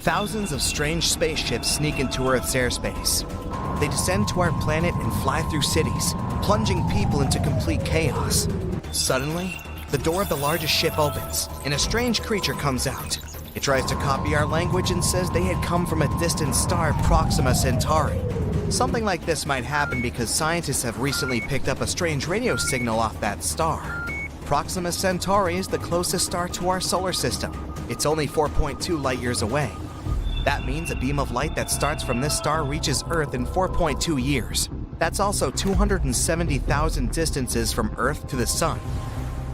Thousands of strange spaceships sneak into Earth's airspace. They descend to our planet and fly through cities, plunging people into complete chaos. Suddenly, the door of the largest ship opens, and a strange creature comes out. It tries to copy our language and says they had come from a distant star, Proxima Centauri. Something like this might happen because scientists have recently picked up a strange radio signal off that star. Proxima Centauri is the closest star to our solar system. It's only 4.2 light years away. That means a beam of light that starts from this star reaches Earth in 4.2 years. That's also 270,000 distances from Earth to the Sun.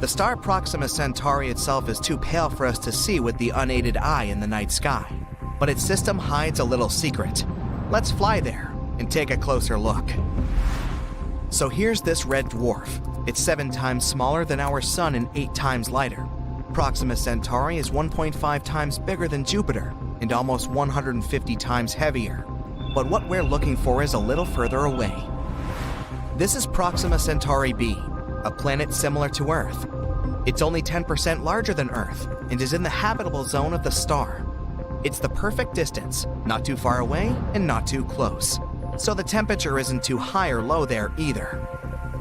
The star Proxima Centauri itself is too pale for us to see with the unaided eye in the night sky, but its system hides a little secret. Let's fly there and take a closer look. So here's this red dwarf. It's 7 times smaller than our Sun and 8 times lighter. Proxima Centauri is 1.5 times bigger than Jupiter and almost 150 times heavier. But what we're looking for is a little further away. This is Proxima Centauri b, a planet similar to Earth. It's only 10% larger than Earth and is in the habitable zone of the star. It's the perfect distance, not too far away and not too close. So the temperature isn't too high or low there either.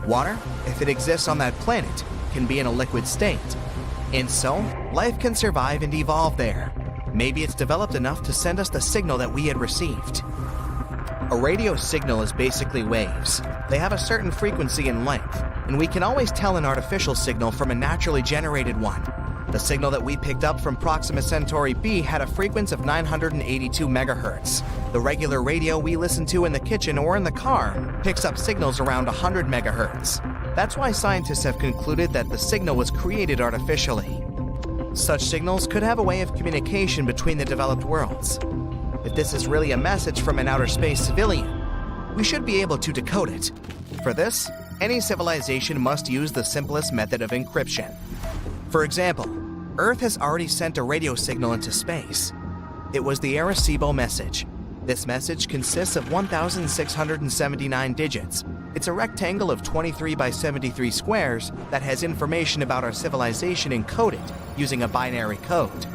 Water, if it exists on that planet, can be in a liquid state. And so, life can survive and evolve there. Maybe it's developed enough to send us the signal that we had received. A radio signal is basically waves. They have a certain frequency and length, and we can always tell an artificial signal from a naturally generated one. The signal that we picked up from Proxima Centauri b had a frequency of 982 megahertz. The regular radio we listen to in the kitchen or in the car picks up signals around 100 megahertz. That's why scientists have concluded that the signal was created artificially. Such signals could have a way of communication between the developed worlds. If this is really a message from an outer space civilian, we should be able to decode it. For this, any civilization must use the simplest method of encryption. For example, Earth has already sent a radio signal into space. It was the Arecibo message. This message consists of 1,679 digits. It's a rectangle of 23 by 73 squares that has information about our civilization encoded using a binary code.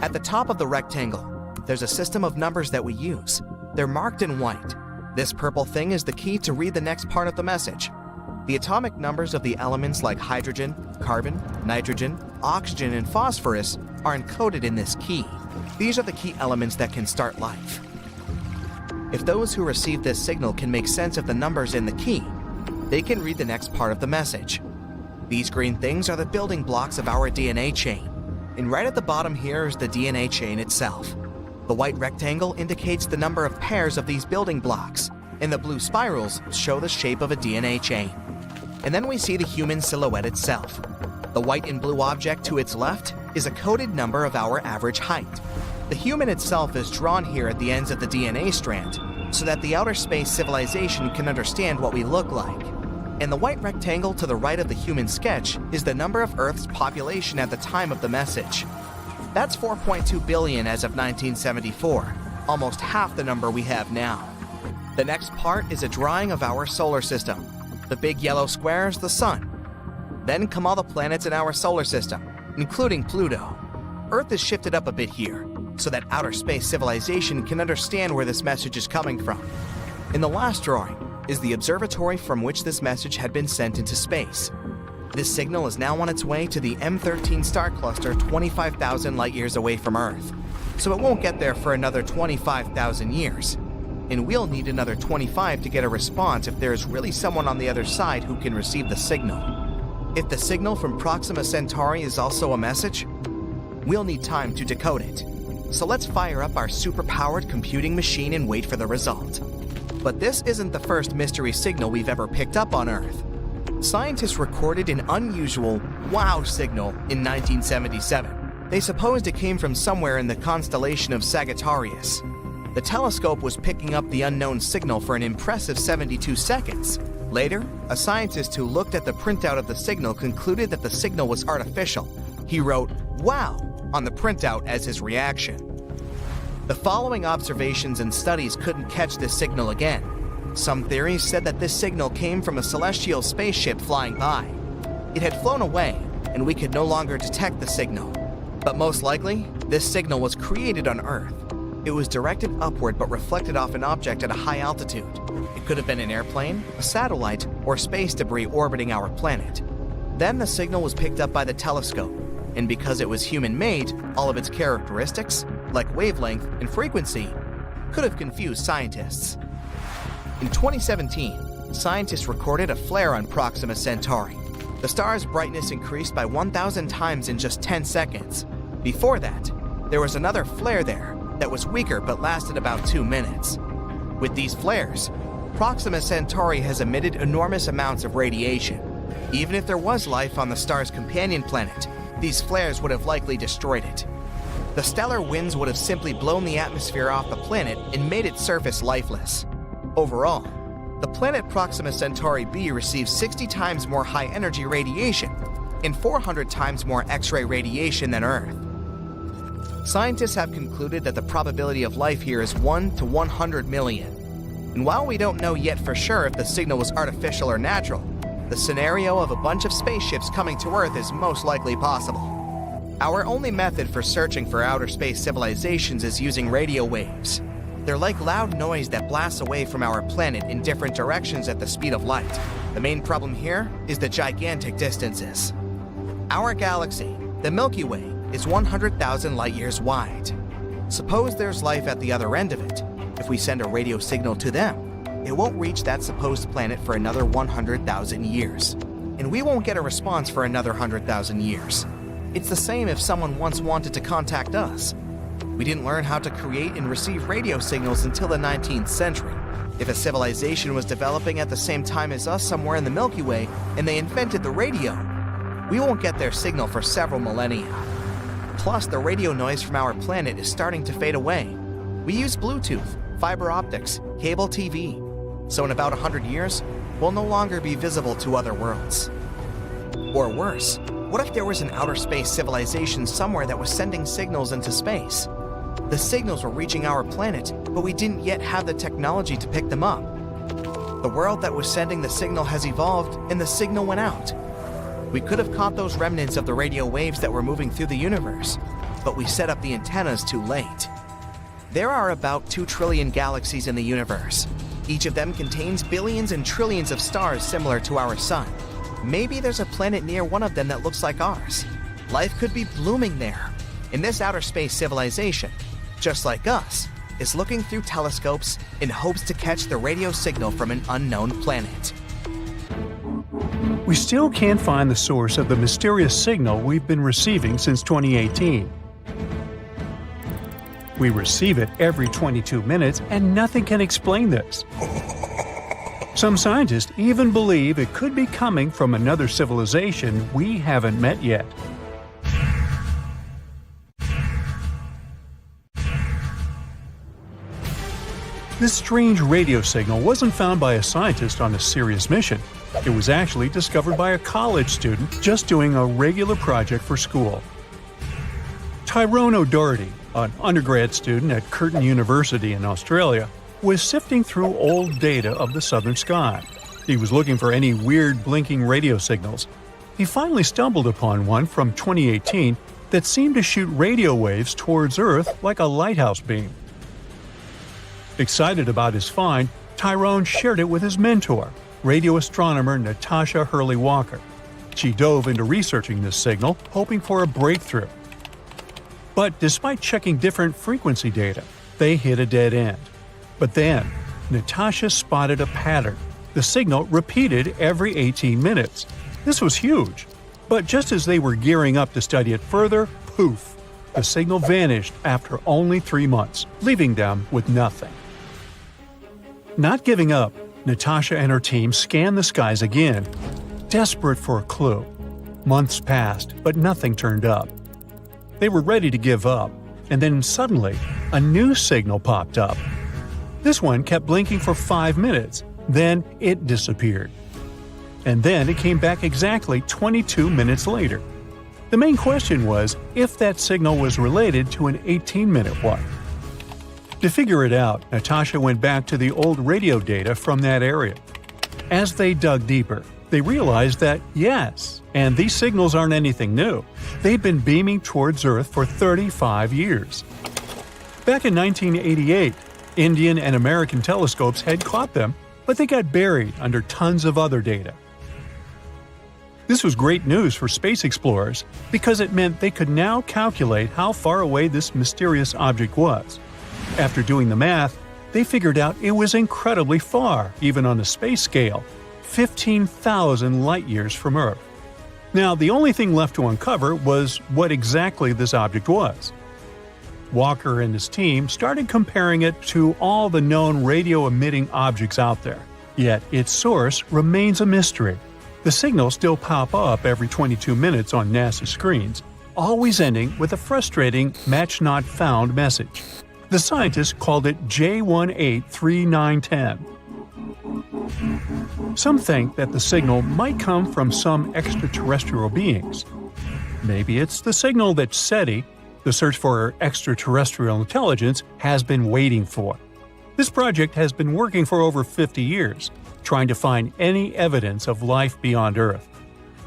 At the top of the rectangle, there's a system of numbers that we use. They're marked in white. This purple thing is the key to read the next part of the message. The atomic numbers of the elements like hydrogen, carbon, nitrogen, oxygen, and phosphorus are encoded in this key. These are the key elements that can start life. If those who receive this signal can make sense of the numbers in the key, they can read the next part of the message. These green things are the building blocks of our DNA chain. And right at the bottom here is the DNA chain itself. The white rectangle indicates the number of pairs of these building blocks, and the blue spirals show the shape of a DNA chain. And then we see the human silhouette itself. The white and blue object to its left is a coded number of our average height. The human itself is drawn here at the ends of the DNA strand, so that the outer space civilization can understand what we look like. And the white rectangle to the right of the human sketch is the number of Earth's population at the time of the message. That's 4.2 billion as of 1974, almost half the number we have now. The next part is a drawing of our solar system. The big yellow square is the Sun. Then come all the planets in our solar system, including Pluto. Earth is shifted up a bit here, so that outer space civilization can understand where this message is coming from. In the last drawing is the observatory from which this message had been sent into space. This signal is now on its way to the M13 star cluster 25,000 light years away from Earth, so it won't get there for another 25,000 years. And we'll need another 25 to get a response if there is really someone on the other side who can receive the signal. If the signal from Proxima Centauri is also a message, we'll need time to decode it. So let's fire up our super-powered computing machine and wait for the result. But this isn't the first mystery signal we've ever picked up on Earth. Scientists recorded an unusual wow signal in 1977. They supposed it came from somewhere in the constellation of Sagittarius. The telescope was picking up the unknown signal for an impressive 72 seconds. Later, a scientist who looked at the printout of the signal concluded that the signal was artificial. He wrote, "Wow," on the printout as his reaction. The following observations and studies couldn't catch this signal again. Some theories said that this signal came from a celestial spaceship flying by. It had flown away, and we could no longer detect the signal. But most likely, this signal was created on Earth. It was directed upward but reflected off an object at a high altitude. It could have been an airplane, a satellite, or space debris orbiting our planet. Then the signal was picked up by the telescope, and because it was human-made, all of its characteristics, like wavelength and frequency, could have confused scientists. In 2017, scientists recorded a flare on Proxima Centauri. The star's brightness increased by 1,000 times in just 10 seconds. Before that, there was another flare there that was weaker but lasted about 2 minutes. With these flares, Proxima Centauri has emitted enormous amounts of radiation. Even if there was life on the star's companion planet, these flares would have likely destroyed it. The stellar winds would have simply blown the atmosphere off the planet and made its surface lifeless. Overall, the planet Proxima Centauri b receives 60 times more high-energy radiation and 400 times more X-ray radiation than Earth. Scientists have concluded that the probability of life here is 1 to 100 million. And while we don't know yet for sure if the signal was artificial or natural, the scenario of a bunch of spaceships coming to Earth is most likely possible. Our only method for searching for outer space civilizations is using radio waves. They're like loud noise that blasts away from our planet in different directions at the speed of light. The main problem here is the gigantic distances. Our galaxy, the Milky Way, is 100,000 light-years wide. Suppose there's life at the other end of it. If we send a radio signal to them, it won't reach that supposed planet for another 100,000 years. And we won't get a response for another 100,000 years. It's the same if someone once wanted to contact us. We didn't learn how to create and receive radio signals until the 19th century. If a civilization was developing at the same time as us somewhere in the Milky Way and they invented the radio, we won't get their signal for several millennia. Plus, the radio noise from our planet is starting to fade away. We use Bluetooth, fiber optics, cable TV. So in about 100 years, we'll no longer be visible to other worlds. Or worse, what if there was an outer space civilization somewhere that was sending signals into space? The signals were reaching our planet, but we didn't yet have the technology to pick them up. The world that was sending the signal has evolved, and the signal went out. We could have caught those remnants of the radio waves that were moving through the universe, but we set up the antennas too late. There are about 2 trillion galaxies in the universe. Each of them contains billions and trillions of stars similar to our sun. Maybe there's a planet near one of them that looks like ours. Life could be blooming there. And this outer space civilization, just like us, is looking through telescopes in hopes to catch the radio signal from an unknown planet. We still can't find the source of the mysterious signal we've been receiving since 2018. We receive it every 22 minutes and nothing can explain this. Some scientists even believe it could be coming from another civilization we haven't met yet. This strange radio signal wasn't found by a scientist on a serious mission. It was actually discovered by a college student just doing a regular project for school. Tyrone O'Doherty, an undergrad student at Curtin University in Australia, was sifting through old data of the southern sky. He was looking for any weird blinking radio signals. He finally stumbled upon one from 2018 that seemed to shoot radio waves towards Earth like a lighthouse beam. Excited about his find, Tyrone shared it with his mentor, radio astronomer Natasha Hurley-Walker. She dove into researching this signal, hoping for a breakthrough. But despite checking different frequency data, they hit a dead end. But then, Natasha spotted a pattern. The signal repeated every 18 minutes. This was huge. But just as they were gearing up to study it further, poof! The signal vanished after only 3 months, leaving them with nothing. Not giving up, Natasha and her team scanned the skies again, desperate for a clue. Months passed, but nothing turned up. They were ready to give up, and then suddenly, a new signal popped up. This one kept blinking for 5 minutes, then it disappeared. And then it came back exactly 22 minutes later. The main question was if that signal was related to an 18-minute one. To figure it out, Natasha went back to the old radio data from that area. As they dug deeper, they realized that, yes, and these signals aren't anything new. They've been beaming towards Earth for 35 years. Back in 1988, Indian and American telescopes had caught them, but they got buried under tons of other data. This was great news for space explorers because it meant they could now calculate how far away this mysterious object was. After doing the math, they figured out it was incredibly far, even on a space scale, 15,000 light-years from Earth. Now, the only thing left to uncover was what exactly this object was. Walker and his team started comparing it to all the known radio-emitting objects out there. Yet its source remains a mystery. The signals still pop up every 22 minutes on NASA screens, always ending with a frustrating match not found message. The scientists called it J183910. Some think that the signal might come from some extraterrestrial beings. Maybe it's the signal that SETI, the search for extraterrestrial intelligence, has been waiting for. This project has been working for over 50 years, trying to find any evidence of life beyond Earth.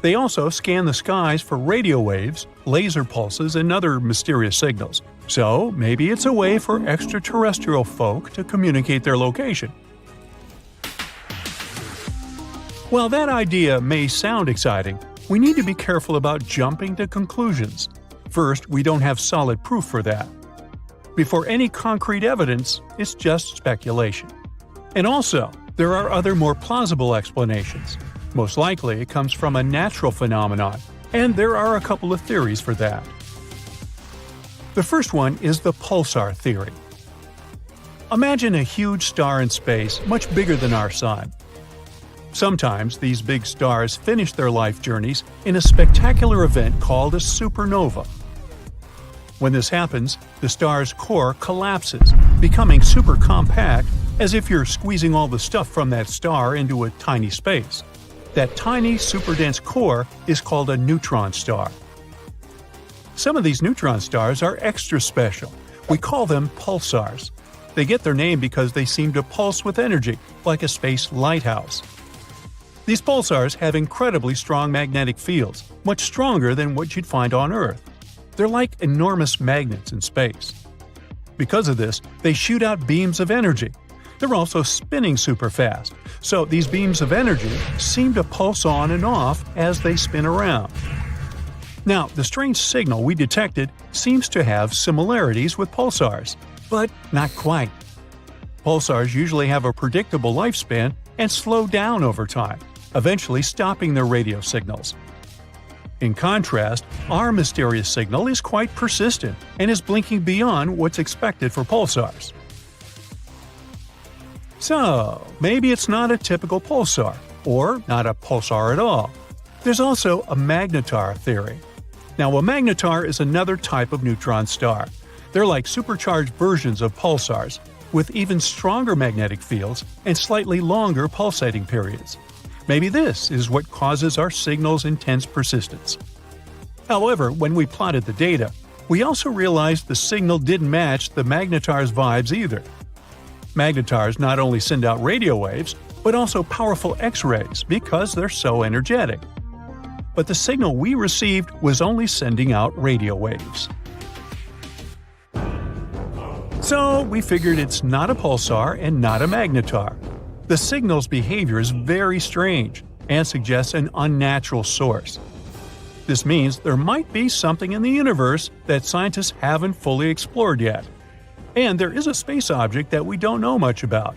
They also scan the skies for radio waves, laser pulses, and other mysterious signals. So maybe it's a way for extraterrestrial folk to communicate their location. While that idea may sound exciting, we need to be careful about jumping to conclusions. First, we don't have solid proof for that. Before any concrete evidence, it's just speculation. And also, there are other more plausible explanations. Most likely, it comes from a natural phenomenon, and there are a couple of theories for that. The first one is the pulsar theory. Imagine a huge star in space, much bigger than our Sun. Sometimes these big stars finish their life journeys in a spectacular event called a supernova. When this happens, the star's core collapses, becoming super compact, as if you're squeezing all the stuff from that star into a tiny space. That tiny, super-dense core is called a neutron star. Some of these neutron stars are extra special. We call them pulsars. They get their name because they seem to pulse with energy, like a space lighthouse. These pulsars have incredibly strong magnetic fields, much stronger than what you'd find on Earth. They're like enormous magnets in space. Because of this, they shoot out beams of energy. They're also spinning super fast, so these beams of energy seem to pulse on and off as they spin around. Now, the strange signal we detected seems to have similarities with pulsars, but not quite. Pulsars usually have a predictable lifespan and slow down over time, eventually stopping their radio signals. In contrast, our mysterious signal is quite persistent and is blinking beyond what's expected for pulsars. So, maybe it's not a typical pulsar, or not a pulsar at all. There's also a magnetar theory. Now, a magnetar is another type of neutron star. They're like supercharged versions of pulsars, with even stronger magnetic fields and slightly longer pulsating periods. Maybe this is what causes our signal's intense persistence. However, when we plotted the data, we also realized the signal didn't match the magnetar's vibes either. Magnetars not only send out radio waves, but also powerful X-rays because they're so energetic. But the signal we received was only sending out radio waves. So we figured it's not a pulsar and not a magnetar. The signal's behavior is very strange and suggests an unnatural source. This means there might be something in the universe that scientists haven't fully explored yet. And there is a space object that we don't know much about.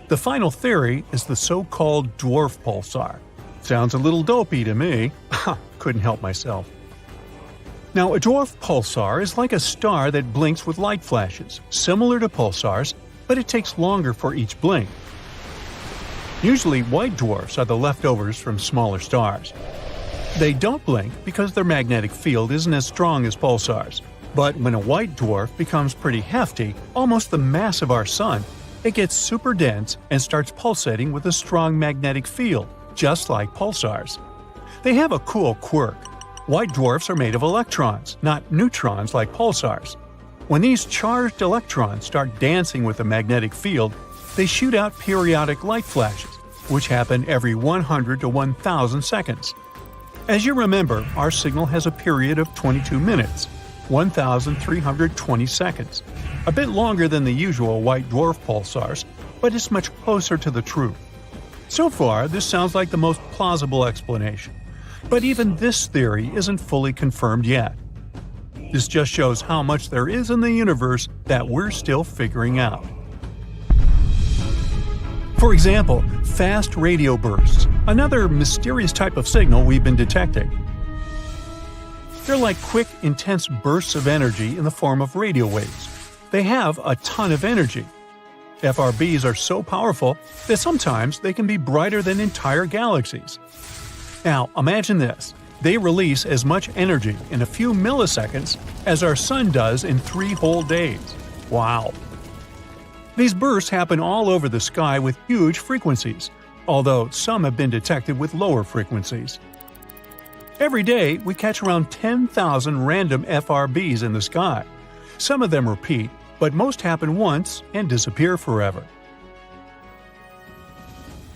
The final theory is the so-called dwarf pulsar. Sounds a little dopey to me. Couldn't help myself. Now, a dwarf pulsar is like a star that blinks with light flashes, similar to pulsars, but it takes longer for each blink. Usually, white dwarfs are the leftovers from smaller stars. They don't blink because their magnetic field isn't as strong as pulsars. But when a white dwarf becomes pretty hefty, almost the mass of our Sun, it gets super dense and starts pulsating with a strong magnetic field, just like pulsars. They have a cool quirk. White dwarfs are made of electrons, not neutrons like pulsars. When these charged electrons start dancing with a magnetic field, they shoot out periodic light flashes, which happen every 100 to 1,000 seconds. As you remember, our signal has a period of 22 minutes. 1,320 seconds. A bit longer than the usual white dwarf pulsars, but it's much closer to the truth. So far, this sounds like the most plausible explanation. But even this theory isn't fully confirmed yet. This just shows how much there is in the universe that we're still figuring out. For example, fast radio bursts, another mysterious type of signal we've been detecting. They're like quick, intense bursts of energy in the form of radio waves. They have a ton of energy. FRBs are so powerful that sometimes they can be brighter than entire galaxies. Now, imagine this. They release as much energy in a few milliseconds as our Sun does in 3 whole days. Wow! These bursts happen all over the sky with huge frequencies, although some have been detected with lower frequencies. Every day, we catch around 10,000 random FRBs in the sky. Some of them repeat, but most happen once and disappear forever.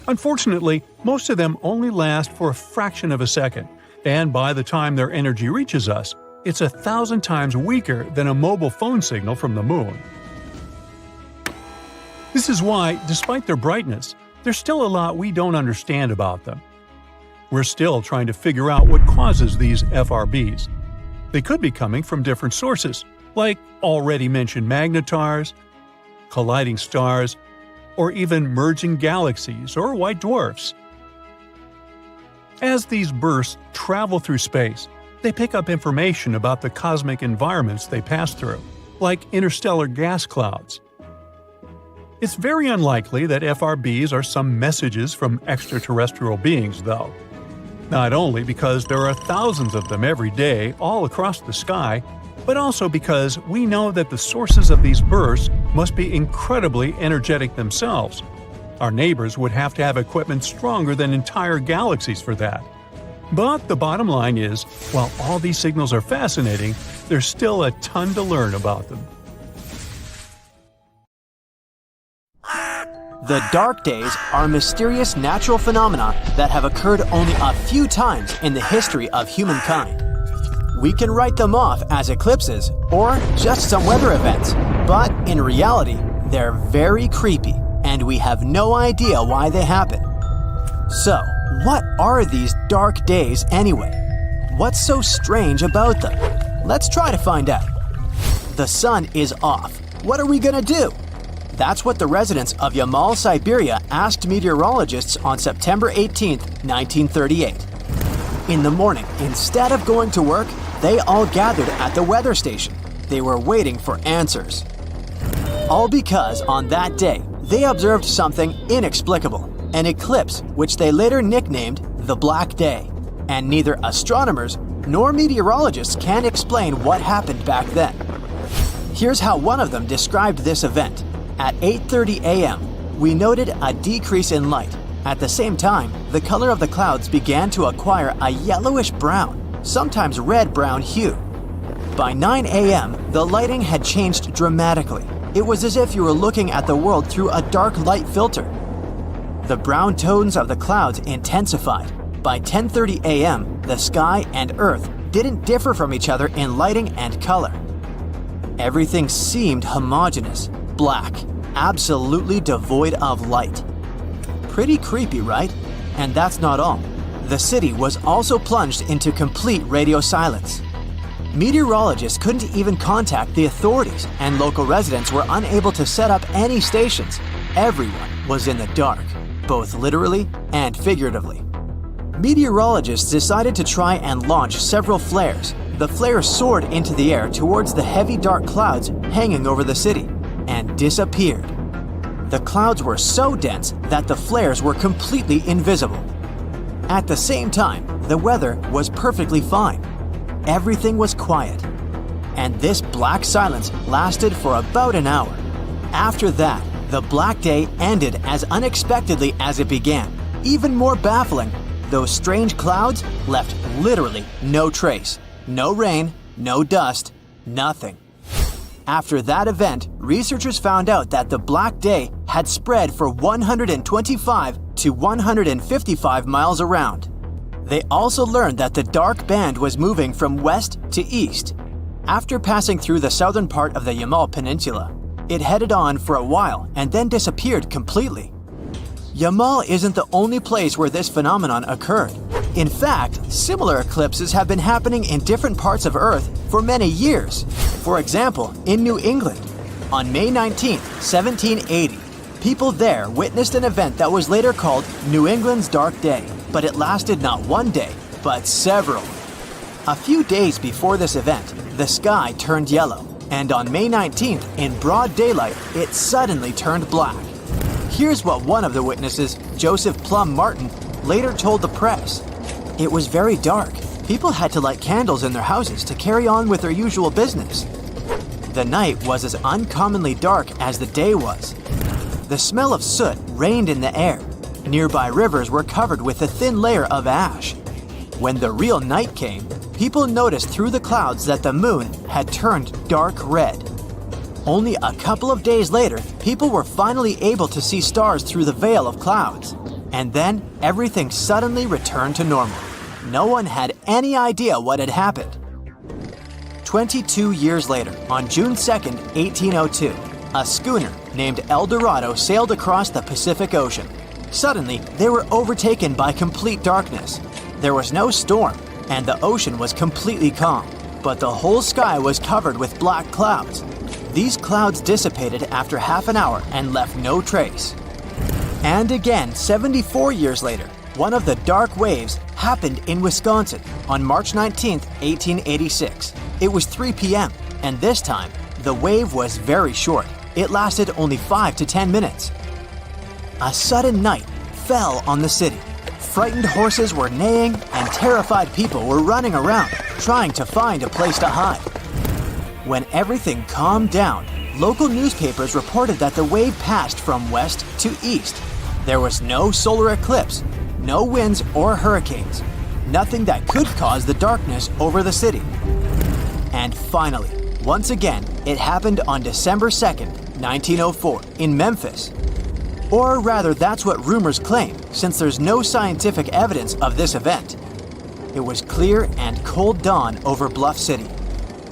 Unfortunately, most of them only last for a fraction of a second, and by the time their energy reaches us, it's 1,000 times weaker than a mobile phone signal from the moon. This is why, despite their brightness, there's still a lot we don't understand about them. We're still trying to figure out what causes these FRBs. They could be coming from different sources, like already mentioned magnetars, colliding stars, or even merging galaxies or white dwarfs. As these bursts travel through space, they pick up information about the cosmic environments they pass through, like interstellar gas clouds. It's very unlikely that FRBs are some messages from extraterrestrial beings, though. Not only because there are thousands of them every day all across the sky, but also because we know that the sources of these bursts must be incredibly energetic themselves. Our neighbors would have to have equipment stronger than entire galaxies for that. But the bottom line is, while all these signals are fascinating, there's still a ton to learn about them. The dark days are mysterious natural phenomena that have occurred only a few times in the history of humankind. We can write them off as eclipses or just some weather events, but in reality, they're very creepy, and we have no idea why they happen. So, what are these dark days anyway? What's so strange about them? Let's try to find out. The sun is off. What are we gonna do? That's what the residents of Yamal, Siberia asked meteorologists on September 18, 1938. In the morning, instead of going to work, they all gathered at the weather station. They were waiting for answers. All because on that day, they observed something inexplicable, an eclipse which they later nicknamed the Black Day. And neither astronomers nor meteorologists can explain what happened back then. Here's how one of them described this event. At 8:30 a.m., we noted a decrease in light. At the same time, the color of the clouds began to acquire a yellowish-brown, sometimes red-brown hue. By 9 a.m., the lighting had changed dramatically. It was as if you were looking at the world through a dark light filter. The brown tones of the clouds intensified. By 10:30 a.m., the sky and Earth didn't differ from each other in lighting and color. Everything seemed homogeneous, black, absolutely devoid of light. Pretty creepy, right? And that's not all. The city was also plunged into complete radio silence. Meteorologists couldn't even contact the authorities, and local residents were unable to set up any stations. Everyone was in the dark, both literally and figuratively. Meteorologists decided to try and launch several flares. The flares soared into the air towards the heavy dark clouds hanging over the city and disappeared. The clouds were so dense that the flares were completely invisible. At the same time, the weather was perfectly fine. Everything was quiet. And this black silence lasted for about an hour. After that, the Black Day ended as unexpectedly as it began. Even more baffling, those strange clouds left literally no trace. No rain, no dust, nothing. After that event, researchers found out that the Black Day had spread for 125 to 155 miles around. They also learned that the dark band was moving from west to east. After passing through the southern part of the Yamal Peninsula, it headed on for a while and then disappeared completely. Yamal isn't the only place where this phenomenon occurred. In fact, similar eclipses have been happening in different parts of Earth for many years. For example, in New England, on May 19, 1780, people there witnessed an event that was later called New England's Dark Day, but it lasted not one day, but several. A few days before this event, the sky turned yellow, and on May 19th, in broad daylight, it suddenly turned black. Here's what one of the witnesses, Joseph Plum Martin, later told the press. It was very dark. People had to light candles in their houses to carry on with their usual business. The night was as uncommonly dark as the day was. The smell of soot reigned in the air. Nearby rivers were covered with a thin layer of ash. When the real night came, people noticed through the clouds that the moon had turned dark red. Only a couple of days later, people were finally able to see stars through the veil of clouds. And then, everything suddenly returned to normal. No one had any idea what had happened. 22 years later, on June 2, 1802, a schooner named El Dorado sailed across the Pacific Ocean. Suddenly, they were overtaken by complete darkness. There was no storm, and the ocean was completely calm, but the whole sky was covered with black clouds. These clouds dissipated after half an hour and left no trace. And again, 74 years later, one of the dark waves happened in Wisconsin on March 19, 1886. It was 3 p.m., and this time, the wave was very short. It lasted only 5 to 10 minutes. A sudden night fell on the city. Frightened horses were neighing, and terrified people were running around, trying to find a place to hide. When everything calmed down, local newspapers reported that the wave passed from west to east. There was no solar eclipse, no winds or hurricanes, nothing that could cause the darkness over the city. And finally, once again, it happened on December 2nd, 1904, in Memphis. Or rather, that's what rumors claim, since there's no scientific evidence of this event. It was clear and cold dawn over Bluff City.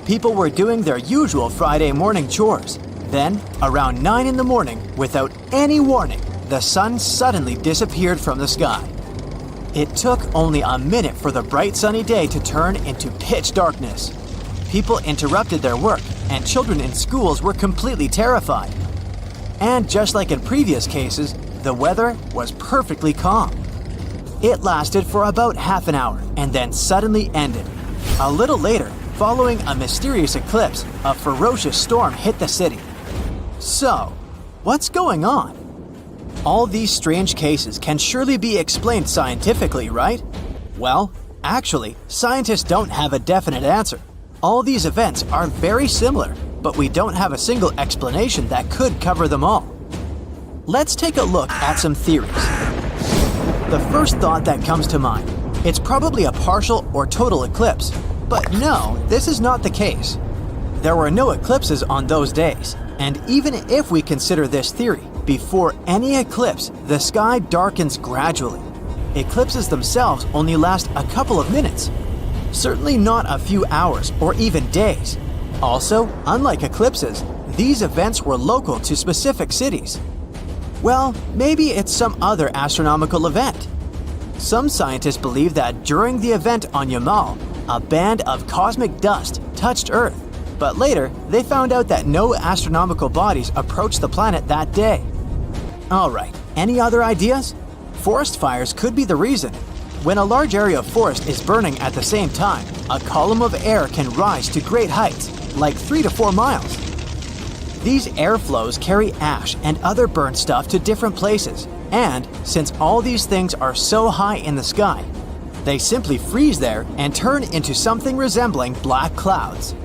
People were doing their usual Friday morning chores. Then, around 9 in the morning, without any warning, the sun suddenly disappeared from the sky. It took only a minute for the bright sunny day to turn into pitch darkness. People interrupted their work, and children in schools were completely terrified. And just like in previous cases, the weather was perfectly calm. It lasted for about half an hour and then suddenly ended. A little later, following a mysterious eclipse, a ferocious storm hit the city. So, what's going on? All these strange cases can surely be explained scientifically, right? Well, actually, scientists don't have a definite answer. All these events are very similar, but we don't have a single explanation that could cover them all. Let's take a look at some theories. The first thought that comes to mind, it's probably a partial or total eclipse. But no, this is not the case. There were no eclipses on those days, and even if we consider this theory, before any eclipse, the sky darkens gradually. Eclipses themselves only last a couple of minutes. Certainly not a few hours or even days. Also, unlike eclipses, these events were local to specific cities. Well, maybe it's some other astronomical event. Some scientists believe that during the event on Yamal, a band of cosmic dust touched Earth, but later they found out that no astronomical bodies approached the planet that day. Alright, any other ideas? Forest fires could be the reason. When a large area of forest is burning at the same time, a column of air can rise to great heights, like 3 to 4 miles. These airflows carry ash and other burnt stuff to different places, and since all these things are so high in the sky, they simply freeze there and turn into something resembling black clouds.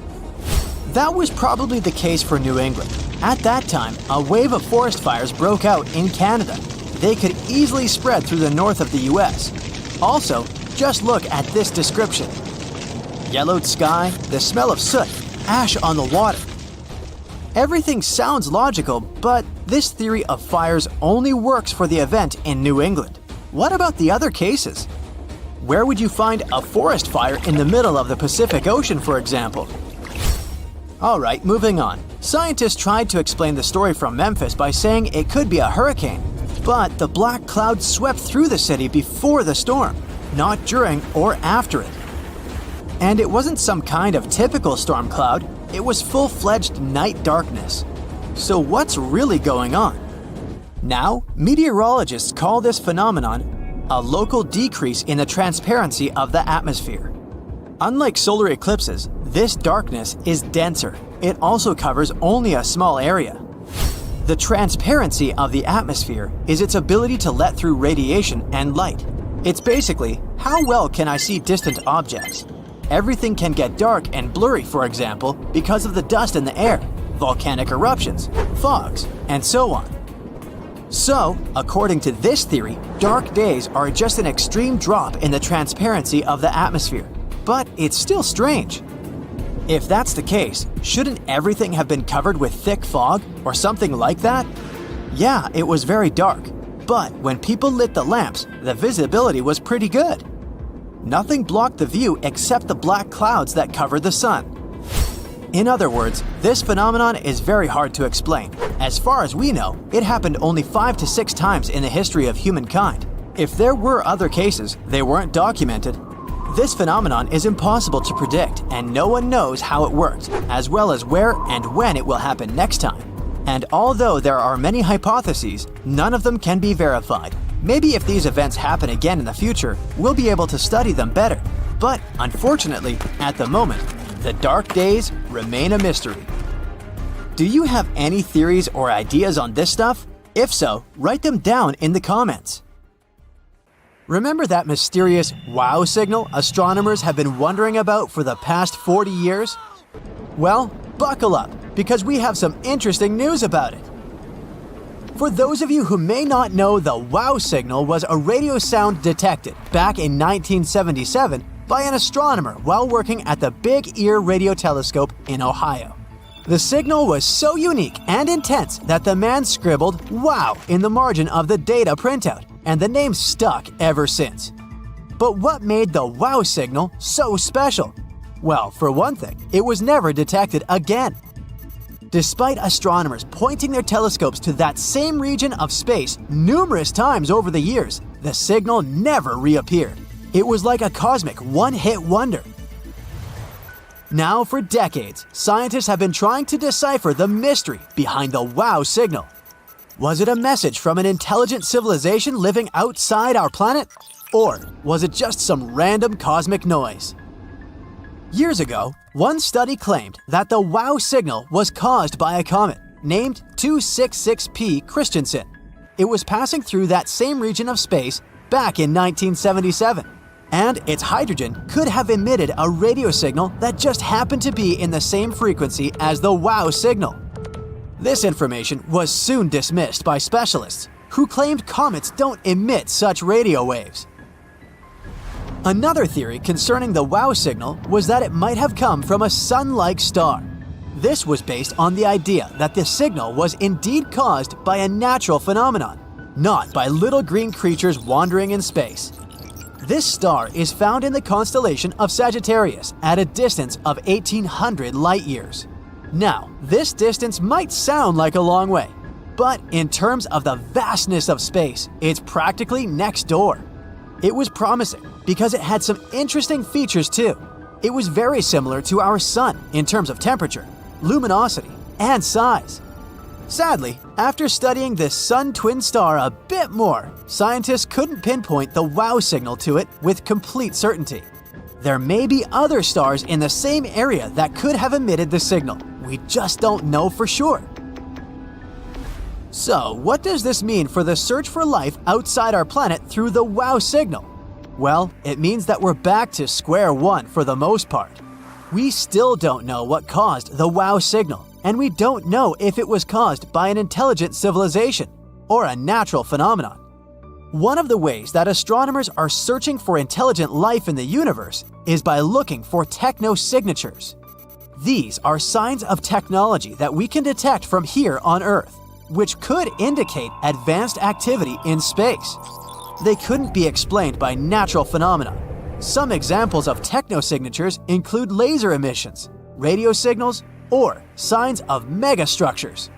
That was probably the case for New England. At that time, a wave of forest fires broke out in Canada. They could easily spread through the north of the US. Also, just look at this description. Yellowed sky, the smell of soot, ash on the water. Everything sounds logical, but this theory of fires only works for the event in New England. What about the other cases? Where would you find a forest fire in the middle of the Pacific Ocean, for example? Alright, moving on. Scientists tried to explain the story from Memphis by saying it could be a hurricane, but the black cloud swept through the city before the storm, not during or after it. And it wasn't some kind of typical storm cloud, it was full-fledged night darkness. So what's really going on? Now, meteorologists call this phenomenon a local decrease in the transparency of the atmosphere. Unlike solar eclipses, this darkness is denser. It also covers only a small area. The transparency of the atmosphere is its ability to let through radiation and light. It's basically, how well can I see distant objects? Everything can get dark and blurry, for example, because of the dust in the air, volcanic eruptions, fogs, and so on. So, according to this theory, dark days are just an extreme drop in the transparency of the atmosphere. But it's still strange. If that's the case, shouldn't everything have been covered with thick fog or something like that? Yeah, it was very dark, but when people lit the lamps, the visibility was pretty good. Nothing blocked the view except the black clouds that covered the sun. In other words, this phenomenon is very hard to explain. As far as we know, it happened only 5 to 6 times in the history of humankind. If there were other cases, they weren't documented. This phenomenon is impossible to predict, and no one knows how it works, as well as where and when it will happen next time. And although there are many hypotheses, none of them can be verified. Maybe if these events happen again in the future, we'll be able to study them better. But unfortunately, at the moment, the dark days remain a mystery. Do you have any theories or ideas on this stuff? If so, write them down in the comments. Remember that mysterious wow signal astronomers have been wondering about for the past 40 years? Well, buckle up, because we have some interesting news about it. For those of you who may not know, the wow signal was a radio sound detected back in 1977 by an astronomer while working at the Big Ear Radio Telescope in Ohio. The signal was so unique and intense that the man scribbled "wow" in the margin of the data printout, and the name stuck ever since. But what made the wow signal so special? Well, for one thing, it was never detected again. Despite astronomers pointing their telescopes to that same region of space numerous times over the years, the signal never reappeared. It was like a cosmic one-hit wonder. Now, for decades, scientists have been trying to decipher the mystery behind the wow signal. Was it a message from an intelligent civilization living outside our planet? Or was it just some random cosmic noise? Years ago, one study claimed that the wow signal was caused by a comet named 266P Christensen. It was passing through that same region of space back in 1977. And its hydrogen could have emitted a radio signal that just happened to be in the same frequency as the wow signal. This information was soon dismissed by specialists, who claimed comets don't emit such radio waves. Another theory concerning the wow signal was that it might have come from a sun-like star. This was based on the idea that the signal was indeed caused by a natural phenomenon, not by little green creatures wandering in space. This star is found in the constellation of Sagittarius at a distance of 1,800 light-years. Now, this distance might sound like a long way, but in terms of the vastness of space, it's practically next door. It was promising because it had some interesting features too. It was very similar to our Sun in terms of temperature, luminosity, and size. Sadly, after studying this Sun twin star a bit more, scientists couldn't pinpoint the wow signal to it with complete certainty. There may be other stars in the same area that could have emitted the signal. We just don't know for sure. So, what does this mean for the search for life outside our planet through the wow signal? Well, it means that we're back to square one for the most part. We still don't know what caused the wow signal, and we don't know if it was caused by an intelligent civilization or a natural phenomenon. One of the ways that astronomers are searching for intelligent life in the universe is by looking for technosignatures. These are signs of technology that we can detect from here on Earth, which could indicate advanced activity in space. They couldn't be explained by natural phenomena. Some examples of technosignatures include laser emissions, radio signals, or signs of megastructures.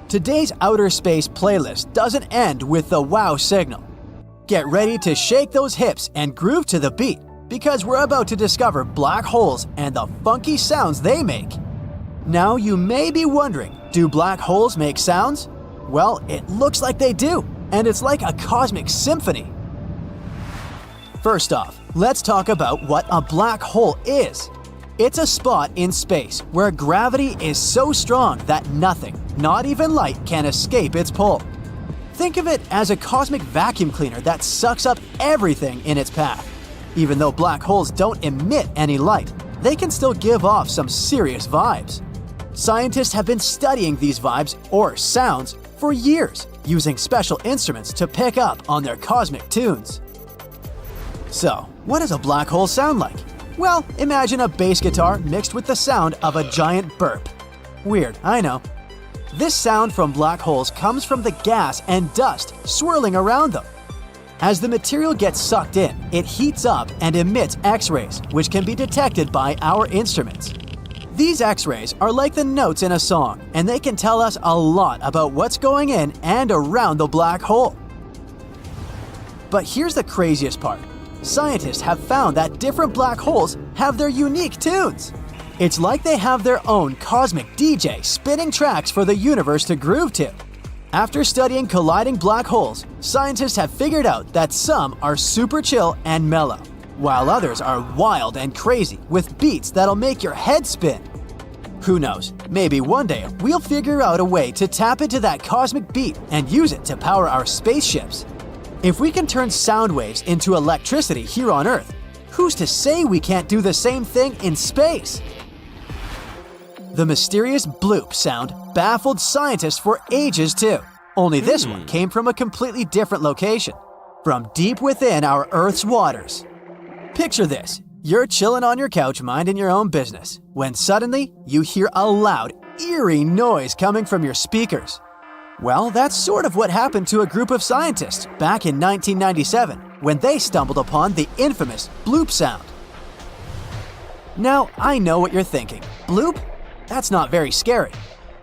Today's outer space playlist doesn't end with the wow signal. Get ready to shake those hips and groove to the beat, because we're about to discover black holes and the funky sounds they make. Now you may be wondering, do black holes make sounds? Well, it looks like they do, and it's like a cosmic symphony. First off, let's talk about what a black hole is. It's a spot in space where gravity is so strong that nothing, not even light, can escape its pull. Think of it as a cosmic vacuum cleaner that sucks up everything in its path. Even though black holes don't emit any light, they can still give off some serious vibes. Scientists have been studying these vibes, or sounds, for years, using special instruments to pick up on their cosmic tunes. So, what does a black hole sound like? Well, imagine a bass guitar mixed with the sound of a giant burp. Weird, I know. This sound from black holes comes from the gas and dust swirling around them. As the material gets sucked in, it heats up and emits X-rays, which can be detected by our instruments. These X-rays are like the notes in a song, and they can tell us a lot about what's going in and around the black hole. But here's the craziest part. Scientists have found that different black holes have their unique tunes. It's like they have their own cosmic DJ spinning tracks for the universe to groove to. After studying colliding black holes, scientists have figured out that some are super chill and mellow, while others are wild and crazy with beats that'll make your head spin. Who knows, maybe one day we'll figure out a way to tap into that cosmic beat and use it to power our spaceships. If we can turn sound waves into electricity here on Earth, who's to say we can't do the same thing in space? The mysterious bloop sound baffled scientists for ages too. Only this one came from a completely different location, from deep within our Earth's waters. Picture this. You're chilling on your couch minding your own business, when suddenly you hear a loud, eerie noise coming from your speakers. Well, that's sort of what happened to a group of scientists back in 1997 when they stumbled upon the infamous bloop sound. Now, I know what you're thinking. Bloop? That's not very scary.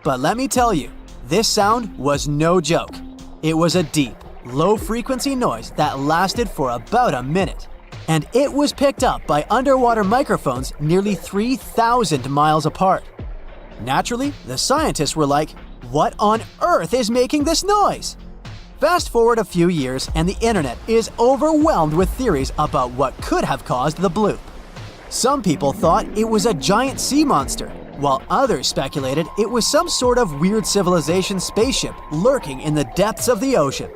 But let me tell you, this sound was no joke. It was a deep, low-frequency noise that lasted for about a minute. And it was picked up by underwater microphones nearly 3,000 miles apart. Naturally, the scientists were like, what on earth is making this noise? Fast forward a few years and the internet is overwhelmed with theories about what could have caused the bloop. Some people thought it was a giant sea monster, while others speculated it was some sort of weird civilization spaceship lurking in the depths of the ocean.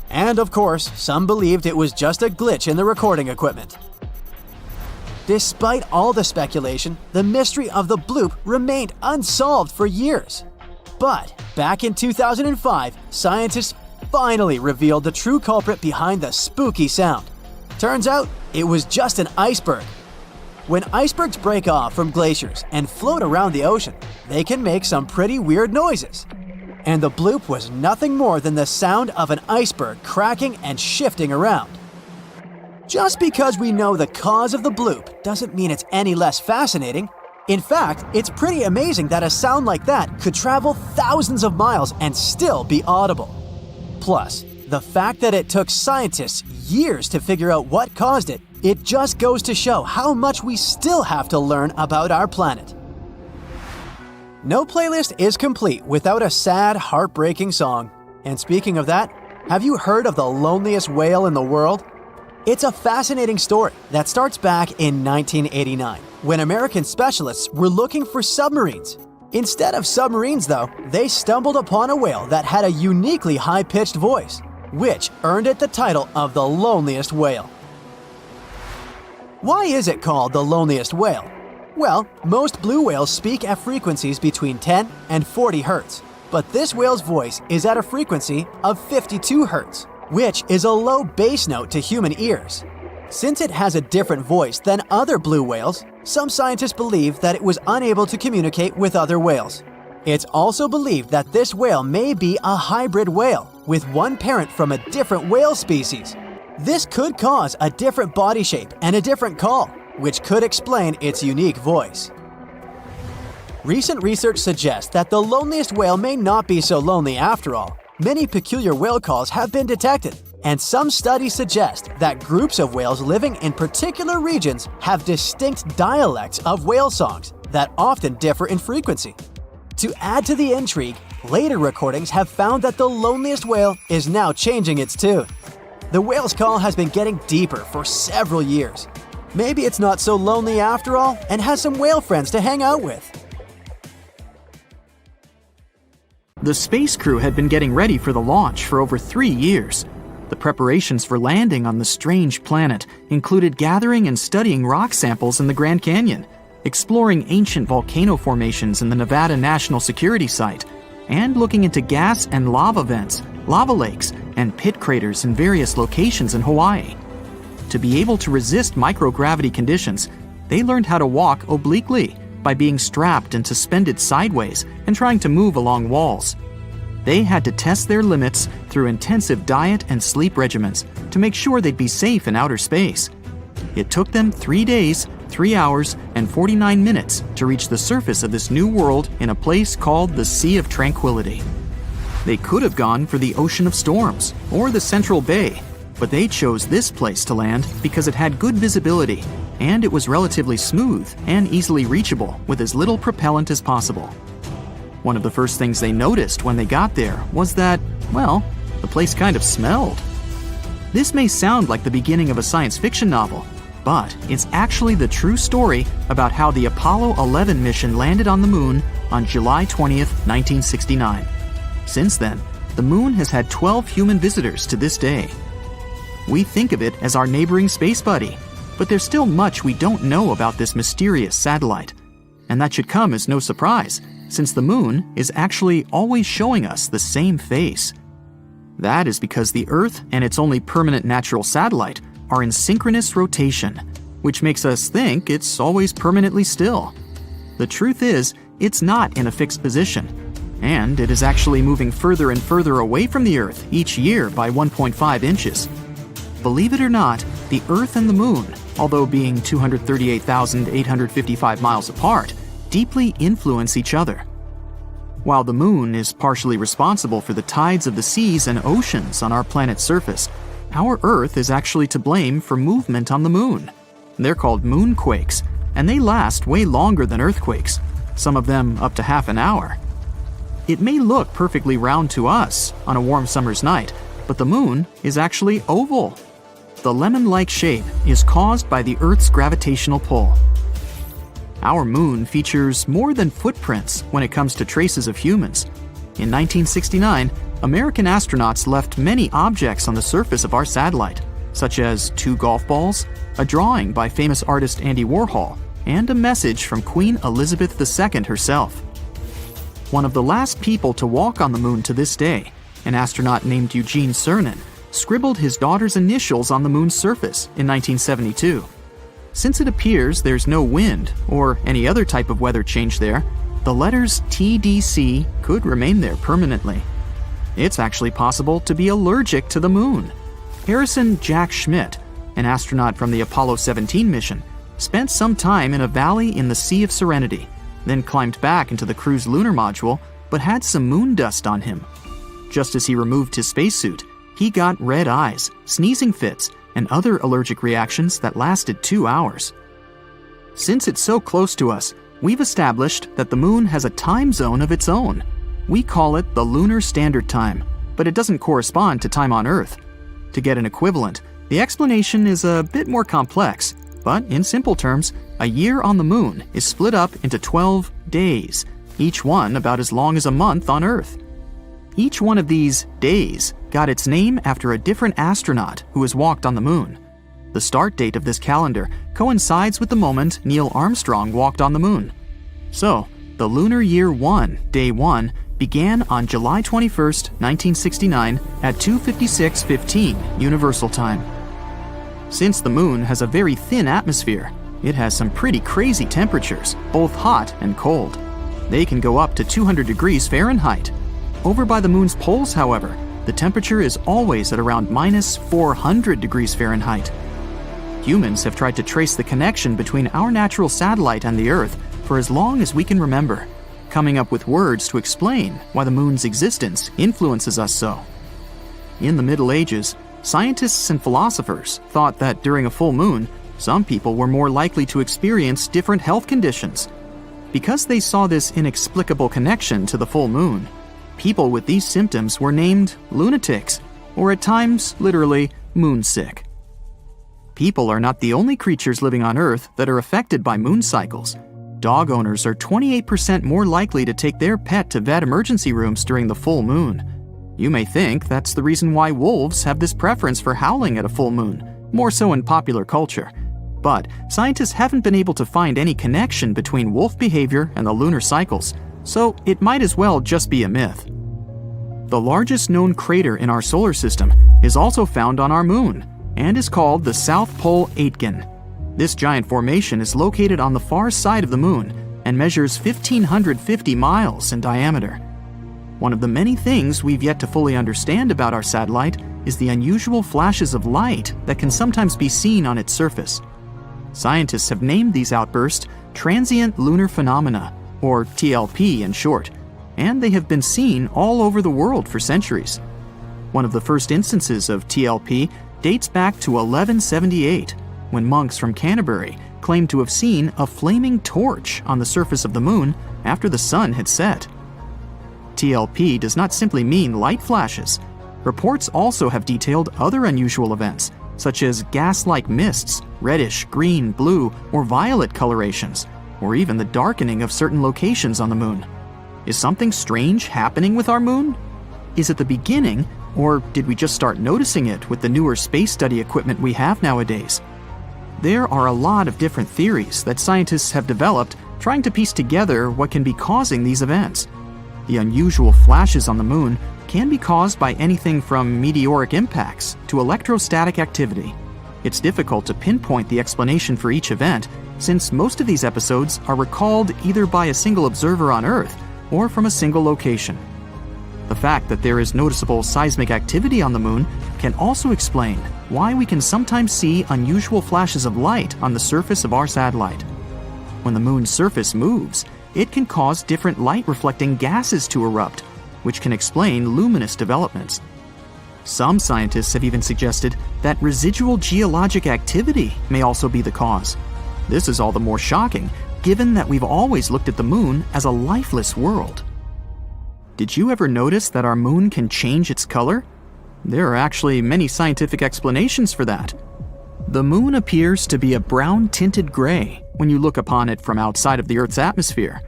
And of course, some believed it was just a glitch in the recording equipment. Despite all the speculation, the mystery of the bloop remained unsolved for years. But back in 2005, scientists finally revealed the true culprit behind the spooky sound. Turns out, it was just an iceberg. When icebergs break off from glaciers and float around the ocean, they can make some pretty weird noises. And the bloop was nothing more than the sound of an iceberg cracking and shifting around. Just because we know the cause of the bloop doesn't mean it's any less fascinating. In fact, it's pretty amazing that a sound like that could travel thousands of miles and still be audible. Plus, the fact that it took scientists years to figure out what caused it, it just goes to show how much we still have to learn about our planet. No playlist is complete without a sad, heartbreaking song. And speaking of that, have you heard of the loneliest whale in the world? It's a fascinating story that starts back in 1989, when American specialists were looking for submarines. Instead of submarines, though, they stumbled upon a whale that had a uniquely high-pitched voice, which earned it the title of the loneliest whale. Why is it called the loneliest whale? Well, most blue whales speak at frequencies between 10 and 40 Hz, but this whale's voice is at a frequency of 52 Hz, which is a low bass note to human ears. Since it has a different voice than other blue whales, some scientists believe that it was unable to communicate with other whales. It's also believed that this whale may be a hybrid whale, with one parent from a different whale species. This could cause a different body shape and a different call, which could explain its unique voice. Recent research suggests that the loneliest whale may not be so lonely after all. Many peculiar whale calls have been detected, and some studies suggest that groups of whales living in particular regions have distinct dialects of whale songs that often differ in frequency. To add to the intrigue, later recordings have found that the loneliest whale is now changing its tune. The whale's call has been getting deeper for several years. Maybe it's not so lonely after all and has some whale friends to hang out with. The space crew had been getting ready for the launch for over 3 years. The preparations for landing on the strange planet included gathering and studying rock samples in the Grand Canyon, exploring ancient volcano formations in the Nevada National Security Site, and looking into gas and lava vents, lava lakes, and pit craters in various locations in Hawaii. To be able to resist microgravity conditions, they learned how to walk obliquely by being strapped and suspended sideways and trying to move along walls. They had to test their limits through intensive diet and sleep regimens to make sure they'd be safe in outer space. It took them 3 days, 3 hours, and 49 minutes to reach the surface of this new world in a place called the Sea of Tranquility. They could have gone for the Ocean of Storms or the Central Bay, but they chose this place to land because it had good visibility and it was relatively smooth and easily reachable with as little propellant as possible. One of the first things they noticed when they got there was that, well, the place kind of smelled. This may sound like the beginning of a science fiction novel, but it's actually the true story about how the Apollo 11 mission landed on the moon on July 20th, 1969. Since then, the moon has had 12 human visitors to this day. We think of it as our neighboring space buddy, but there's still much we don't know about this mysterious satellite. And that should come as no surprise, since the moon is actually always showing us the same face. That is because the Earth and its only permanent natural satellite are in synchronous rotation, which makes us think it's always permanently still. The truth is, it's not in a fixed position, and it is actually moving further and further away from the Earth each year by 1.5 inches. Believe it or not, the Earth and the Moon, although being 238,855 miles apart, deeply influence each other. While the Moon is partially responsible for the tides of the seas and oceans on our planet's surface, our Earth is actually to blame for movement on the Moon. They're called moonquakes, and they last way longer than earthquakes, some of them up to half an hour. It may look perfectly round to us on a warm summer's night, but the Moon is actually oval. The lemon-like shape is caused by the Earth's gravitational pull. Our moon features more than footprints when it comes to traces of humans. In 1969, American astronauts left many objects on the surface of our satellite, such as 2 golf balls, a drawing by famous artist Andy Warhol, and a message from Queen Elizabeth II herself. One of the last people to walk on the moon to this day, an astronaut named Eugene Cernan, scribbled his daughter's initials on the moon's surface in 1972. Since it appears there's no wind or any other type of weather change there, the letters TDC could remain there permanently. It's actually possible to be allergic to the moon. Harrison Jack Schmitt, an astronaut from the Apollo 17 mission, spent some time in a valley in the Sea of Serenity, then climbed back into the crew's lunar module, but had some moon dust on him. Just as he removed his spacesuit, he got red eyes, sneezing fits, and other allergic reactions that lasted 2 hours. Since it's so close to us, we've established that the moon has a time zone of its own. We call it the Lunar Standard Time, but it doesn't correspond to time on Earth. To get an equivalent, the explanation is a bit more complex, but in simple terms, a year on the moon is split up into 12 days, each one about as long as a month on Earth. Each one of these days got its name after a different astronaut who has walked on the moon. The start date of this calendar coincides with the moment Neil Armstrong walked on the moon. So, the Lunar Year 1, Day 1, began on July 21st, 1969 at 2:56:15 Universal Time. Since the moon has a very thin atmosphere, it has some pretty crazy temperatures, both hot and cold. They can go up to 200 degrees Fahrenheit. Over by the moon's poles, however, the temperature is always at around minus 400 degrees Fahrenheit. Humans have tried to trace the connection between our natural satellite and the Earth for for as long as we can remember, coming up with words to explain why the moon's existence influences us so. In the Middle Ages, scientists and philosophers thought that during a full moon, some people were more likely to experience different health conditions. Because they saw this inexplicable connection to the full moon, people with these symptoms were named lunatics, or at times, literally, moonsick. People are not the only creatures living on Earth that are affected by moon cycles. Dog owners are 28% more likely to take their pet to vet emergency rooms during the full moon. You may think that's the reason why wolves have this preference for howling at a full moon, more so in popular culture. But scientists haven't been able to find any connection between wolf behavior and the lunar cycles, so it might as well just be a myth. The largest known crater in our solar system is also found on our moon, and is called the South Pole Aitken. This giant formation is located on the far side of the moon and measures 1,550 miles in diameter. One of the many things we've yet to fully understand about our satellite is the unusual flashes of light that can sometimes be seen on its surface. Scientists have named these outbursts transient lunar phenomena, or TLP in short, and they have been seen all over the world for centuries. One of the first instances of TLP dates back to 1178, when monks from Canterbury claimed to have seen a flaming torch on the surface of the moon after the sun had set. TLP does not simply mean light flashes. Reports also have detailed other unusual events, such as gas-like mists, reddish, green, blue, or violet colorations, or even the darkening of certain locations on the moon. Is something strange happening with our moon? Is it the beginning, or did we just start noticing it with the newer space study equipment we have nowadays? There are a lot of different theories that scientists have developed trying to piece together what can be causing these events. The unusual flashes on the moon can be caused by anything from meteoric impacts to electrostatic activity. It's difficult to pinpoint the explanation for each event, since most of these episodes are recalled either by a single observer on Earth or from a single location. The fact that there is noticeable seismic activity on the moon can also explain why we can sometimes see unusual flashes of light on the surface of our satellite. When the moon's surface moves, it can cause different light-reflecting gases to erupt, which can explain luminous developments. Some scientists have even suggested that residual geologic activity may also be the cause. This is all the more shocking, given that we've always looked at the moon as a lifeless world. Did you ever notice that our moon can change its color? There are actually many scientific explanations for that. The moon appears to be a brown-tinted gray when you look upon it from outside of the Earth's atmosphere.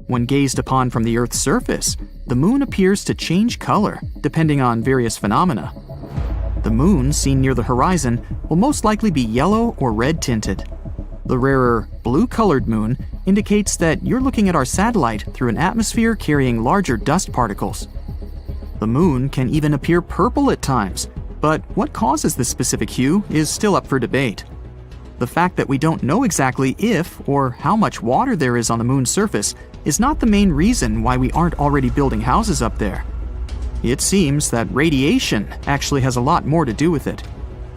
When gazed upon from the Earth's surface, the moon appears to change color depending on various phenomena. The moon seen near the horizon will most likely be yellow or red-tinted. The rarer blue-colored moon indicates that you're looking at our satellite through an atmosphere carrying larger dust particles. The moon can even appear purple at times, but what causes this specific hue is still up for debate. The fact that we don't know exactly if or how much water there is on the moon's surface is not the main reason why we aren't already building houses up there. It seems that radiation actually has a lot more to do with it.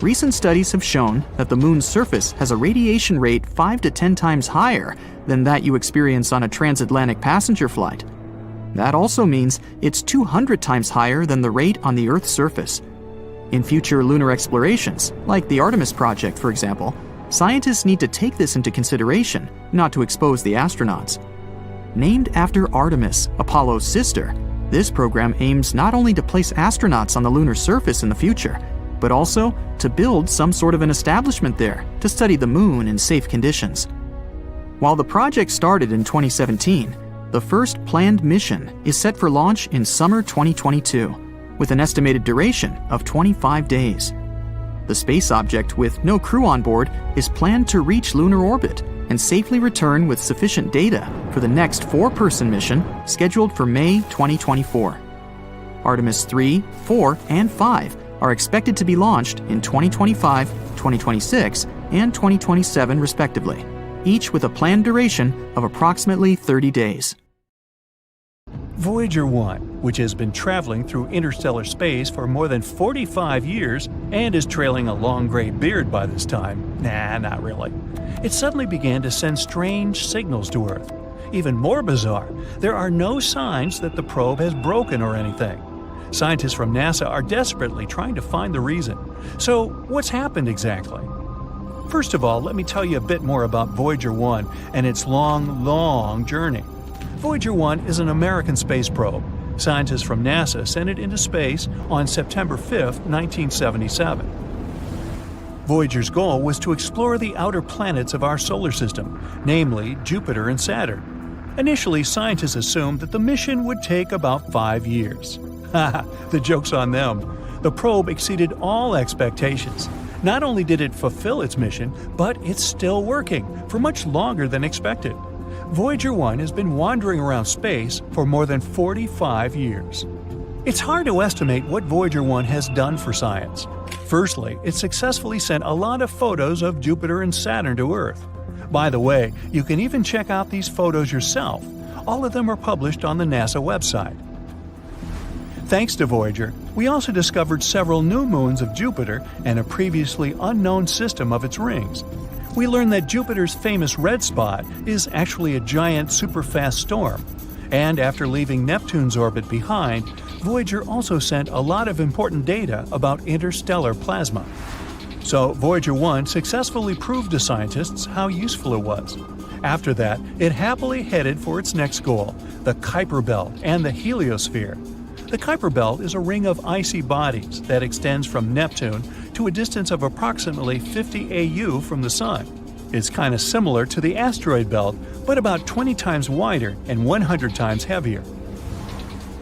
Recent studies have shown that the moon's surface has a radiation rate 5 to 10 times higher than that you experience on a transatlantic passenger flight. That also means it's 200 times higher than the rate on the Earth's surface. In future lunar explorations, like the Artemis project for example, scientists need to take this into consideration, not to expose the astronauts. Named after Artemis, Apollo's sister, this program aims not only to place astronauts on the lunar surface in the future, but also to build some sort of an establishment there to study the moon in safe conditions. While the project started in 2017, the first planned mission is set for launch in summer 2022, with an estimated duration of 25 days. The space object, with no crew on board, is planned to reach lunar orbit and safely return with sufficient data for the next 4-person mission scheduled for May 2024. Artemis 3, 4, and 5 are expected to be launched in 2025, 2026, and 2027 respectively, each with a planned duration of approximately 30 days. Voyager 1, which has been traveling through interstellar space for more than 45 years and is trailing a long gray beard by this time, not really. It suddenly began to send strange signals to Earth. Even more bizarre, there are no signs that the probe has broken or anything. Scientists from NASA are desperately trying to find the reason. So, what's happened exactly? First of all, let me tell you a bit more about Voyager 1 and its long journey. Voyager 1 is an American space probe. Scientists from NASA sent it into space on September 5, 1977. Voyager's goal was to explore the outer planets of our solar system, namely Jupiter and Saturn. Initially, scientists assumed that the mission would take about 5 years. Haha, the joke's on them. The probe exceeded all expectations. Not only did it fulfill its mission, but it's still working for much longer than expected. Voyager 1 has been wandering around space for more than 45 years. It's hard to estimate what Voyager 1 has done for science. Firstly, it successfully sent a lot of photos of Jupiter and Saturn to Earth. By the way, you can even check out these photos yourself. All of them are published on the NASA website. Thanks to Voyager, we also discovered several new moons of Jupiter and a previously unknown system of its rings. We learned that Jupiter's famous red spot is actually a giant superfast storm. And after leaving Neptune's orbit behind, Voyager also sent a lot of important data about interstellar plasma. So Voyager 1 successfully proved to scientists how useful it was. After that, it happily headed for its next goal, the Kuiper Belt and the heliosphere. The Kuiper Belt is a ring of icy bodies that extends from Neptune to a distance of approximately 50 AU from the Sun. It's kind of similar to the asteroid belt, but about 20 times wider and 100 times heavier.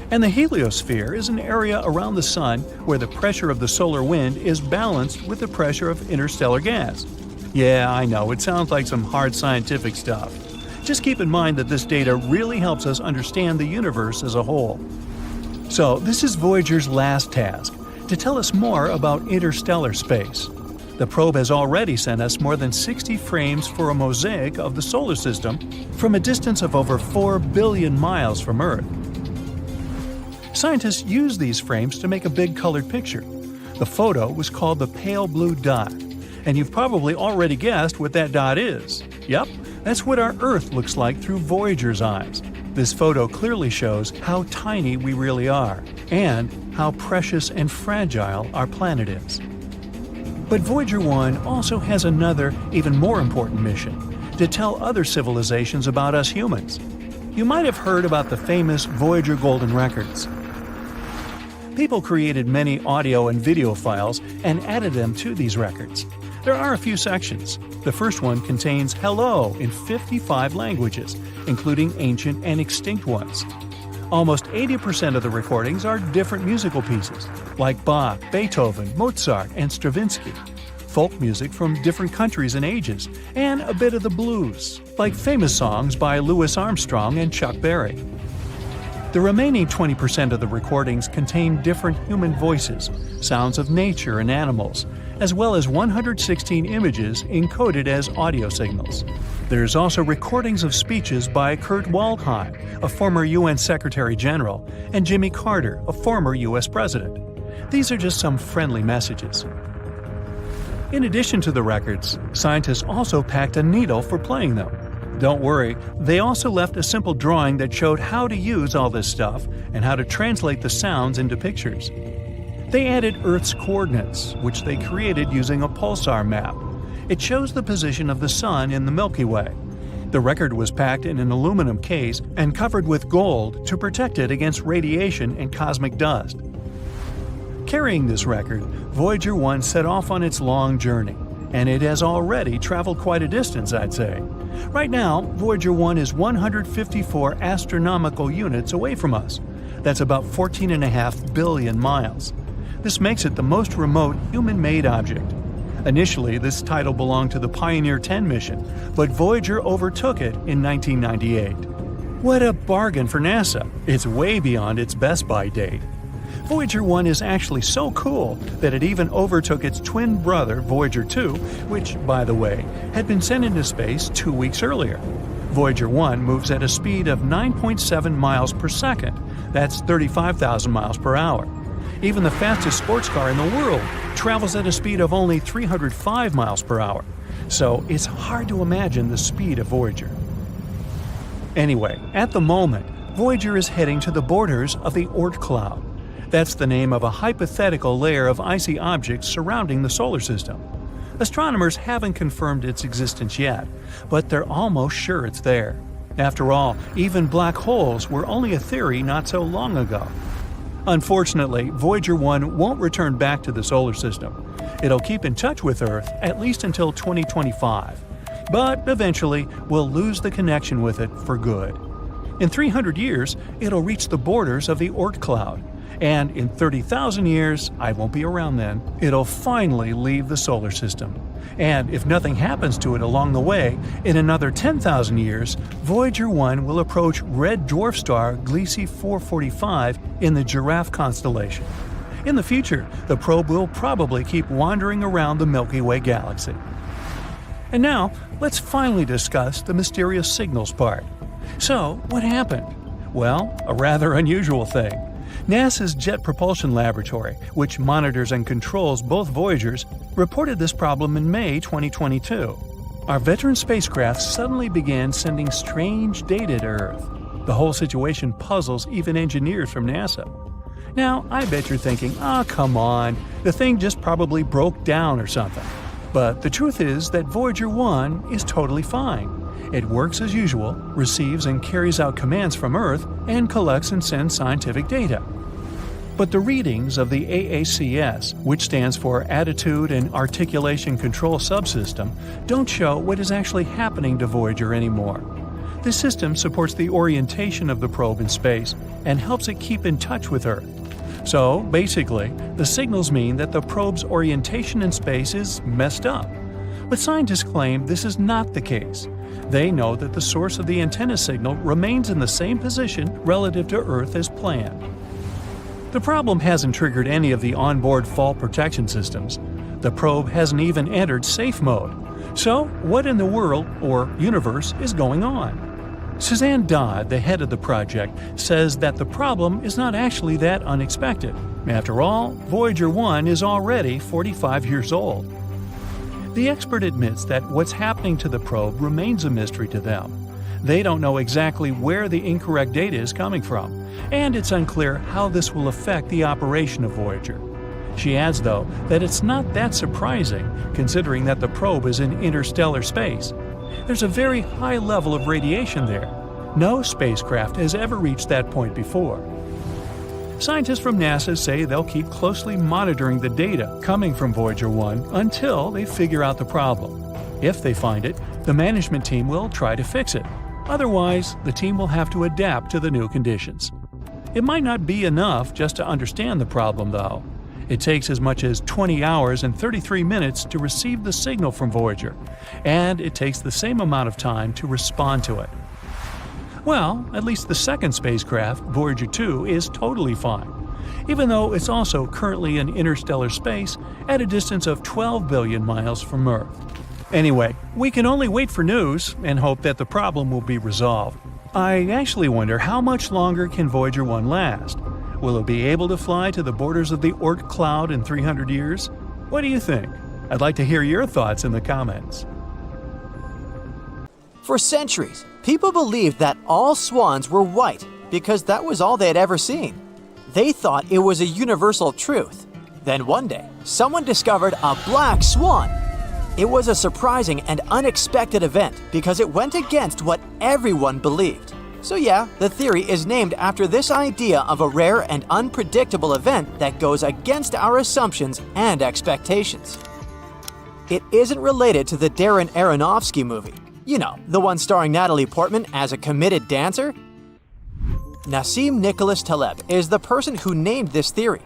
And the heliosphere is an area around the Sun where the pressure of the solar wind is balanced with the pressure of interstellar gas. Yeah, I know, it sounds like some hard scientific stuff. Just keep in mind that this data really helps us understand the universe as a whole. So, this is Voyager's last task, to tell us more about interstellar space. The probe has already sent us more than 60 frames for a mosaic of the solar system from a distance of over 4 billion miles from Earth. Scientists use these frames to make a big colored picture. The photo was called the pale blue dot, and you've probably already guessed what that dot is. Yep, that's what our Earth looks like through Voyager's eyes. This photo clearly shows how tiny we really are, and how precious and fragile our planet is. But Voyager 1 also has another, even more important mission, to tell other civilizations about us humans. You might have heard about the famous Voyager Golden Records. People created many audio and video files and added them to these records. There are a few sections. The first one contains hello in 55 languages, including ancient and extinct ones. Almost 80% of the recordings are different musical pieces, like Bach, Beethoven, Mozart, and Stravinsky, folk music from different countries and ages, and a bit of the blues, like famous songs by Louis Armstrong and Chuck Berry. The remaining 20% of the recordings contain different human voices, sounds of nature and animals, as well as 116 images encoded as audio signals. There's also recordings of speeches by Kurt Waldheim, a former UN Secretary General, and Jimmy Carter, a former US President. These are just some friendly messages. In addition to the records, scientists also packed a needle for playing them. Don't worry, they also left a simple drawing that showed how to use all this stuff and how to translate the sounds into pictures. They added Earth's coordinates, which they created using a pulsar map. It shows the position of the Sun in the Milky Way. The record was packed in an aluminum case and covered with gold to protect it against radiation and cosmic dust. Carrying this record, Voyager 1 set off on its long journey, and it has already traveled quite a distance, I'd say. Right now, Voyager 1 is 154 astronomical units away from us. That's about 14.5 billion miles. This makes it the most remote human-made object. Initially, this title belonged to the Pioneer 10 mission, but Voyager overtook it in 1998. What a bargain for NASA! It's way beyond its best-by date. Voyager 1 is actually so cool that it even overtook its twin brother, Voyager 2, which, by the way, had been sent into space 2 weeks earlier. Voyager 1 moves at a speed of 9.7 miles per second. That's 35,000 miles per hour. Even the fastest sports car in the world travels at a speed of only 305 miles per hour. So it's hard to imagine the speed of Voyager. Anyway, at the moment, Voyager is heading to the borders of the Oort cloud. That's the name of a hypothetical layer of icy objects surrounding the solar system. Astronomers haven't confirmed its existence yet, but they're almost sure it's there. After all, even black holes were only a theory not so long ago. Unfortunately, Voyager 1 won't return back to the solar system. It'll keep in touch with Earth at least until 2025, but eventually we'll lose the connection with it for good. In 300 years, it'll reach the borders of the Oort cloud, and in 30,000 years, I won't be around then, it'll finally leave the solar system. And if nothing happens to it along the way, in another 10,000 years, Voyager 1 will approach red dwarf star Gliese 445 in the Giraffe constellation. In the future, the probe will probably keep wandering around the Milky Way galaxy. And now, let's finally discuss the mysterious signals part. So, what happened? Well, a rather unusual thing. NASA's Jet Propulsion Laboratory, which monitors and controls both Voyagers, reported this problem in May 2022. Our veteran spacecraft suddenly began sending strange data to Earth. The whole situation puzzles even engineers from NASA. Now, I bet you're thinking, come on, the thing just probably broke down or something. But the truth is that Voyager 1 is totally fine. It works as usual, receives and carries out commands from Earth, and collects and sends scientific data. But the readings of the AACS, which stands for Attitude and Articulation Control Subsystem, don't show what is actually happening to Voyager anymore. This system supports the orientation of the probe in space and helps it keep in touch with Earth. So, basically, the signals mean that the probe's orientation in space is messed up. But scientists claim this is not the case. They know that the source of the antenna signal remains in the same position relative to Earth as planned. The problem hasn't triggered any of the onboard fault protection systems. The probe hasn't even entered safe mode. So, what in the world, or universe, is going on? Suzanne Dodd, the head of the project, says that the problem is not actually that unexpected. After all, Voyager 1 is already 45 years old. The expert admits that what's happening to the probe remains a mystery to them. They don't know exactly where the incorrect data is coming from, and it's unclear how this will affect the operation of Voyager. She adds, though, that it's not that surprising, considering that the probe is in interstellar space. There's a very high level of radiation there. No spacecraft has ever reached that point before. Scientists from NASA say they'll keep closely monitoring the data coming from Voyager 1 until they figure out the problem. If they find it, the management team will try to fix it. Otherwise, the team will have to adapt to the new conditions. It might not be enough just to understand the problem, though. It takes as much as 20 hours and 33 minutes to receive the signal from Voyager, and it takes the same amount of time to respond to it. Well, at least the second spacecraft, Voyager 2, is totally fine, even though it's also currently in interstellar space at a distance of 12 billion miles from Earth. Anyway, we can only wait for news and hope that the problem will be resolved. I actually wonder how much longer can Voyager 1 last? Will it be able to fly to the borders of the Oort cloud in 300 years? What do you think? I'd like to hear your thoughts in the comments. For centuries, people believed that all swans were white because that was all they had ever seen. They thought it was a universal truth. Then one day, someone discovered a black swan. It was a surprising and unexpected event because it went against what everyone believed. So yeah, the theory is named after this idea of a rare and unpredictable event that goes against our assumptions and expectations. It isn't related to the Darren Aronofsky movie. You know, the one starring Natalie Portman as a committed dancer? Nassim Nicholas Taleb is the person who named this theory.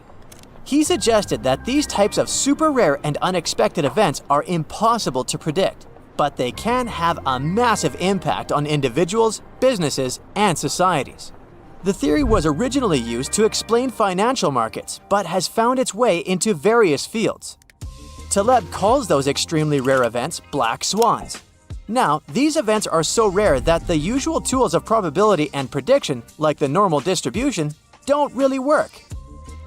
He suggested that these types of super rare and unexpected events are impossible to predict, but they can have a massive impact on individuals, businesses, and societies. The theory was originally used to explain financial markets, but has found its way into various fields. Taleb calls those extremely rare events black swans. Now, these events are so rare that the usual tools of probability and prediction, like the normal distribution, don't really work.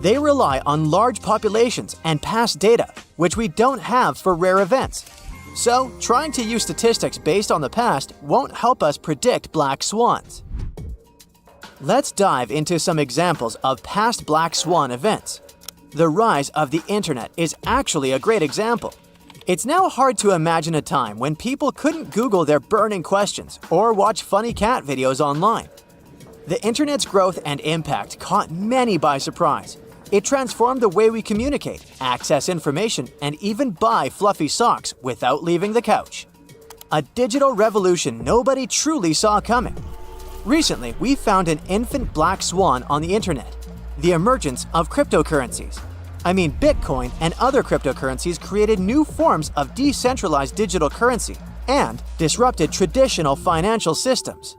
They rely on large populations and past data, which we don't have for rare events. So, trying to use statistics based on the past won't help us predict black swans. Let's dive into some examples of past black swan events. The rise of the internet is actually a great example. It's now hard to imagine a time when people couldn't Google their burning questions or watch funny cat videos online. The internet's growth and impact caught many by surprise. It transformed the way we communicate, access information, and even buy fluffy socks without leaving the couch. A digital revolution nobody truly saw coming. Recently, we found an infant black swan on the internet. The emergence of cryptocurrencies. Bitcoin and other cryptocurrencies created new forms of decentralized digital currency and disrupted traditional financial systems.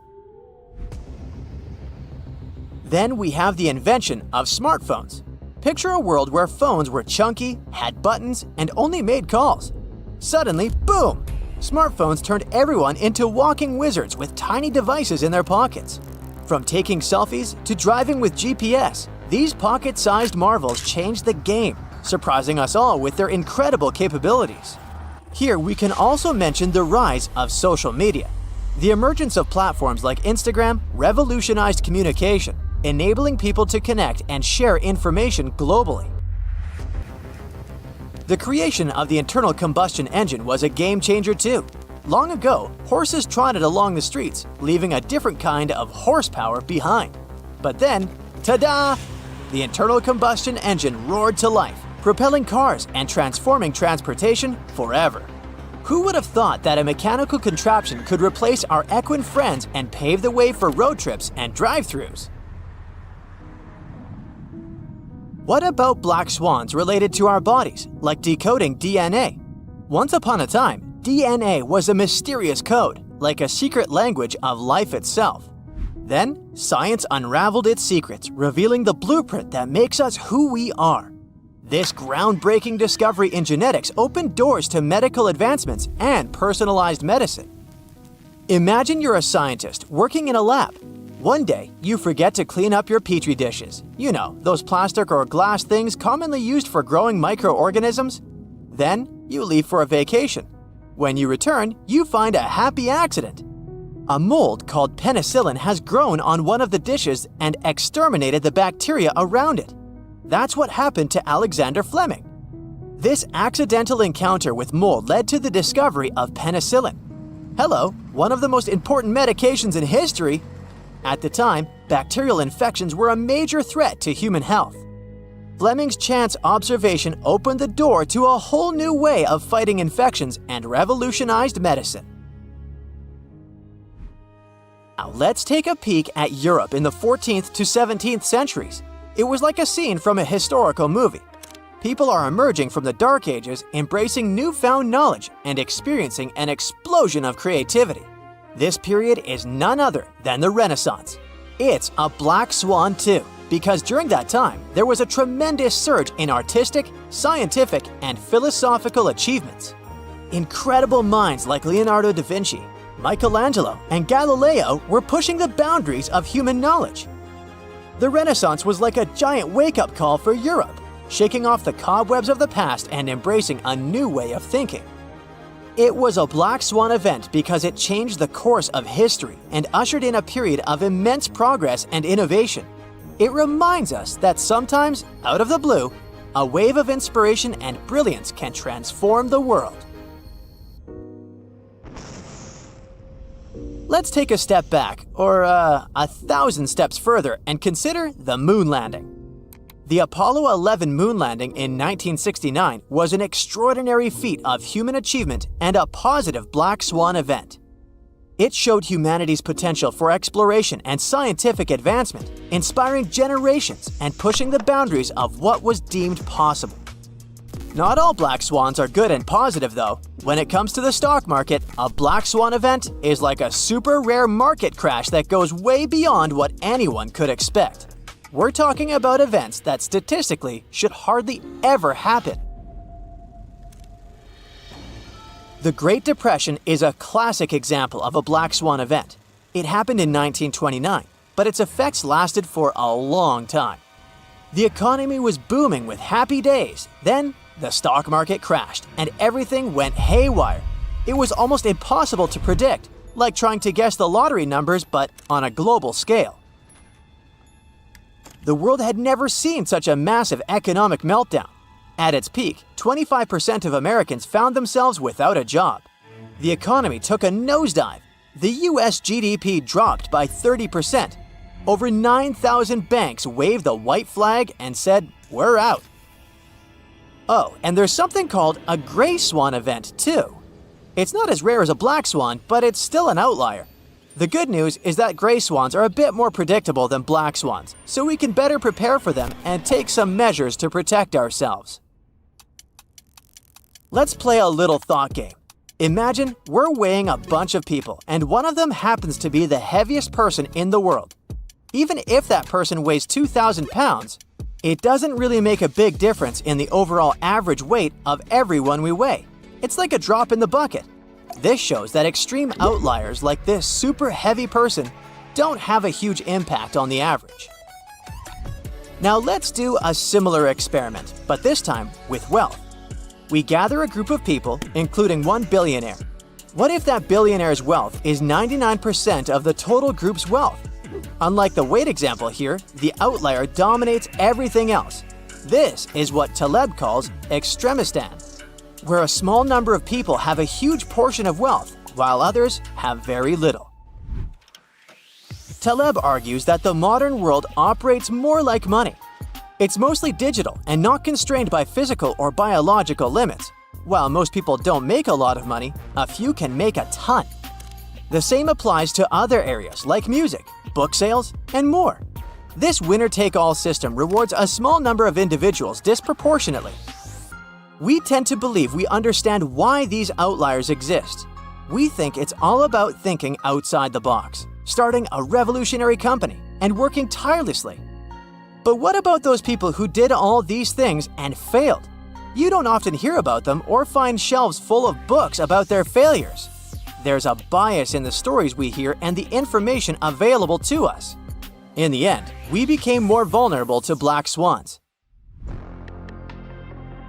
Then we have the invention of smartphones. Picture a world where phones were chunky, had buttons, and only made calls. Suddenly, boom! Smartphones turned everyone into walking wizards with tiny devices in their pockets. From taking selfies to driving with GPS, these pocket-sized marvels changed the game, surprising us all with their incredible capabilities. Here we can also mention the rise of social media. The emergence of platforms like Instagram revolutionized communication, enabling people to connect and share information globally. The creation of the internal combustion engine was a game changer too. Long ago, horses trotted along the streets, leaving a different kind of horsepower behind. But then, ta-da! The internal combustion engine roared to life, propelling cars and transforming transportation forever. Who would have thought that a mechanical contraption could replace our equine friends and pave the way for road trips and drive-thrus? What about black swans related to our bodies, like decoding DNA? Once upon a time, DNA was a mysterious code, like a secret language of life itself. Then, science unraveled its secrets, revealing the blueprint that makes us who we are. This groundbreaking discovery in genetics opened doors to medical advancements and personalized medicine. Imagine you're a scientist working in a lab. One day, you forget to clean up your petri dishes. You know, those plastic or glass things commonly used for growing microorganisms. Then, you leave for a vacation. When you return, you find a happy accident. A mold called penicillin has grown on one of the dishes and exterminated the bacteria around it. That's what happened to Alexander Fleming. This accidental encounter with mold led to the discovery of penicillin. Hello, one of the most important medications in history. At the time, bacterial infections were a major threat to human health. Fleming's chance observation opened the door to a whole new way of fighting infections and revolutionized medicine. Now let's take a peek at Europe in the 14th to 17th centuries. It was like a scene from a historical movie. People are emerging from the Dark Ages, embracing newfound knowledge and experiencing an explosion of creativity. This period is none other than the Renaissance. It's a black swan too, because during that time, there was a tremendous surge in artistic, scientific, and philosophical achievements. Incredible minds like Leonardo da Vinci, Michelangelo, and Galileo were pushing the boundaries of human knowledge. The Renaissance was like a giant wake-up call for Europe, shaking off the cobwebs of the past and embracing a new way of thinking. It was a black swan event because it changed the course of history and ushered in a period of immense progress and innovation. It reminds us that sometimes, out of the blue, a wave of inspiration and brilliance can transform the world. Let's take a step back, or 1,000 steps further, and consider the moon landing. The Apollo 11 moon landing in 1969 was an extraordinary feat of human achievement and a positive black swan event. It showed humanity's potential for exploration and scientific advancement, inspiring generations and pushing the boundaries of what was deemed possible. Not all black swans are good and positive though. When it comes to the stock market, a black swan event is like a super rare market crash that goes way beyond what anyone could expect. We're talking about events that statistically should hardly ever happen. The Great Depression is a classic example of a black swan event. It happened in 1929, but its effects lasted for a long time. The economy was booming with happy days. Then, the stock market crashed and everything went haywire. It was almost impossible to predict, like trying to guess the lottery numbers but on a global scale. The world had never seen such a massive economic meltdown. At its peak, 25% of Americans found themselves without a job. The economy took a nosedive. The US GDP dropped by 30%. Over 9,000 banks waved the white flag and said, "We're out." Oh, and there's something called a gray swan event, too. It's not as rare as a black swan, but it's still an outlier. The good news is that gray swans are a bit more predictable than black swans, so we can better prepare for them and take some measures to protect ourselves. Let's play a little thought game. Imagine we're weighing a bunch of people, and one of them happens to be the heaviest person in the world. Even if that person weighs 2,000 pounds, it doesn't really make a big difference in the overall average weight of everyone we weigh. It's like a drop in the bucket. This shows that extreme outliers like this super heavy person don't have a huge impact on the average. Now let's do a similar experiment, but this time with wealth. We gather a group of people, including one billionaire. What if that billionaire's wealth is 99% of the total group's wealth? Unlike the weight example here, the outlier dominates everything else. This is what Taleb calls extremistan, where a small number of people have a huge portion of wealth, while others have very little. Taleb argues that the modern world operates more like money. It's mostly digital and not constrained by physical or biological limits. While most people don't make a lot of money, a few can make a ton. The same applies to other areas like music, book sales, and more. This winner-take-all system rewards a small number of individuals disproportionately. We tend to believe we understand why these outliers exist. We think it's all about thinking outside the box, starting a revolutionary company, and working tirelessly. But what about those people who did all these things and failed? You don't often hear about them or find shelves full of books about their failures. There's a bias in the stories we hear and the information available to us. In the end, we became more vulnerable to black swans.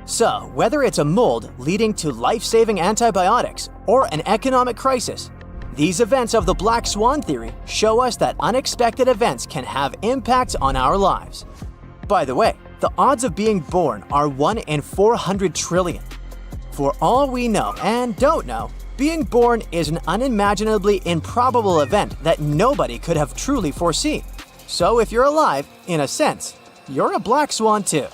So, whether it's a mold leading to life-saving antibiotics or an economic crisis, these events of the black swan theory show us that unexpected events can have impacts on our lives. By the way, the odds of being born are 1 in 400 trillion. For all we know and don't know, being born is an unimaginably improbable event that nobody could have truly foreseen. So if you're alive, in a sense, you're a black swan too.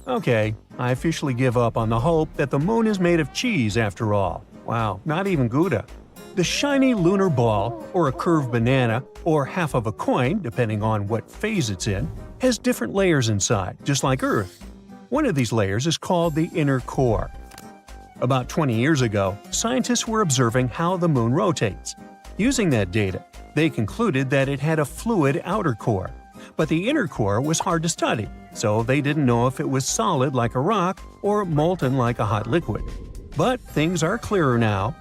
Okay, I officially give up on the hope that the moon is made of cheese after all. Wow, not even Gouda. The shiny lunar ball, or a curved banana, or half of a coin, depending on what phase it's in, has different layers inside, just like Earth. One of these layers is called the inner core. About 20 years ago, scientists were observing how the moon rotates. Using that data, they concluded that it had a fluid outer core. But the inner core was hard to study, so they didn't know if it was solid like a rock or molten like a hot liquid. But things are clearer now.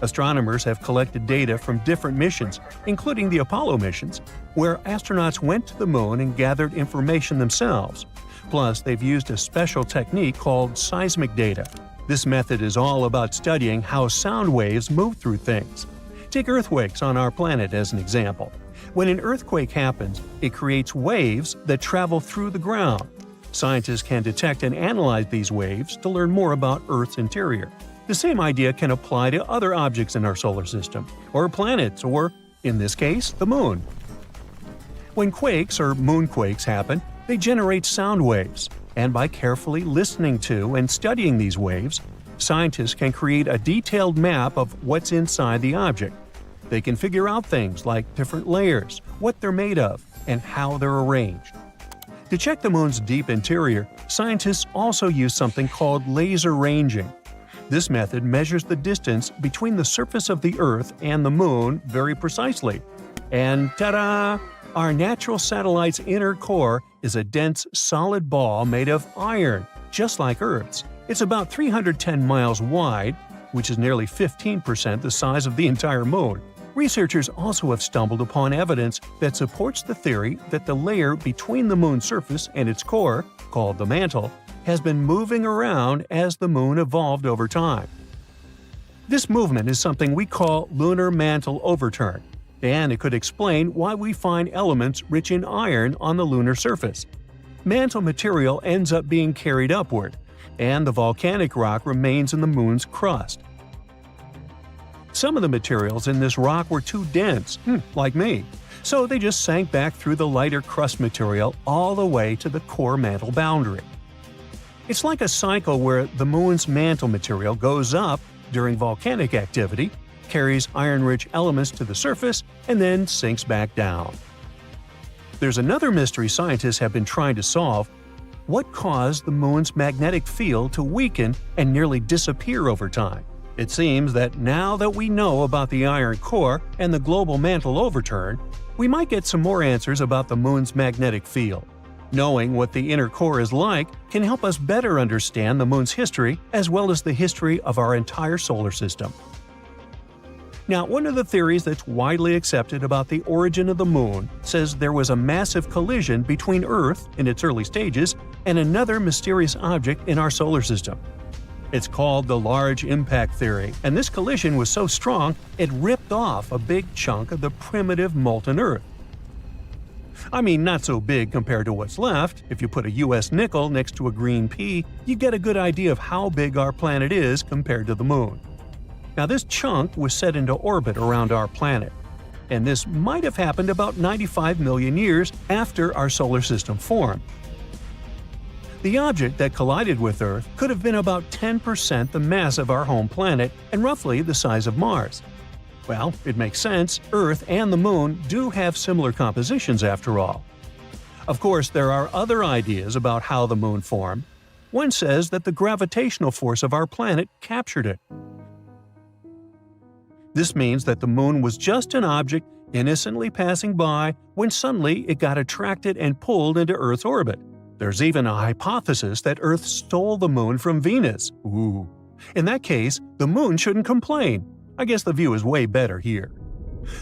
Astronomers have collected data from different missions, including the Apollo missions, where astronauts went to the moon and gathered information themselves. Plus, they've used a special technique called seismic data. This method is all about studying how sound waves move through things. Take earthquakes on our planet as an example. When an earthquake happens, it creates waves that travel through the ground. Scientists can detect and analyze these waves to learn more about Earth's interior. The same idea can apply to other objects in our solar system, or planets, or, in this case, the moon. When quakes or moonquakes happen, they generate sound waves, and by carefully listening to and studying these waves, scientists can create a detailed map of what's inside the object. They can figure out things like different layers, what they're made of, and how they're arranged. To check the moon's deep interior, scientists also use something called laser ranging. This method measures the distance between the surface of the Earth and the moon very precisely. And ta-da! Our natural satellite's inner core is a dense, solid ball made of iron, just like Earth's. It's about 310 miles wide, which is nearly 15% the size of the entire moon. Researchers also have stumbled upon evidence that supports the theory that the layer between the moon's surface and its core, called the mantle, has been moving around as the moon evolved over time. This movement is something we call lunar mantle overturn, and it could explain why we find elements rich in iron on the lunar surface. Mantle material ends up being carried upward, and the volcanic rock remains in the moon's crust. Some of the materials in this rock were too dense, like me, so they just sank back through the lighter crust material all the way to the core mantle boundary. It's like a cycle where the moon's mantle material goes up during volcanic activity, carries iron-rich elements to the surface, and then sinks back down. There's another mystery scientists have been trying to solve: what caused the moon's magnetic field to weaken and nearly disappear over time? It seems that now that we know about the iron core and the global mantle overturn, we might get some more answers about the moon's magnetic field. Knowing what the inner core is like can help us better understand the moon's history as well as the history of our entire solar system. Now, one of the theories that's widely accepted about the origin of the moon says there was a massive collision between Earth in its early stages and another mysterious object in our solar system. It's called the Large Impact Theory, and this collision was so strong it ripped off a big chunk of the primitive molten Earth. I mean, not so big compared to what's left. If you put a US nickel next to a green pea, you get a good idea of how big our planet is compared to the moon. Now, this chunk was set into orbit around our planet, and this might have happened about 95 million years after our solar system formed. The object that collided with Earth could have been about 10% the mass of our home planet and roughly the size of Mars. Well, it makes sense. Earth and the Moon do have similar compositions after all. Of course, there are other ideas about how the Moon formed. One says that the gravitational force of our planet captured it. This means that the Moon was just an object innocently passing by when suddenly it got attracted and pulled into Earth's orbit. There's even a hypothesis that Earth stole the Moon from Venus. Ooh. In that case, the Moon shouldn't complain. I guess the view is way better here.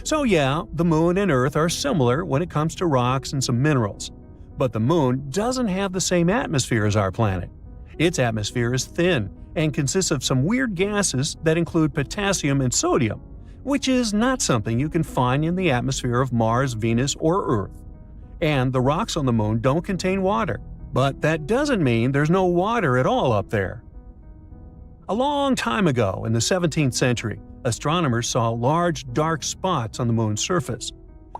So yeah, the Moon and Earth are similar when it comes to rocks and some minerals. But the Moon doesn't have the same atmosphere as our planet. Its atmosphere is thin and consists of some weird gases that include potassium and sodium, which is not something you can find in the atmosphere of Mars, Venus, or Earth. And the rocks on the Moon don't contain water. But that doesn't mean there's no water at all up there. A long time ago, in the 17th century, astronomers saw large dark spots on the Moon's surface.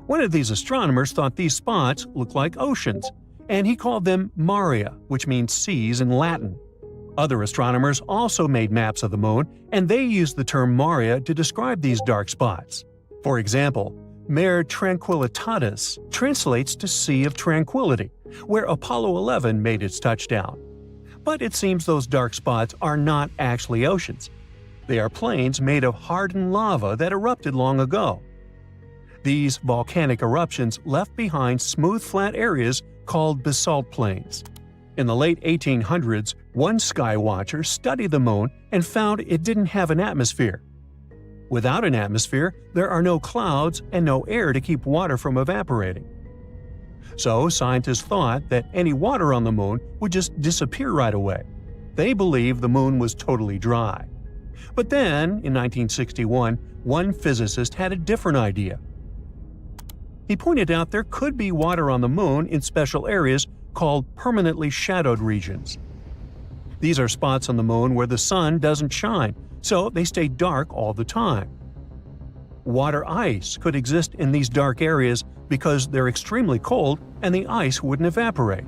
One of these astronomers thought these spots looked like oceans, and he called them maria, which means seas in Latin. Other astronomers also made maps of the Moon, and they used the term maria to describe these dark spots. For example, Mare Tranquillitatis translates to Sea of Tranquility, where Apollo 11 made its touchdown. But it seems those dark spots are not actually oceans. They are plains made of hardened lava that erupted long ago. These volcanic eruptions left behind smooth flat areas called basalt plains. In the late 1800s, one sky watcher studied the Moon and found it didn't have an atmosphere. Without an atmosphere, there are no clouds and no air to keep water from evaporating. So scientists thought that any water on the Moon would just disappear right away. They believed the Moon was totally dry. But then, in 1961, one physicist had a different idea. He pointed out there could be water on the Moon in special areas called permanently shadowed regions. These are spots on the Moon where the sun doesn't shine, so they stay dark all the time. Water ice could exist in these dark areas because they're extremely cold and the ice wouldn't evaporate.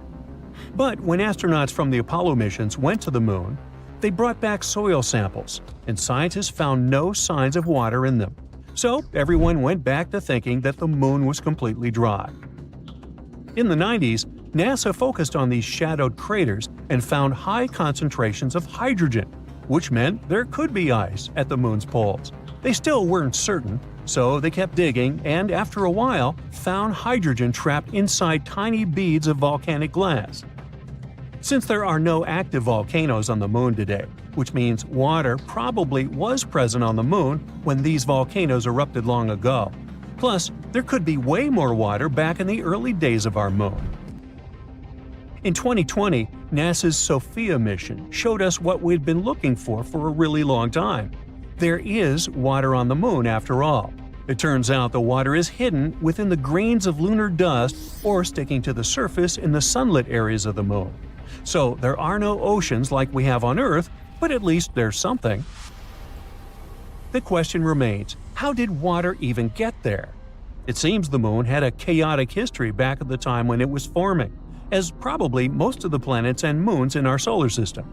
But when astronauts from the Apollo missions went to the Moon, they brought back soil samples, and scientists found no signs of water in them. So everyone went back to thinking that the Moon was completely dry. In the 90s, NASA focused on these shadowed craters and found high concentrations of hydrogen, which meant there could be ice at the Moon's poles. They still weren't certain, so they kept digging and after a while found hydrogen trapped inside tiny beads of volcanic glass. Since there are no active volcanoes on the Moon today, which means water probably was present on the Moon when these volcanoes erupted long ago. Plus, there could be way more water back in the early days of our Moon. In 2020, NASA's SOFIA mission showed us what we'd been looking for a really long time. There is water on the Moon after all. It turns out the water is hidden within the grains of lunar dust or sticking to the surface in the sunlit areas of the Moon. So there are no oceans like we have on Earth, but at least there's something. The question remains, how did water even get there? It seems the Moon had a chaotic history back at the time when it was forming, as probably most of the planets and moons in our solar system.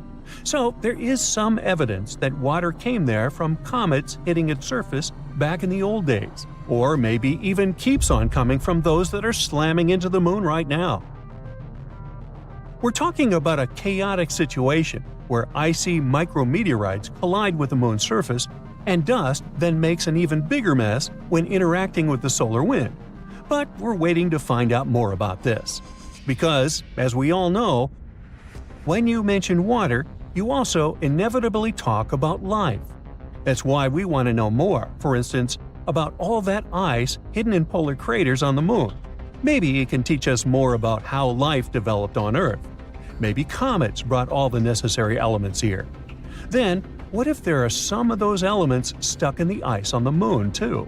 So there is some evidence that water came there from comets hitting its surface back in the old days, or maybe even keeps on coming from those that are slamming into the Moon right now. We're talking about a chaotic situation where icy micrometeorites collide with the Moon's surface, and dust then makes an even bigger mess when interacting with the solar wind. But we're waiting to find out more about this. Because, as we all know, when you mention water, you also inevitably talk about life. That's why we want to know more, for instance, about all that ice hidden in polar craters on the Moon. Maybe it can teach us more about how life developed on Earth. Maybe comets brought all the necessary elements here. Then, what if there are some of those elements stuck in the ice on the Moon, too?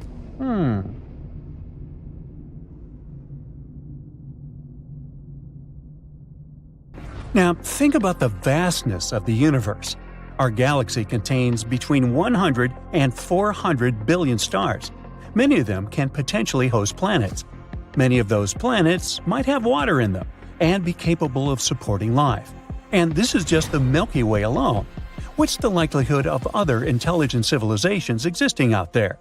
Now, think about the vastness of the universe. Our galaxy contains between 100 and 400 billion stars. Many of them can potentially host planets. Many of those planets might have water in them and be capable of supporting life. And this is just the Milky Way alone. What's the likelihood of other intelligent civilizations existing out there?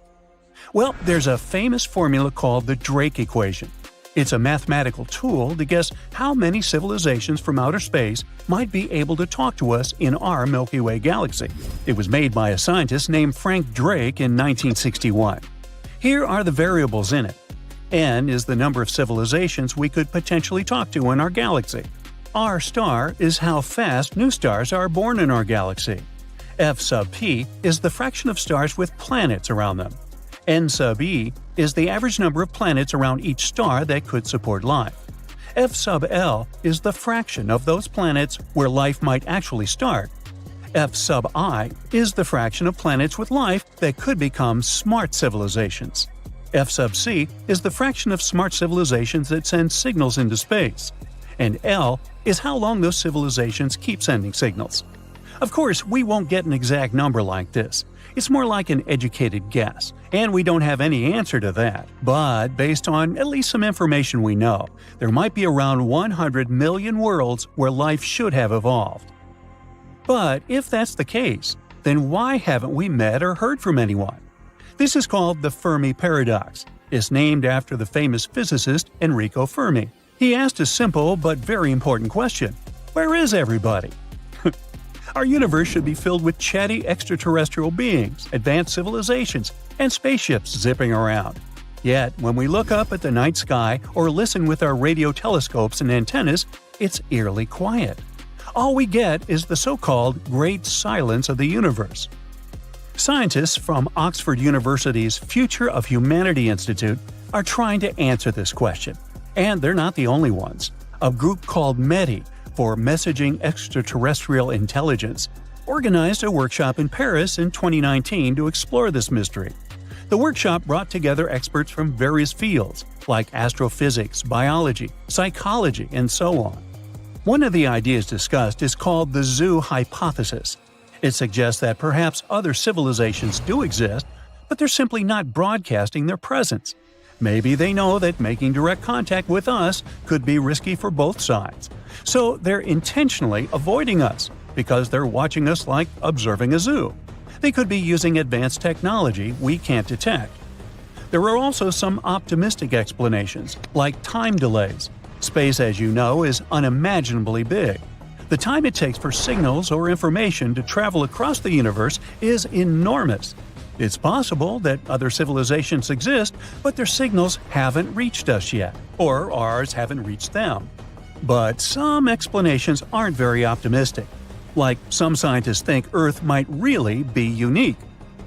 Well, there's a famous formula called the Drake equation. It's a mathematical tool to guess how many civilizations from outer space might be able to talk to us in our Milky Way galaxy. It was made by a scientist named Frank Drake in 1961. Here are the variables in it. N is the number of civilizations we could potentially talk to in our galaxy. R star is how fast new stars are born in our galaxy. F sub p is the fraction of stars with planets around them. N sub e is the average number of planets around each star that could support life. F sub L is the fraction of those planets where life might actually start. F sub I is the fraction of planets with life that could become smart civilizations. F sub c is the fraction of smart civilizations that send signals into space. And L is how long those civilizations keep sending signals. Of course, we won't get an exact number like this. It's more like an educated guess, and we don't have any answer to that. But based on at least some information we know, there might be around 100 million worlds where life should have evolved. But if that's the case, then why haven't we met or heard from anyone? This is called the Fermi paradox. It's named after the famous physicist Enrico Fermi. He asked a simple but very important question: where is everybody? Our universe should be filled with chatty extraterrestrial beings, advanced civilizations, and spaceships zipping around. Yet, when we look up at the night sky or listen with our radio telescopes and antennas, it's eerily quiet. All we get is the so-called Great Silence of the universe. Scientists from Oxford University's Future of Humanity Institute are trying to answer this question. And they're not the only ones. A group called METI, for Messaging Extraterrestrial Intelligence, organized a workshop in Paris in 2019 to explore this mystery. The workshop brought together experts from various fields, like astrophysics, biology, psychology, and so on. One of the ideas discussed is called the zoo hypothesis. It suggests that perhaps other civilizations do exist, but they're simply not broadcasting their presence. Maybe they know that making direct contact with us could be risky for both sides. So they're intentionally avoiding us, because they're watching us like observing a zoo. They could be using advanced technology we can't detect. There are also some optimistic explanations, like time delays. Space, as you know, is unimaginably big. The time it takes for signals or information to travel across the universe is enormous. It's possible that other civilizations exist, but their signals haven't reached us yet, or ours haven't reached them. But some explanations aren't very optimistic. Like, some scientists think Earth might really be unique.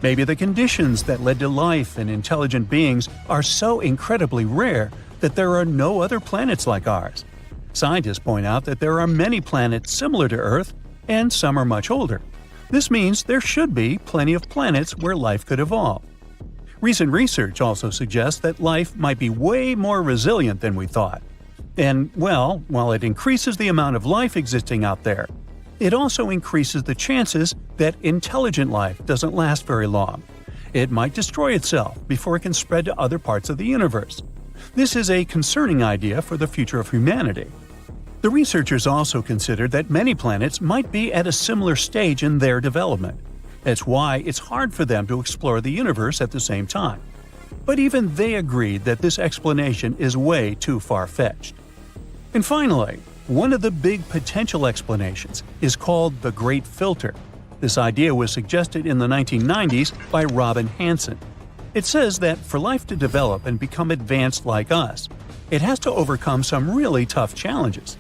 Maybe the conditions that led to life and intelligent beings are so incredibly rare that there are no other planets like ours. Scientists point out that there are many planets similar to Earth, and some are much older. This means there should be plenty of planets where life could evolve. Recent research also suggests that life might be way more resilient than we thought. And, well, while it increases the amount of life existing out there, it also increases the chances that intelligent life doesn't last very long. It might destroy itself before it can spread to other parts of the universe. This is a concerning idea for the future of humanity. The researchers also considered that many planets might be at a similar stage in their development. That's why it's hard for them to explore the universe at the same time. But even they agreed that this explanation is way too far-fetched. And finally, one of the big potential explanations is called the Great Filter. This idea was suggested in the 1990s by Robin Hanson. It says that for life to develop and become advanced like us, it has to overcome some really tough challenges.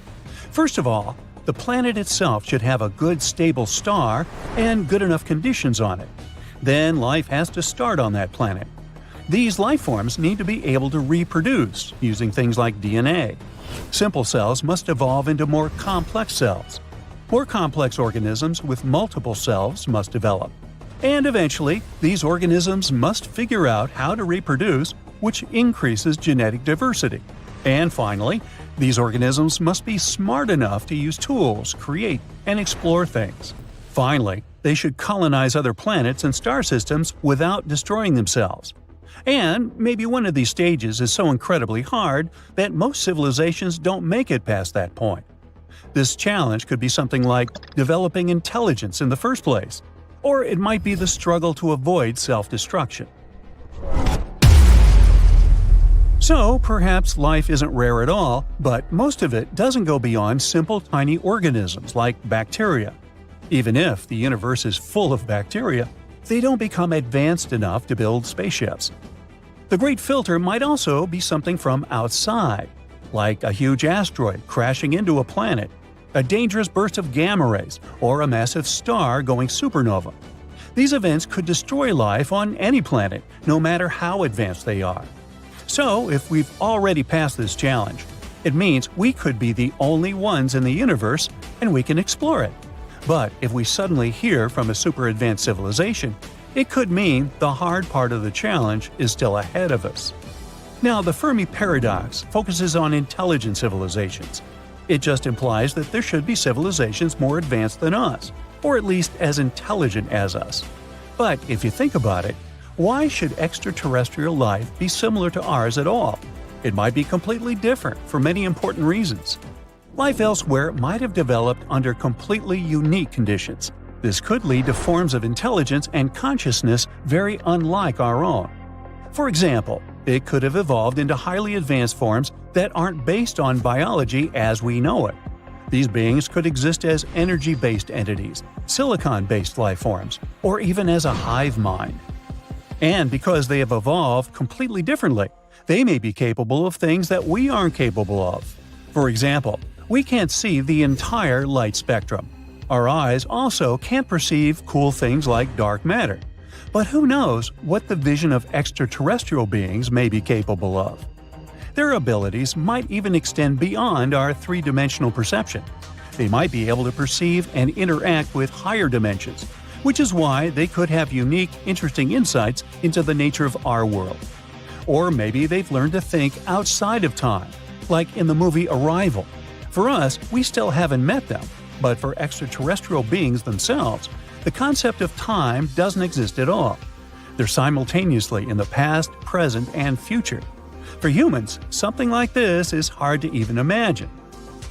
First of all, the planet itself should have a good stable star and good enough conditions on it. Then life has to start on that planet. These life forms need to be able to reproduce using things like DNA. Simple cells must evolve into more complex cells. More complex organisms with multiple cells must develop. And eventually, these organisms must figure out how to reproduce, which increases genetic diversity. And finally, these organisms must be smart enough to use tools, create, and explore things. Finally, they should colonize other planets and star systems without destroying themselves. And maybe one of these stages is so incredibly hard that most civilizations don't make it past that point. This challenge could be something like developing intelligence in the first place, or it might be the struggle to avoid self-destruction. So, perhaps life isn't rare at all, but most of it doesn't go beyond simple tiny organisms like bacteria. Even if the universe is full of bacteria, they don't become advanced enough to build spaceships. The Great Filter might also be something from outside, like a huge asteroid crashing into a planet, a dangerous burst of gamma rays, or a massive star going supernova. These events could destroy life on any planet, no matter how advanced they are. So, if we've already passed this challenge, it means we could be the only ones in the universe and we can explore it. But if we suddenly hear from a super advanced civilization, it could mean the hard part of the challenge is still ahead of us. Now, the Fermi paradox focuses on intelligent civilizations. It just implies that there should be civilizations more advanced than us, or at least as intelligent as us. But if you think about it, why should extraterrestrial life be similar to ours at all? It might be completely different for many important reasons. Life elsewhere might have developed under completely unique conditions. This could lead to forms of intelligence and consciousness very unlike our own. For example, it could have evolved into highly advanced forms that aren't based on biology as we know it. These beings could exist as energy-based entities, silicon-based life forms, or even as a hive mind. And because they have evolved completely differently, they may be capable of things that we aren't capable of. For example, we can't see the entire light spectrum. Our eyes also can't perceive cool things like dark matter. But who knows what the vision of extraterrestrial beings may be capable of? Their abilities might even extend beyond our three-dimensional perception. They might be able to perceive and interact with higher dimensions, which is why they could have unique, interesting insights into the nature of our world. Or maybe they've learned to think outside of time, like in the movie Arrival. For us, we still haven't met them, but for extraterrestrial beings themselves, the concept of time doesn't exist at all. They're simultaneously in the past, present, and future. For humans, something like this is hard to even imagine.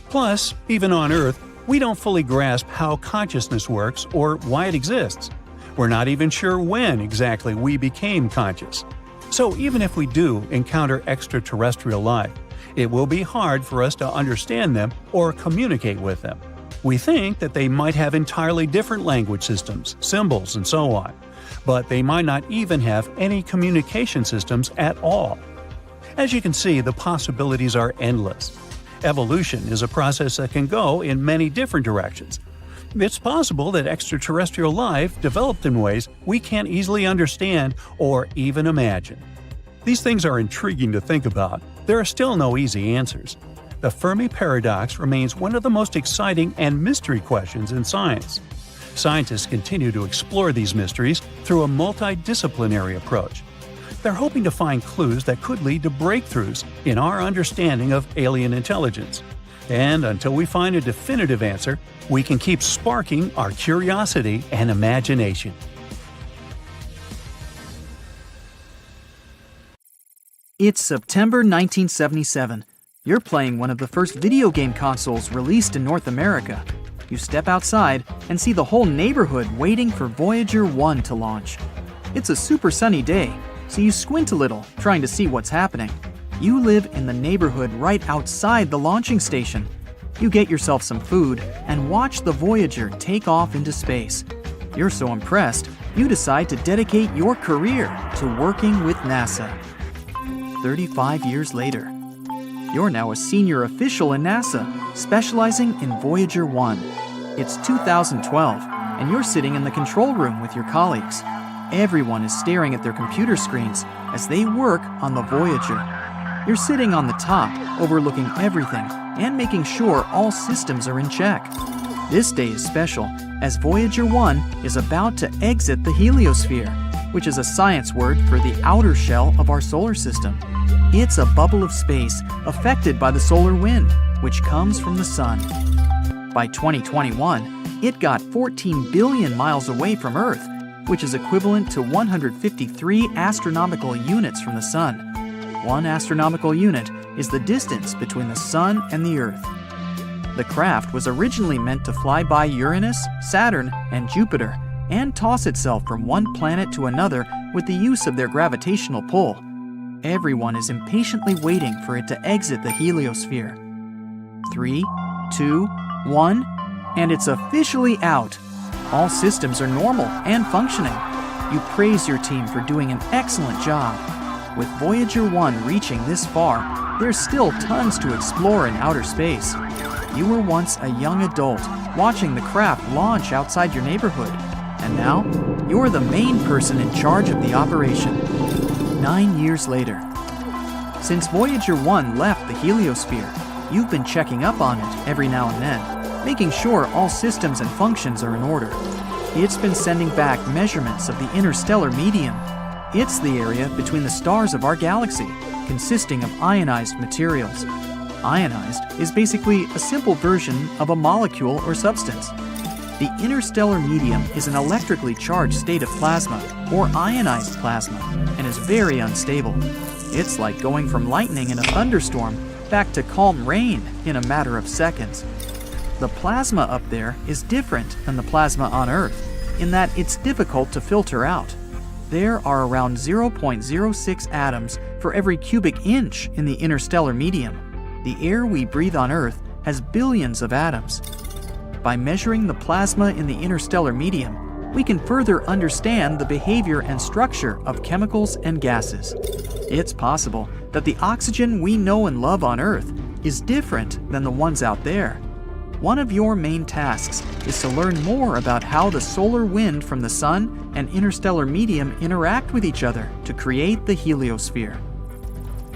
Plus, even on Earth, we don't fully grasp how consciousness works or why it exists. We're not even sure when exactly we became conscious. So even if we do encounter extraterrestrial life, it will be hard for us to understand them or communicate with them. We think that they might have entirely different language systems, symbols, and so on, but they might not even have any communication systems at all. As you can see, the possibilities are endless. evolution is a process that can go in many different directions. It's possible that extraterrestrial life developed in ways we can't easily understand or even imagine. These things are intriguing to think about. There are still no easy answers. The Fermi paradox remains one of the most exciting and mystery questions in science. Scientists continue to explore these mysteries through a multidisciplinary approach. They're hoping to find clues that could lead to breakthroughs in our understanding of alien intelligence. And until we find a definitive answer, we can keep sparking our curiosity and imagination. It's September 1977. You're playing one of the first video game consoles released in North America. You step outside and see the whole neighborhood waiting for Voyager 1 to launch. It's a super sunny day, so you squint a little, trying to see what's happening. You live in the neighborhood right outside the launching station. You get yourself some food and watch the Voyager take off into space. You're so impressed, you decide to dedicate your career to working with NASA. 35 years later. You're now a senior official in NASA, specializing in Voyager 1. It's 2012, and you're sitting in the control room with your colleagues. Everyone is staring at their computer screens as they work on the Voyager. You're sitting on the top, overlooking everything and making sure all systems are in check. This day is special, as Voyager 1 is about to exit the heliosphere, which is a science word for the outer shell of our solar system. It's a bubble of space affected by the solar wind, which comes from the sun. By 2021, it got 14 billion miles away from Earth, which is equivalent to 153 astronomical units from the sun. 1 astronomical unit is the distance between the sun and the Earth. The craft was originally meant to fly by Uranus, Saturn, and Jupiter, and toss itself from one planet to another with the use of their gravitational pull. Everyone is impatiently waiting for it to exit the heliosphere. 3, 2, 1, and it's officially out. All systems are normal and functioning. You praise your team for doing an excellent job. With Voyager 1 reaching this far, there's still tons to explore in outer space. You were once a young adult watching the craft launch outside your neighborhood, and now you're the main person in charge of the operation. 9 years later. Since Voyager 1 left the heliosphere, you've been checking up on it every now and then, making sure all systems and functions are in order. It's been sending back measurements of the interstellar medium. It's the area between the stars of our galaxy, consisting of ionized materials. Ionized is basically a simple version of a molecule or substance. The interstellar medium is an electrically charged state of plasma, or ionized plasma, and is very unstable. It's like going from lightning in a thunderstorm back to calm rain in a matter of seconds. The plasma up there is different than the plasma on Earth, in that it's difficult to filter out. There are around 0.06 atoms for every cubic inch in the interstellar medium. The air we breathe on Earth has billions of atoms. By measuring the plasma in the interstellar medium, we can further understand the behavior and structure of chemicals and gases. It's possible that the oxygen we know and love on Earth is different than the ones out there. One of your main tasks is to learn more about how the solar wind from the sun and interstellar medium interact with each other to create the heliosphere.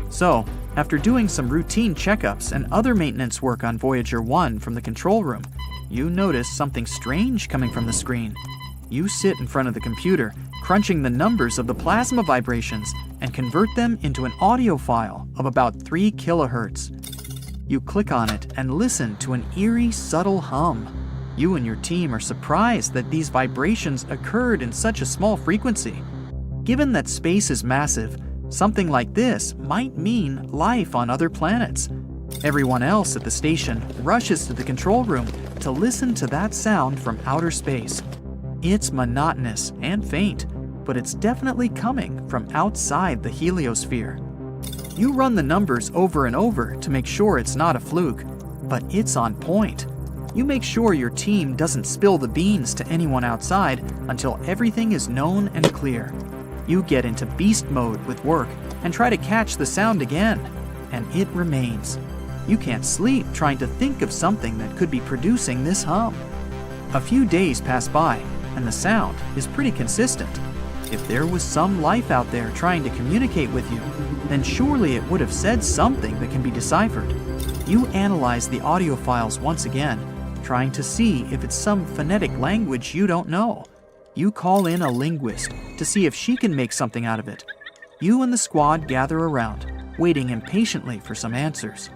So, after doing some routine checkups and other maintenance work on Voyager 1 from the control room, you notice something strange coming from the screen. You sit in front of the computer, crunching the numbers of the plasma vibrations and convert them into an audio file of about 3 kilohertz. You click on it and listen to an eerie, subtle hum. You and your team are surprised that these vibrations occurred in such a small frequency. Given that space is massive, something like this might mean life on other planets. Everyone else at the station rushes to the control room to listen to that sound from outer space. It's monotonous and faint, but it's definitely coming from outside the heliosphere. You run the numbers over and over to make sure it's not a fluke, but it's on point. You make sure your team doesn't spill the beans to anyone outside until everything is known and clear. You get into beast mode with work and try to catch the sound again, and it remains. You can't sleep trying to think of something that could be producing this hum. A few days pass by, and the sound is pretty consistent. If there was some life out there trying to communicate with you, then surely it would have said something that can be deciphered. You analyze the audio files once again, trying to see if it's some phonetic language you don't know. You call in a linguist to see if she can make something out of it. You and the squad gather around, waiting impatiently for some answers.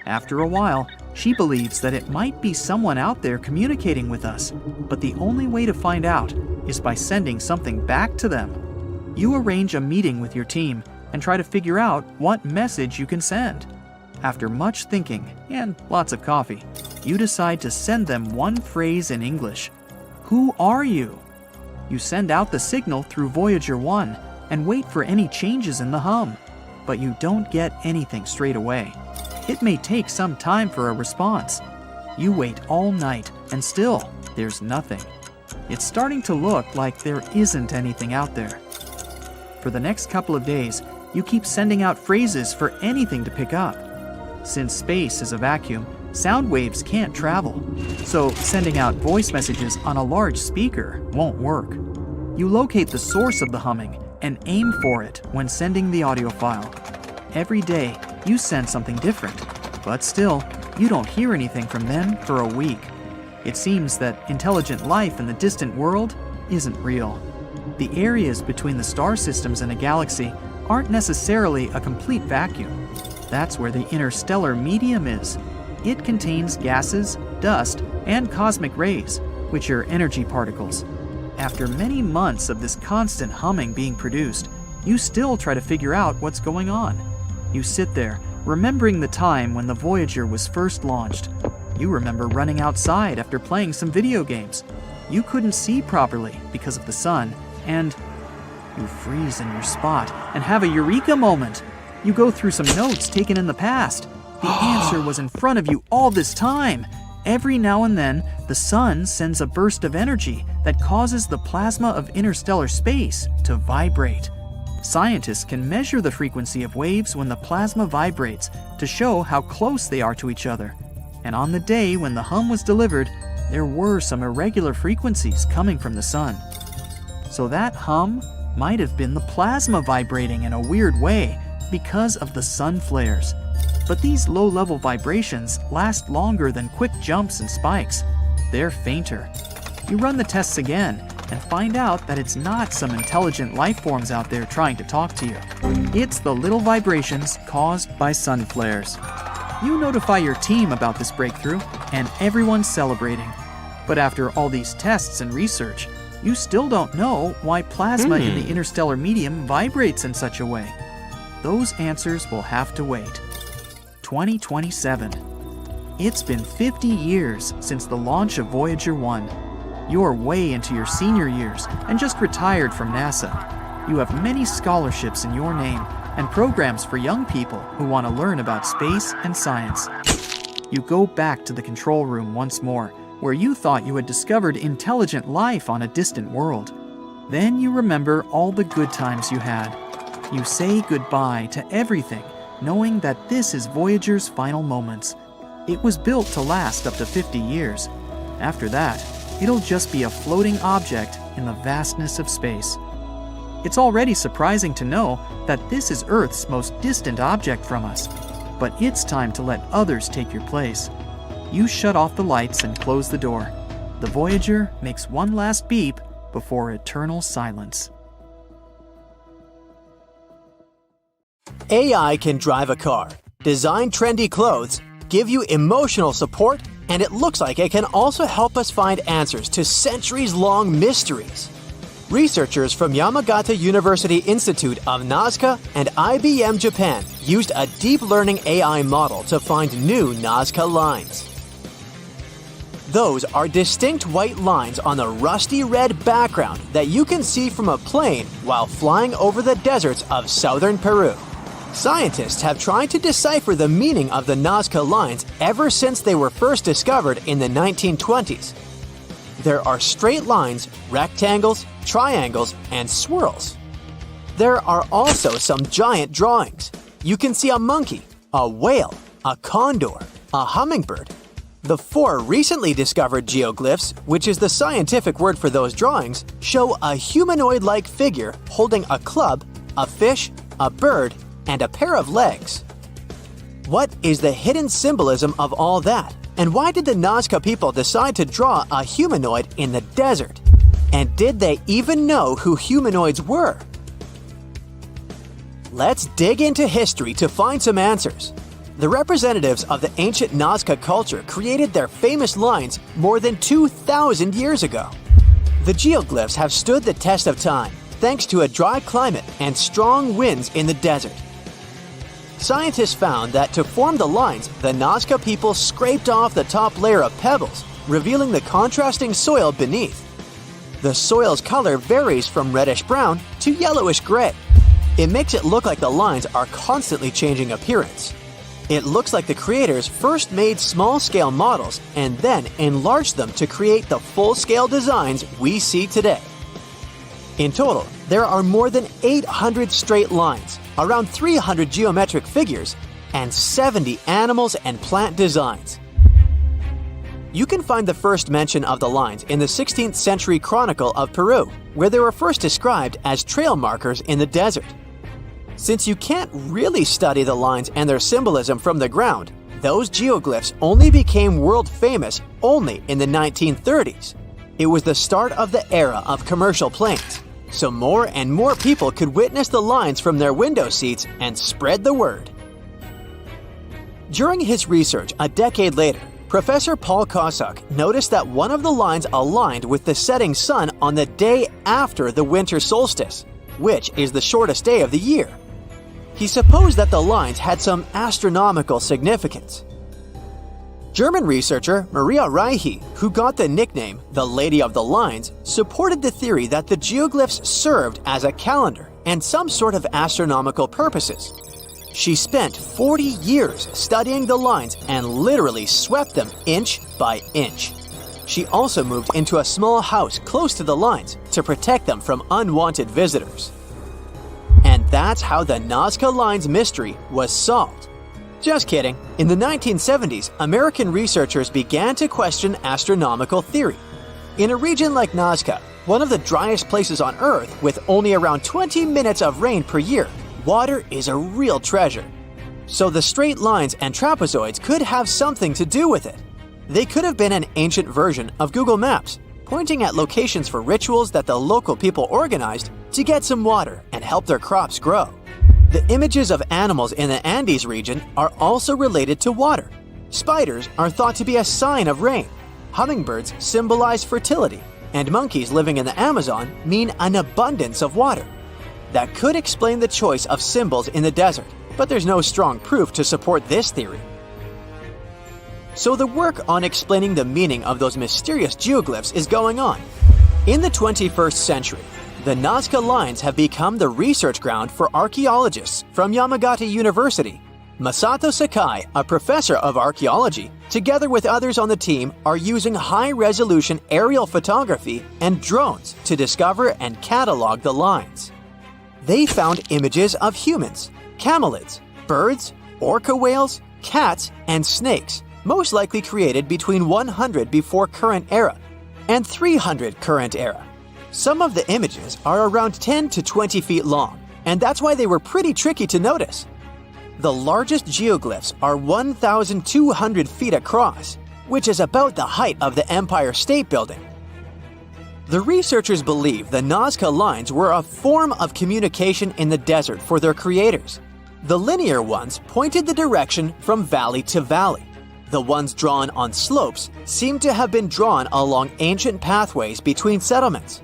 After a while, she believes that it might be someone out there communicating with us, but the only way to find out is by sending something back to them. You arrange a meeting with your team and try to figure out what message you can send. After much thinking and lots of coffee, you decide to send them one phrase in English. Who are you? You send out the signal through Voyager 1 and wait for any changes in the hum, but you don't get anything straight away. It may take some time for a response. You wait all night and still there's nothing. It's starting to look like there isn't anything out there. For the next couple of days, you keep sending out phrases for anything to pick up. Since space is a vacuum, sound waves can't travel, so sending out voice messages on a large speaker won't work. You locate the source of the humming and aim for it when sending the audio file. Every day, you send something different, but still, you don't hear anything from them for a week. It seems that intelligent life in the distant world isn't real. The areas between the star systems in a galaxy aren't necessarily a complete vacuum. That's where the interstellar medium is. It contains gases, dust, and cosmic rays, which are energy particles. After many months of this constant humming being produced, you still try to figure out what's going on. You sit there, remembering the time when the Voyager was first launched. You remember running outside after playing some video games. You couldn't see properly because of the sun, and you freeze in your spot and have a eureka moment. You go through some notes taken in the past. The answer was in front of you all this time. Every now and then, the sun sends a burst of energy that causes the plasma of interstellar space to vibrate. Scientists can measure the frequency of waves when the plasma vibrates to show how close they are to each other. And on the day when the hum was delivered, there were some irregular frequencies coming from the sun. So that hum might have been the plasma vibrating in a weird way because of the sun flares. But these low-level vibrations last longer than quick jumps and spikes. They're fainter. You run the tests again and find out that it's not some intelligent life forms out there trying to talk to you. It's the little vibrations caused by sun flares. You notify your team about this breakthrough, and everyone's celebrating. But after all these tests and research, you still don't know why plasma in the interstellar medium vibrates in such a way. Those answers will have to wait. 2027. It's been 50 years since the launch of Voyager 1. You're way into your senior years and just retired from NASA. You have many scholarships in your name and programs for young people who want to learn about space and science. You go back to the control room once more, where you thought you had discovered intelligent life on a distant world. Then you remember all the good times you had. You say goodbye to everything, knowing that this is Voyager's final moments. It was built to last up to 50 years. After that, it'll just be a floating object in the vastness of space. It's already surprising to know that this is Earth's most distant object from us, but it's time to let others take your place. You shut off the lights and close the door. The Voyager makes one last beep before eternal silence. AI can drive a car, design trendy clothes, give you emotional support, and it looks like it can also help us find answers to centuries-long mysteries. Researchers from Yamagata University Institute of Nazca and IBM Japan used a deep learning AI model to find new Nazca lines. Those are distinct white lines on the rusty red background that you can see from a plane while flying over the deserts of southern Peru. Scientists have tried to decipher the meaning of the Nazca lines ever since they were first discovered in the 1920s. There are straight lines, rectangles, triangles, and swirls. There are also some giant drawings. You can see a monkey, a whale, a condor, a hummingbird. The 4 recently discovered geoglyphs, which is the scientific word for those drawings, show a humanoid-like figure holding a club, a fish, a bird, and a pair of legs. What is the hidden symbolism of all that? And why did the Nazca people decide to draw a humanoid in the desert? And did they even know who humanoids were? Let's dig into history to find some answers. The representatives of the ancient Nazca culture created their famous lines more than 2,000 years ago. The geoglyphs have stood the test of time thanks to a dry climate and strong winds in the desert. Scientists found that to form the lines, the Nazca people scraped off the top layer of pebbles, revealing the contrasting soil beneath. The soil's color varies from reddish-brown to yellowish-gray. It makes it look like the lines are constantly changing appearance. It looks like the creators first made small-scale models and then enlarged them to create the full-scale designs we see today. In total, there are more than 800 straight lines, around 300 geometric figures, and 70 animals and plant designs. You can find the first mention of the lines in the 16th century Chronicle of Peru, where they were first described as trail markers in the desert. Since you can't really study the lines and their symbolism from the ground, those geoglyphs only became world famous only in the 1930s. It was the start of the era of commercial planes, so more and more people could witness the lines from their window seats and spread the word. During his research a decade later, Professor Paul Kosuk noticed that one of the lines aligned with the setting sun on the day after the winter solstice, which is the shortest day of the year. He supposed that the lines had some astronomical significance. German researcher Maria Reiche, who got the nickname the Lady of the Lines, supported the theory that the geoglyphs served as a calendar and some sort of astronomical purposes. She spent 40 years studying the lines and literally swept them inch by inch. She also moved into a small house close to the lines to protect them from unwanted visitors. And that's how the Nazca Lines mystery was solved. Just kidding. In the 1970s, American researchers began to question astronomical theory. In a region like Nazca, one of the driest places on Earth with only around 20 minutes of rain per year, water is a real treasure. So the straight lines and trapezoids could have something to do with it. They could have been an ancient version of Google Maps, pointing at locations for rituals that the local people organized to get some water and help their crops grow. The images of animals in the Andes region are also related to water. Spiders are thought to be a sign of rain. Hummingbirds symbolize fertility, and monkeys living in the Amazon mean an abundance of water. That could explain the choice of symbols in the desert, but there's no strong proof to support this theory. So the work on explaining the meaning of those mysterious geoglyphs is going on. In the 21st century, the Nazca Lines have become the research ground for archaeologists from Yamagata University. Masato Sakai, a professor of archaeology, together with others on the team, are using high-resolution aerial photography and drones to discover and catalog the lines. They found images of humans, camelids, birds, orca whales, cats, and snakes, most likely created between 100 before current era and 300 current era. Some of the images are around 10 to 20 feet long, and that's why they were pretty tricky to notice. The largest geoglyphs are 1,200 feet across, which is about the height of the Empire State Building. The researchers believe the Nazca Lines were a form of communication in the desert for their creators. The linear ones pointed the direction from valley to valley. The ones drawn on slopes seem to have been drawn along ancient pathways between settlements.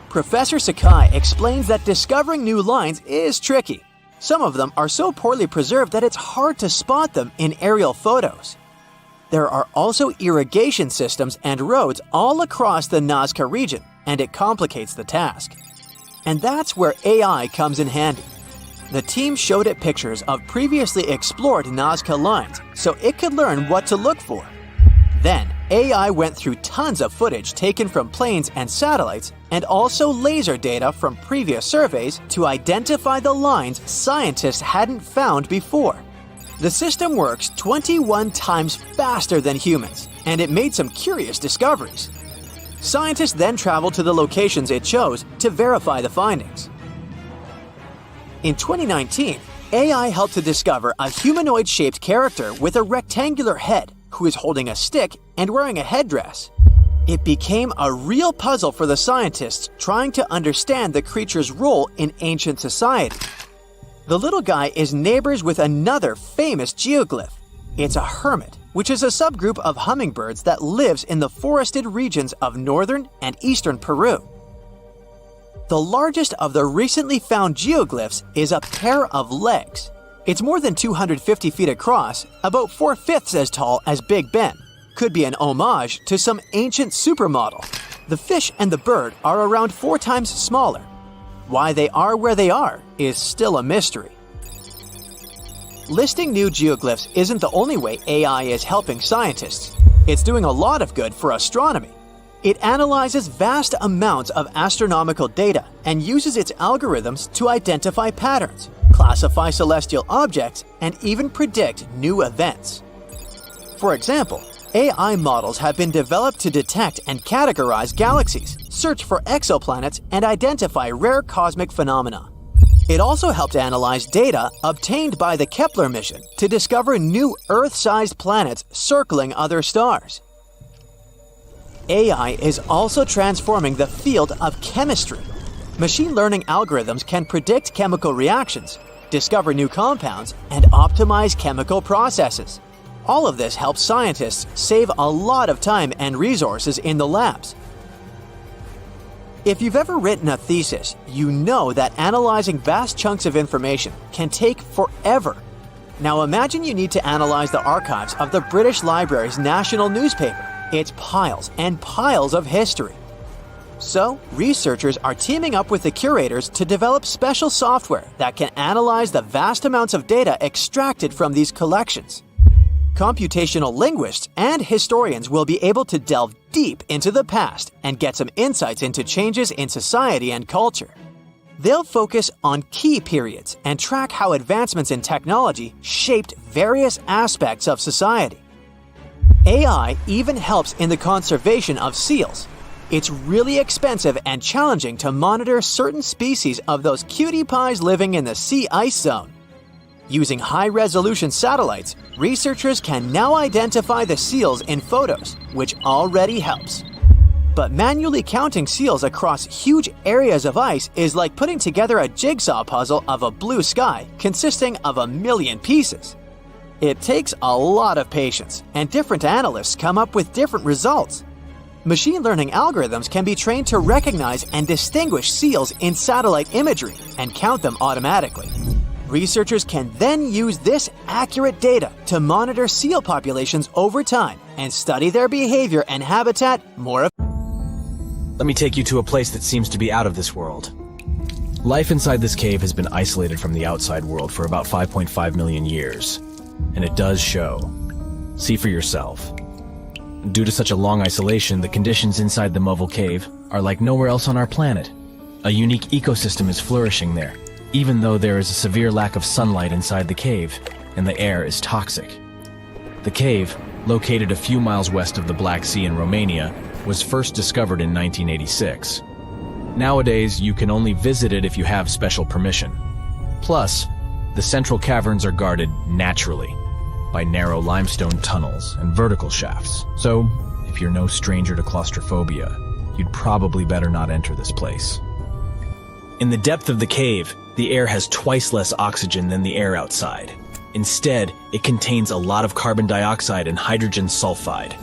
Professor Sakai explains that discovering new lines is tricky. Some of them are so poorly preserved that it's hard to spot them in aerial photos. There are also irrigation systems and roads all across the Nazca region, and it complicates the task. And that's where AI comes in handy. The team showed it pictures of previously explored Nazca Lines so it could learn what to look for. Then, AI went through tons of footage taken from planes and satellites and also laser data from previous surveys to identify the lines scientists hadn't found before. The system works 21 times faster than humans, and it made some curious discoveries. Scientists then traveled to the locations it chose to verify the findings. In 2019, AI helped to discover a humanoid-shaped character with a rectangular head who is holding a stick and wearing a headdress. It became a real puzzle for the scientists trying to understand the creature's role in ancient society. The little guy is neighbors with another famous geoglyph. It's a hermit, which is a subgroup of hummingbirds that lives in the forested regions of northern and eastern Peru. The largest of the recently found geoglyphs is a pair of legs. It's more than 250 feet across, about 4/5 as tall as Big Ben. Could be an homage to some ancient supermodel. The fish and the bird are around 4 times smaller. Why they are where they are is still a mystery. Listing new geoglyphs isn't the only way AI is helping scientists. It's doing a lot of good for astronomy. It analyzes vast amounts of astronomical data and uses its algorithms to identify patterns, classify celestial objects, and even predict new events. For example, AI models have been developed to detect and categorize galaxies, search for exoplanets, and identify rare cosmic phenomena. It also helped analyze data obtained by the Kepler mission to discover new Earth-sized planets circling other stars. AI is also transforming the field of chemistry. Machine learning algorithms can predict chemical reactions, discover new compounds, and optimize chemical processes. All of this helps scientists save a lot of time and resources in the labs. If you've ever written a thesis, you know that analyzing vast chunks of information can take forever. Now imagine you need to analyze the archives of the British Library's national newspaper. It's piles and piles of history. So, researchers are teaming up with the curators to develop special software that can analyze the vast amounts of data extracted from these collections. Computational linguists and historians will be able to delve deep into the past and get some insights into changes in society and culture. They'll focus on key periods and track how advancements in technology shaped various aspects of society. AI even helps in the conservation of seals. It's really expensive and challenging to monitor certain species of those cutie pies living in the sea ice zone. Using high-resolution satellites, researchers can now identify the seals in photos, which already helps. But manually counting seals across huge areas of ice is like putting together a jigsaw puzzle of a blue sky consisting of 1 million pieces. It takes a lot of patience, and different analysts come up with different results. Machine learning algorithms can be trained to recognize and distinguish seals in satellite imagery and count them automatically. Researchers can then use this accurate data to monitor seal populations over time and study their behavior and habitat more. Let me take you to a place that seems to be out of this world. Life inside this cave has been isolated from the outside world for about 5.5 million years. And it does show. See for yourself. Due to such a long isolation, the conditions inside the mobile cave are like nowhere else on our planet. A unique ecosystem is flourishing there, even though there is a severe lack of sunlight inside the cave, and the air is toxic. The cave, located a few miles west of the Black Sea in Romania, was first discovered in 1986. Nowadays, you can only visit it if you have special permission. Plus, the central caverns are guarded naturally by narrow limestone tunnels and vertical shafts. So, if you're no stranger to claustrophobia, you'd probably better not enter this place. In the depth of the cave, the air has twice less oxygen than the air outside. Instead, it contains a lot of carbon dioxide and hydrogen sulfide,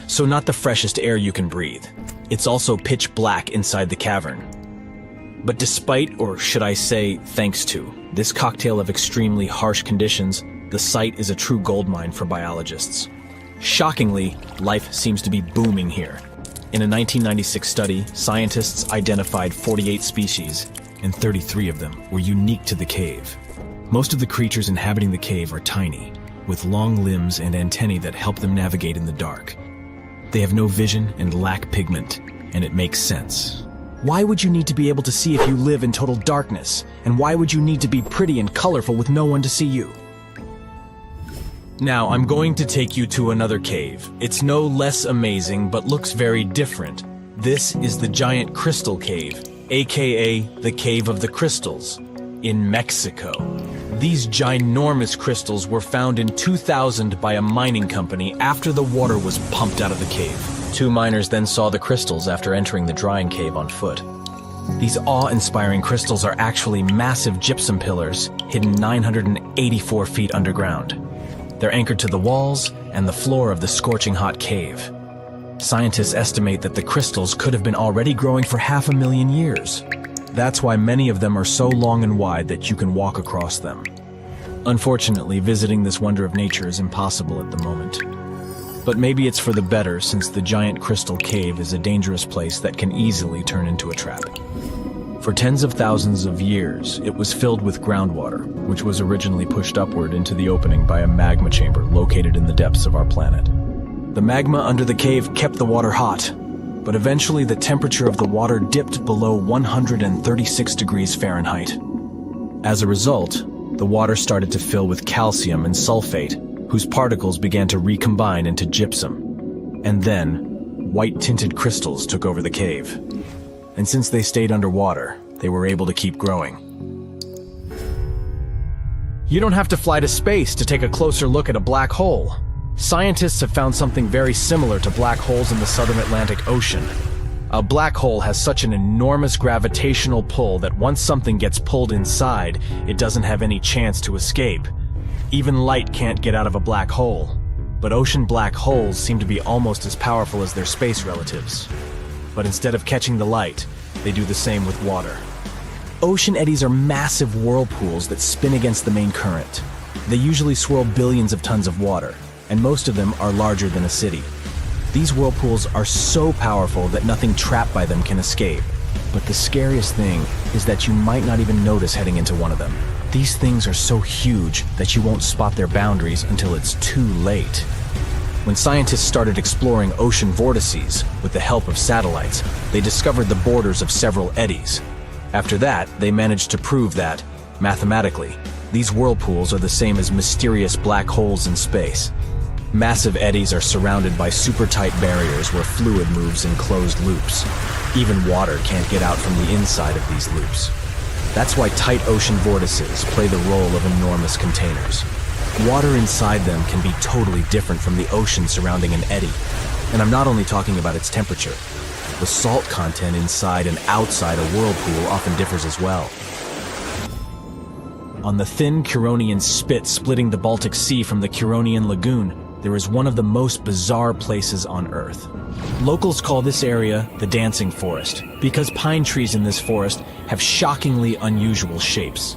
so not the freshest air you can breathe. It's also pitch black inside the cavern. But despite, or should I say thanks to, this cocktail of extremely harsh conditions, the site is a true goldmine for biologists. Shockingly, life seems to be booming here. In a 1996 study, scientists identified 48 species, and 33 of them were unique to the cave. Most of the creatures inhabiting the cave are tiny, with long limbs and antennae that help them navigate in the dark. They have no vision and lack pigment, and it makes sense. Why would you need to be able to see if you live in total darkness? And why would you need to be pretty and colorful with no one to see you? Now, I'm going to take you to another cave. It's no less amazing, but looks very different. This is the Giant Crystal Cave, aka the Cave of the Crystals, in Mexico. These ginormous crystals were found in 2000 by a mining company after the water was pumped out of the cave. 2 miners then saw the crystals after entering the drying cave on foot. These awe-inspiring crystals are actually massive gypsum pillars hidden 984 feet underground. They're anchored to the walls and the floor of the scorching hot cave. Scientists estimate that the crystals could have been already growing for 500,000 years. That's why many of them are so long and wide that you can walk across them. Unfortunately, visiting this wonder of nature is impossible at the moment. But maybe it's for the better, since the Giant Crystal Cave is a dangerous place that can easily turn into a trap. For tens of thousands of years, it was filled with groundwater, which was originally pushed upward into the opening by a magma chamber located in the depths of our planet. The magma under the cave kept the water hot, but eventually the temperature of the water dipped below 136 degrees Fahrenheit. As a result, the water started to fill with calcium and sulfate, whose particles began to recombine into gypsum. And then, white-tinted crystals took over the cave. And since they stayed underwater, they were able to keep growing. You don't have to fly to space to take a closer look at a black hole. Scientists have found something very similar to black holes in the southern Atlantic Ocean. A black hole has such an enormous gravitational pull that once something gets pulled inside, it doesn't have any chance to escape. Even light can't get out of a black hole. But ocean black holes seem to be almost as powerful as their space relatives. But instead of catching the light, they do the same with water. Ocean eddies are massive whirlpools that spin against the main current. They usually swirl billions of tons of water, and most of them are larger than a city. These whirlpools are so powerful that nothing trapped by them can escape. But the scariest thing is that you might not even notice heading into one of them. These things are so huge that you won't spot their boundaries until it's too late. When scientists started exploring ocean vortices with the help of satellites, they discovered the borders of several eddies. After that, they managed to prove that, mathematically, these whirlpools are the same as mysterious black holes in space. Massive eddies are surrounded by super-tight barriers where fluid moves in closed loops. Even water can't get out from the inside of these loops. That's why tight ocean vortices play the role of enormous containers. Water inside them can be totally different from the ocean surrounding an eddy. And I'm not only talking about its temperature. The salt content inside and outside a whirlpool often differs as well. On the thin Curonian spit splitting the Baltic Sea from the Curonian Lagoon, there is one of the most bizarre places on Earth. Locals call this area the Dancing Forest because pine trees in this forest have shockingly unusual shapes.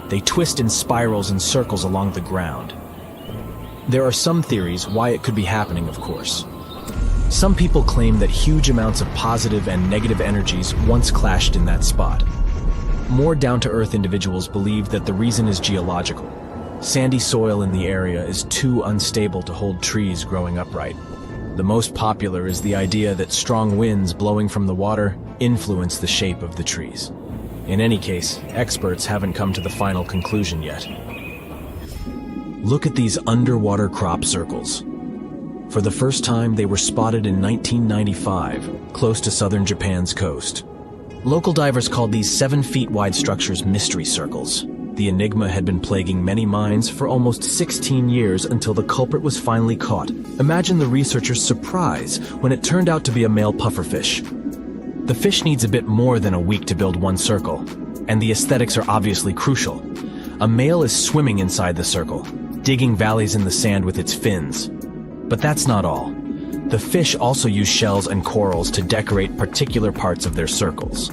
They twist in spirals and circles along the ground. There are some theories why it could be happening, of course. Some people claim that huge amounts of positive and negative energies once clashed in that spot. More down-to-earth individuals believe that the reason is geological. Sandy soil in the area is too unstable to hold trees growing upright. The most popular is the idea that strong winds blowing from the water influence the shape of the trees. In any case, experts haven't come to the final conclusion yet. Look at these underwater crop circles. For the first time, they were spotted in 1995, close to southern Japan's coast. Local divers called these 7-feet-wide structures mystery circles. The enigma had been plaguing many minds for almost 16 years until the culprit was finally caught. Imagine the researchers' surprise when it turned out to be a male pufferfish. The fish needs a bit more than a week to build one circle, and the aesthetics are obviously crucial. A male is swimming inside the circle, digging valleys in the sand with its fins. But that's not all. The fish also use shells and corals to decorate particular parts of their circles.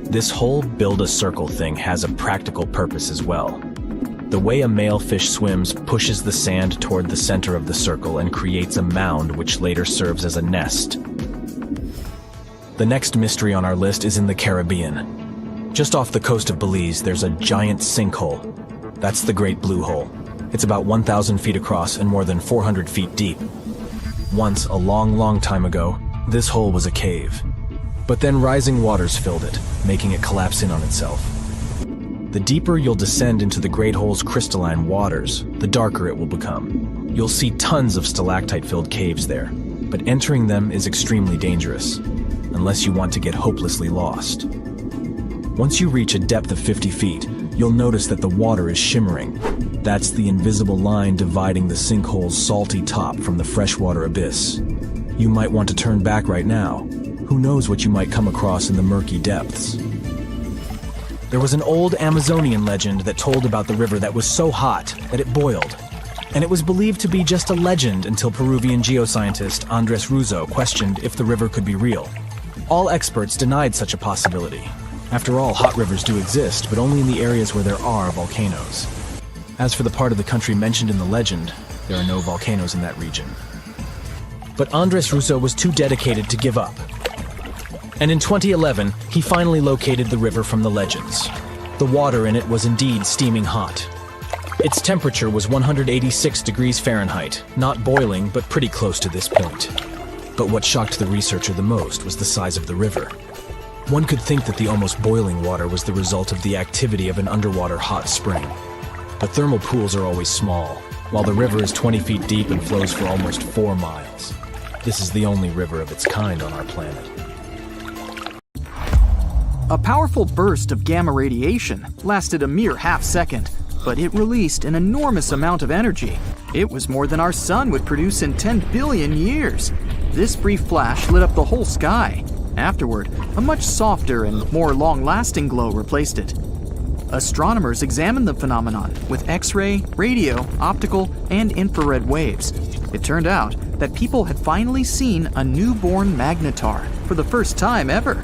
This whole build-a-circle thing has a practical purpose as well. The way a male fish swims pushes the sand toward the center of the circle and creates a mound which later serves as a nest. The next mystery on our list is in the Caribbean. Just off the coast of Belize, there's a giant sinkhole. That's the Great Blue Hole. It's about 1,000 feet across and more than 400 feet deep. Once, a long, long time ago, this hole was a cave. But then rising waters filled it, making it collapse in on itself. The deeper you'll descend into the Great Hole's crystalline waters, the darker it will become. You'll see tons of stalactite-filled caves there, but entering them is extremely dangerous, unless you want to get hopelessly lost. Once you reach a depth of 50 feet, you'll notice that the water is shimmering. That's the invisible line dividing the sinkhole's salty top from the freshwater abyss. You might want to turn back right now. Who knows what you might come across in the murky depths. There was an old Amazonian legend that told about the river that was so hot that it boiled. And it was believed to be just a legend until Peruvian geoscientist Andres Russo questioned if the river could be real. All experts denied such a possibility. After all, hot rivers do exist, but only in the areas where there are volcanoes. As for the part of the country mentioned in the legend, there are no volcanoes in that region. But Andres Russo was too dedicated to give up. And in 2011, he finally located the river from the legends. The water in it was indeed steaming hot. Its temperature was 186 degrees Fahrenheit, not boiling, but pretty close to this point. But what shocked the researcher the most was the size of the river. One could think that the almost boiling water was the result of the activity of an underwater hot spring. But thermal pools are always small, while the river is 20 feet deep and flows for almost 4 miles. This is the only river of its kind on our planet. A powerful burst of gamma radiation lasted a mere half-second, but it released an enormous amount of energy. It was more than our sun would produce in 10 billion years. This brief flash lit up the whole sky. Afterward, a much softer and more long-lasting glow replaced it. Astronomers examined the phenomenon with X-ray, radio, optical, and infrared waves. It turned out that people had finally seen a newborn magnetar for the first time ever.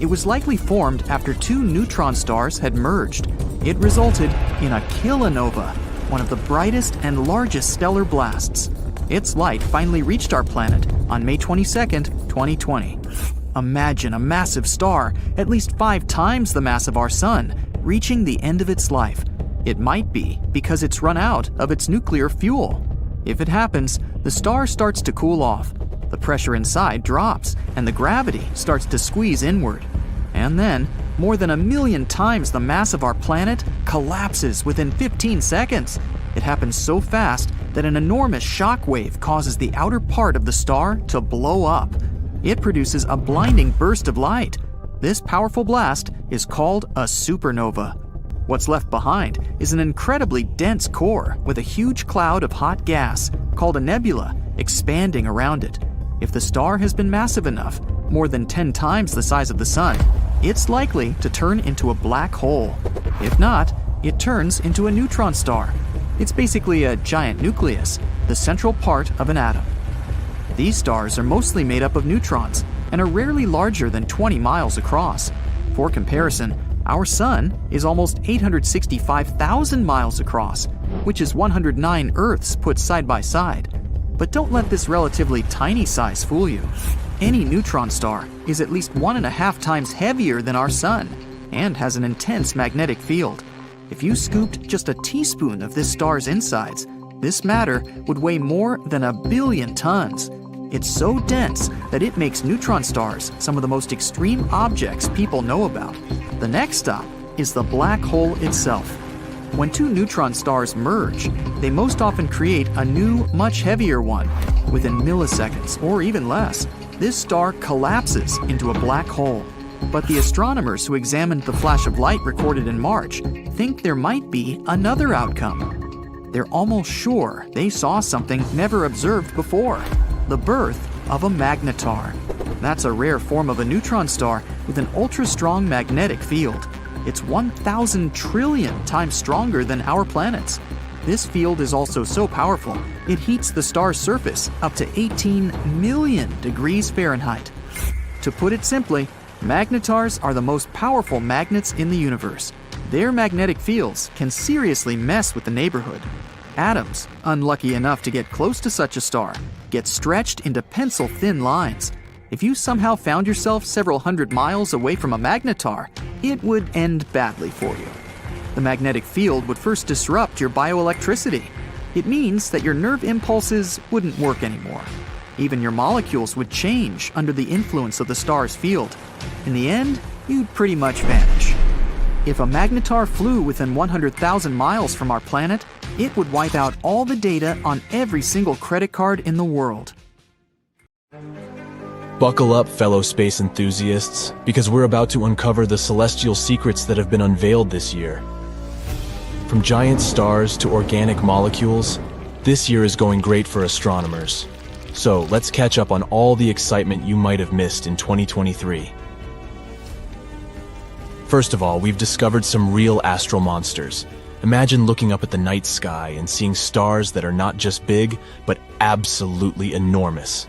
It was likely formed after 2 neutron stars had merged. It resulted in a kilonova, one of the brightest and largest stellar blasts. Its light finally reached our planet on May 22nd, 2020. Imagine a massive star, at least 5 times the mass of our sun, reaching the end of its life. It might be because it's run out of its nuclear fuel. If it happens, the star starts to cool off. The pressure inside drops, and the gravity starts to squeeze inward. And then, more than 1 million times the mass of our planet collapses within 15 seconds. It happens so fast that an enormous shockwave causes the outer part of the star to blow up. It produces a blinding burst of light. This powerful blast is called a supernova. What's left behind is an incredibly dense core with a huge cloud of hot gas, called a nebula, expanding around it. If the star has been massive enough, more than 10 times the size of the sun, it's likely to turn into a black hole. If not, it turns into a neutron star. It's basically a giant nucleus, the central part of an atom. These stars are mostly made up of neutrons and are rarely larger than 20 miles across. For comparison, our sun is almost 865,000 miles across, which is 109 Earths put side by side. But don't let this relatively tiny size fool you. Any neutron star is at least 1.5 times heavier than our sun and has an intense magnetic field. If you scooped just a teaspoon of this star's insides, this matter would weigh more than 1 billion tons. It's so dense that it makes neutron stars some of the most extreme objects people know about. The next stop is the black hole itself. When 2 neutron stars merge, they most often create a new, much heavier one. Within milliseconds, or even less, this star collapses into a black hole. But the astronomers who examined the flash of light recorded in March think there might be another outcome. They're almost sure they saw something never observed before: the birth of a magnetar. That's a rare form of a neutron star with an ultra-strong magnetic field. It's 1,000 trillion times stronger than our planet's. This field is also so powerful, it heats the star's surface up to 18 million degrees Fahrenheit. To put it simply, magnetars are the most powerful magnets in the universe. Their magnetic fields can seriously mess with the neighborhood. Atoms, unlucky enough to get close to such a star, get stretched into pencil-thin lines. If you somehow found yourself several hundred miles away from a magnetar, it would end badly for you. The magnetic field would first disrupt your bioelectricity. It means that your nerve impulses wouldn't work anymore. Even your molecules would change under the influence of the star's field. In the end, you'd pretty much vanish. If a magnetar flew within 100,000 miles from our planet, it would wipe out all the data on every single credit card in the world. Buckle up, fellow space enthusiasts, because we're about to uncover the celestial secrets that have been unveiled this year. From giant stars to organic molecules, this year is going great for astronomers. So let's catch up on all the excitement you might have missed in 2023. First of all, we've discovered some real astral monsters. Imagine looking up at the night sky and seeing stars that are not just big, but absolutely enormous.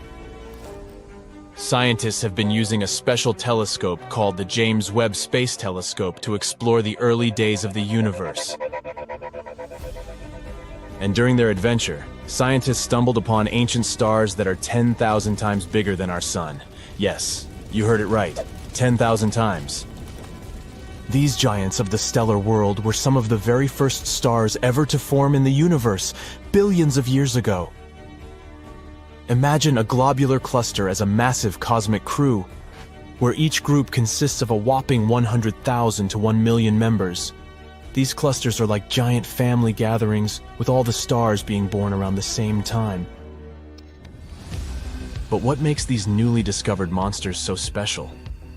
Scientists have been using a special telescope called the James Webb Space Telescope to explore the early days of the universe. And during their adventure, scientists stumbled upon ancient stars that are 10,000 times bigger than our sun. Yes, you heard it right, 10,000 times. These giants of the stellar world were some of the very first stars ever to form in the universe, billions of years ago. Imagine a globular cluster as a massive cosmic crew, where each group consists of a whopping 100,000 to 1 million members. These clusters are like giant family gatherings, with all the stars being born around the same time. But what makes these newly discovered monsters so special?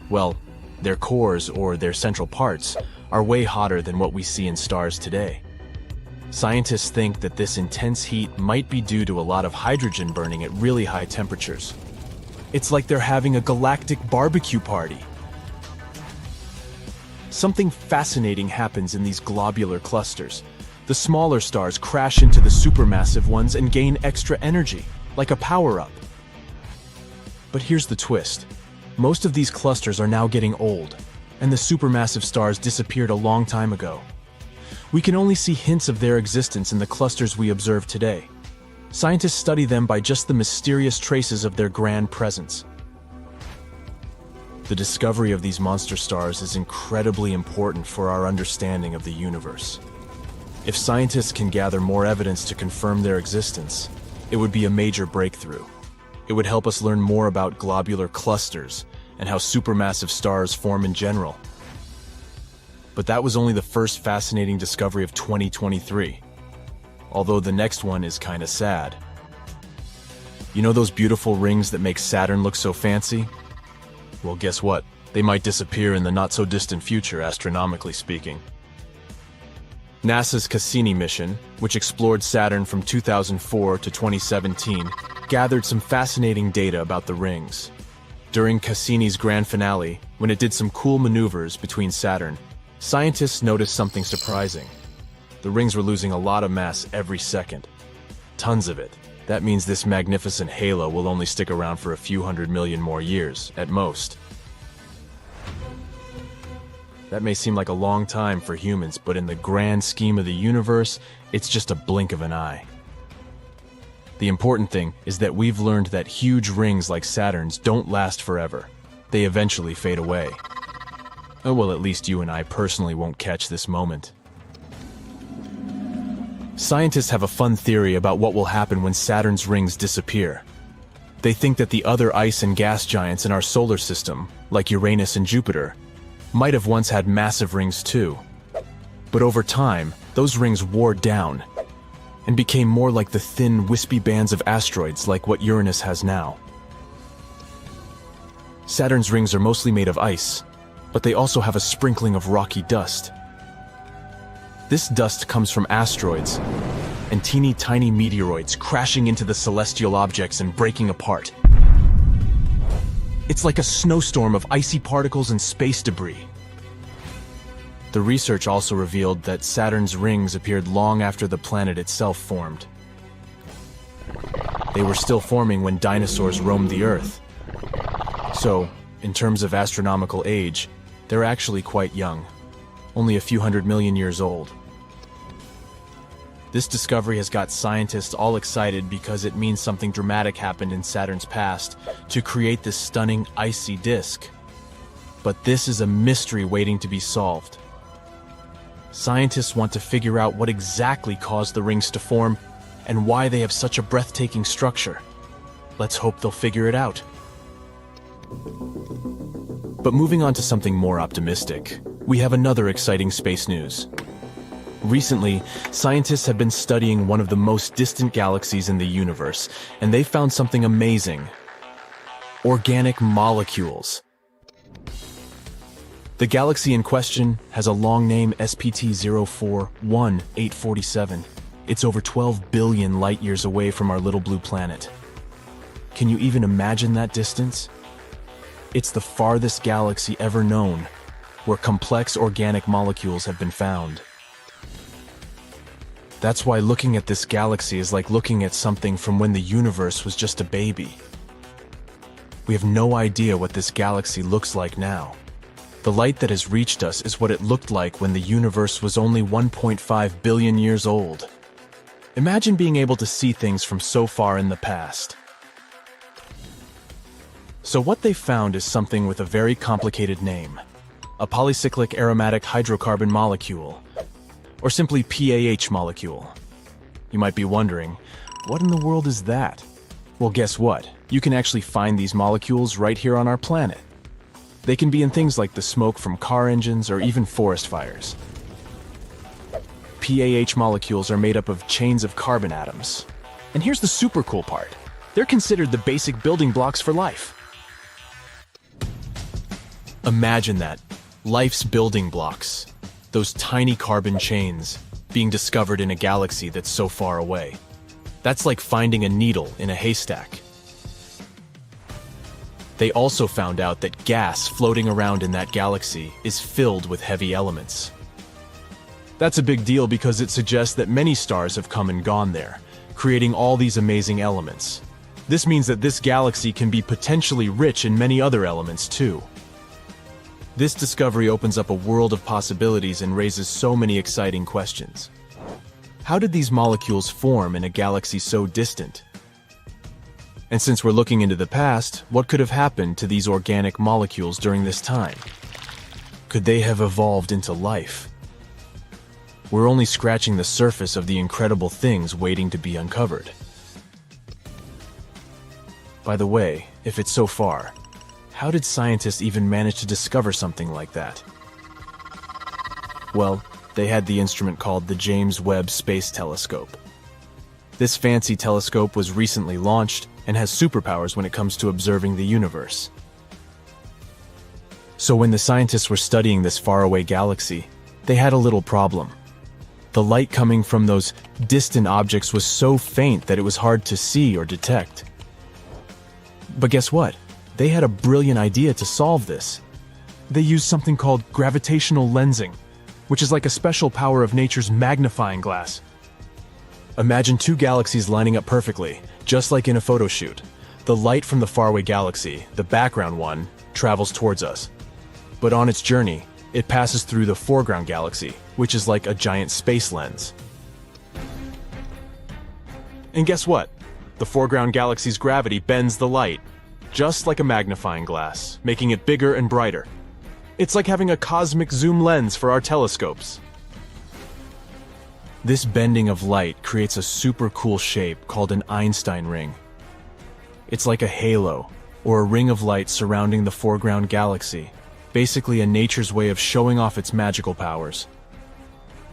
Well, their cores, or their central parts, are way hotter than what we see in stars today. Scientists think that this intense heat might be due to a lot of hydrogen burning at really high temperatures. It's like they're having a galactic barbecue party. Something fascinating happens in these globular clusters. The smaller stars crash into the supermassive ones and gain extra energy, like a power-up. But here's the twist. Most of these clusters are now getting old, and the supermassive stars disappeared a long time ago. We can only see hints of their existence in the clusters we observe today. Scientists study them by just the mysterious traces of their grand presence. The discovery of these monster stars is incredibly important for our understanding of the universe. If scientists can gather more evidence to confirm their existence, it would be a major breakthrough. It would help us learn more about globular clusters and how supermassive stars form in general. But that was only the first fascinating discovery of 2023. Although the next one is kinda sad. You know those beautiful rings that make Saturn look so fancy? Well, guess what? They might disappear in the not-so-distant future, astronomically speaking. NASA's Cassini mission, which explored Saturn from 2004 to 2017, gathered some fascinating data about the rings. During Cassini's grand finale, when it did some cool maneuvers between Saturn, scientists noticed something surprising. The rings were losing a lot of mass every second. Tons of it. That means this magnificent halo will only stick around for a few 100 million more years, at most. That may seem like a long time for humans, but in the grand scheme of the universe, it's just a blink of an eye. The important thing is that we've learned that huge rings like Saturn's don't last forever. They eventually fade away. Oh, well, at least you and I personally won't catch this moment. Scientists have a fun theory about what will happen when Saturn's rings disappear. They think that the other ice and gas giants in our solar system, like Uranus and Jupiter, might have once had massive rings too. But over time, those rings wore down and became more like the thin, wispy bands of asteroids like what Uranus has now. Saturn's rings are mostly made of ice, but they also have a sprinkling of rocky dust. This dust comes from asteroids and teeny tiny meteoroids crashing into the celestial objects and breaking apart. It's like a snowstorm of icy particles and space debris. The research also revealed that Saturn's rings appeared long after the planet itself formed. They were still forming when dinosaurs roamed the Earth. So, in terms of astronomical age, they're actually quite young, only a few 100 million years old. This discovery has got scientists all excited because it means something dramatic happened in Saturn's past to create this stunning icy disk. But this is a mystery waiting to be solved. Scientists want to figure out what exactly caused the rings to form and why they have such a breathtaking structure. Let's hope they'll figure it out. But moving on to something more optimistic, we have another exciting space news. Recently, scientists have been studying one of the most distant galaxies in the universe, and they found something amazing: organic molecules. The galaxy in question has a long name, SPT 041847. It's over 12 billion light-years away from our little blue planet. Can you even imagine that distance? It's the farthest galaxy ever known, where complex organic molecules have been found. That's why looking at this galaxy is like looking at something from when the universe was just a baby. We have no idea what this galaxy looks like now. The light that has reached us is what it looked like when the universe was only 1.5 billion years old. Imagine being able to see things from so far in the past. So what they found is something with a very complicated name: a polycyclic aromatic hydrocarbon molecule, or simply PAH molecule. You might be wondering, what in the world is that? Well, guess what? You can actually find these molecules right here on our planet. They can be in things like the smoke from car engines or even forest fires. PAH molecules are made up of chains of carbon atoms. And here's the super cool part: they're considered the basic building blocks for life. Imagine that, life's building blocks, those tiny carbon chains, being discovered in a galaxy that's so far away. That's like finding a needle in a haystack. They also found out that gas floating around in that galaxy is filled with heavy elements. That's a big deal because it suggests that many stars have come and gone there, creating all these amazing elements. This means that this galaxy can be potentially rich in many other elements too. This discovery opens up a world of possibilities and raises so many exciting questions. How did these molecules form in a galaxy so distant? And since we're looking into the past, what could have happened to these organic molecules during this time? Could they have evolved into life? We're only scratching the surface of the incredible things waiting to be uncovered. By the way, if it's so far, how did scientists even manage to discover something like that? Well, they had the instrument called the James Webb Space Telescope. This fancy telescope was recently launched and has superpowers when it comes to observing the universe. So when the scientists were studying this faraway galaxy, they had a little problem. The light coming from those distant objects was so faint that it was hard to see or detect. But guess what? They had a brilliant idea to solve this. They used something called gravitational lensing, which is like a special power of nature's magnifying glass. Imagine two galaxies lining up perfectly, just like in a photo shoot. The light from the faraway galaxy, the background one, travels towards us. But on its journey, it passes through the foreground galaxy, which is like a giant space lens. And guess what? The foreground galaxy's gravity bends the light, just like a magnifying glass, making it bigger and brighter. It's like having a cosmic zoom lens for our telescopes. This bending of light creates a super cool shape called an Einstein ring. It's like a halo, or a ring of light surrounding the foreground galaxy, basically a nature's way of showing off its magical powers.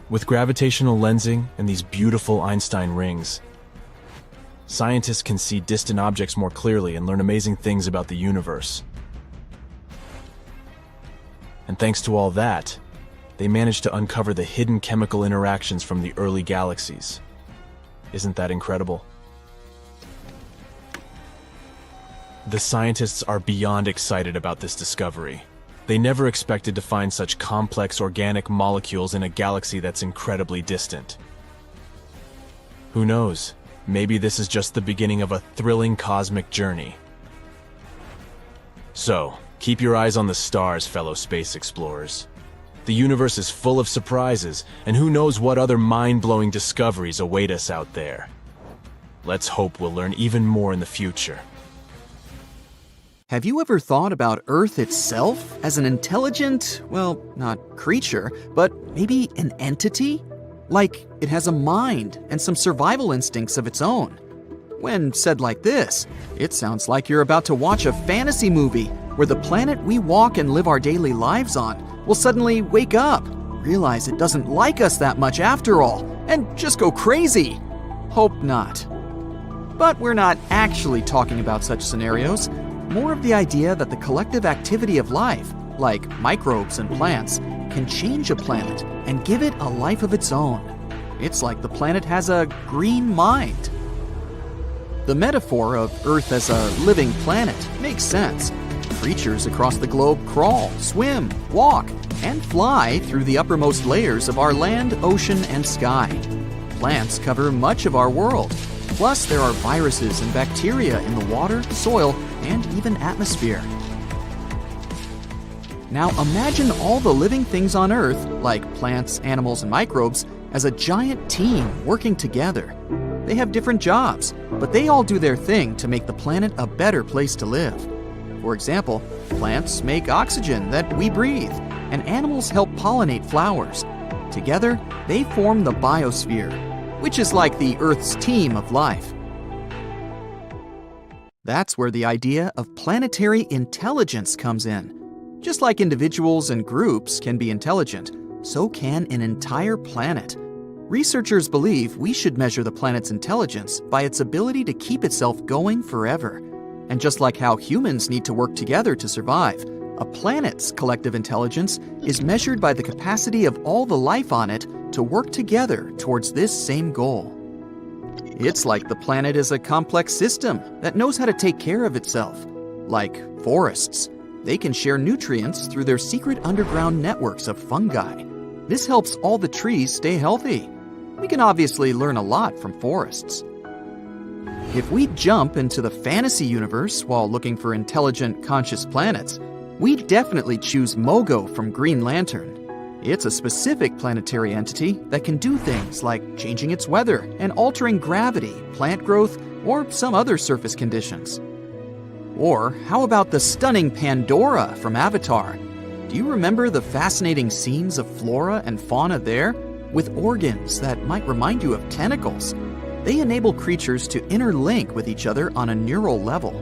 With gravitational lensing and these beautiful Einstein rings, scientists can see distant objects more clearly and learn amazing things about the universe. And thanks to all that, they managed to uncover the hidden chemical interactions from the early galaxies. Isn't that incredible? The scientists are beyond excited about this discovery. They never expected to find such complex organic molecules in a galaxy that's incredibly distant. Who knows? Maybe this is just the beginning of a thrilling cosmic journey. So, keep your eyes on the stars, fellow space explorers. The universe is full of surprises, and who knows what other mind-blowing discoveries await us out there. Let's hope we'll learn even more in the future. Have you ever thought about Earth itself as an intelligent, well, not creature, but maybe an entity? Like it has a mind and some survival instincts of its own. When said like this, it sounds like you're about to watch a fantasy movie where the planet we walk and live our daily lives on will suddenly wake up, realize it doesn't like us that much after all, and just go crazy. Hope not. But we're not actually talking about such scenarios, more of the idea that the collective activity of life, like microbes and plants, can change a planet and give it a life of its own. It's like the planet has a green mind. The metaphor of Earth as a living planet makes sense. Creatures across the globe crawl, swim, walk, and fly through the uppermost layers of our land, ocean, and sky. Plants cover much of our world. Plus, there are viruses and bacteria in the water, soil, and even atmosphere. Now imagine all the living things on Earth, like plants, animals, and microbes, as a giant team working together. They have different jobs, but they all do their thing to make the planet a better place to live. For example, plants make oxygen that we breathe, and animals help pollinate flowers. Together, they form the biosphere, which is like the Earth's team of life. That's where the idea of planetary intelligence comes in. Just like individuals and groups can be intelligent, so can an entire planet. Researchers believe we should measure the planet's intelligence by its ability to keep itself going forever. And just like how humans need to work together to survive, a planet's collective intelligence is measured by the capacity of all the life on it to work together towards this same goal. It's like the planet is a complex system that knows how to take care of itself. Like forests, they can share nutrients through their secret underground networks of fungi. This helps all the trees stay healthy. We can obviously learn a lot from forests. If we jump into the fantasy universe while looking for intelligent, conscious planets, we definitely choose Mogo from Green Lantern. It's a specific planetary entity that can do things like changing its weather and altering gravity, plant growth, or some other surface conditions. Or how about the stunning Pandora from Avatar? Do you remember the fascinating scenes of flora and fauna there, with organs that might remind you of tentacles? They enable creatures to interlink with each other on a neural level.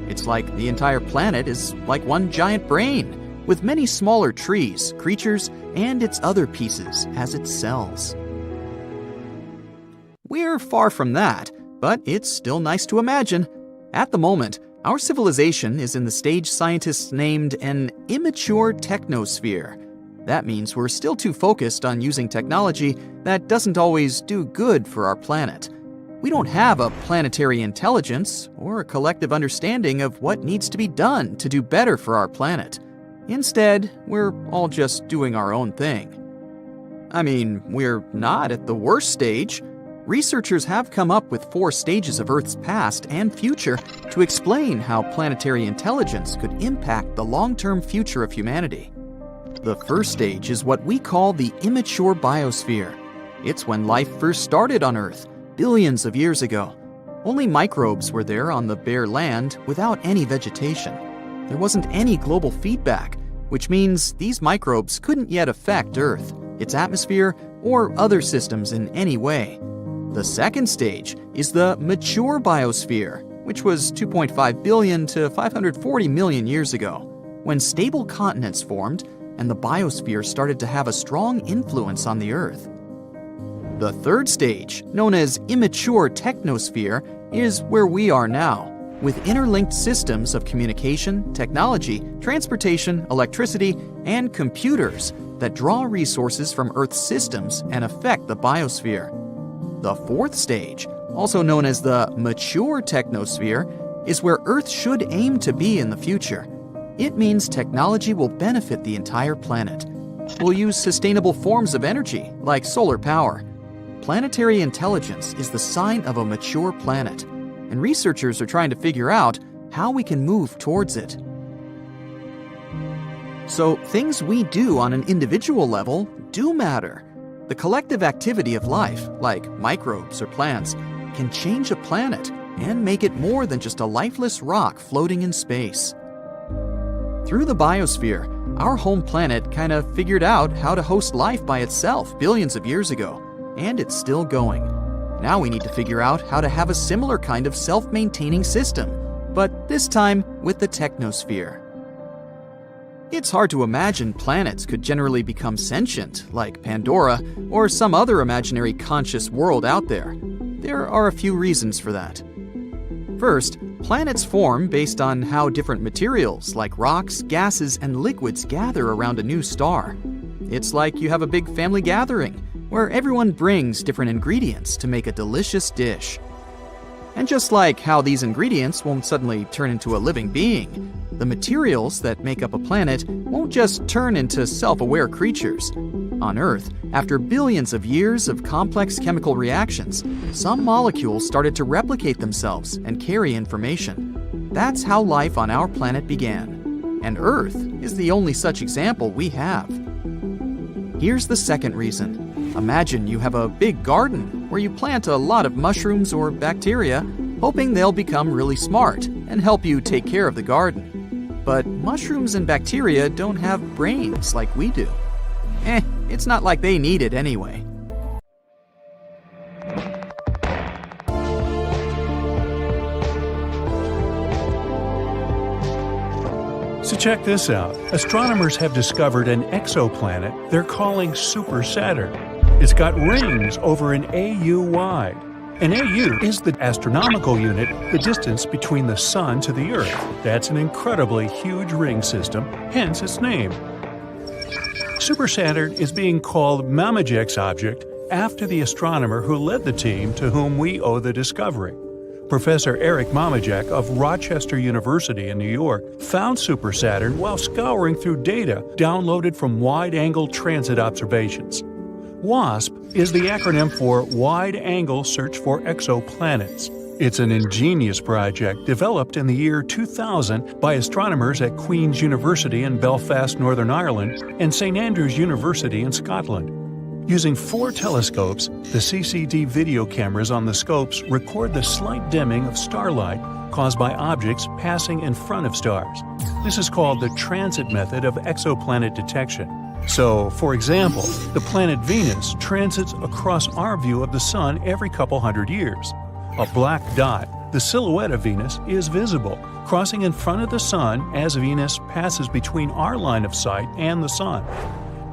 It's like the entire planet is like one giant brain, with many smaller trees, creatures, and its other pieces as its cells. We're far from that, but it's still nice to imagine. At the moment, our civilization is in the stage scientists named an immature technosphere. That means we're still too focused on using technology that doesn't always do good for our planet. We don't have a planetary intelligence or a collective understanding of what needs to be done to do better for our planet. Instead, we're all just doing our own thing. I mean, we're not at the worst stage. Researchers have come up with 4 stages of Earth's past and future to explain how planetary intelligence could impact the long-term future of humanity. The first stage is what we call the immature biosphere. It's when life first started on Earth, billions of years ago. Only microbes were there on the bare land without any vegetation. There wasn't any global feedback, which means these microbes couldn't yet affect Earth, its atmosphere, or other systems in any way. The second stage is the mature biosphere, which was 2.5 billion to 540 million years ago, when stable continents formed and the biosphere started to have a strong influence on the Earth. The third stage, known as immature technosphere, is where we are now, with interlinked systems of communication, technology, transportation, electricity, and computers that draw resources from Earth's systems and affect the biosphere. The fourth stage, also known as the mature technosphere, is where Earth should aim to be in the future. It means technology will benefit the entire planet. We'll use sustainable forms of energy, like solar power. Planetary intelligence is the sign of a mature planet, and researchers are trying to figure out how we can move towards it. So, things we do on an individual level do matter. The collective activity of life, like microbes or plants, can change a planet and make it more than just a lifeless rock floating in space. Through the biosphere, our home planet kind of figured out how to host life by itself billions of years ago, and it's still going. Now we need to figure out how to have a similar kind of self-maintaining system, but this time with the technosphere. It's hard to imagine planets could generally become sentient, like Pandora or some other imaginary conscious world out there. There are a few reasons for that. First, planets form based on how different materials like rocks, gases, and liquids gather around a new star. It's like you have a big family gathering, where everyone brings different ingredients to make a delicious dish. And just like how these ingredients won't suddenly turn into a living being, the materials that make up a planet won't just turn into self-aware creatures. On Earth, after billions of years of complex chemical reactions, some molecules started to replicate themselves and carry information. That's how life on our planet began. And Earth is the only such example we have. Here's the second reason. Imagine you have a big garden where you plant a lot of mushrooms or bacteria, hoping they'll become really smart and help you take care of the garden. But mushrooms and bacteria don't have brains like we do. It's not like they need it anyway. So check this out. Astronomers have discovered an exoplanet they're calling Super Saturn. It's got rings over an AU wide. An AU is the astronomical unit, the distance between the Sun to the Earth. That's an incredibly huge ring system, hence its name. Super Saturn is being called Mamajek's object after the astronomer who led the team to whom we owe the discovery. Professor Eric Mamajek of Rochester University in New York found Super Saturn while scouring through data downloaded from wide-angle transit observations. WASP is the acronym for Wide Angle Search for Exoplanets. It's an ingenious project developed in the year 2000 by astronomers at Queen's University in Belfast, Northern Ireland, and St Andrews University in Scotland. Using 4 telescopes, the CCD video cameras on the scopes record the slight dimming of starlight caused by objects passing in front of stars. This is called the transit method of exoplanet detection. So, for example, the planet Venus transits across our view of the Sun every couple hundred years. A black dot, the silhouette of Venus, is visible, crossing in front of the Sun as Venus passes between our line of sight and the Sun.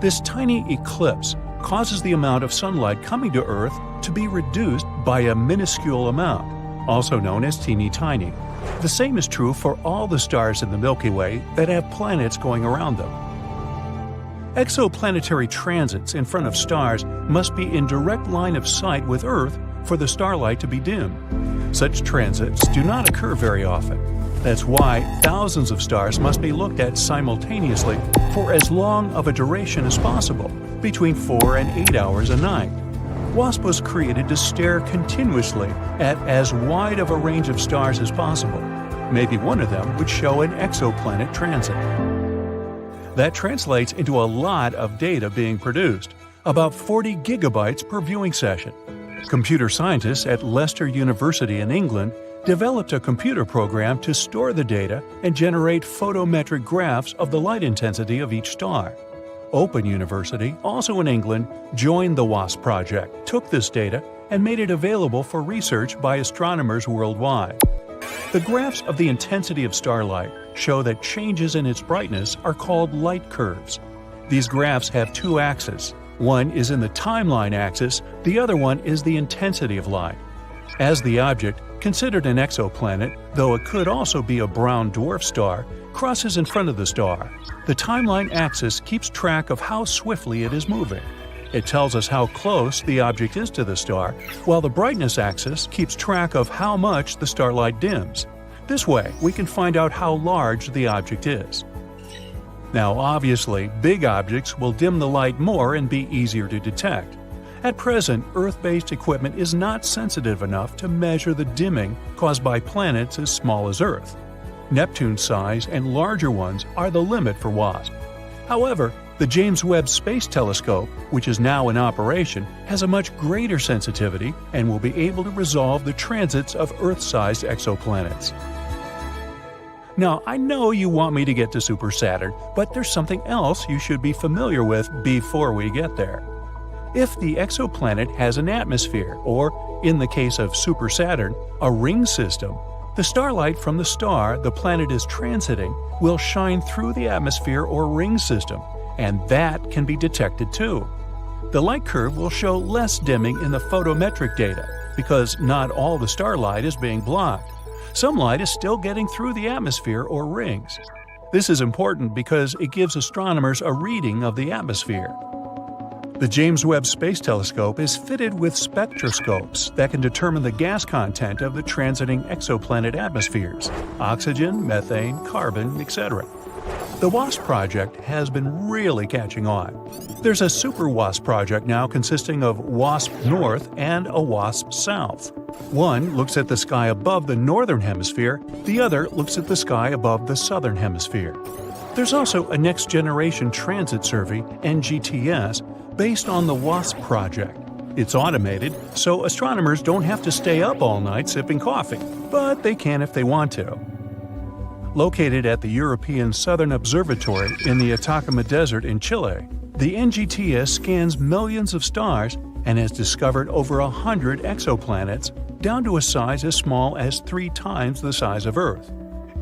This tiny eclipse causes the amount of sunlight coming to Earth to be reduced by a minuscule amount, also known as teeny tiny. The same is true for all the stars in the Milky Way that have planets going around them. Exoplanetary transits in front of stars must be in direct line of sight with Earth for the starlight to be dim. Such transits do not occur very often. That's why thousands of stars must be looked at simultaneously for as long of a duration as possible, between 4 and 8 hours a night. WASP was created to stare continuously at as wide of a range of stars as possible. Maybe one of them would show an exoplanet transit. That translates into a lot of data being produced, about 40 gigabytes per viewing session. Computer scientists at Leicester University in England developed a computer program to store the data and generate photometric graphs of the light intensity of each star. Open University, also in England, joined the WASP project, took this data, and made it available for research by astronomers worldwide. The graphs of the intensity of starlight show that changes in its brightness are called light curves. These graphs have 2 axes. One is in the timeline axis, the other one is the intensity of light. As the object, considered an exoplanet, though it could also be a brown dwarf star, crosses in front of the star, the timeline axis keeps track of how swiftly it is moving. It tells us how close the object is to the star, while the brightness axis keeps track of how much the starlight dims. This way, we can find out how large the object is. Now, obviously, big objects will dim the light more and be easier to detect. At present, Earth-based equipment is not sensitive enough to measure the dimming caused by planets as small as Earth. Neptune's size and larger ones are the limit for WASP. However, the James Webb Space Telescope, which is now in operation, has a much greater sensitivity and will be able to resolve the transits of Earth-sized exoplanets. Now, I know you want me to get to Super Saturn, but there's something else you should be familiar with before we get there. If the exoplanet has an atmosphere, or, in the case of Super Saturn, a ring system, The starlight from the star the planet is transiting will shine through the atmosphere or ring system, and that can be detected too. The light curve will show less dimming in the photometric data because not all the starlight is being blocked. Some light is still getting through the atmosphere or rings. This is important because it gives astronomers a reading of the atmosphere. The James Webb Space Telescope is fitted with spectroscopes that can determine the gas content of the transiting exoplanet atmospheres: oxygen, methane, carbon, etc. The WASP project has been really catching on. There's a super WASP project now consisting of WASP North and a WASP South. One looks at the sky above the northern hemisphere, the other looks at the sky above the southern hemisphere. There's also a Next Generation Transit Survey, NGTS, based on the WASP project. It's automated, so astronomers don't have to stay up all night sipping coffee, but they can if they want to. Located at the European Southern Observatory in the Atacama Desert in Chile, the NGTS scans millions of stars and has discovered over 100 exoplanets, down to a size as small as 3 times the size of Earth.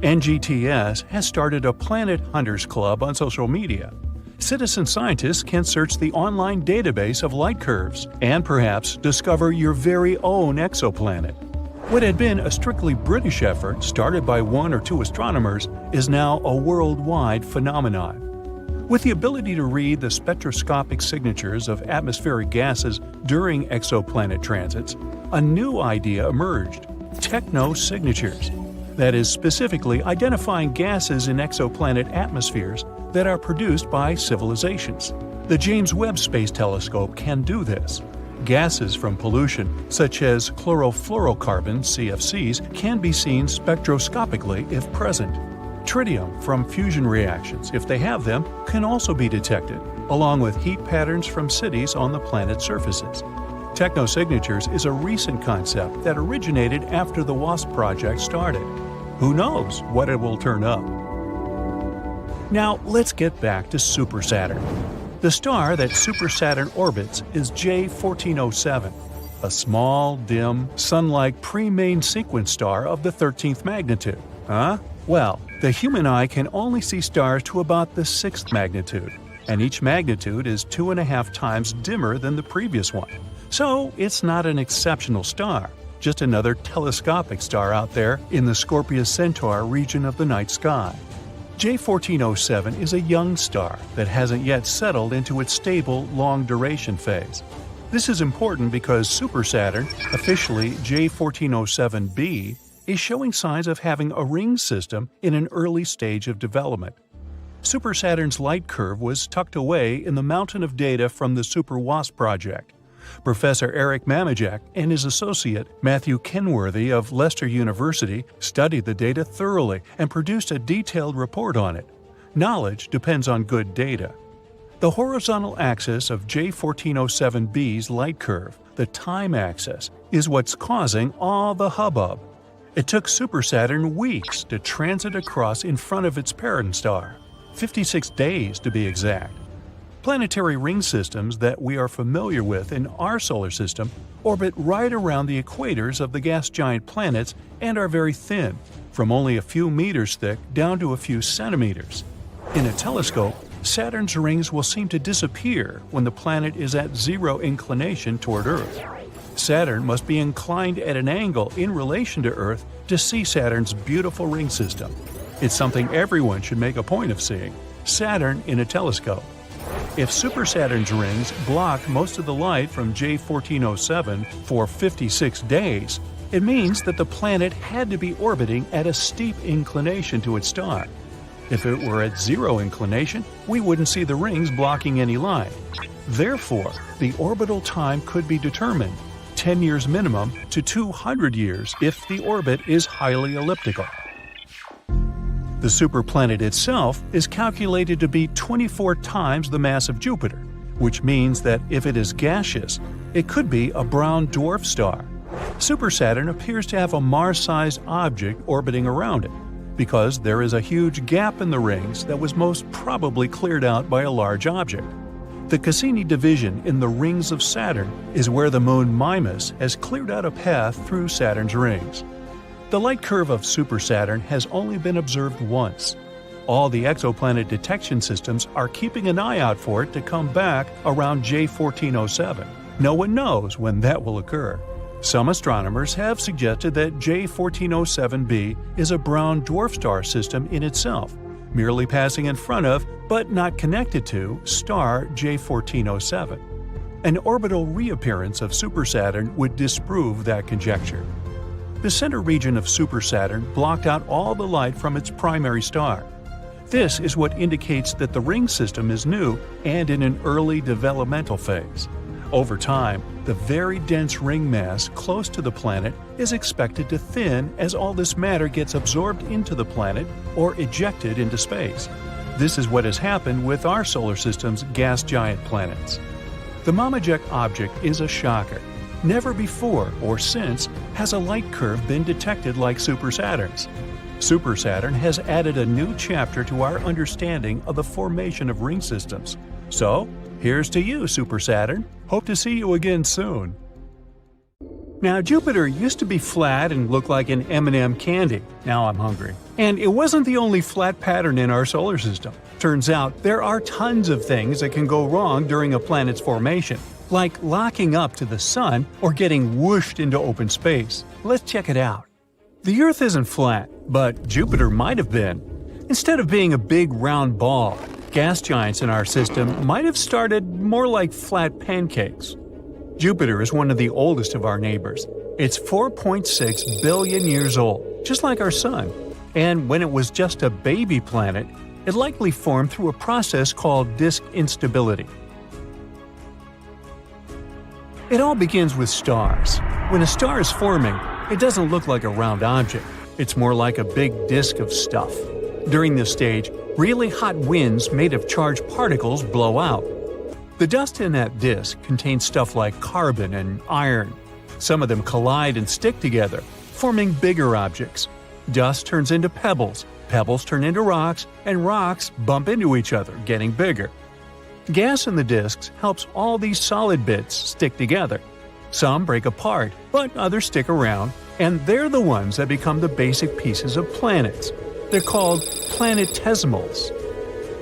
NGTS has started a Planet Hunters Club on social media. Citizen scientists can search the online database of light curves and perhaps discover your very own exoplanet. What had been a strictly British effort started by 1 or 2 astronomers is now a worldwide phenomenon. With the ability to read the spectroscopic signatures of atmospheric gases during exoplanet transits, a new idea emerged: technosignatures. That is, specifically identifying gases in exoplanet atmospheres that are produced by civilizations. The James Webb Space Telescope can do this. Gases from pollution, such as chlorofluorocarbons (CFCs), can be seen spectroscopically if present. Tritium from fusion reactions, if they have them, can also be detected, along with heat patterns from cities on the planet's surfaces. Technosignatures is a recent concept that originated after the WASP project started. Who knows what it will turn up? Now let's get back to Super Saturn. The star that Super Saturn orbits is J1407, a small, dim, sun-like pre-main sequence star of the 13th magnitude. Huh? Well, the human eye can only see stars to about the 6th magnitude, and each magnitude is 2.5 times dimmer than the previous one. So it's not an exceptional star, just another telescopic star out there in the Scorpius Centauri region of the night sky. J1407 is a young star that hasn't yet settled into its stable, long-duration phase. This is important because Super Saturn, officially J1407b, is showing signs of having a ring system in an early stage of development. Super Saturn's light curve was tucked away in the mountain of data from the Super WASP project. Professor Eric Mamajek and his associate Matthew Kenworthy of Leicester University studied the data thoroughly and produced a detailed report on it. Knowledge depends on good data. The horizontal axis of J1407b's light curve, the time axis, is what's causing all the hubbub. It took Super Saturn weeks to transit across in front of its parent star, 56 days to be exact. Planetary ring systems that we are familiar with in our solar system orbit right around the equators of the gas giant planets and are very thin, from only a few meters thick down to a few centimeters. In a telescope, Saturn's rings will seem to disappear when the planet is at 0 inclination toward Earth. Saturn must be inclined at an angle in relation to Earth to see Saturn's beautiful ring system. It's something everyone should make a point of seeing: Saturn in a telescope. If Super Saturn's rings block most of the light from J1407 for 56 days, it means that the planet had to be orbiting at a steep inclination to its star. If it were at 0 inclination, we wouldn't see the rings blocking any light. Therefore, the orbital time could be determined, 10 years minimum to 200 years if the orbit is highly elliptical. The superplanet itself is calculated to be 24 times the mass of Jupiter, which means that if it is gaseous, it could be a brown dwarf star. Super Saturn appears to have a Mars-sized object orbiting around it, because there is a huge gap in the rings that was most probably cleared out by a large object. The Cassini division in the rings of Saturn is where the moon Mimas has cleared out a path through Saturn's rings. The light curve of Super Saturn has only been observed once. All the exoplanet detection systems are keeping an eye out for it to come back around J1407. No one knows when that will occur. Some astronomers have suggested that J1407b is a brown dwarf star system in itself, merely passing in front of, but not connected to, star J1407. An orbital reappearance of Super Saturn would disprove that conjecture. The center region of Super Saturn blocked out all the light from its primary star. This is what indicates that the ring system is new and in an early developmental phase. Over time, the very dense ring mass close to the planet is expected to thin as all this matter gets absorbed into the planet or ejected into space. This is what has happened with our solar system's gas giant planets. The Mamajek object is a shocker. Never before or since has a light curve been detected like Super Saturn's. Super Saturn has added a new chapter to our understanding of the formation of ring systems. So, here's to you, Super Saturn. Hope to see you again soon. Now, Jupiter used to be flat and look like an M&M candy. Now I'm hungry. And it wasn't the only flat pattern in our solar system. Turns out there are tons of things that can go wrong during a planet's formation, like locking up to the sun or getting whooshed into open space. Let's check it out. The Earth isn't flat, but Jupiter might have been. Instead of being a big round ball, gas giants in our system might have started more like flat pancakes. Jupiter is one of the oldest of our neighbors. It's 4.6 billion years old, just like our Sun. And when it was just a baby planet, it likely formed through a process called disk instability. It all begins with stars. When a star is forming, it doesn't look like a round object. It's more like a big disk of stuff. During this stage, really hot winds made of charged particles blow out. The dust in that disk contains stuff like carbon and iron. Some of them collide and stick together, forming bigger objects. Dust turns into pebbles, pebbles turn into rocks, and rocks bump into each other, getting bigger. Gas in the disks helps all these solid bits stick together. Some break apart, but others stick around, and they're the ones that become the basic pieces of planets. They're called planetesimals.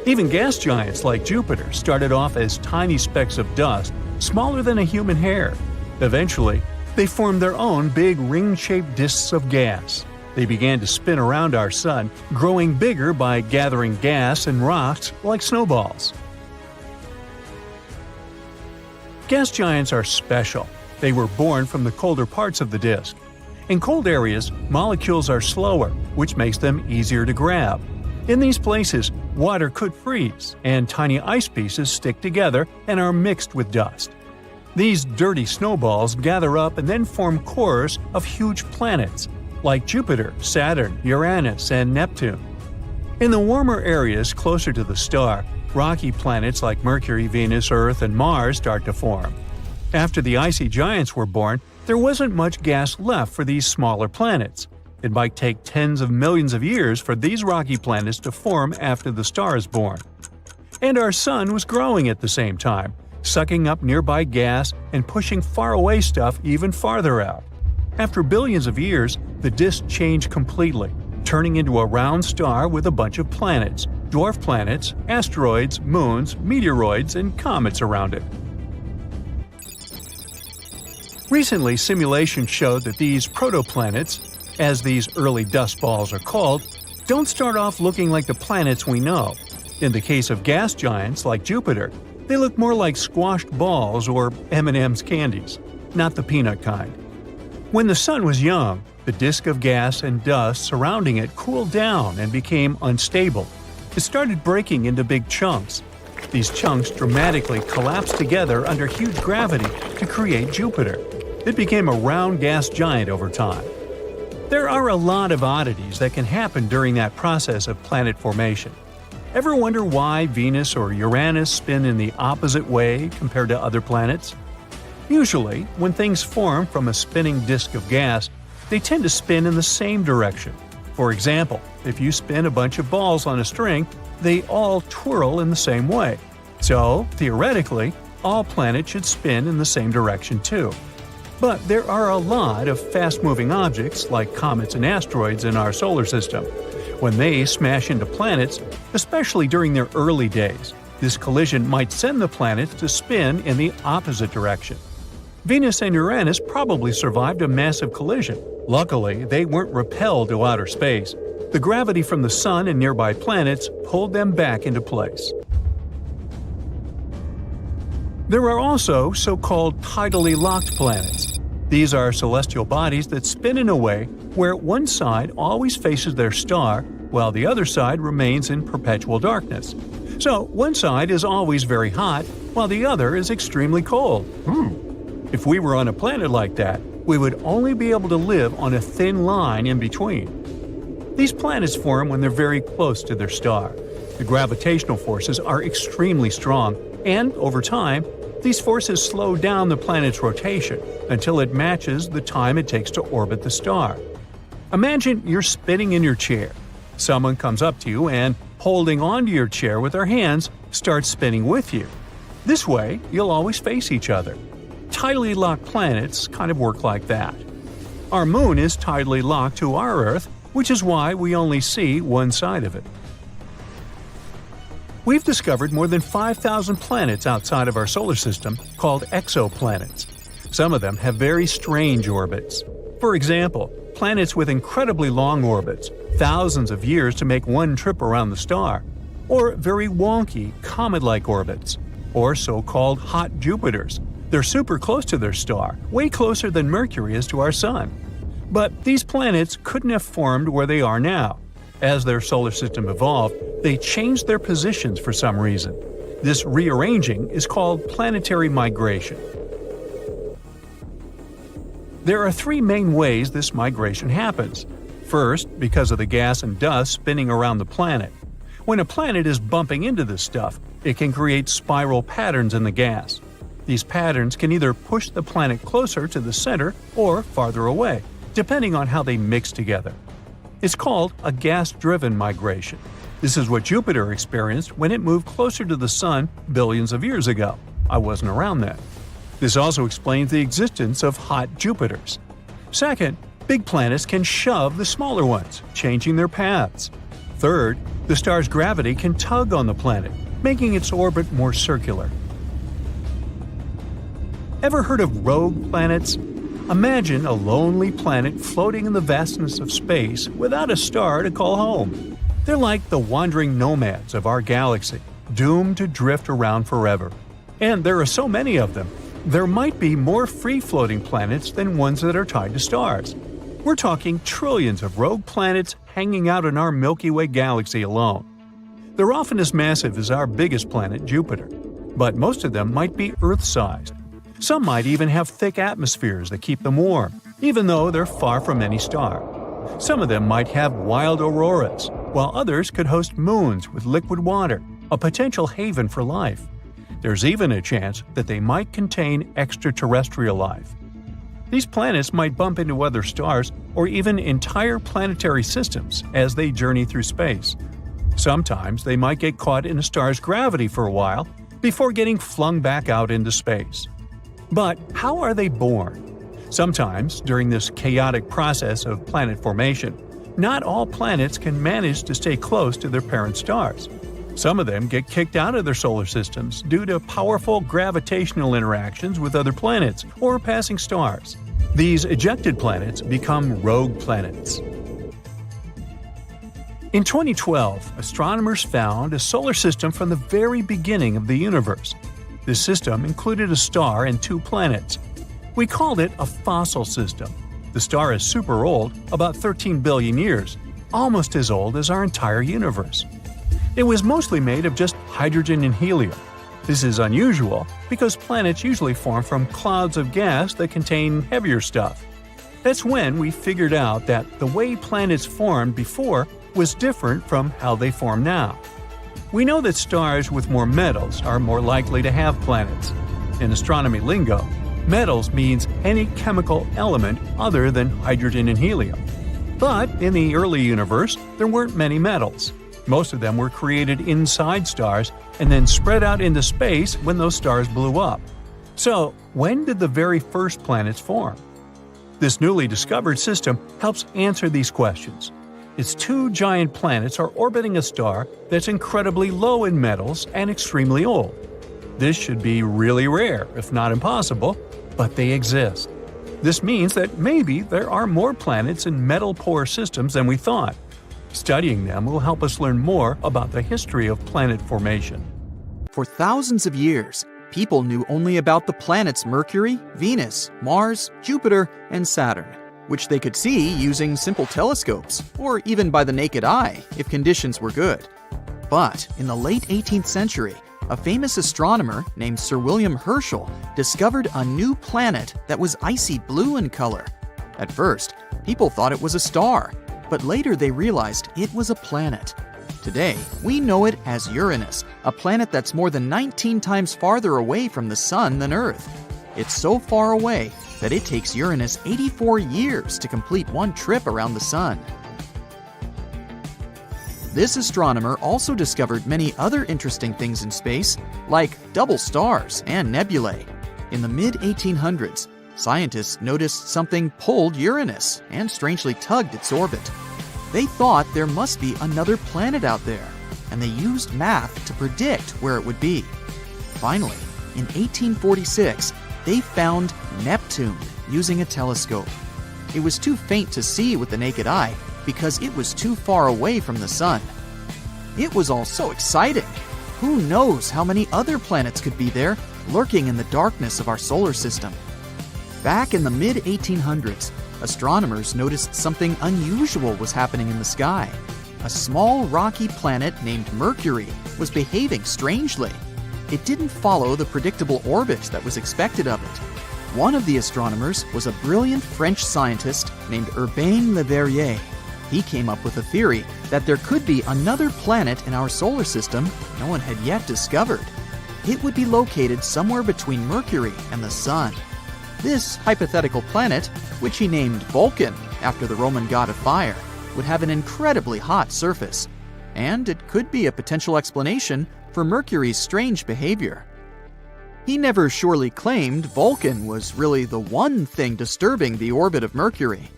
Even gas giants like Jupiter started off as tiny specks of dust, smaller than a human hair. Eventually, they formed their own big ring-shaped disks of gas. They began to spin around our Sun, growing bigger by gathering gas and rocks like snowballs. Gas giants are special. They were born from the colder parts of the disk. In cold areas, molecules are slower, which makes them easier to grab. In these places, water could freeze, and tiny ice pieces stick together and are mixed with dust. These dirty snowballs gather up and then form cores of huge planets, like Jupiter, Saturn, Uranus, and Neptune. In the warmer areas closer to the star, rocky planets like Mercury, Venus, Earth, and Mars start to form. After the icy giants were born, there wasn't much gas left for these smaller planets. It might take tens of millions of years for these rocky planets to form after the star is born. And our Sun was growing at the same time, sucking up nearby gas and pushing faraway stuff even farther out. After billions of years, the disk changed completely, turning into a round star with a bunch of planets, dwarf planets, asteroids, moons, meteoroids, and comets around it. Recently, simulations showed that these protoplanets, as these early dust balls are called, don't start off looking like the planets we know. In the case of gas giants like Jupiter, they look more like squashed balls or M&M's candies, not the peanut kind. When the Sun was young, the disk of gas and dust surrounding it cooled down and became unstable. It started breaking into big chunks. These chunks dramatically collapsed together under huge gravity to create Jupiter. It became a round gas giant over time. There are a lot of oddities that can happen during that process of planet formation. Ever wonder why Venus or Uranus spin in the opposite way compared to other planets? Usually, when things form from a spinning disk of gas, they tend to spin in the same direction. For example, if you spin a bunch of balls on a string, they all twirl in the same way. So, theoretically, all planets should spin in the same direction too. But there are a lot of fast-moving objects like comets and asteroids in our solar system. When they smash into planets, especially during their early days, this collision might send the planets to spin in the opposite direction. Venus and Uranus probably survived a massive collision. Luckily, they weren't repelled to outer space. The gravity from the Sun and nearby planets pulled them back into place. There are also so-called tidally locked planets. These are celestial bodies that spin in a way where one side always faces their star, while the other side remains in perpetual darkness. So one side is always very hot, while the other is extremely cold. If we were on a planet like that, we would only be able to live on a thin line in between. These planets form when they're very close to their star. The gravitational forces are extremely strong, and over time, these forces slow down the planet's rotation until it matches the time it takes to orbit the star. Imagine you're spinning in your chair. Someone comes up to you and, holding onto your chair with their hands, starts spinning with you. This way, you'll always face each other. Tidally locked planets kind of work like that. Our moon is tidally locked to our Earth, which is why we only see one side of it. We've discovered more than 5,000 planets outside of our solar system called exoplanets. Some of them have very strange orbits. For example, planets with incredibly long orbits, thousands of years to make one trip around the star, or very wonky, comet-like orbits, or so-called hot Jupiters. They're super close to their star, way closer than Mercury is to our Sun. But these planets couldn't have formed where they are now. As their solar system evolved, they changed their positions for some reason. This rearranging is called planetary migration. There are three main ways this migration happens. First, because of the gas and dust spinning around the planet. When a planet is bumping into this stuff, it can create spiral patterns in the gas. These patterns can either push the planet closer to the center or farther away, depending on how they mix together. It's called a gas-driven migration. This is what Jupiter experienced when it moved closer to the Sun billions of years ago. I wasn't around then. This also explains the existence of hot Jupiters. Second, big planets can shove the smaller ones, changing their paths. Third, the star's gravity can tug on the planet, making its orbit more circular. Ever heard of rogue planets? Imagine a lonely planet floating in the vastness of space without a star to call home. They're like the wandering nomads of our galaxy, doomed to drift around forever. And there are so many of them, there might be more free-floating planets than ones that are tied to stars. We're talking trillions of rogue planets hanging out in our Milky Way galaxy alone. They're often as massive as our biggest planet, Jupiter, but most of them might be Earth-sized. Some might even have thick atmospheres that keep them warm, even though they're far from any star. Some of them might have wild auroras, while others could host moons with liquid water, a potential haven for life. There's even a chance that they might contain extraterrestrial life. These planets might bump into other stars or even entire planetary systems as they journey through space. Sometimes they might get caught in a star's gravity for a while before getting flung back out into space. But how are they born? Sometimes, during this chaotic process of planet formation, not all planets can manage to stay close to their parent stars. Some of them get kicked out of their solar systems due to powerful gravitational interactions with other planets or passing stars. These ejected planets become rogue planets. In 2012, astronomers found a solar system from the very beginning of the universe. This system included a star and two planets. We called it a fossil system. The star is super old, about 13 billion years, almost as old as our entire universe. It was mostly made of just hydrogen and helium. This is unusual because planets usually form from clouds of gas that contain heavier stuff. That's when we figured out that the way planets formed before was different from how they form now. We know that stars with more metals are more likely to have planets. In astronomy lingo, metals means any chemical element other than hydrogen and helium. But in the early universe, there weren't many metals. Most of them were created inside stars and then spread out into space when those stars blew up. So, when did the very first planets form? This newly discovered system helps answer these questions. Its two giant planets are orbiting a star that's incredibly low in metals and extremely old. This should be really rare, if not impossible, but they exist. This means that maybe there are more planets in metal-poor systems than we thought. Studying them will help us learn more about the history of planet formation. For thousands of years, people knew only about the planets Mercury, Venus, Mars, Jupiter, and Saturn, which they could see using simple telescopes, or even by the naked eye if conditions were good. But in the late 18th century, a famous astronomer named Sir William Herschel discovered a new planet that was icy blue in color. At first, people thought it was a star, but later they realized it was a planet. Today, we know it as Uranus, a planet that's more than 19 times farther away from the Sun than Earth. It's so far away that it takes Uranus 84 years to complete one trip around the Sun. This astronomer also discovered many other interesting things in space, like double stars and nebulae. In the mid-1800s, scientists noticed something pulled Uranus and strangely tugged its orbit. They thought there must be another planet out there, and they used math to predict where it would be. Finally, in 1846, they found Neptune using a telescope. It was too faint to see with the naked eye because it was too far away from the Sun. It was all so exciting. Who knows how many other planets could be there, lurking in the darkness of our solar system? Back in the mid-1800s, astronomers noticed something unusual was happening in the sky. A small rocky planet named Mercury was behaving strangely. It didn't follow the predictable orbit that was expected of it. One of the astronomers was a brilliant French scientist named Urbain Le Verrier. He came up with a theory that there could be another planet in our solar system no one had yet discovered. It would be located somewhere between Mercury and the Sun. This hypothetical planet, which he named Vulcan after the Roman god of fire, would have an incredibly hot surface, and it could be a potential explanation for Mercury's strange behavior. He never surely claimed Vulcan was really the one thing disturbing the orbit of Mercury.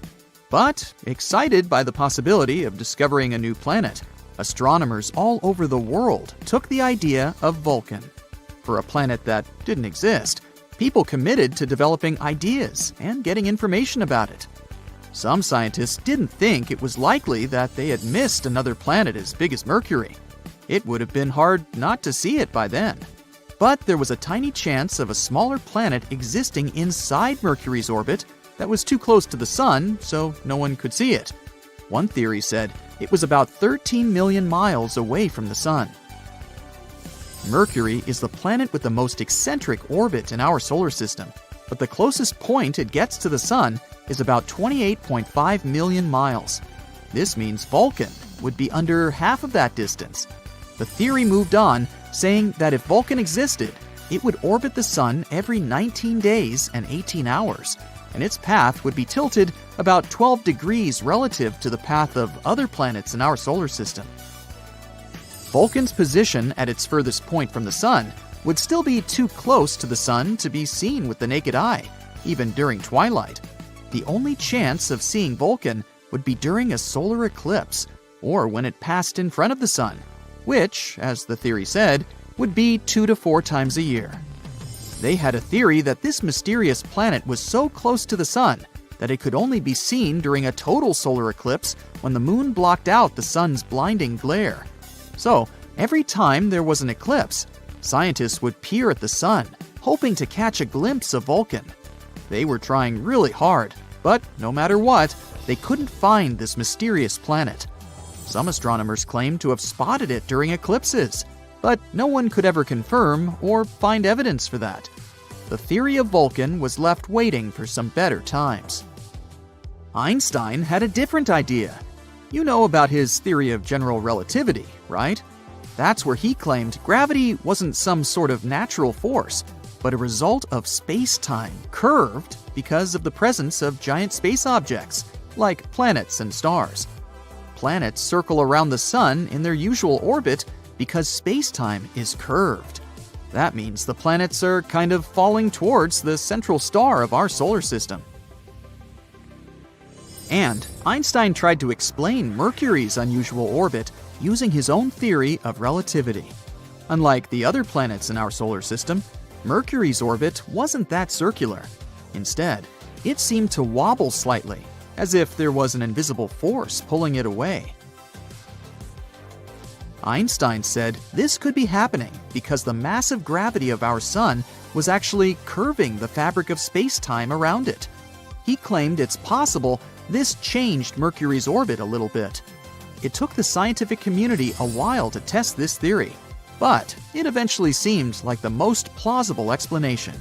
But, excited by the possibility of discovering a new planet, astronomers all over the world took the idea of Vulcan. For a planet that didn't exist, people committed to developing ideas and getting information about it. Some scientists didn't think it was likely that they had missed another planet as big as Mercury. It would have been hard not to see it by then. But there was a tiny chance of a smaller planet existing inside Mercury's orbit that was too close to the Sun, so no one could see it. One theory said it was about 13 million miles away from the Sun. Mercury is the planet with the most eccentric orbit in our solar system, but the closest point it gets to the Sun is about 28.5 million miles. This means Vulcan would be under half of that distance. The theory moved on, saying that if Vulcan existed, it would orbit the Sun every 19 days and 18 hours, and its path would be tilted about 12 degrees relative to the path of other planets in our solar system. Vulcan's position at its furthest point from the Sun would still be too close to the Sun to be seen with the naked eye, even during twilight. The only chance of seeing Vulcan would be during a solar eclipse, or when it passed in front of the Sun, which, as the theory said, would be 2 to 4 times a year. They had a theory that this mysterious planet was so close to the Sun that it could only be seen during a total solar eclipse when the moon blocked out the Sun's blinding glare. So, every time there was an eclipse, scientists would peer at the Sun, hoping to catch a glimpse of Vulcan. They were trying really hard, but no matter what, they couldn't find this mysterious planet. Some astronomers claimed to have spotted it during eclipses, but no one could ever confirm or find evidence for that. The theory of Vulcan was left waiting for some better times. Einstein had a different idea. You know about his theory of general relativity, right? That's where he claimed gravity wasn't some sort of natural force, but a result of space-time curved because of the presence of giant space objects, like planets and stars. Planets circle around the Sun in their usual orbit because space-time is curved. That means the planets are kind of falling towards the central star of our solar system. And Einstein tried to explain Mercury's unusual orbit using his own theory of relativity. Unlike the other planets in our solar system, Mercury's orbit wasn't that circular. Instead, it seemed to wobble slightly, as if there was an invisible force pulling it away. Einstein said this could be happening because the massive gravity of our sun was actually curving the fabric of space-time around it. He claimed it's possible this changed Mercury's orbit a little bit. It took the scientific community a while to test this theory, but it eventually seemed like the most plausible explanation.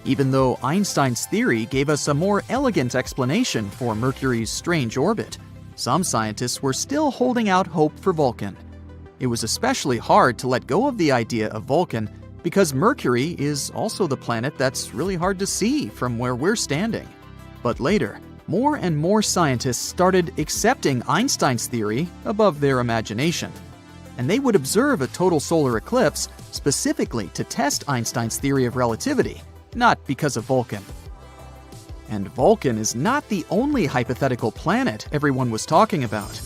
Even though Einstein's theory gave us a more elegant explanation for Mercury's strange orbit, some scientists were still holding out hope for Vulcan. It was especially hard to let go of the idea of Vulcan because Mercury is also the planet that's really hard to see from where we're standing. But later, more and more scientists started accepting Einstein's theory above their imagination. And they would observe a total solar eclipse specifically to test Einstein's theory of relativity, not because of Vulcan. And Vulcan is not the only hypothetical planet everyone was talking about.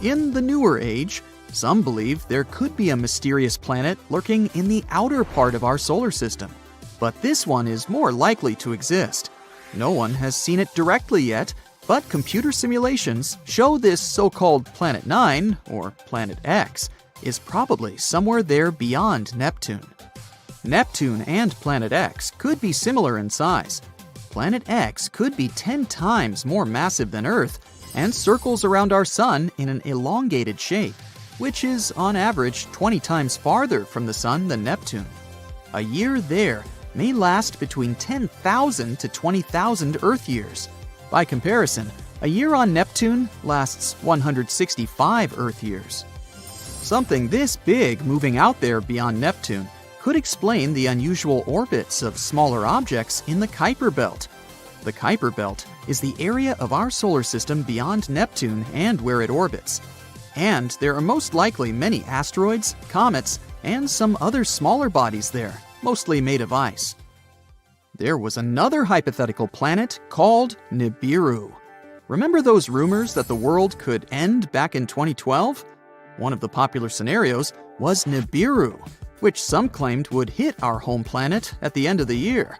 In the newer age, some believe there could be a mysterious planet lurking in the outer part of our solar system. But this one is more likely to exist. No one has seen it directly yet, but computer simulations show this so-called Planet 9, or Planet X, is probably somewhere there beyond Neptune. Neptune and Planet X could be similar in size. Planet X could be 10 times more massive than Earth and circles around our Sun in an elongated shape, which is on average 20 times farther from the Sun than Neptune. A year there may last between 10,000 to 20,000 Earth years. By comparison, a year on Neptune lasts 165 Earth years. Something this big moving out there beyond Neptune could explain the unusual orbits of smaller objects in the Kuiper Belt. The Kuiper Belt is the area of our solar system beyond Neptune and where it orbits. And there are most likely many asteroids, comets, and some other smaller bodies there, mostly made of ice. There was another hypothetical planet called Nibiru. Remember those rumors that the world could end back in 2012? One of the popular scenarios was Nibiru, which some claimed would hit our home planet at the end of the year.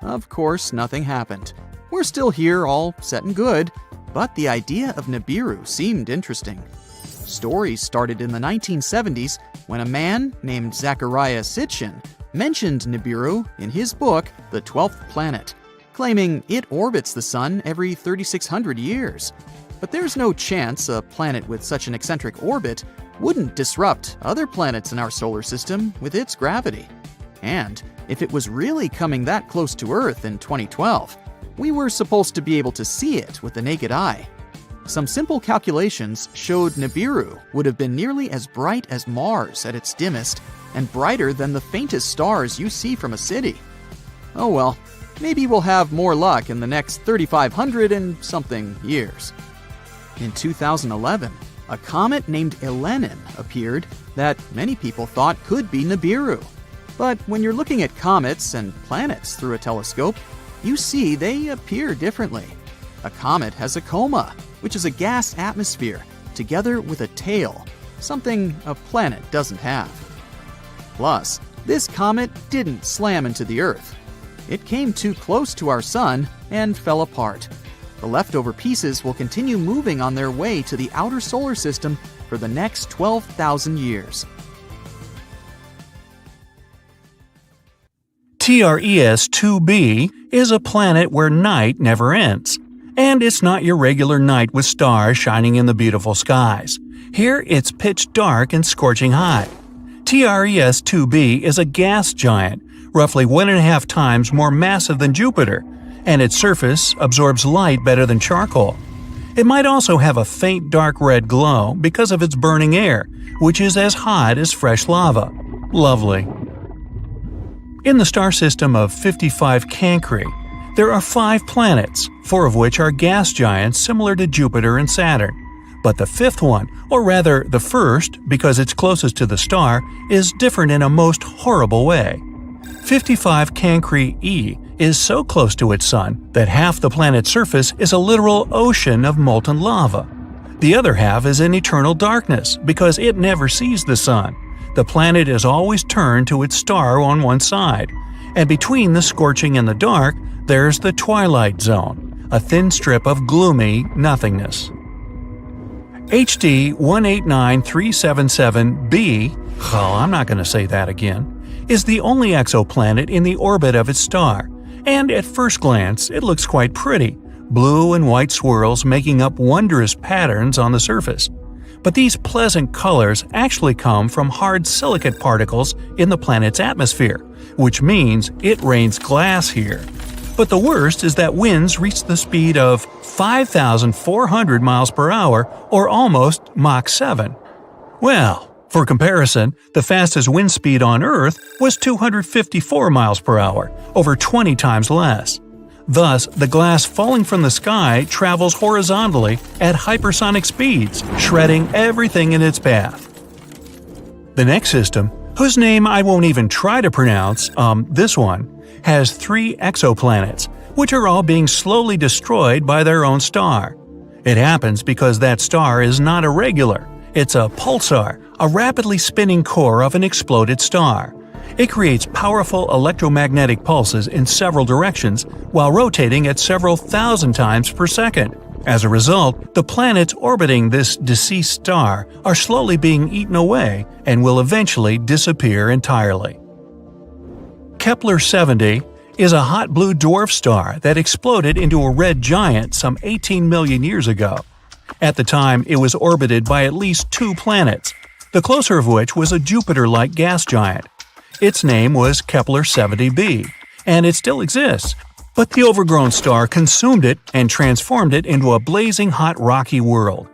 Of course, nothing happened. We're still here, all set and good, but the idea of Nibiru seemed interesting. Stories started in the 1970s when a man named Zecharia Sitchin mentioned Nibiru in his book, The 12th Planet, claiming it orbits the Sun every 3,600 years. But there's no chance a planet with such an eccentric orbit wouldn't disrupt other planets in our solar system with its gravity. And if it was really coming that close to Earth in 2012, we were supposed to be able to see it with the naked eye. Some simple calculations showed Nibiru would have been nearly as bright as Mars at its dimmest and brighter than the faintest stars you see from a city. Oh well, maybe we'll have more luck in the next 3,500 and something years. In 2011, a comet named Elen appeared that many people thought could be Nibiru. But when you're looking at comets and planets through a telescope, you see they appear differently. A comet has a coma, which is a gas atmosphere, together with a tail, something a planet doesn't have. Plus, this comet didn't slam into the Earth. It came too close to our Sun and fell apart. The leftover pieces will continue moving on their way to the outer solar system for the next 12,000 years. TRES-2b is a planet where night never ends. And it's not your regular night with stars shining in the beautiful skies. Here it's pitch dark and scorching hot. TRES-2b is a gas giant, roughly 1.5 times more massive than Jupiter, and its surface absorbs light better than charcoal. It might also have a faint dark red glow because of its burning air, which is as hot as fresh lava. Lovely. In the star system of 55 Cancri, there are 5 planets, 4 of which are gas giants similar to Jupiter and Saturn. But the fifth one, or rather the first because it's closest to the star, is different in a most horrible way. 55 Cancri e is so close to its sun that half the planet's surface is a literal ocean of molten lava. The other half is in eternal darkness because it never sees the sun. The planet is always turned to its star on one side, and between the scorching and the dark, there's the twilight zone, a thin strip of gloomy nothingness. HD 189377b, well, I'm not going to say that again, is the only exoplanet in the orbit of its star, and at first glance it looks quite pretty, blue and white swirls making up wondrous patterns on the surface. But these pleasant colors actually come from hard silicate particles in the planet's atmosphere, which means it rains glass here. But the worst is that winds reach the speed of 5,400 miles per hour, or almost Mach 7. Well, for comparison, the fastest wind speed on Earth was 254 miles per hour, over 20 times less. Thus, the glass falling from the sky travels horizontally at hypersonic speeds, shredding everything in its path. The next system, whose name I won't even try to pronounce, this one, has 3 exoplanets, which are all being slowly destroyed by their own star. It happens because that star is not a regular, it's a pulsar, a rapidly spinning core of an exploded star. It creates powerful electromagnetic pulses in several directions while rotating at several thousand times per second. As a result, the planets orbiting this deceased star are slowly being eaten away and will eventually disappear entirely. Kepler 70 is a hot blue dwarf star that exploded into a red giant some 18 million years ago. At the time, it was orbited by at least 2 planets, the closer of which was a Jupiter-like gas giant. Its name was Kepler 70b, and it still exists, but the overgrown star consumed it and transformed it into a blazing hot rocky world.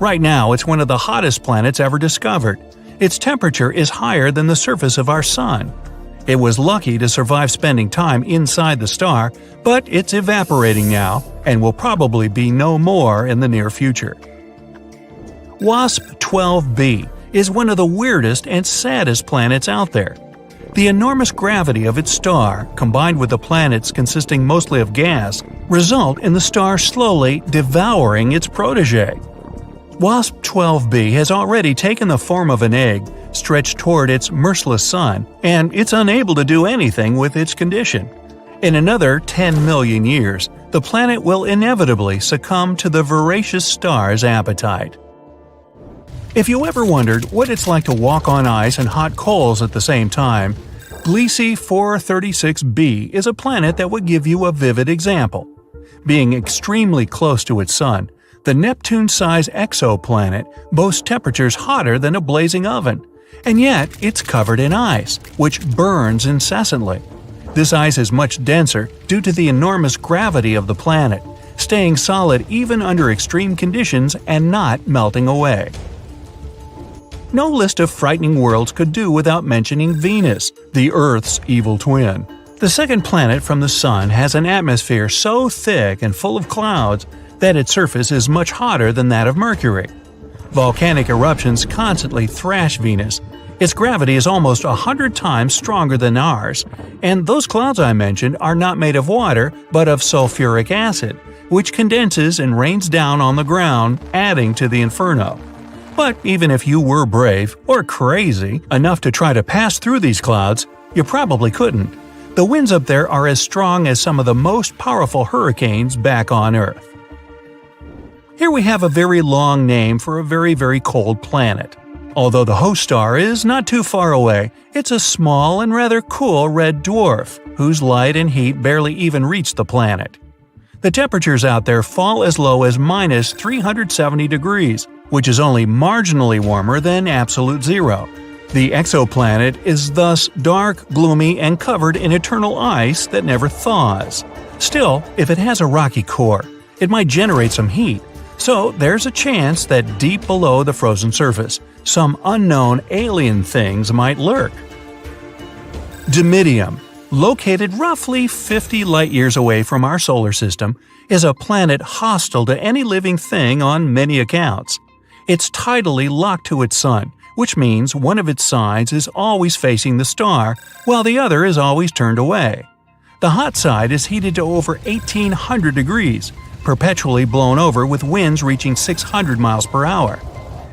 Right now, it's one of the hottest planets ever discovered. Its temperature is higher than the surface of our Sun. It was lucky to survive spending time inside the star, but it's evaporating now and will probably be no more in the near future. WASP-12b is one of the weirdest and saddest planets out there. The enormous gravity of its star, combined with the planets consisting mostly of gas, result in the star slowly devouring its protege. WASP-12b has already taken the form of an egg, stretched toward its merciless sun, and it's unable to do anything with its condition. In another 10 million years, the planet will inevitably succumb to the voracious star's appetite. If you ever wondered what it's like to walk on ice and hot coals at the same time, Gliese 436b is a planet that would give you a vivid example. Being extremely close to its sun, the Neptune-sized exoplanet boasts temperatures hotter than a blazing oven, and yet it's covered in ice, which burns incessantly. This ice is much denser due to the enormous gravity of the planet, staying solid even under extreme conditions and not melting away. No list of frightening worlds could do without mentioning Venus, the Earth's evil twin. The second planet from the Sun has an atmosphere so thick and full of clouds that its surface is much hotter than that of Mercury. Volcanic eruptions constantly thrash Venus. Its gravity is almost 100 times stronger than ours, and those clouds I mentioned are not made of water but of sulfuric acid, which condenses and rains down on the ground, adding to the inferno. But even if you were brave, or crazy, enough to try to pass through these clouds, you probably couldn't. The winds up there are as strong as some of the most powerful hurricanes back on Earth. Here we have a very long name for a very, very cold planet. Although the host star is not too far away, it's a small and rather cool red dwarf, whose light and heat barely even reach the planet. The temperatures out there fall as low as minus 370 degrees, which is only marginally warmer than absolute zero. The exoplanet is thus dark, gloomy, and covered in eternal ice that never thaws. Still, if it has a rocky core, it might generate some heat. So there's a chance that deep below the frozen surface, some unknown alien things might lurk. Dimidium, located roughly 50 light-years away from our solar system, is a planet hostile to any living thing on many accounts. It's tidally locked to its sun, which means one of its sides is always facing the star, while the other is always turned away. The hot side is heated to over 1800 degrees, perpetually blown over with winds reaching 600 miles per hour.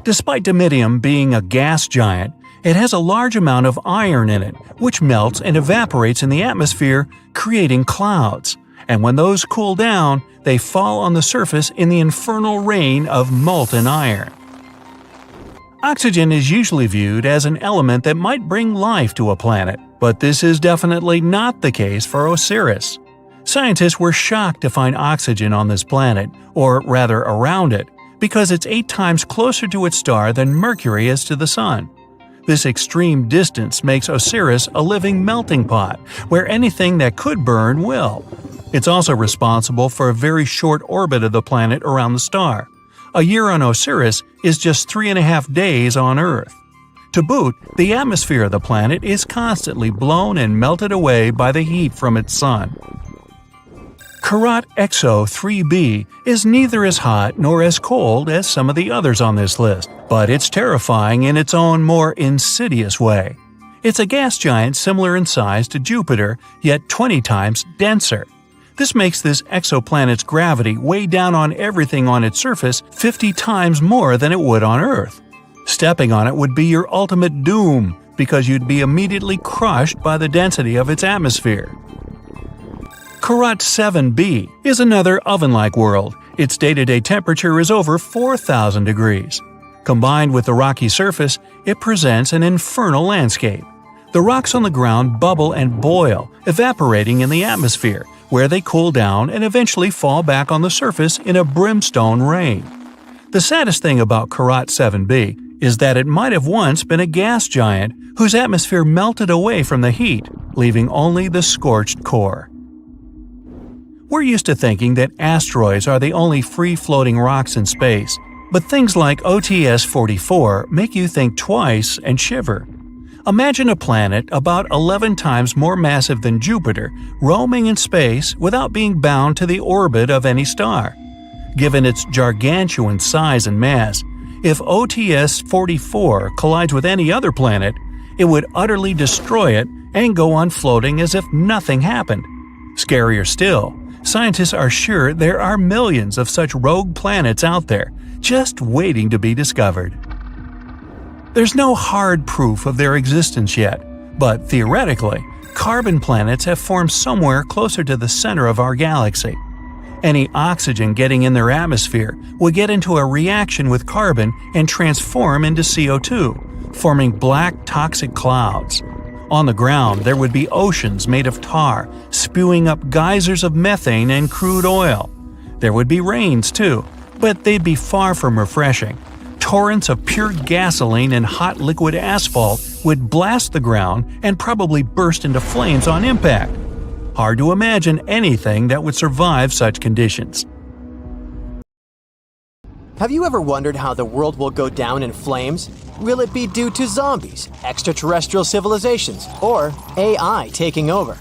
Despite Dimidium being a gas giant, it has a large amount of iron in it, which melts and evaporates in the atmosphere, creating clouds. And when those cool down, they fall on the surface in the infernal rain of molten iron. Oxygen is usually viewed as an element that might bring life to a planet, but this is definitely not the case for Osiris. Scientists were shocked to find oxygen on this planet, or rather around it, because it's 8 times closer to its star than Mercury is to the Sun. This extreme distance makes Osiris a living melting pot, where anything that could burn will. It's also responsible for a very short orbit of the planet around the star. A year on Osiris is just 3.5 days on Earth. To boot, the atmosphere of the planet is constantly blown and melted away by the heat from its sun. Karat Exo 3b is neither as hot nor as cold as some of the others on this list, but it's terrifying in its own more insidious way. It's a gas giant similar in size to Jupiter, yet 20 times denser. This makes this exoplanet's gravity weigh down on everything on its surface 50 times more than it would on Earth. Stepping on it would be your ultimate doom, because you'd be immediately crushed by the density of its atmosphere. Karat 7b is another oven-like world. Its day-to-day temperature is over 4,000 degrees. Combined with the rocky surface, it presents an infernal landscape. The rocks on the ground bubble and boil, evaporating in the atmosphere, where they cool down and eventually fall back on the surface in a brimstone rain. The saddest thing about Karat 7b is that it might have once been a gas giant whose atmosphere melted away from the heat, leaving only the scorched core. We're used to thinking that asteroids are the only free-floating rocks in space, but things like OTS-44 make you think twice and shiver. Imagine a planet about 11 times more massive than Jupiter roaming in space without being bound to the orbit of any star. Given its gargantuan size and mass, if OTS-44 collides with any other planet, it would utterly destroy it and go on floating as if nothing happened. Scarier still, scientists are sure there are millions of such rogue planets out there, just waiting to be discovered. There's no hard proof of their existence yet, but theoretically, carbon planets have formed somewhere closer to the center of our galaxy. Any oxygen getting in their atmosphere will get into a reaction with carbon and transform into CO2, forming black toxic clouds. On the ground, there would be oceans made of tar, spewing up geysers of methane and crude oil. There would be rains too, but they'd be far from refreshing. Torrents of pure gasoline and hot liquid asphalt would blast the ground and probably burst into flames on impact. Hard to imagine anything that would survive such conditions. Have you ever wondered how the world will go down in flames? Will it be due to zombies, extraterrestrial civilizations, or AI taking over?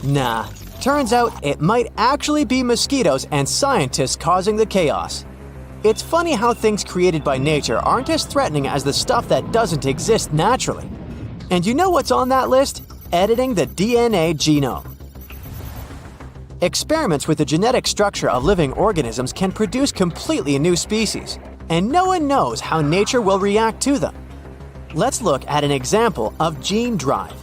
Nah, turns out it might actually be mosquitoes and scientists causing the chaos. It's funny how things created by nature aren't as threatening as the stuff that doesn't exist naturally. And you know what's on that list? Editing the DNA genome. Experiments with the genetic structure of living organisms can produce completely new species, and no one knows how nature will react to them. Let's look at an example of gene drive.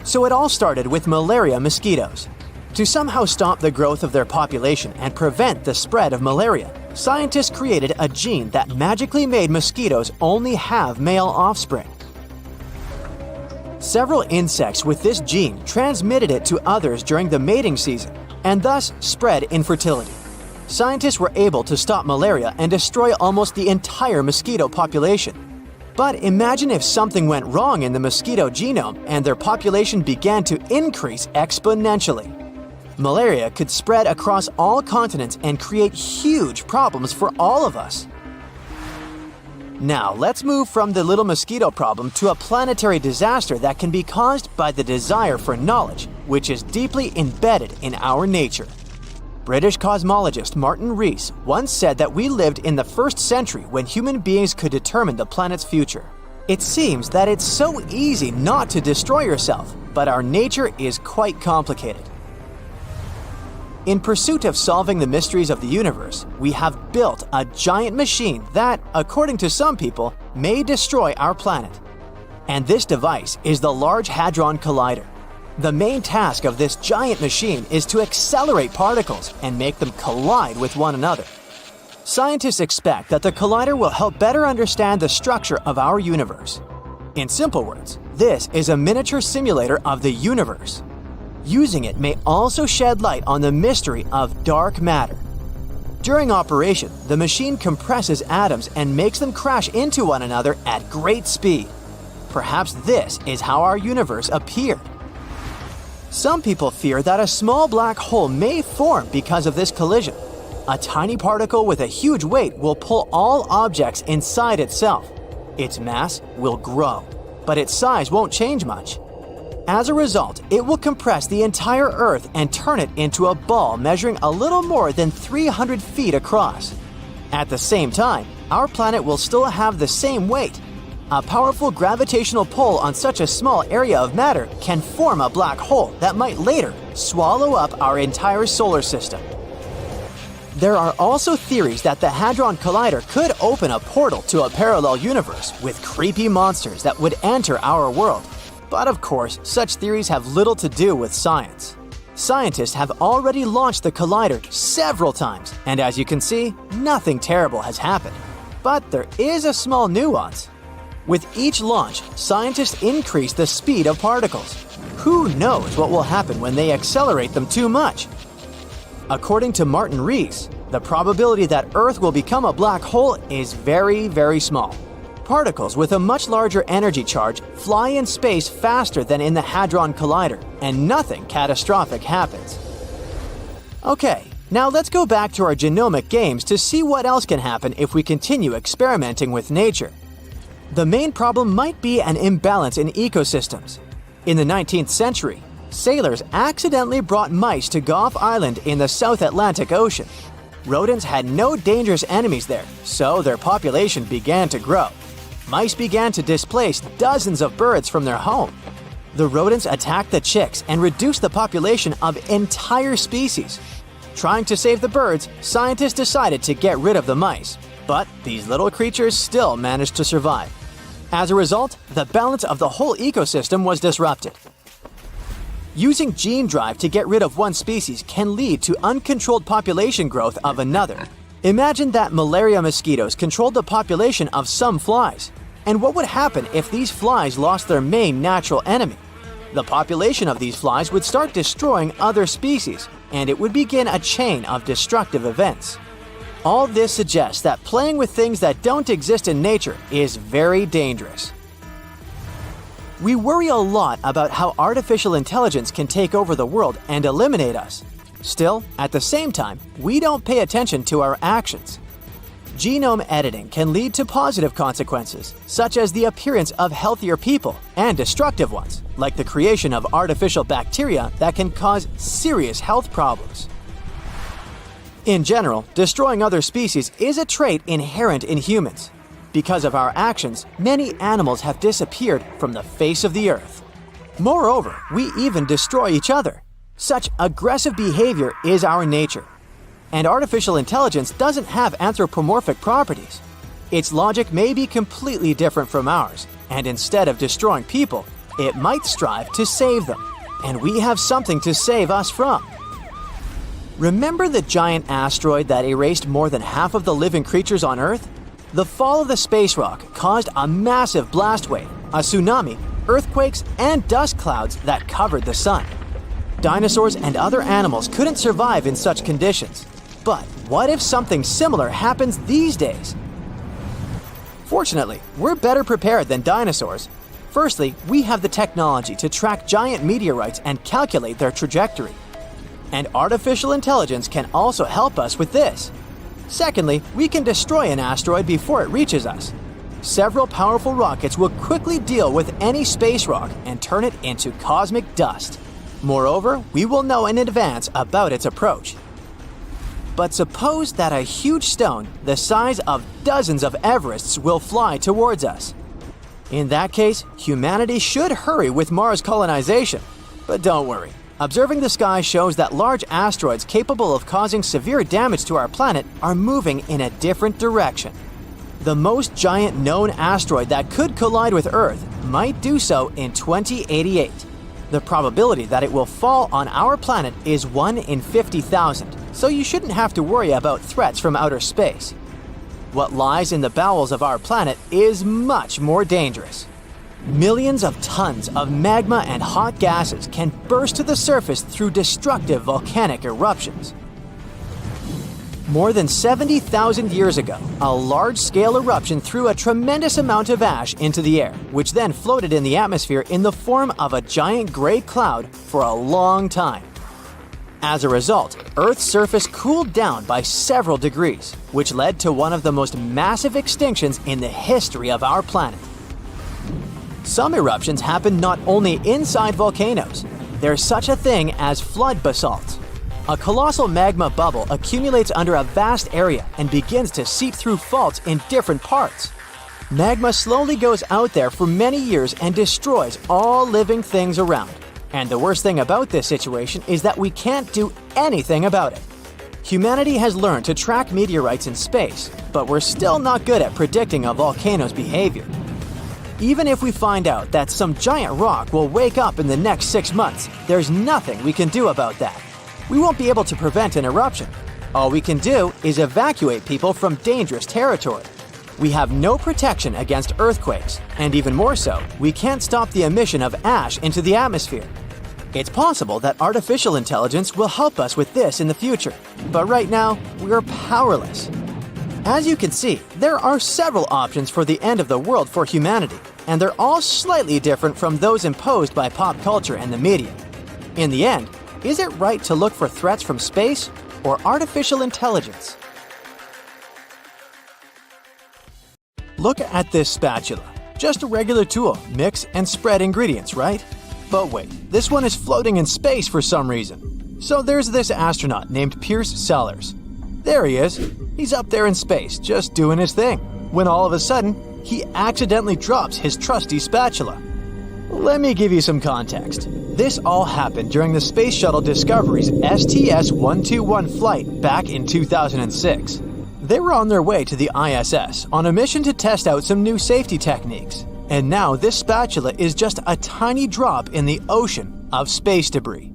So it all started with malaria mosquitoes. To somehow stop the growth of their population and prevent the spread of malaria, scientists created a gene that magically made mosquitoes only have male offspring. Several insects with this gene transmitted it to others during the mating season, and thus spread infertility. Scientists were able to stop malaria and destroy almost the entire mosquito population. But imagine if something went wrong in the mosquito genome and their population began to increase exponentially. Malaria could spread across all continents and create huge problems for all of us. Now, let's move from the little mosquito problem to a planetary disaster that can be caused by the desire for knowledge, which is deeply embedded in our nature. British cosmologist Martin Rees once said that we lived in the 1st century when human beings could determine the planet's future. It seems that it's so easy not to destroy yourself, but our nature is quite complicated. In pursuit of solving the mysteries of the universe, we have built a giant machine that, according to some people, may destroy our planet. And this device is the Large Hadron Collider. The main task of this giant machine is to accelerate particles and make them collide with one another. Scientists expect that the collider will help better understand the structure of our universe. In simple words, this is a miniature simulator of the universe. Using it may also shed light on the mystery of dark matter. During operation, the machine compresses atoms and makes them crash into one another at great speed. Perhaps this is how our universe appeared. Some people fear that a small black hole may form because of this collision. A tiny particle with a huge weight will pull all objects inside itself. Its mass will grow, but its size won't change much. As a result, it will compress the entire Earth and turn it into a ball measuring a little more than 300 feet across. At the same time, our planet will still have the same weight. A powerful gravitational pull on such a small area of matter can form a black hole that might later swallow up our entire solar system. There are also theories that the Hadron Collider could open a portal to a parallel universe with creepy monsters that would enter our world. But of course, such theories have little to do with science. Scientists have already launched the collider several times, and as you can see, nothing terrible has happened. But there is a small nuance. With each launch, scientists increase the speed of particles. Who knows what will happen when they accelerate them too much? According to Martin Rees, the probability that Earth will become a black hole is very, very small. Particles with a much larger energy charge fly in space faster than in the Hadron Collider, and nothing catastrophic happens. Okay, now let's go back to our genomic games to see what else can happen if we continue experimenting with nature. The main problem might be an imbalance in ecosystems. In the 19th century, sailors accidentally brought mice to Gough Island in the South Atlantic Ocean. Rodents had no dangerous enemies there, so their population began to grow. Mice began to displace dozens of birds from their home. The rodents attacked the chicks and reduced the population of entire species. Trying to save the birds, scientists decided to get rid of the mice, but these little creatures still managed to survive. As a result, the balance of the whole ecosystem was disrupted. Using gene drive to get rid of one species can lead to uncontrolled population growth of another. Imagine that malaria mosquitoes controlled the population of some flies. And what would happen if these flies lost their main natural enemy? The population of these flies would start destroying other species, and it would begin a chain of destructive events. All this suggests that playing with things that don't exist in nature is very dangerous. We worry a lot about how artificial intelligence can take over the world and eliminate us. Still, at the same time, we don't pay attention to our actions. Genome editing can lead to positive consequences, such as the appearance of healthier people, and destructive ones, like the creation of artificial bacteria that can cause serious health problems. In general, destroying other species is a trait inherent in humans. Because of our actions, many animals have disappeared from the face of the earth. Moreover, we even destroy each other. Such aggressive behavior is our nature. And artificial intelligence doesn't have anthropomorphic properties. Its logic may be completely different from ours, and instead of destroying people, it might strive to save them. And we have something to save us from. Remember the giant asteroid that erased more than half of the living creatures on Earth? The fall of the space rock caused a massive blast wave, a tsunami, earthquakes, and dust clouds that covered the sun. Dinosaurs and other animals couldn't survive in such conditions. But what if something similar happens these days? Fortunately, we're better prepared than dinosaurs. Firstly, we have the technology to track giant meteorites and calculate their trajectory. And artificial intelligence can also help us with this. Secondly, we can destroy an asteroid before it reaches us. Several powerful rockets will quickly deal with any space rock and turn it into cosmic dust. Moreover, we will know in advance about its approach. But suppose that a huge stone, the size of dozens of Everests, will fly towards us. In that case, humanity should hurry with Mars colonization. But don't worry. Observing the sky shows that large asteroids capable of causing severe damage to our planet are moving in a different direction. The most giant known asteroid that could collide with Earth might do so in 2088. The probability that it will fall on our planet is 1 in 50,000, so you shouldn't have to worry about threats from outer space. What lies in the bowels of our planet is much more dangerous. Millions of tons of magma and hot gases can burst to the surface through destructive volcanic eruptions. More than 70,000 years ago, a large-scale eruption threw a tremendous amount of ash into the air, which then floated in the atmosphere in the form of a giant gray cloud for a long time. As a result, Earth's surface cooled down by several degrees, which led to one of the most massive extinctions in the history of our planet. Some eruptions happen not only inside volcanoes. There's such a thing as flood basalt. A colossal magma bubble accumulates under a vast area and begins to seep through faults in different parts. Magma slowly goes out there for many years and destroys all living things around. And the worst thing about this situation is that we can't do anything about it. Humanity has learned to track meteorites in space, but we're still not good at predicting a volcano's behavior. Even if we find out that some giant rock will wake up in the next 6 months, there's nothing we can do about that. We won't be able to prevent an eruption. All we can do is evacuate people from dangerous territory. We have no protection against earthquakes, and even more so, we can't stop the emission of ash into the atmosphere. It's possible that artificial intelligence will help us with this in the future, but right now, we're powerless. As you can see, there are several options for the end of the world for humanity, and they're all slightly different from those imposed by pop culture and the media. In the end, is it right to look for threats from space or artificial intelligence? Look at this spatula. Just a regular tool, mix and spread ingredients, right? But wait, this one is floating in space for some reason. So there's this astronaut named Pierce Sellers. There he is. He's up there in space, just doing his thing, when all of a sudden, he accidentally drops his trusty spatula. Let me give you some context. This all happened during the Space Shuttle Discovery's STS-121 flight back in 2006. They were on their way to the ISS on a mission to test out some new safety techniques. And now this spatula is just a tiny drop in the ocean of space debris.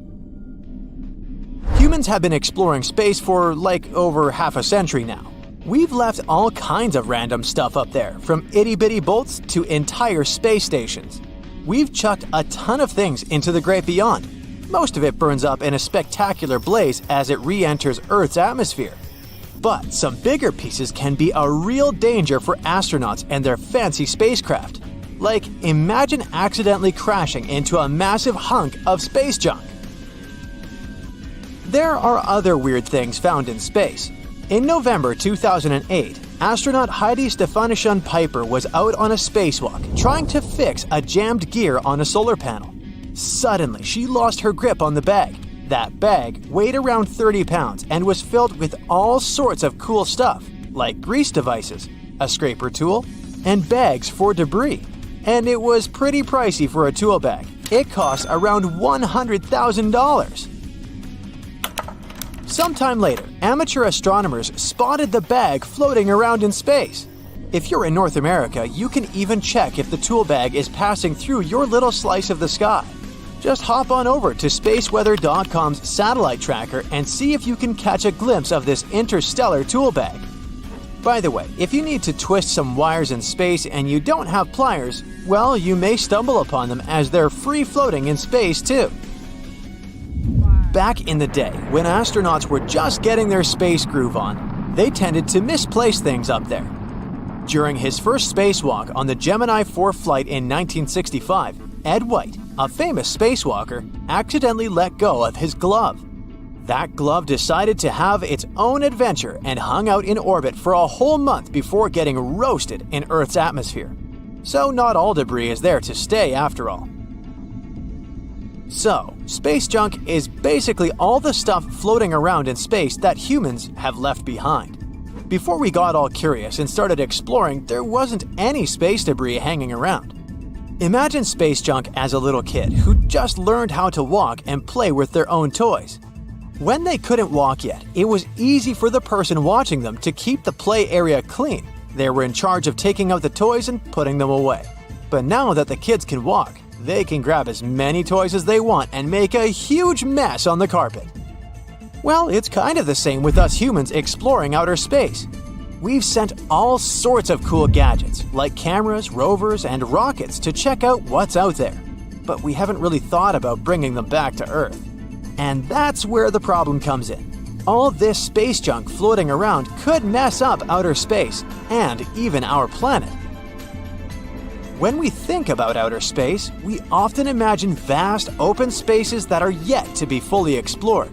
Humans have been exploring space for over half a century now. We've left all kinds of random stuff up there, from itty-bitty bolts to entire space stations. We've chucked a ton of things into the great beyond. Most of it burns up in a spectacular blaze as it re-enters Earth's atmosphere. But some bigger pieces can be a real danger for astronauts and their fancy spacecraft. Imagine accidentally crashing into a massive hunk of space junk. There are other weird things found in space. In November 2008, astronaut Heidi Stefanishun Piper was out on a spacewalk trying to fix a jammed gear on a solar panel. Suddenly, she lost her grip on the bag. That bag weighed around 30 pounds and was filled with all sorts of cool stuff, like grease devices, a scraper tool, and bags for debris. And it was pretty pricey for a tool bag. It cost around $100,000. Sometime later, amateur astronomers spotted the bag floating around in space. If you're in North America, you can even check if the tool bag is passing through your little slice of the sky. Just hop on over to spaceweather.com's satellite tracker and see if you can catch a glimpse of this interstellar tool bag. By the way, if you need to twist some wires in space and you don't have pliers, well, you may stumble upon them as they're free floating in space too. Back in the day, when astronauts were just getting their space groove on, they tended to misplace things up there. During his first spacewalk on the Gemini 4 flight in 1965, Ed White, a famous spacewalker, accidentally let go of his glove. That glove decided to have its own adventure and hung out in orbit for a whole month before getting roasted in Earth's atmosphere. So not all debris is there to stay after all. So, space junk is basically all the stuff floating around in space that humans have left behind. Before we got all curious and started exploring, there wasn't any space debris hanging around. Imagine space junk as a little kid who just learned how to walk and play with their own toys. When they couldn't walk yet, it was easy for the person watching them to keep the play area clean. They were in charge of taking out the toys and putting them away. But now that the kids can walk, they can grab as many toys as they want and make a huge mess on the carpet. Well, it's kind of the same with us humans exploring outer space. We've sent all sorts of cool gadgets, like cameras, rovers, and rockets to check out what's out there. But we haven't really thought about bringing them back to Earth. And that's where the problem comes in. All this space junk floating around could mess up outer space, and even our planet. When we think about outer space, we often imagine vast open spaces that are yet to be fully explored.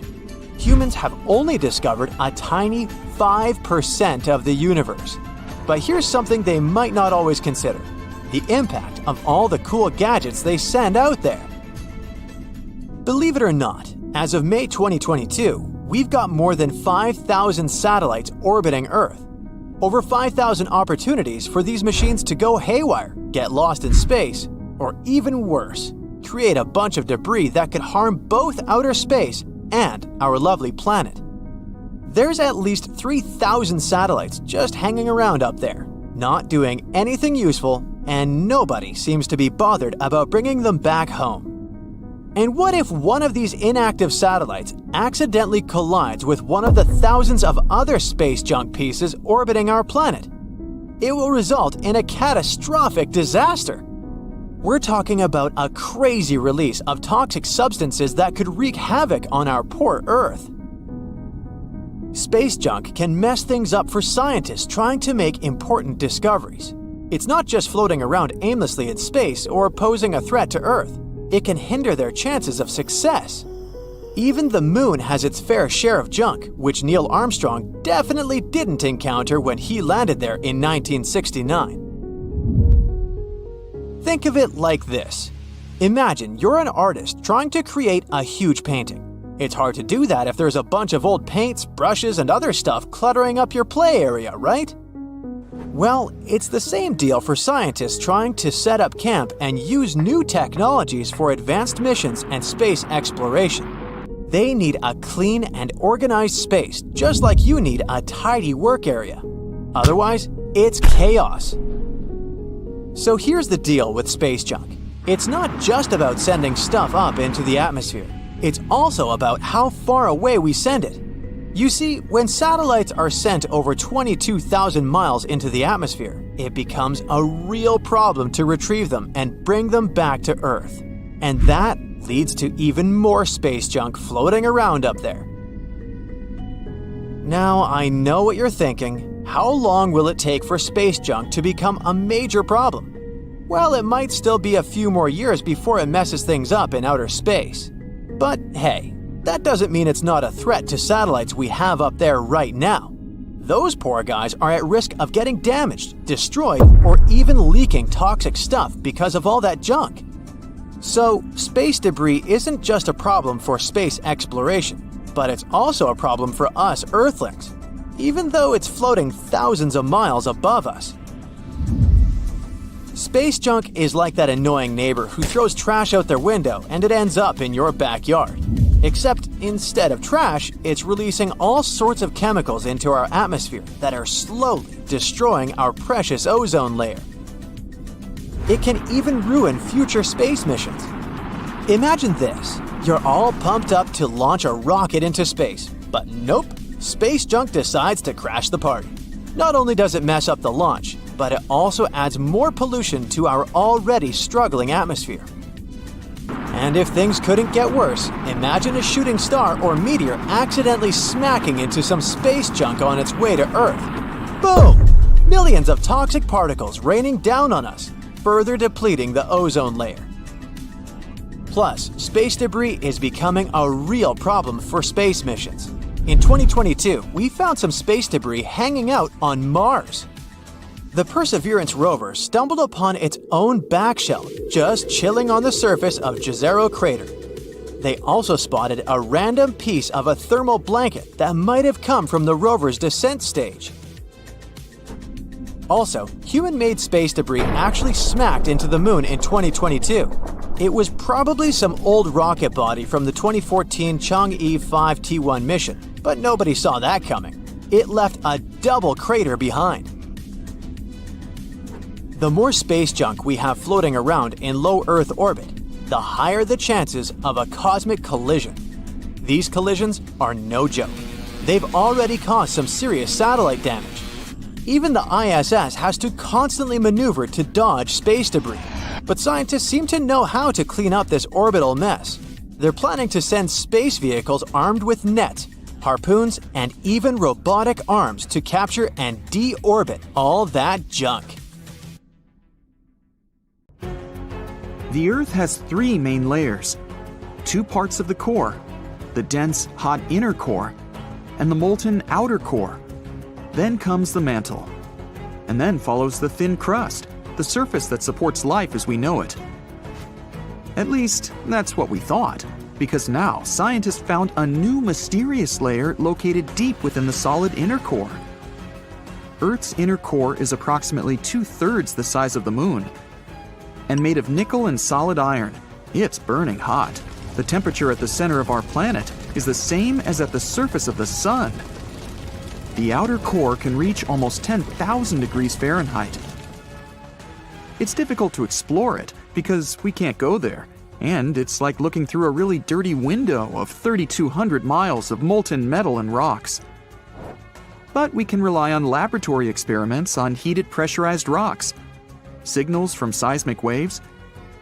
Humans have only discovered a tiny 5% of the universe. But here's something they might not always consider: the impact of all the cool gadgets they send out there. Believe it or not, as of May 2022, we've got more than 5,000 satellites orbiting Earth. Over 5,000 opportunities for these machines to go haywire, get lost in space, or even worse, create a bunch of debris that could harm both outer space and our lovely planet. There's at least 3,000 satellites just hanging around up there, not doing anything useful, and nobody seems to be bothered about bringing them back home. And what if one of these inactive satellites accidentally collides with one of the thousands of other space junk pieces orbiting our planet? It will result in a catastrophic disaster. We're talking about a crazy release of toxic substances that could wreak havoc on our poor Earth. Space junk can mess things up for scientists trying to make important discoveries. It's not just floating around aimlessly in space or posing a threat to Earth. It can hinder their chances of success. Even the moon has its fair share of junk, which Neil Armstrong definitely didn't encounter when he landed there in 1969. Think of it like this. Imagine you're an artist trying to create a huge painting. It's hard to do that if there's a bunch of old paints, brushes, and other stuff cluttering up your play area, right? Well, it's the same deal for scientists trying to set up camp and use new technologies for advanced missions and space exploration. They need a clean and organized space, just like you need a tidy work area. Otherwise, it's chaos. So here's the deal with space junk. It's not just about sending stuff up into the atmosphere. It's also about how far away we send it. You see, when satellites are sent over 22,000 miles into the atmosphere, it becomes a real problem to retrieve them and bring them back to Earth. And that leads to even more space junk floating around up there. Now, I know what you're thinking. How long will it take for space junk to become a major problem? Well, it might still be a few more years before it messes things up in outer space. But hey, that doesn't mean it's not a threat to satellites we have up there right now. Those poor guys are at risk of getting damaged, destroyed, or even leaking toxic stuff because of all that junk. So, space debris isn't just a problem for space exploration, but it's also a problem for us Earthlings, even though it's floating thousands of miles above us. Space junk is like that annoying neighbor who throws trash out their window and it ends up in your backyard. Except instead of trash, it's releasing all sorts of chemicals into our atmosphere that are slowly destroying our precious ozone layer. It can even ruin future space missions. Imagine this. You're all pumped up to launch a rocket into space, but nope, space junk decides to crash the party. Not only does it mess up the launch, but it also adds more pollution to our already struggling atmosphere. And if things couldn't get worse, imagine a shooting star or meteor accidentally smacking into some space junk on its way to Earth. Boom! Millions of toxic particles raining down on us, further depleting the ozone layer. Plus, space debris is becoming a real problem for space missions. In 2022, we found some space debris hanging out on Mars. The Perseverance rover stumbled upon its own back shell just chilling on the surface of Jezero crater. They also spotted a random piece of a thermal blanket that might have come from the rover's descent stage. Also, human-made space debris actually smacked into the moon in 2022. It was probably some old rocket body from the 2014 Chang'e 5 T1 mission, but nobody saw that coming. It left a double crater behind. The more space junk we have floating around in low Earth orbit, the higher the chances of a cosmic collision. These collisions are no joke. They've already caused some serious satellite damage. Even the ISS has to constantly maneuver to dodge space debris, but scientists seem to know how to clean up this orbital mess. They're planning to send space vehicles armed with nets, harpoons, and even robotic arms to capture and deorbit all that junk. The Earth has three main layers: two parts of the core, the dense, hot inner core, and the molten outer core. Then comes the mantle. And then follows the thin crust, the surface that supports life as we know it. At least, that's what we thought, because now scientists found a new mysterious layer located deep within the solid inner core. Earth's inner core is approximately 2/3 the size of the Moon. And made of nickel and solid iron, it's burning hot. The temperature at the center of our planet is the same as at the surface of the Sun. The outer core can reach almost 10,000 degrees Fahrenheit. It's difficult to explore it because we can't go there, and it's like looking through a really dirty window of 3,200 miles of molten metal and rocks. But we can rely on laboratory experiments on heated pressurized rocks, signals from seismic waves,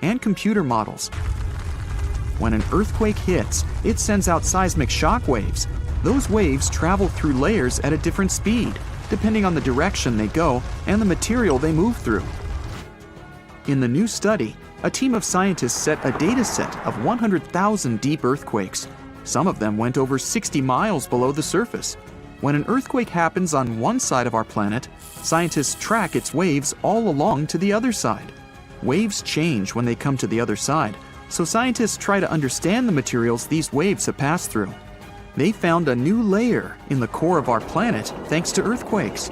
and computer models. When an earthquake hits, it sends out seismic shockwaves. Those waves travel through layers at a different speed, depending on the direction they go and the material they move through. In the new study, a team of scientists set a data set of 100,000 deep earthquakes. Some of them went over 60 miles below the surface. When an earthquake happens on one side of our planet, scientists track its waves all along to the other side. Waves change when they come to the other side, so scientists try to understand the materials these waves have passed through. They found a new layer in the core of our planet thanks to earthquakes.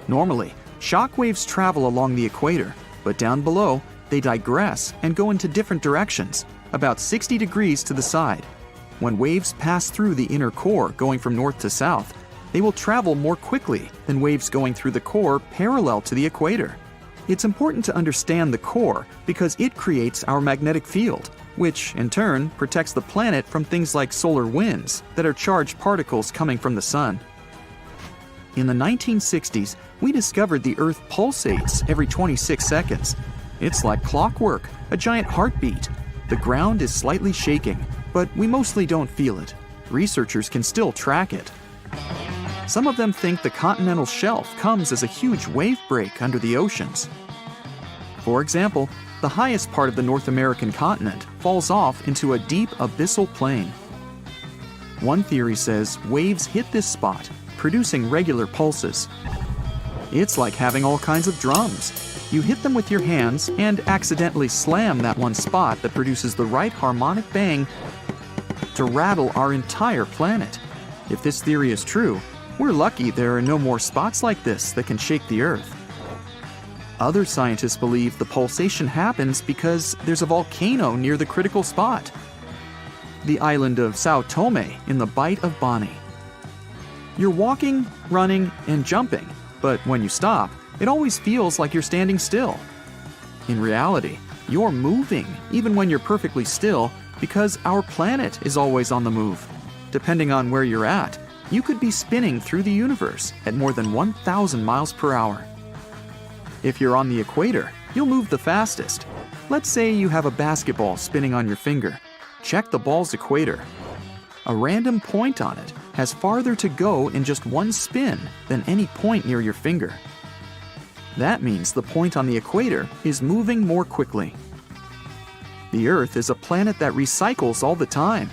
Normally, shock waves travel along the equator, but down below, they digress and go into different directions, about 60 degrees to the side. When waves pass through the inner core going from north to south, they will travel more quickly than waves going through the core parallel to the equator. It's important to understand the core because it creates our magnetic field, which in turn protects the planet from things like solar winds that are charged particles coming from the sun. In the 1960s, we discovered the Earth pulsates every 26 seconds. It's like clockwork, a giant heartbeat. The ground is slightly shaking, but we mostly don't feel it. Researchers can still track it. Some of them think the continental shelf comes as a huge wave break under the oceans. For example, the highest part of the North American continent falls off into a deep abyssal plain. One theory says waves hit this spot, producing regular pulses. It's like having all kinds of drums. You hit them with your hands and accidentally slam that one spot that produces the right harmonic bang to rattle our entire planet. If this theory is true, we're lucky there are no more spots like this that can shake the Earth. Other scientists believe the pulsation happens because there's a volcano near the critical spot, the island of Sao Tome in the Bight of Boni. You're walking, running, and jumping, but when you stop, it always feels like you're standing still. In reality, you're moving even when you're perfectly still because our planet is always on the move. Depending on where you're at, you could be spinning through the universe at more than 1,000 miles per hour. If you're on the equator, you'll move the fastest. Let's say you have a basketball spinning on your finger. Check the ball's equator. A random point on it has farther to go in just one spin than any point near your finger. That means the point on the equator is moving more quickly. The Earth is a planet that recycles all the time.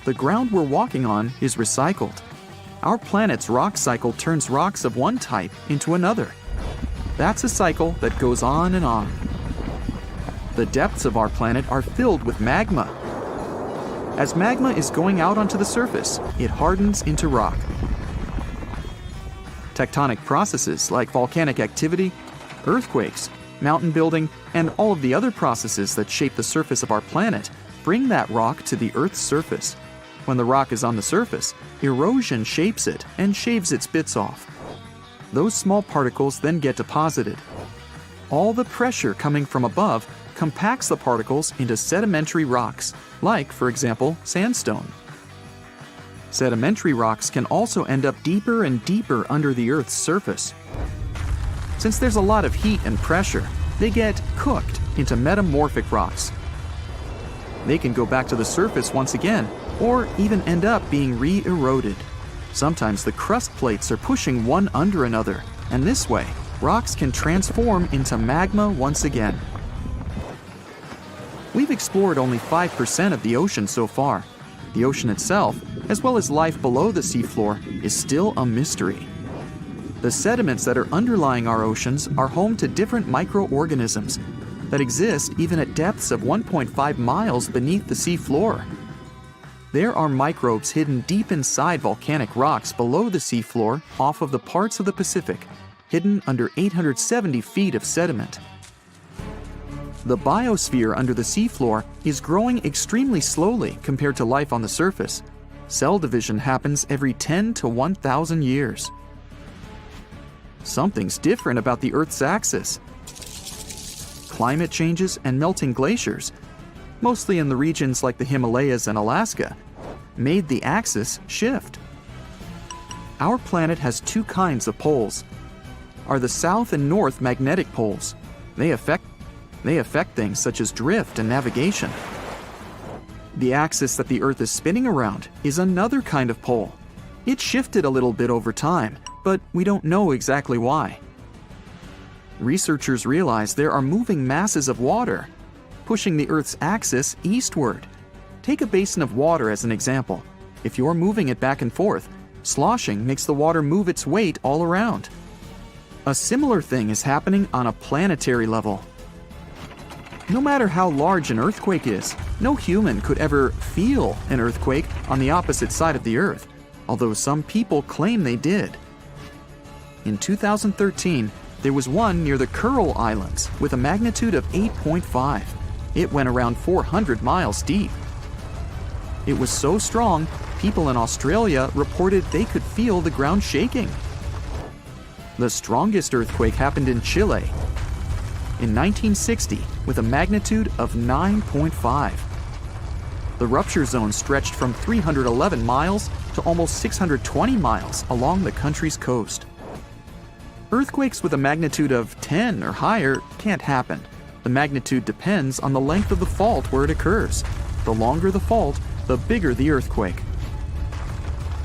The ground we're walking on is recycled. Our planet's rock cycle turns rocks of one type into another. That's a cycle that goes on and on. The depths of our planet are filled with magma. As magma is going out onto the surface, it hardens into rock. Tectonic processes like volcanic activity, earthquakes, mountain building, and all of the other processes that shape the surface of our planet bring that rock to the Earth's surface. When the rock is on the surface, erosion shapes it and shaves its bits off. Those small particles then get deposited. All the pressure coming from above compacts the particles into sedimentary rocks, like, for example, sandstone. Sedimentary rocks can also end up deeper and deeper under the Earth's surface. Since there's a lot of heat and pressure, they get cooked into metamorphic rocks. They can go back to the surface once again, or even end up being re-eroded. Sometimes the crust plates are pushing one under another, and this way, rocks can transform into magma once again. We've explored only 5% of the ocean so far. The ocean itself, as well as life below the seafloor, is still a mystery. The sediments that are underlying our oceans are home to different microorganisms that exist even at depths of 1.5 miles beneath the seafloor. There are microbes hidden deep inside volcanic rocks below the seafloor off of the parts of the Pacific, hidden under 870 feet of sediment. The biosphere under the seafloor is growing extremely slowly compared to life on the surface. Cell division happens every 10 to 1,000 years. Something's different about the Earth's axis. Climate changes and melting glaciers, mostly in the regions like the Himalayas and Alaska, made the axis shift. Our planet has two kinds of poles. Are the south and north magnetic poles. They affect things such as drift and navigation. The axis that the Earth is spinning around is another kind of pole. It shifted a little bit over time, but we don't know exactly why. Researchers realize there are moving masses of water, pushing the Earth's axis eastward. Take a basin of water as an example. If you're moving it back and forth, sloshing makes the water move its weight all around. A similar thing is happening on a planetary level. No matter how large an earthquake is, no human could ever feel an earthquake on the opposite side of the Earth, although some people claim they did. In 2013, there was one near the Kuril Islands with a magnitude of 8.5. It went around 400 miles deep. It was so strong, people in Australia reported they could feel the ground shaking. The strongest earthquake happened in Chile in 1960 with a magnitude of 9.5. The rupture zone stretched from 311 miles to almost 620 miles along the country's coast. Earthquakes with a magnitude of 10 or higher can't happen. The magnitude depends on the length of the fault where it occurs. The longer the fault, the bigger the earthquake.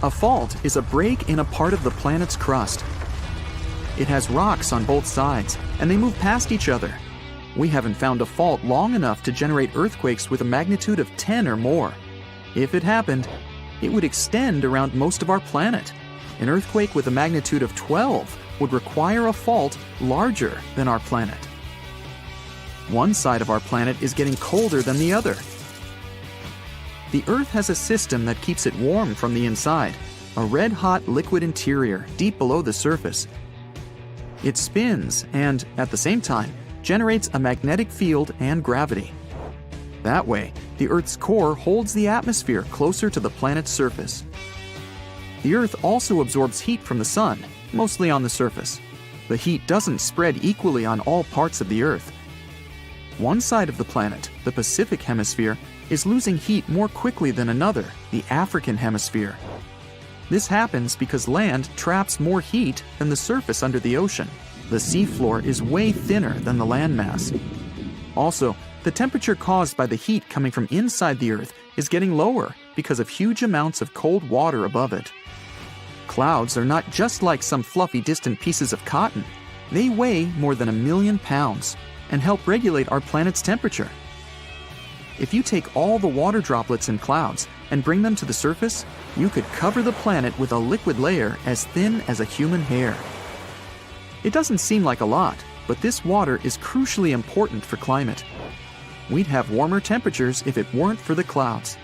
A fault is a break in a part of the planet's crust. It has rocks on both sides, and they move past each other. We haven't found a fault long enough to generate earthquakes with a magnitude of 10 or more. If it happened, it would extend around most of our planet. An earthquake with a magnitude of 12 would require a fault larger than our planet. One side of our planet is getting colder than the other. The Earth has a system that keeps it warm from the inside, a red-hot liquid interior deep below the surface. It spins and, at the same time, generates a magnetic field and gravity. That way, the Earth's core holds the atmosphere closer to the planet's surface. The Earth also absorbs heat from the Sun, mostly on the surface. The heat doesn't spread equally on all parts of the Earth. One side of the planet, the Pacific Hemisphere, is losing heat more quickly than another, the African Hemisphere. This happens because land traps more heat than the surface under the ocean. The seafloor is way thinner than the landmass. Also, the temperature caused by the heat coming from inside the Earth is getting lower because of huge amounts of cold water above it. Clouds are not just like some fluffy distant pieces of cotton. They weigh more than 1 million pounds and help regulate our planet's temperature. If you take all the water droplets in clouds and bring them to the surface, you could cover the planet with a liquid layer as thin as a human hair. It doesn't seem like a lot, but this water is crucially important for climate. We'd have warmer temperatures if it weren't for the clouds.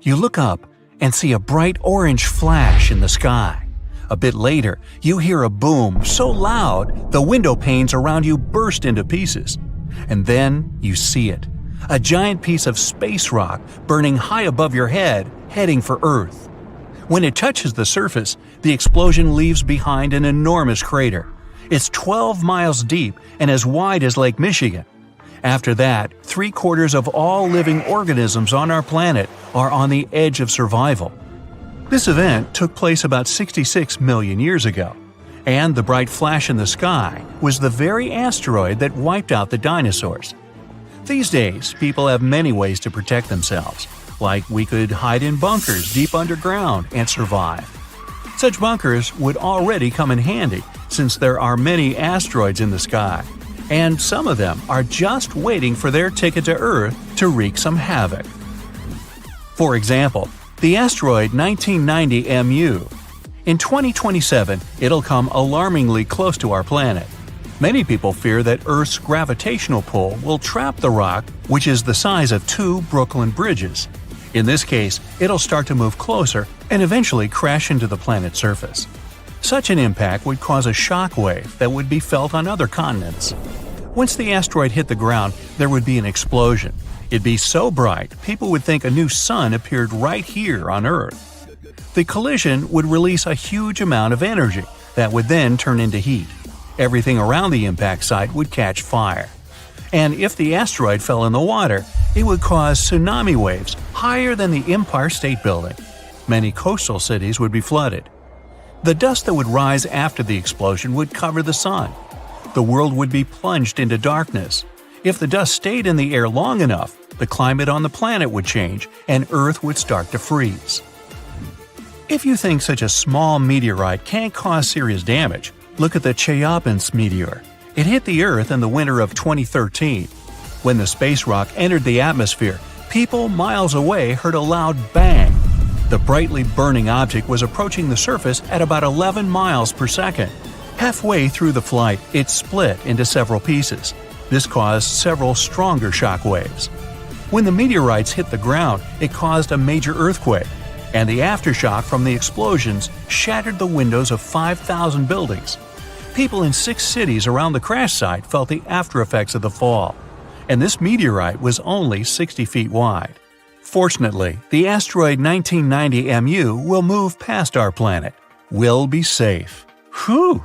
You look up and see a bright orange flash in the sky. A bit later, you hear a boom so loud the window panes around you burst into pieces. And then you see it. A giant piece of space rock burning high above your head, heading for Earth. When it touches the surface, the explosion leaves behind an enormous crater. It's 12 miles deep and as wide as Lake Michigan. After that, 3/4 of all living organisms on our planet are on the edge of survival. This event took place about 66 million years ago, and the bright flash in the sky was the very asteroid that wiped out the dinosaurs. These days, people have many ways to protect themselves, like we could hide in bunkers deep underground and survive. Such bunkers would already come in handy since there are many asteroids in the sky, and some of them are just waiting for their ticket to Earth to wreak some havoc. For example, the asteroid 1990 MU. In 2027, it'll come alarmingly close to our planet. Many people fear that Earth's gravitational pull will trap the rock, which is the size of 2 Brooklyn bridges. In this case, it'll start to move closer and eventually crash into the planet's surface. Such an impact would cause a shockwave that would be felt on other continents. Once the asteroid hit the ground, there would be an explosion. It'd be so bright, people would think a new sun appeared right here on Earth. The collision would release a huge amount of energy that would then turn into heat. Everything around the impact site would catch fire. And if the asteroid fell in the water, it would cause tsunami waves higher than the Empire State Building. Many coastal cities would be flooded. The dust that would rise after the explosion would cover the sun. The world would be plunged into darkness. If the dust stayed in the air long enough, the climate on the planet would change and Earth would start to freeze. If you think such a small meteorite can't cause serious damage, look at the Chelyabinsk meteor. It hit the Earth in the winter of 2013. When the space rock entered the atmosphere, people miles away heard a loud bang. The brightly burning object was approaching the surface at about 11 miles per second. Halfway through the flight, it split into several pieces. This caused several stronger shock waves. When the meteorites hit the ground, it caused a major earthquake, and the aftershock from the explosions shattered the windows of 5,000 buildings. People in 6 cities around the crash site felt the aftereffects of the fall, and this meteorite was only 60 feet wide. Fortunately, the asteroid 1990 MU will move past our planet. We'll be safe. Whew!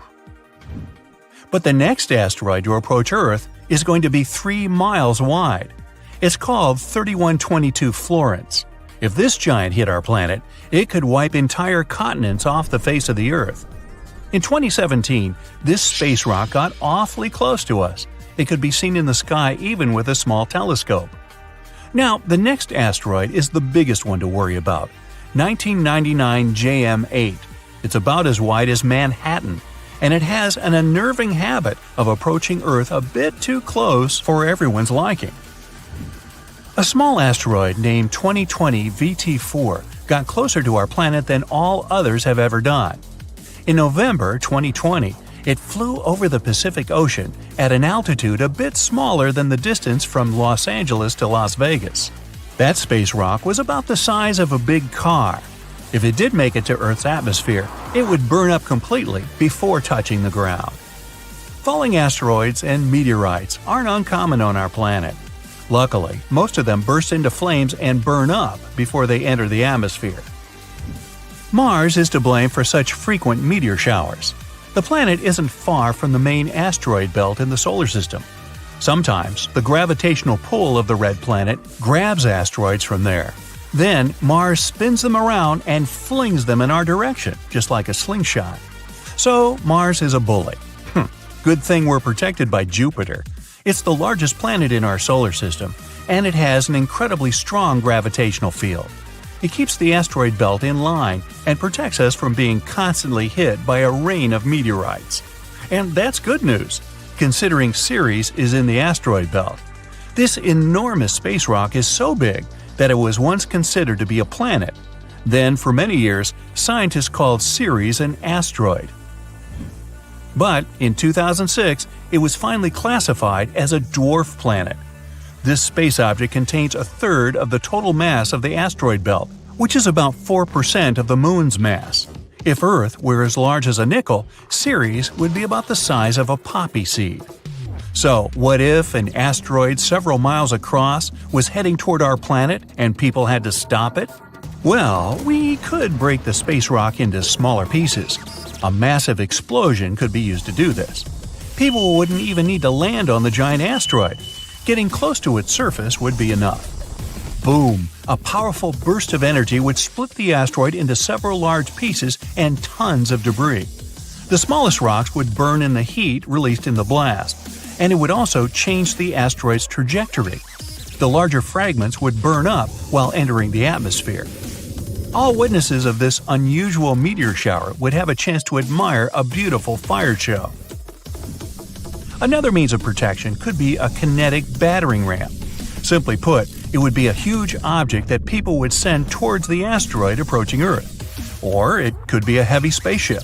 But the next asteroid to approach Earth is going to be 3 miles wide. It's called 3122 Florence. If this giant hit our planet, it could wipe entire continents off the face of the Earth. In 2017, this space rock got awfully close to us. It could be seen in the sky even with a small telescope. Now, the next asteroid is the biggest one to worry about, 1999 JM8. It's about as wide as Manhattan, and it has an unnerving habit of approaching Earth a bit too close for everyone's liking. A small asteroid named 2020 VT4 got closer to our planet than all others have ever done. In November 2020, it flew over the Pacific Ocean at an altitude a bit smaller than the distance from Los Angeles to Las Vegas. That space rock was about the size of a big car. If it did make it to Earth's atmosphere, it would burn up completely before touching the ground. Falling asteroids and meteorites aren't uncommon on our planet. Luckily, most of them burst into flames and burn up before they enter the atmosphere. Mars is to blame for such frequent meteor showers. The planet isn't far from the main asteroid belt in the solar system. Sometimes, the gravitational pull of the red planet grabs asteroids from there. Then, Mars spins them around and flings them in our direction, just like a slingshot. So, Mars is a bully. Good thing we're protected by Jupiter. It's the largest planet in our solar system, and it has an incredibly strong gravitational field. It keeps the asteroid belt in line and protects us from being constantly hit by a rain of meteorites. And that's good news, considering Ceres is in the asteroid belt. This enormous space rock is so big that it was once considered to be a planet. Then, for many years, scientists called Ceres an asteroid. But in 2006, it was finally classified as a dwarf planet. This space object contains 1/3 of the total mass of the asteroid belt, which is about 4% of the Moon's mass. If Earth were as large as a nickel, Ceres would be about the size of a poppy seed. So, what if an asteroid several miles across was heading toward our planet and people had to stop it? Well, we could break the space rock into smaller pieces. A massive explosion could be used to do this. People wouldn't even need to land on the giant asteroid. Getting close to its surface would be enough. Boom! A powerful burst of energy would split the asteroid into several large pieces and tons of debris. The smallest rocks would burn in the heat released in the blast, and it would also change the asteroid's trajectory. The larger fragments would burn up while entering the atmosphere. All witnesses of this unusual meteor shower would have a chance to admire a beautiful fire show. Another means of protection could be a kinetic battering ram. Simply put, it would be a huge object that people would send towards the asteroid approaching Earth. Or it could be a heavy spaceship.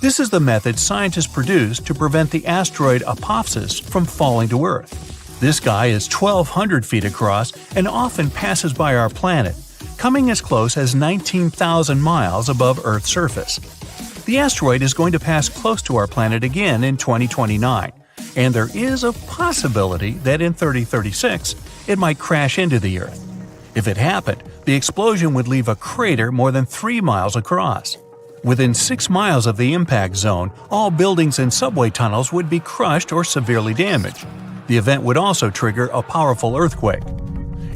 This is the method scientists produce to prevent the asteroid Apophis from falling to Earth. This guy is 1,200 feet across and often passes by our planet, coming as close as 19,000 miles above Earth's surface. The asteroid is going to pass close to our planet again in 2029, and there is a possibility that in 3036 it might crash into the Earth. If it happened, the explosion would leave a crater more than 3 miles across. Within 6 miles of the impact zone, all buildings and subway tunnels would be crushed or severely damaged. The event would also trigger a powerful earthquake.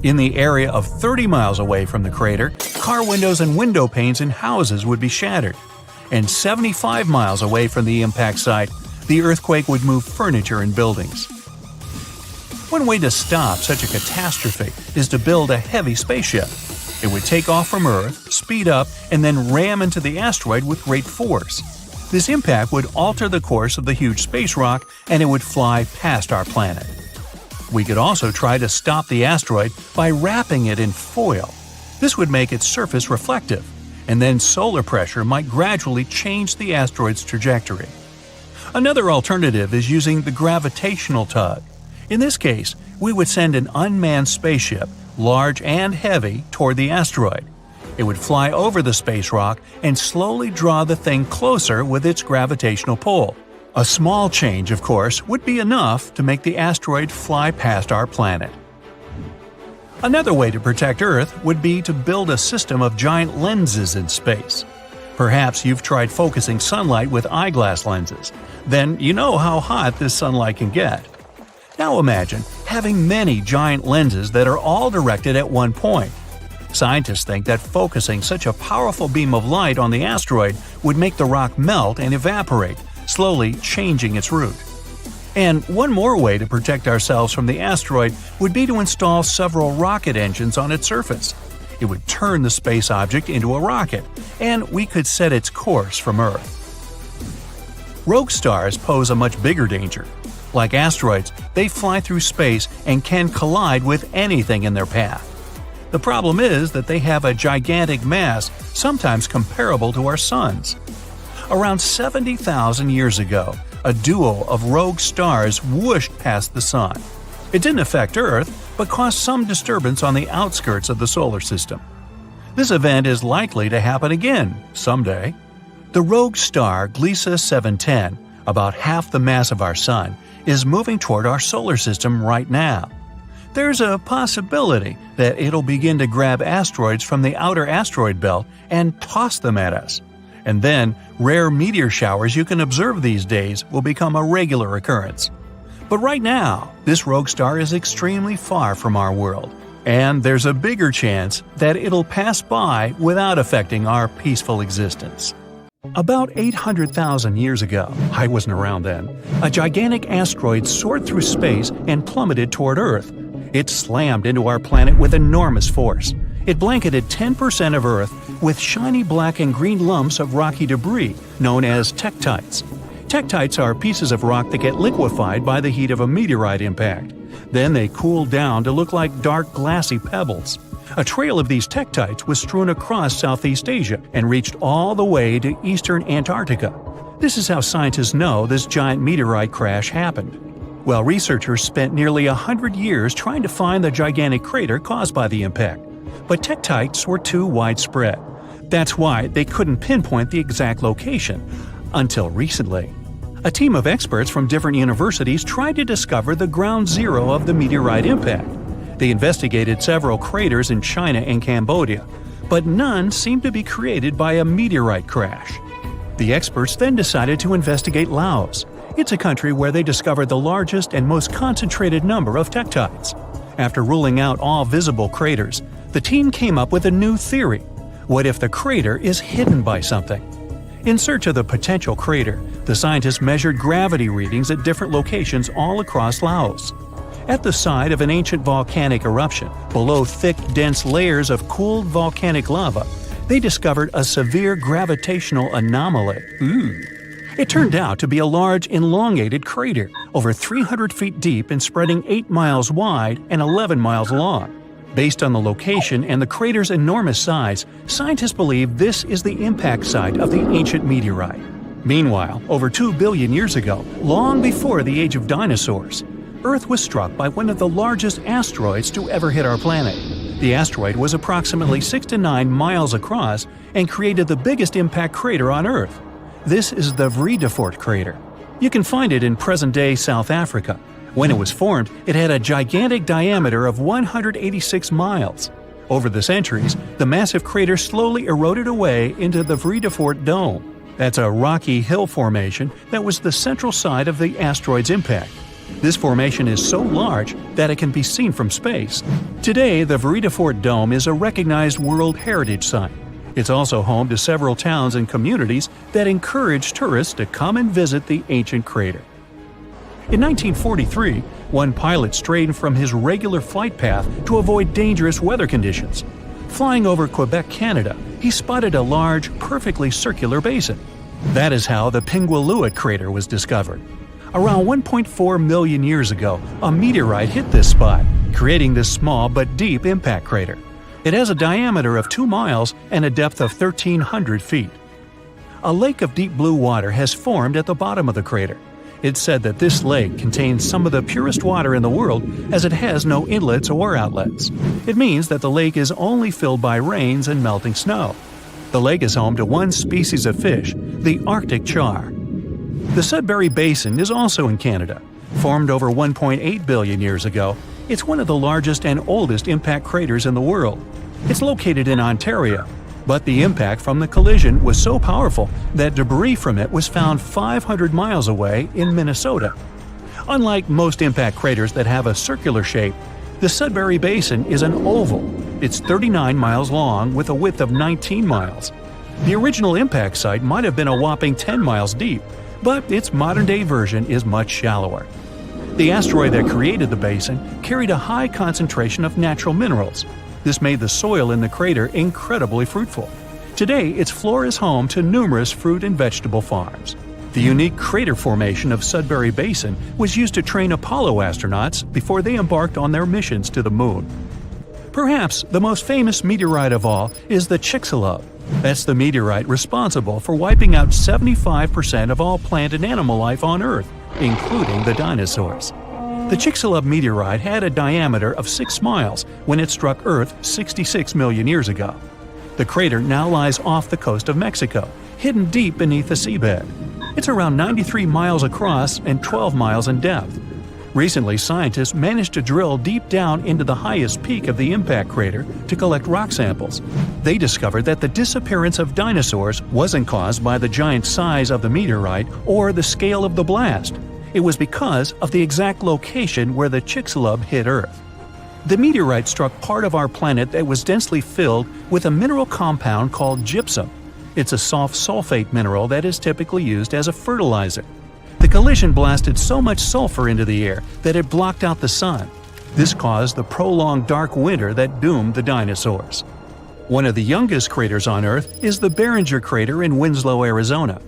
In the area of 30 miles away from the crater, car windows and window panes in houses would be shattered. And 75 miles away from the impact site, the earthquake would move furniture and buildings. One way to stop such a catastrophe is to build a heavy spaceship. It would take off from Earth, speed up, and then ram into the asteroid with great force. This impact would alter the course of the huge space rock, and it would fly past our planet. We could also try to stop the asteroid by wrapping it in foil. This would make its surface reflective, and then solar pressure might gradually change the asteroid's trajectory. Another alternative is using the gravitational tug. In this case, we would send an unmanned spaceship, large and heavy, toward the asteroid. It would fly over the space rock and slowly draw the thing closer with its gravitational pull. A small change, of course, would be enough to make the asteroid fly past our planet. Another way to protect Earth would be to build a system of giant lenses in space. Perhaps you've tried focusing sunlight with eyeglass lenses. Then you know how hot this sunlight can get. Now imagine having many giant lenses that are all directed at one point. Scientists think that focusing such a powerful beam of light on the asteroid would make the rock melt and evaporate, slowly changing its route. And one more way to protect ourselves from the asteroid would be to install several rocket engines on its surface. It would turn the space object into a rocket, and we could set its course from Earth. Rogue stars pose a much bigger danger. Like asteroids, they fly through space and can collide with anything in their path. The problem is that they have a gigantic mass, sometimes comparable to our Sun's. Around 70,000 years ago, a duo of rogue stars whooshed past the Sun. It didn't affect Earth, but caused some disturbance on the outskirts of the solar system. This event is likely to happen again someday. The rogue star Gliese 710, about half the mass of our Sun, is moving toward our solar system right now. There's a possibility that it'll begin to grab asteroids from the outer asteroid belt and toss them at us. And then, rare meteor showers you can observe these days will become a regular occurrence. But right now, this rogue star is extremely far from our world, and there's a bigger chance that it'll pass by without affecting our peaceful existence. About 800,000 years ago, I wasn't around then, a gigantic asteroid soared through space and plummeted toward Earth. It slammed into our planet with enormous force. It blanketed 10% of Earth with shiny black and green lumps of rocky debris known as tektites. Tektites are pieces of rock that get liquefied by the heat of a meteorite impact. Then they cool down to look like dark glassy pebbles. A trail of these tektites was strewn across Southeast Asia and reached all the way to eastern Antarctica. This is how scientists know this giant meteorite crash happened. Well, researchers spent nearly 100 years trying to find the gigantic crater caused by the impact. but tektites were too widespread. That's why they couldn't pinpoint the exact location until recently. A team of experts from different universities tried to discover the ground zero of the meteorite impact. They investigated several craters in China and Cambodia, but none seemed to be created by a meteorite crash. The experts then decided to investigate Laos. It's a country where they discovered the largest and most concentrated number of tektites. After ruling out all visible craters, the team came up with a new theory. What if the crater is hidden by something? In search of the potential crater, the scientists measured gravity readings at different locations all across Laos. At the site of an ancient volcanic eruption, below thick, dense layers of cooled volcanic lava, they discovered a severe gravitational anomaly. It turned out to be a large, elongated crater, over 300 feet deep and spreading 8 miles wide and 11 miles long. Based on the location and the crater's enormous size, scientists believe this is the impact site of the ancient meteorite. Meanwhile, over 2 billion years ago, long before the age of dinosaurs, Earth was struck by one of the largest asteroids to ever hit our planet. The asteroid was approximately 6 to 9 miles across and created the biggest impact crater on Earth. This is the Vredefort crater. You can find it in present-day South Africa. When it was formed, it had a gigantic diameter of 186 miles. Over the centuries, the massive crater slowly eroded away into the Vredefort Dome. That's a rocky hill formation that was the central site of the asteroid's impact. This formation is so large that it can be seen from space. Today, the Vredefort Dome is a recognized World Heritage Site. It's also home to several towns and communities that encourage tourists to come and visit the ancient crater. In 1943, one pilot strayed from his regular flight path to avoid dangerous weather conditions. Flying over Quebec, Canada, he spotted a large, perfectly circular basin. That is how the Pingualuit crater was discovered. Around 1.4 million years ago, a meteorite hit this spot, creating this small but deep impact crater. It has a diameter of 2 miles and a depth of 1,300 feet. A lake of deep blue water has formed at the bottom of the crater. It's said that this lake contains some of the purest water in the world as it has no inlets or outlets. It means that the lake is only filled by rains and melting snow. The lake is home to one species of fish, the Arctic char. The Sudbury Basin is also in Canada. Formed over 1.8 billion years ago, it's one of the largest and oldest impact craters in the world. It's located in Ontario, but the impact from the collision was so powerful that debris from it was found 500 miles away in Minnesota. Unlike most impact craters that have a circular shape, the Sudbury Basin is an oval. It's 39 miles long with a width of 19 miles. The original impact site might have been a whopping 10 miles deep, but its modern-day version is much shallower. The asteroid that created the basin carried a high concentration of natural minerals. This made the soil in the crater incredibly fruitful. Today, its floor is home to numerous fruit and vegetable farms. The unique crater formation of Sudbury Basin was used to train Apollo astronauts before they embarked on their missions to the Moon. Perhaps the most famous meteorite of all is the Chicxulub. That's the meteorite responsible for wiping out 75% of all plant and animal life on Earth, including the dinosaurs. The Chicxulub meteorite had a diameter of 6 miles when it struck Earth 66 million years ago. The crater now lies off the coast of Mexico, hidden deep beneath the seabed. It's around 93 miles across and 12 miles in depth. Recently, scientists managed to drill deep down into the highest peak of the impact crater to collect rock samples. They discovered that the disappearance of dinosaurs wasn't caused by the giant size of the meteorite or the scale of the blast. It was because of the exact location where the Chicxulub hit Earth. The meteorite struck part of our planet that was densely filled with a mineral compound called gypsum. It's a soft sulfate mineral that is typically used as a fertilizer. The collision blasted so much sulfur into the air that it blocked out the sun. This caused the prolonged dark winter that doomed the dinosaurs. One of the youngest craters on Earth is the Barringer crater in Winslow, Arizona.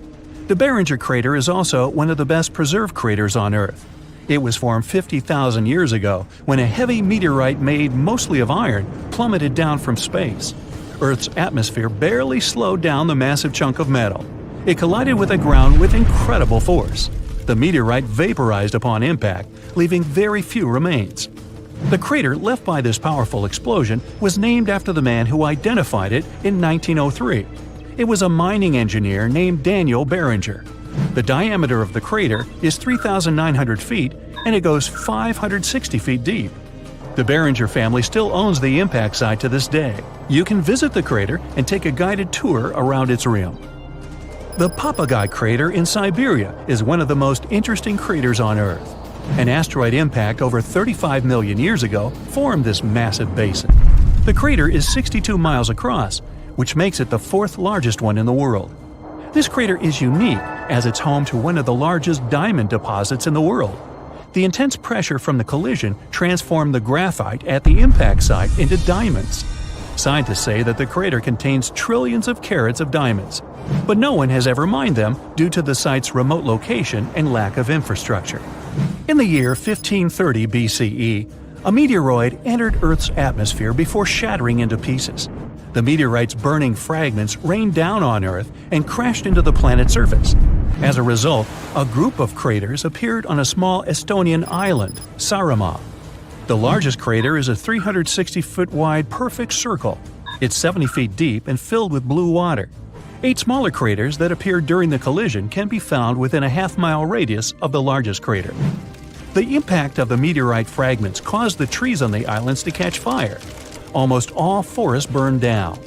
The Barringer crater is also one of the best preserved craters on Earth. It was formed 50,000 years ago when a heavy meteorite made mostly of iron plummeted down from space. Earth's atmosphere barely slowed down the massive chunk of metal. It collided with the ground with incredible force. The meteorite vaporized upon impact, leaving very few remains. The crater left by this powerful explosion was named after the man who identified it in 1903. It was a mining engineer named Daniel Barringer. The diameter of the crater is 3,900 feet and it goes 560 feet deep. The Barringer family still owns the impact site to this day. You can visit the crater and take a guided tour around its rim. The Papagaï crater in Siberia is one of the most interesting craters on Earth. An asteroid impact over 35 million years ago formed this massive basin. The crater is 62 miles across, which makes it the fourth largest one in the world. This crater is unique as it's home to one of the largest diamond deposits in the world. The intense pressure from the collision transformed the graphite at the impact site into diamonds. Scientists say that the crater contains trillions of carats of diamonds, but no one has ever mined them due to the site's remote location and lack of infrastructure. In the year 1530 BCE, a meteoroid entered Earth's atmosphere before shattering into pieces. The meteorite's burning fragments rained down on Earth and crashed into the planet's surface. As a result, a group of craters appeared on a small Estonian island, Saaremaa. The largest crater is a 360-foot wide perfect circle. It's 70 feet deep and filled with blue water. 8 smaller craters that appeared during the collision can be found within a half-mile radius of the largest crater. The impact of the meteorite fragments caused the trees on the islands to catch fire. Almost all forests burned down.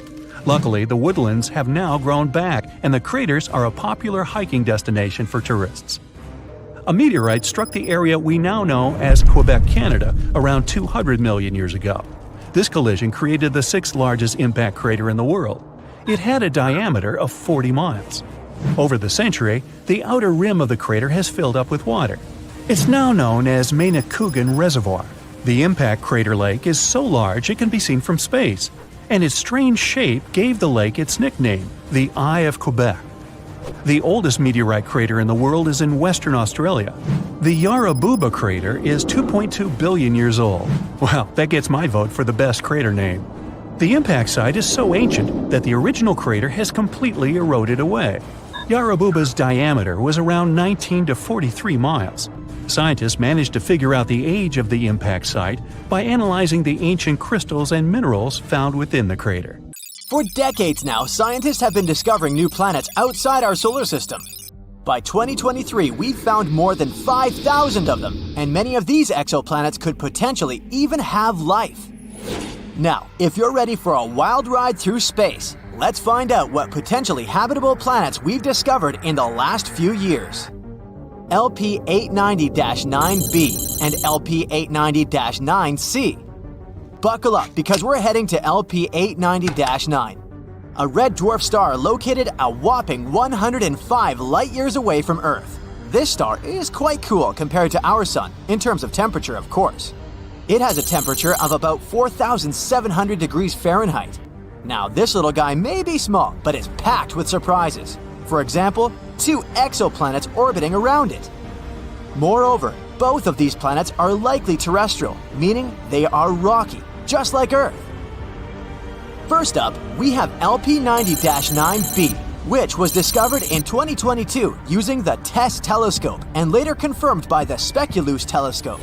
Luckily, the woodlands have now grown back and the craters are a popular hiking destination for tourists. A meteorite struck the area we now know as Quebec, Canada, around 200 million years ago. This collision created the 6th largest impact crater in the world. It had a diameter of 40 miles. Over the century, the outer rim of the crater has filled up with water. It's now known as Manicouagan Reservoir. The impact crater lake is so large it can be seen from space, and its strange shape gave the lake its nickname, the Eye of Quebec. The oldest meteorite crater in the world is in Western Australia. The Yarrabuba crater is 2.2 billion years old. Well, that gets my vote for the best crater name. The impact site is so ancient that the original crater has completely eroded away. Yarrabuba's diameter was around 19 to 43 miles. Scientists managed to figure out the age of the impact site by analyzing the ancient crystals and minerals found within the crater. For decades now, scientists have been discovering new planets outside our solar system. By 2023, we've found more than 5,000 of them, and many of these exoplanets could potentially even have life. Now, if you're ready for a wild ride through space, let's find out what potentially habitable planets we've discovered in the last few years. LP890-9b and LP890-9c. Buckle up because we're heading to LP890-9, a red dwarf star located a whopping 105 light-years away from Earth. This star is quite cool compared to our Sun, in terms of temperature, of course. It has a temperature of about 4,700 degrees Fahrenheit. Now, this little guy may be small, but it's packed with surprises. For example, 2 exoplanets orbiting around it. Moreover, both of these planets are likely terrestrial, meaning they are rocky, just like Earth. First up, we have LP90-9b, which was discovered in 2022 using the TESS telescope and later confirmed by the Speculoos telescope.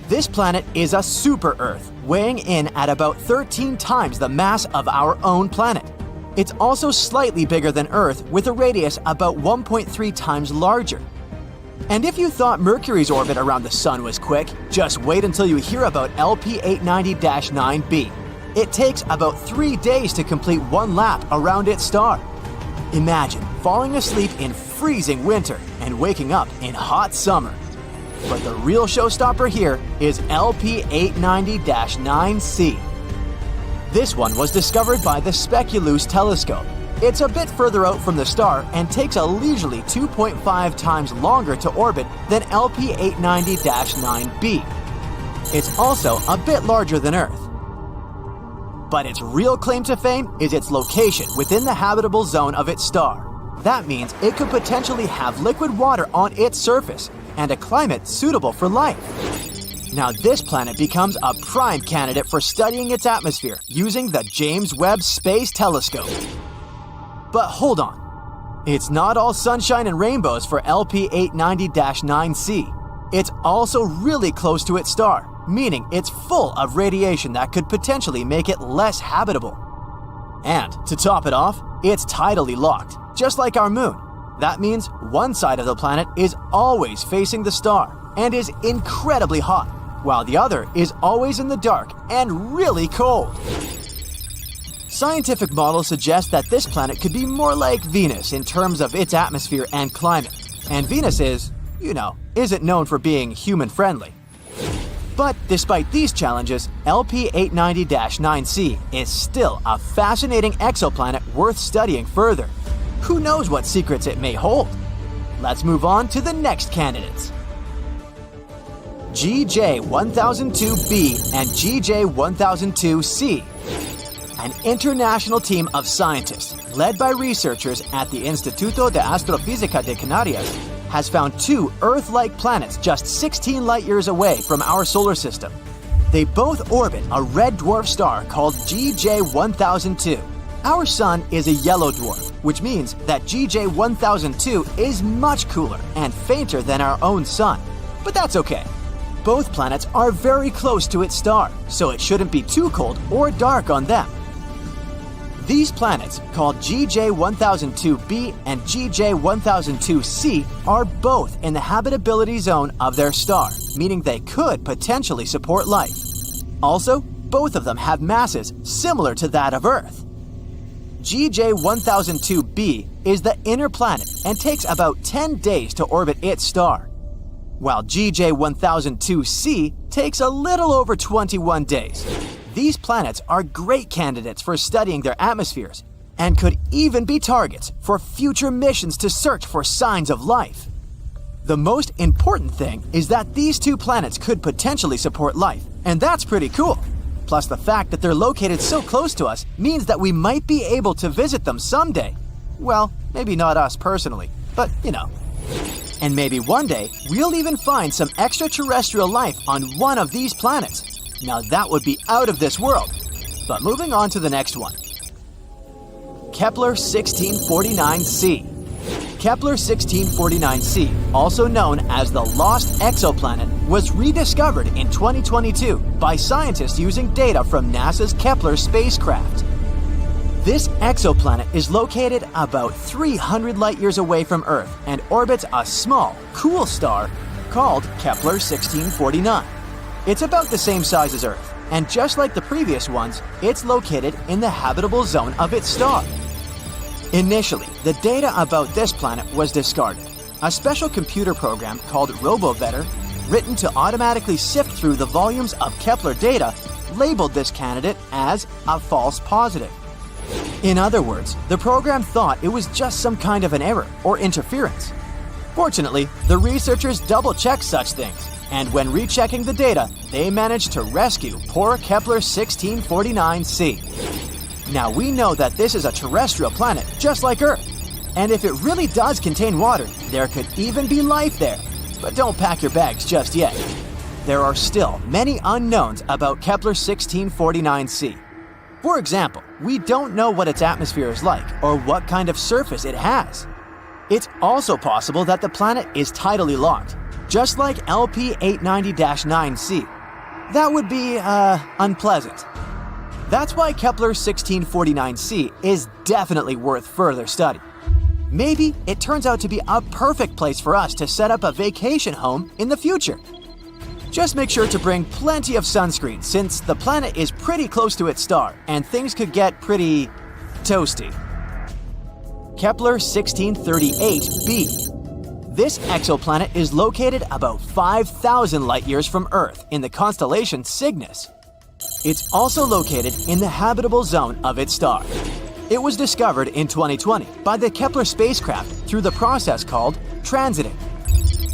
This planet is a super-Earth, weighing in at about 13 times the mass of our own planet. It's also slightly bigger than Earth, with a radius about 1.3 times larger. And if you thought Mercury's orbit around the Sun was quick, just wait until you hear about LP890-9b. It takes about 3 days to complete one lap around its star. Imagine falling asleep in freezing winter and waking up in hot summer. But the real showstopper here is LP890-9c. This one was discovered by the Speculoos telescope. It's a bit further out from the star and takes a leisurely 2.5 times longer to orbit than LP890-9b. It's also a bit larger than Earth. But its real claim to fame is its location within the habitable zone of its star. That means it could potentially have liquid water on its surface and a climate suitable for life. Now this planet becomes a prime candidate for studying its atmosphere using the James Webb Space Telescope. But hold on. It's not all sunshine and rainbows for LP890-9c. It's also really close to its star, meaning it's full of radiation that could potentially make it less habitable. And to top it off, it's tidally locked, just like our moon. That means one side of the planet is always facing the star and is incredibly hot, while the other is always in the dark and really cold. Scientific models suggest that this planet could be more like Venus in terms of its atmosphere and climate. And Venus isn't known for being human-friendly. But despite these challenges, LP890-9c is still a fascinating exoplanet worth studying further. Who knows what secrets it may hold? Let's move on to the next candidates. GJ1002b and GJ1002c. An international team of scientists, led by researchers at the Instituto de Astrofísica de Canarias, has found two Earth-like planets just 16 light-years away from our solar system. They both orbit a red dwarf star called GJ1002. Our sun is a yellow dwarf, which means that GJ1002 is much cooler and fainter than our own sun. But that's okay. Both planets are very close to its star, so it shouldn't be too cold or dark on them. These planets, called GJ1002b and GJ1002c, are both in the habitability zone of their star, meaning they could potentially support life. Also, both of them have masses similar to that of Earth. GJ1002b is the inner planet and takes about 10 days to orbit its star, while GJ1002c takes a little over 21 days. These planets are great candidates for studying their atmospheres and could even be targets for future missions to search for signs of life. The most important thing is that these two planets could potentially support life, and that's pretty cool. Plus, the fact that they're located so close to us means that we might be able to visit them someday. Well, maybe not us personally, but And maybe one day, we'll even find some extraterrestrial life on one of these planets. Now that would be out of this world. But moving on to the next one. Kepler 1649c. Kepler 1649c, also known as the Lost Exoplanet, was rediscovered in 2022 by scientists using data from NASA's Kepler spacecraft. This exoplanet is located about 300 light-years away from Earth and orbits a small, cool star called Kepler 1649. It's about the same size as Earth, and just like the previous ones, it's located in the habitable zone of its star. Initially, the data about this planet was discarded. A special computer program called RoboVetter, written to automatically sift through the volumes of Kepler data, labeled this candidate as a false positive. In other words, the program thought it was just some kind of an error or interference. Fortunately, the researchers double-checked such things, and when rechecking the data, they managed to rescue poor Kepler 1649c. Now we know that this is a terrestrial planet just like Earth, and if it really does contain water, there could even be life there. But don't pack your bags just yet. There are still many unknowns about Kepler 1649c. For example, we don't know what its atmosphere is like or what kind of surface it has. It's also possible that the planet is tidally locked, just like LP890-9c. That would be, unpleasant. That's why Kepler 1649c is definitely worth further study. Maybe it turns out to be a perfect place for us to set up a vacation home in the future. Just make sure to bring plenty of sunscreen since the planet is pretty close to its star and things could get pretty toasty. Kepler 1638b. This exoplanet is located about 5,000 light-years from Earth in the constellation Cygnus. It's also located in the habitable zone of its star. It was discovered in 2020 by the Kepler spacecraft through the process called transiting.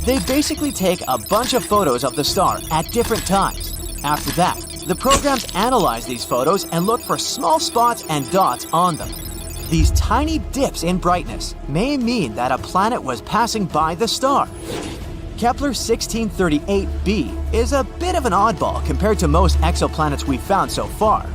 They basically take a bunch of photos of the star at different times. After that, the programs analyze these photos and look for small spots and dots on them. These tiny dips in brightness may mean that a planet was passing by the star. Kepler 1638b is a bit of an oddball compared to most exoplanets we've found so far.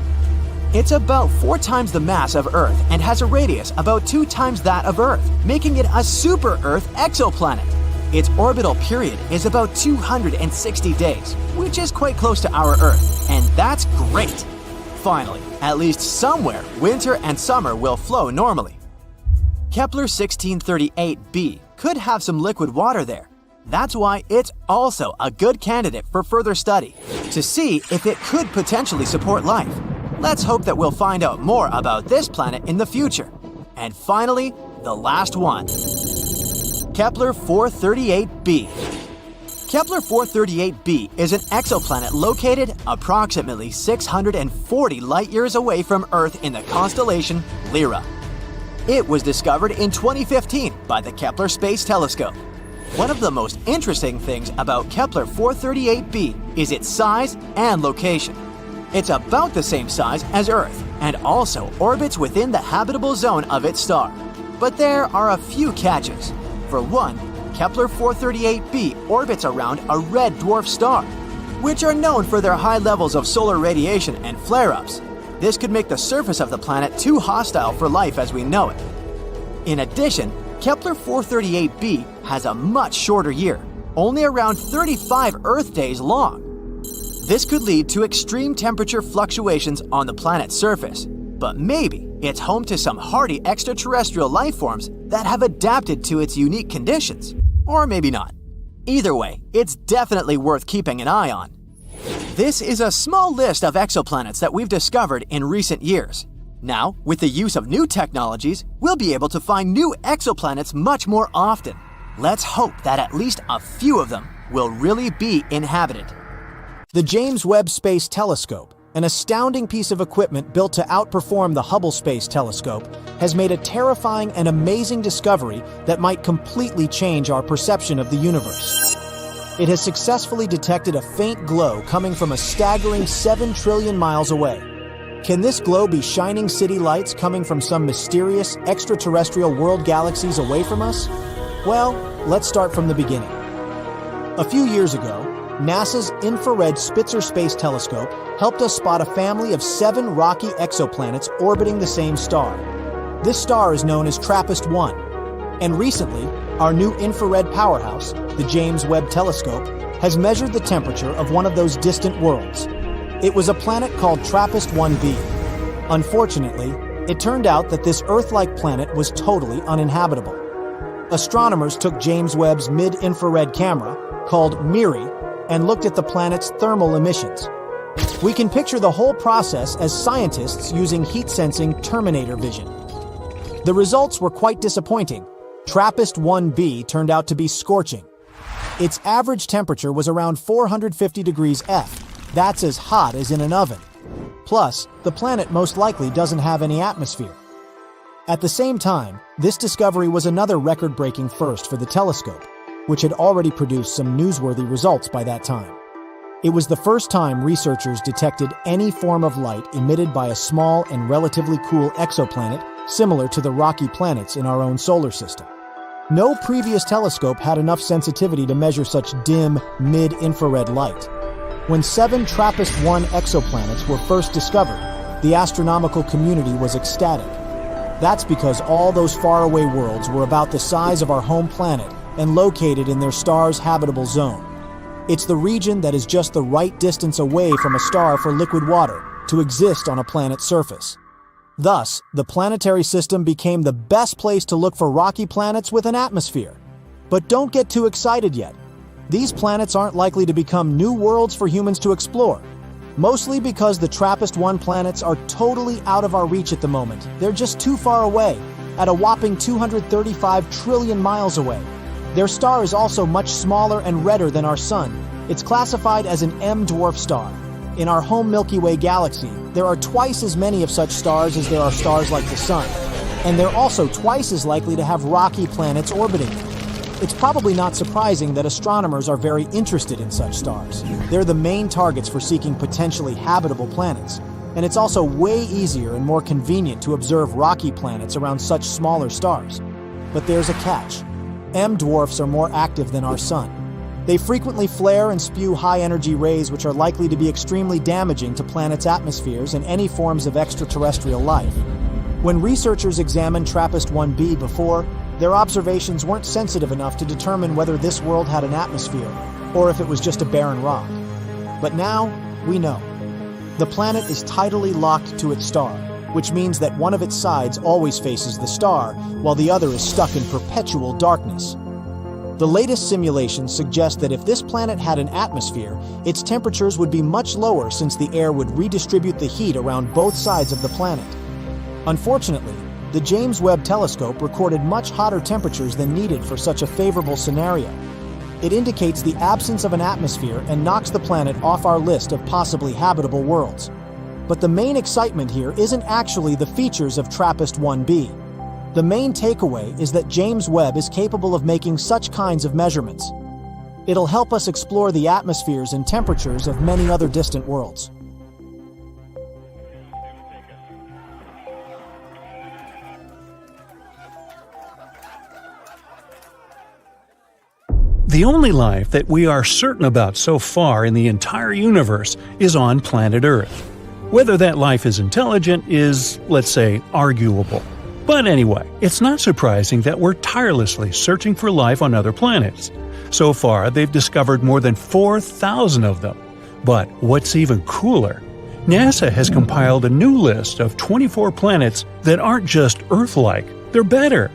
It's about 4 times the mass of Earth and has a radius about 2 times that of Earth, making it a super-Earth exoplanet. Its orbital period is about 260 days, which is quite close to our Earth, and that's great! Finally, at least somewhere, winter and summer will flow normally. Kepler 1638b could have some liquid water there. That's why it's also a good candidate for further study, to see if it could potentially support life. Let's hope that we'll find out more about this planet in the future. And finally, the last one. Kepler 438b. Kepler 438b is an exoplanet located approximately 640 light-years away from Earth in the constellation Lyra. It was discovered in 2015 by the Kepler Space Telescope. One of the most interesting things about Kepler 438b is its size and location. It's about the same size as Earth and also orbits within the habitable zone of its star. But there are a few catches. For one, Kepler 438b orbits around a red dwarf star, which are known for their high levels of solar radiation and flare-ups. This could make the surface of the planet too hostile for life as we know it. In addition, Kepler 438b has a much shorter year, only around 35 Earth days long. This could lead to extreme temperature fluctuations on the planet's surface, but maybe it's home to some hardy extraterrestrial life forms that have adapted to its unique conditions. Or maybe not. Either way, it's definitely worth keeping an eye on. This is a small list of exoplanets that we've discovered in recent years. Now, with the use of new technologies, we'll be able to find new exoplanets much more often. Let's hope that at least a few of them will really be inhabited. The James Webb Space Telescope, an astounding piece of equipment built to outperform the Hubble Space Telescope, has made a terrifying and amazing discovery that might completely change our perception of the universe. It has successfully detected a faint glow coming from a staggering 7 trillion miles away. Can this glow be shining city lights coming from some mysterious extraterrestrial world galaxies away from us? Well, let's start from the beginning. A few years ago, NASA's infrared Spitzer Space Telescope helped us spot a family of 7 rocky exoplanets orbiting the same star. This star is known as TRAPPIST-1, and recently, our new infrared powerhouse, the James Webb Telescope, has measured the temperature of one of those distant worlds. It was a planet called TRAPPIST-1b. Unfortunately, it turned out that this Earth-like planet was totally uninhabitable. Astronomers took James Webb's mid-infrared camera, called MIRI, and looked at the planet's thermal emissions. We can picture the whole process as scientists using heat-sensing Terminator vision. The results were quite disappointing. TRAPPIST-1b turned out to be scorching. Its average temperature was around 450 degrees F. That's as hot as in an oven. Plus, the planet most likely doesn't have any atmosphere. At the same time, this discovery was another record-breaking first for the telescope, which had already produced some newsworthy results by that time. It was the first time researchers detected any form of light emitted by a small and relatively cool exoplanet similar to the rocky planets in our own solar system. No previous telescope had enough sensitivity to measure such dim, mid-infrared light. When 7 TRAPPIST-1 exoplanets were first discovered, the astronomical community was ecstatic. That's because all those faraway worlds were about the size of our home planet and located in their star's habitable zone. It's the region that is just the right distance away from a star for liquid water to exist on a planet's surface. Thus, the planetary system became the best place to look for rocky planets with an atmosphere. But don't get too excited yet. These planets aren't likely to become new worlds for humans to explore, mostly because the TRAPPIST-1 planets are totally out of our reach at the moment. They're just too far away, at a whopping 235 trillion miles away. Their star is also much smaller and redder than our Sun. It's classified as an M-dwarf star. In our home Milky Way galaxy, there are twice as many of such stars as there are stars like the Sun, and they're also twice as likely to have rocky planets orbiting them. It's probably not surprising that astronomers are very interested in such stars. They're the main targets for seeking potentially habitable planets, and it's also way easier and more convenient to observe rocky planets around such smaller stars. But there's a catch. M-dwarfs are more active than our Sun. They frequently flare and spew high-energy rays which are likely to be extremely damaging to planets' atmospheres and any forms of extraterrestrial life. When researchers examined TRAPPIST-1b before, their observations weren't sensitive enough to determine whether this world had an atmosphere, or if it was just a barren rock. But now, we know. The planet is tidally locked to its star, which means that one of its sides always faces the star, while the other is stuck in perpetual darkness. The latest simulations suggest that if this planet had an atmosphere, its temperatures would be much lower since the air would redistribute the heat around both sides of the planet. Unfortunately, the James Webb Telescope recorded much hotter temperatures than needed for such a favorable scenario. It indicates the absence of an atmosphere and knocks the planet off our list of possibly habitable worlds. But the main excitement here isn't actually the features of TRAPPIST-1b. The main takeaway is that James Webb is capable of making such kinds of measurements. It'll help us explore the atmospheres and temperatures of many other distant worlds. The only life that we are certain about so far in the entire universe is on planet Earth. Whether that life is intelligent is, let's say, arguable. But anyway, it's not surprising that we're tirelessly searching for life on other planets. So far, they've discovered more than 4,000 of them. But what's even cooler, NASA has compiled a new list of 24 planets that aren't just Earth-like, they're better.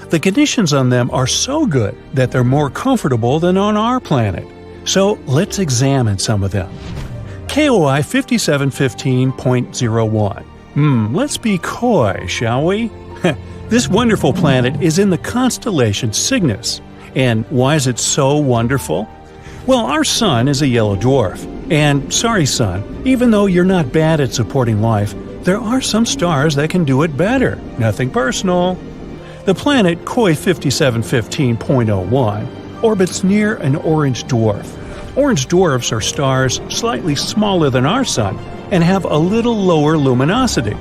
The conditions on them are so good that they're more comfortable than on our planet. So let's examine some of them. KOI 5715.01. Let's be coy, shall we? This wonderful planet is in the constellation Cygnus. And why is it so wonderful? Well, our sun is a yellow dwarf. And sorry, sun, even though you're not bad at supporting life, there are some stars that can do it better. Nothing personal. The planet KOI 5715.01 orbits near an orange dwarf. Orange dwarfs are stars slightly smaller than our sun and have a little lower luminosity.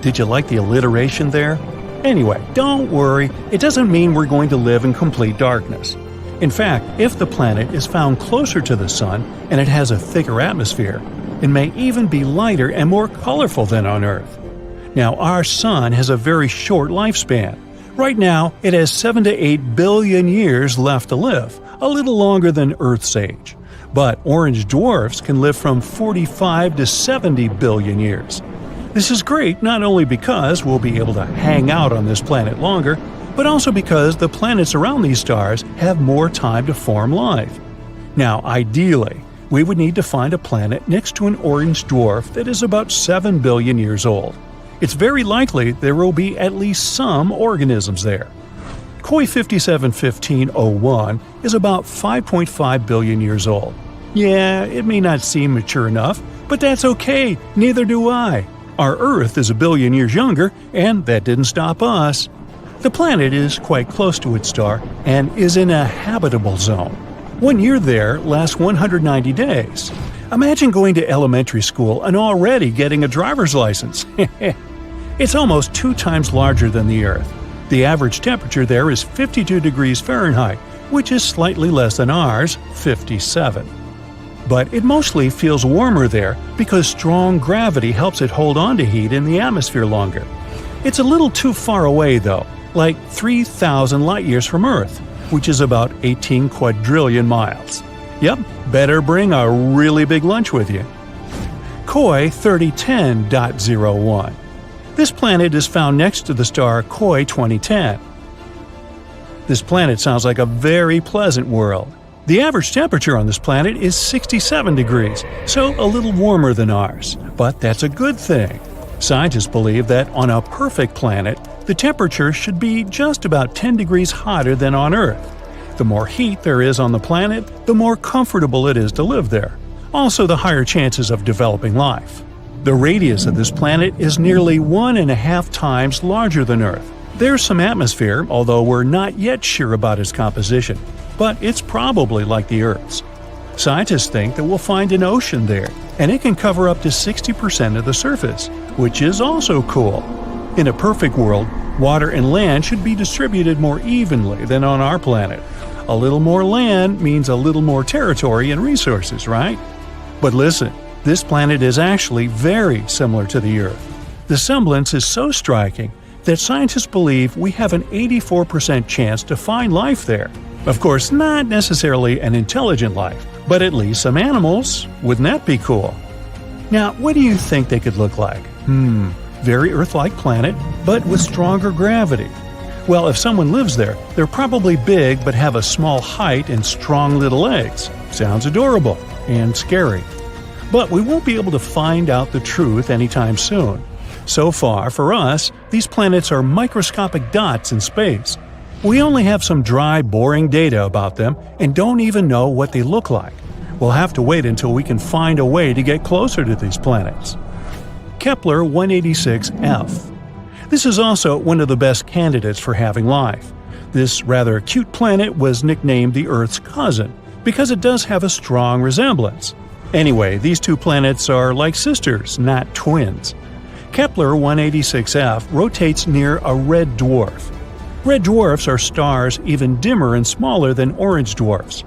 Did you like the alliteration there? Anyway, don't worry, it doesn't mean we're going to live in complete darkness. In fact, if the planet is found closer to the sun and it has a thicker atmosphere, it may even be lighter and more colorful than on Earth. Now, our sun has a very short lifespan. Right now, it has 7 to 8 billion years left to live, a little longer than Earth's age. But orange dwarfs can live from 45 to 70 billion years. This is great not only because we'll be able to hang out on this planet longer, but also because the planets around these stars have more time to form life. Now, ideally, we would need to find a planet next to an orange dwarf that is about 7 billion years old. It's very likely there will be at least some organisms there. KOI 5715.01 is about 5.5 billion years old. Yeah, it may not seem mature enough, but that's okay, neither do I. Our Earth is a billion years younger, and that didn't stop us. The planet is quite close to its star and is in a habitable zone. 1 year there lasts 190 days. Imagine going to elementary school and already getting a driver's license. It's almost 2 times larger than the Earth. The average temperature there is 52 degrees Fahrenheit, which is slightly less than ours, 57. But it mostly feels warmer there because strong gravity helps it hold on to heat in the atmosphere longer. It's a little too far away though, like 3,000 light-years from Earth, which is about 18 quadrillion miles. Yep, better bring a really big lunch with you. KOI 3010.01. This planet is found next to the star KOI 2010. This planet sounds like a very pleasant world. The average temperature on this planet is 67 degrees, so a little warmer than ours, but that's a good thing. Scientists believe that on a perfect planet, the temperature should be just about 10 degrees hotter than on Earth. The more heat there is on the planet, the more comfortable it is to live there. Also, the higher chances of developing life. The radius of this planet is nearly 1.5 times larger than Earth. There's some atmosphere, although we're not yet sure about its composition, but it's probably like the Earth's. Scientists think that we'll find an ocean there, and it can cover up to 60% of the surface, which is also cool. In a perfect world, water and land should be distributed more evenly than on our planet. A little more land means a little more territory and resources, right? But listen, this planet is actually very similar to the Earth. The semblance is so striking that scientists believe we have an 84% chance to find life there. Of course, not necessarily an intelligent life, but at least some animals. Wouldn't that be cool? Now, what do you think they could look like? Very Earth-like planet, but with stronger gravity. Well, if someone lives there, they're probably big but have a small height and strong little legs. Sounds adorable and scary. But we won't be able to find out the truth anytime soon. So far, for us, these planets are microscopic dots in space. We only have some dry, boring data about them and don't even know what they look like. We'll have to wait until we can find a way to get closer to these planets. Kepler 186f. This is also one of the best candidates for having life. This rather cute planet was nicknamed the Earth's cousin because it does have a strong resemblance. Anyway, these two planets are like sisters, not twins. Kepler 186f rotates near a red dwarf. Red dwarfs are stars even dimmer and smaller than orange dwarfs.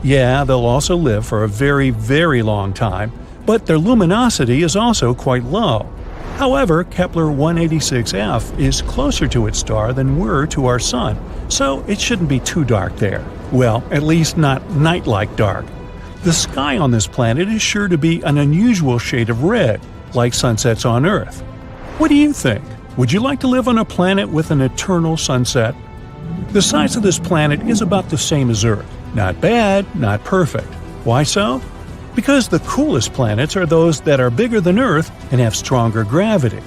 Yeah, they'll also live for a very, very long time, but their luminosity is also quite low. However, Kepler 186f is closer to its star than we're to our Sun, so it shouldn't be too dark there. Well, at least not night-like dark. The sky on this planet is sure to be an unusual shade of red, like sunsets on Earth. What do you think? Would you like to live on a planet with an eternal sunset? The size of this planet is about the same as Earth. Not bad, not perfect. Why so? Because the coolest planets are those that are bigger than Earth and have stronger gravity.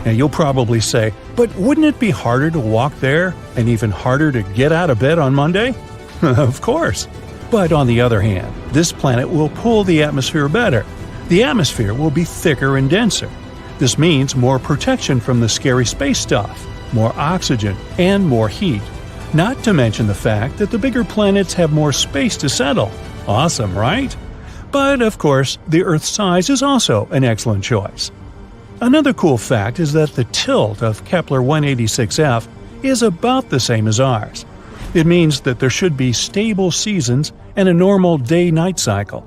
Now you'll probably say, but wouldn't it be harder to walk there and even harder to get out of bed on Monday? Of course. But on the other hand, this planet will pull the atmosphere better. The atmosphere will be thicker and denser. This means more protection from the scary space stuff, more oxygen, and more heat. Not to mention the fact that the bigger planets have more space to settle. Awesome, right? But of course, the Earth's size is also an excellent choice. Another cool fact is that the tilt of Kepler 186f is about the same as ours. It means that there should be stable seasons and a normal day-night cycle.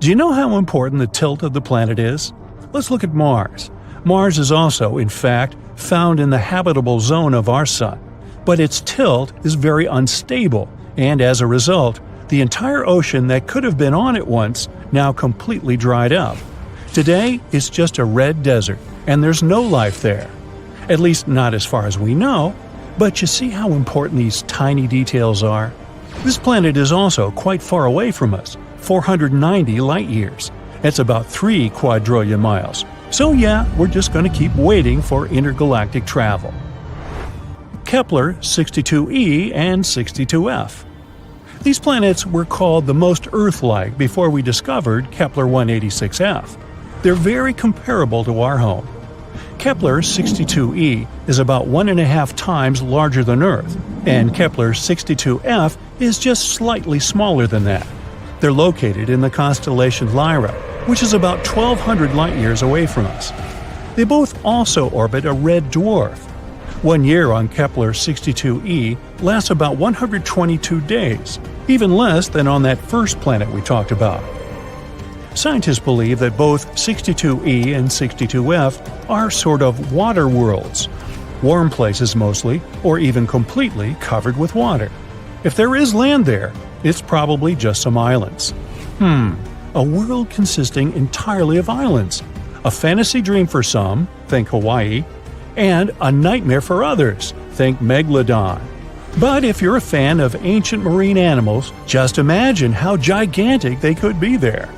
Do you know how important the tilt of the planet is? Let's look at Mars. Mars is also, in fact, found in the habitable zone of our Sun, but its tilt is very unstable, and as a result, the entire ocean that could have been on it once now completely dried up. Today, it's just a red desert, and there's no life there. At least not as far as we know, but you see how important these tiny details are? This planet is also quite far away from us, 490 light-years. That's about 3 quadrillion miles. So yeah, we're just going to keep waiting for intergalactic travel. Kepler 62e and 62f. These planets were called the most Earth-like before we discovered Kepler 186f. They're very comparable to our home. Kepler 62e is about 1.5 times larger than Earth, and Kepler 62f is just slightly smaller than that. They're located in the constellation Lyra, which is about 1,200 light-years away from us. They both also orbit a red dwarf. 1 year on Kepler 62e lasts about 122 days, even less than on that first planet we talked about. Scientists believe that both 62e and 62f are sort of water worlds, warm places mostly, or even completely covered with water. If there is land there, it's probably just some islands. A world consisting entirely of islands. A fantasy dream for some, think Hawaii, and a nightmare for others, think Megalodon. But if you're a fan of ancient marine animals, just imagine how gigantic they could be there.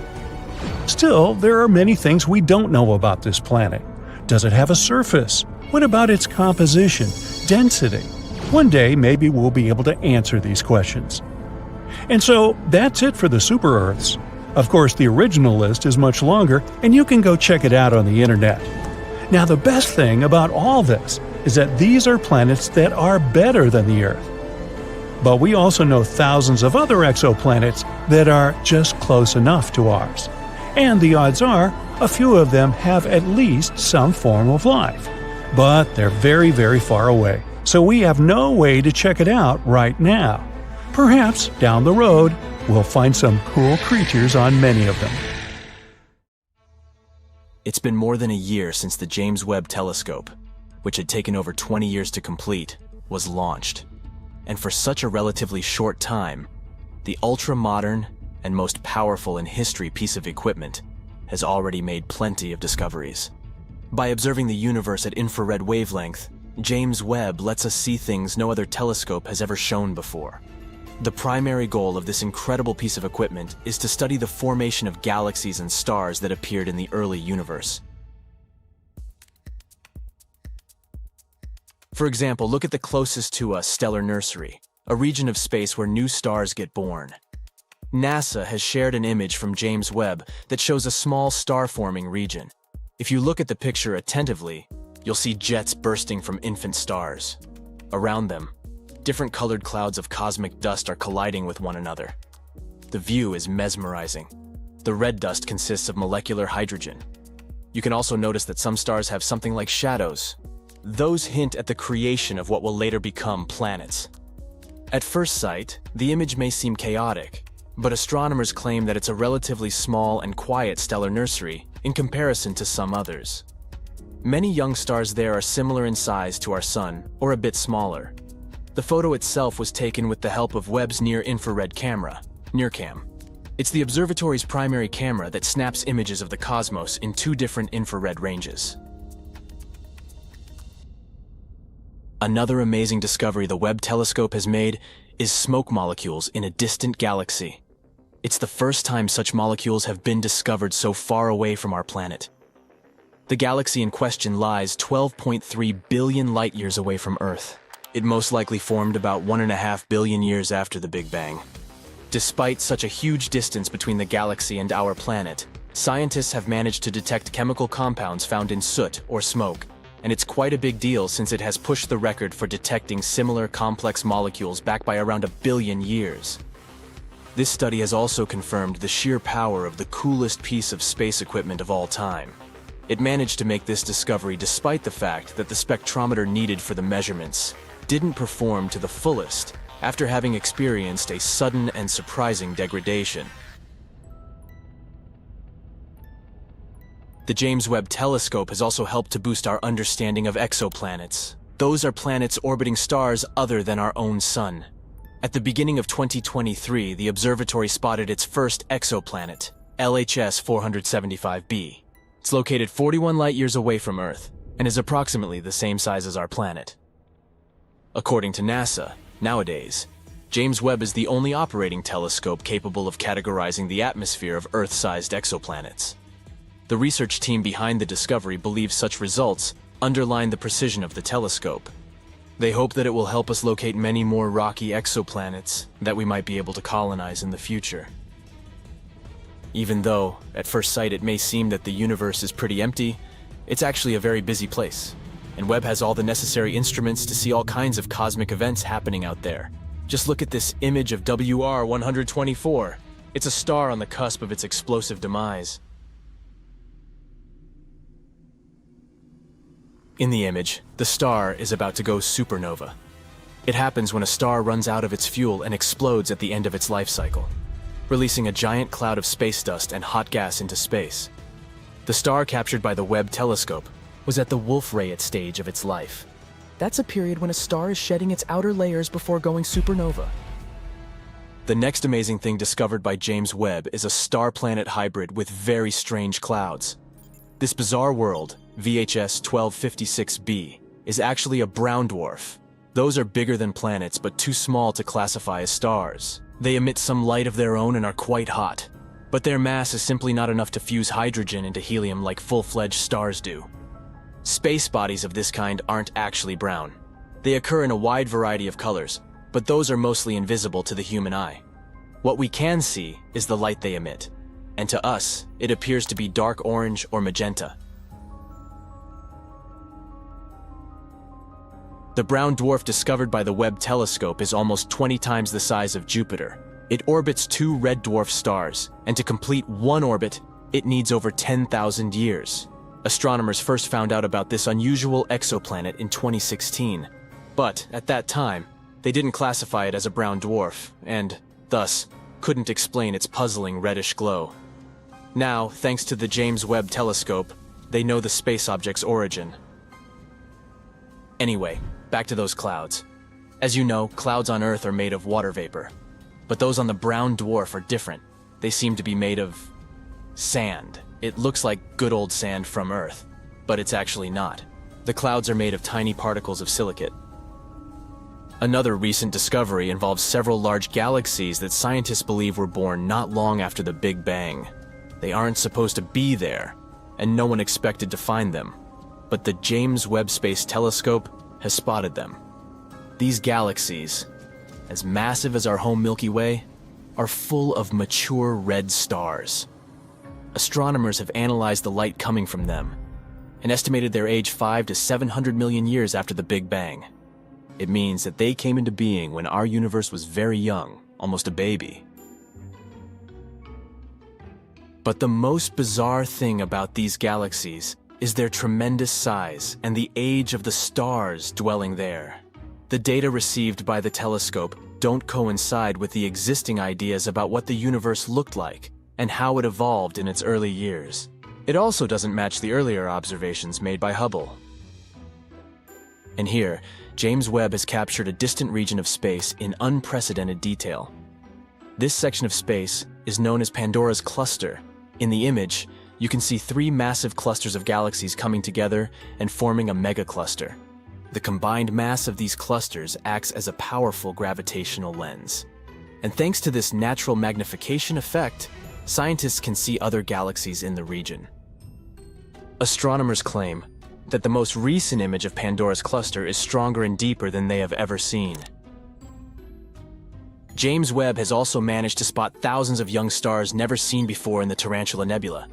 Still, there are many things we don't know about this planet. Does it have a surface? What about its composition, density? One day, maybe we'll be able to answer these questions. And so, that's it for the super-Earths. Of course, the original list is much longer, and you can go check it out on the internet. Now, the best thing about all this is that these are planets that are better than the Earth. But we also know thousands of other exoplanets that are just close enough to ours. And the odds are, a few of them have at least some form of life. But they're very, very far away, so we have no way to check it out right now. Perhaps, down the road, we'll find some cool creatures on many of them. It's been more than a year since the James Webb Telescope, which had taken over 20 years to complete, was launched. And for such a relatively short time, the ultra-modern and most powerful in history piece of equipment has already made plenty of discoveries. By observing the universe at infrared wavelength, James Webb lets us see things no other telescope has ever shown before. The primary goal of this incredible piece of equipment is to study the formation of galaxies and stars that appeared in the early universe. For example, look at the closest to us stellar nursery, a region of space where new stars get born. NASA has shared an image from James Webb that shows a small star-forming region. If you look at the picture attentively, you'll see jets bursting from infant stars. Around them, different colored clouds of cosmic dust are colliding with one another. The view is mesmerizing. The red dust consists of molecular hydrogen. You can also notice that some stars have something like shadows. Those hint at the creation of what will later become planets. At first sight, the image may seem chaotic, but astronomers claim that it's a relatively small and quiet stellar nursery in comparison to some others. Many young stars there are similar in size to our Sun, or a bit smaller. The photo itself was taken with the help of Webb's near-infrared camera, NIRCam. It's the observatory's primary camera that snaps images of the cosmos in 2 different infrared ranges. Another amazing discovery the Webb telescope has made is smoke molecules in a distant galaxy. It's the first time such molecules have been discovered so far away from our planet. The galaxy in question lies 12.3 billion light-years away from Earth. It most likely formed about 1.5 billion years after the Big Bang. Despite such a huge distance between the galaxy and our planet, scientists have managed to detect chemical compounds found in soot or smoke, and it's quite a big deal since it has pushed the record for detecting similar complex molecules back by around 1 billion years. This study has also confirmed the sheer power of the coolest piece of space equipment of all time. It managed to make this discovery despite the fact that the spectrometer needed for the measurements didn't perform to the fullest after having experienced a sudden and surprising degradation. The James Webb Telescope has also helped to boost our understanding of exoplanets. Those are planets orbiting stars other than our own Sun. At the beginning of 2023, the observatory spotted its first exoplanet, LHS 475b. It's located 41 light-years away from Earth and is approximately the same size as our planet. According to NASA, nowadays, James Webb is the only operating telescope capable of categorizing the atmosphere of Earth-sized exoplanets. The research team behind the discovery believes such results underline the precision of the telescope. They hope that it will help us locate many more rocky exoplanets that we might be able to colonize in the future. Even though, at first sight, it may seem that the universe is pretty empty, it's actually a very busy place, and Webb has all the necessary instruments to see all kinds of cosmic events happening out there. Just look at this image of WR-124. It's a star on the cusp of its explosive demise. In the image, the star is about to go supernova. It happens when a star runs out of its fuel and explodes at the end of its life cycle, releasing a giant cloud of space dust and hot gas into space. The star captured by the Webb telescope was at the Wolf-Rayet stage of its life. That's a period when a star is shedding its outer layers before going supernova. The next amazing thing discovered by James Webb is a star-planet hybrid with very strange clouds. This bizarre world, VHS 1256b, is actually a brown dwarf. Those are bigger than planets but too small to classify as stars. They emit some light of their own and are quite hot, but their mass is simply not enough to fuse hydrogen into helium like full-fledged stars do. Space bodies of this kind aren't actually brown. They occur in a wide variety of colors, but those are mostly invisible to the human eye. What we can see is the light they emit, and to us, it appears to be dark orange or magenta. The brown dwarf discovered by the Webb telescope is almost 20 times the size of Jupiter. It orbits 2 red dwarf stars, and to complete one orbit, it needs over 10,000 years. Astronomers first found out about this unusual exoplanet in 2016, but at that time, they didn't classify it as a brown dwarf, and, thus, couldn't explain its puzzling reddish glow. Now, thanks to the James Webb telescope, they know the space object's origin. Anyway, back to those clouds. As you know, clouds on Earth are made of water vapor. But those on the brown dwarf are different. They seem to be made of sand. It looks like good old sand from Earth, but it's actually not. The clouds are made of tiny particles of silicate. Another recent discovery involves several large galaxies that scientists believe were born not long after the Big Bang. They aren't supposed to be there, and no one expected to find them. But the James Webb Space Telescope has spotted them. These galaxies, as massive as our home Milky Way, are full of mature red stars. Astronomers have analyzed the light coming from them and estimated their age 500 to 700 million years after the Big Bang. It means that they came into being when our universe was very young, almost a baby. But the most bizarre thing about these galaxies is their tremendous size and the age of the stars dwelling there. The data received by the telescope don't coincide with the existing ideas about what the universe looked like and how it evolved in its early years. It also doesn't match the earlier observations made by Hubble. And here, James Webb has captured a distant region of space in unprecedented detail. This section of space is known as Pandora's cluster. In the image, you can see 3 massive clusters of galaxies coming together and forming a megacluster. The combined mass of these clusters acts as a powerful gravitational lens. And thanks to this natural magnification effect, scientists can see other galaxies in the region. Astronomers claim that the most recent image of Pandora's cluster is stronger and deeper than they have ever seen. James Webb has also managed to spot thousands of young stars never seen before in the Tarantula Nebula.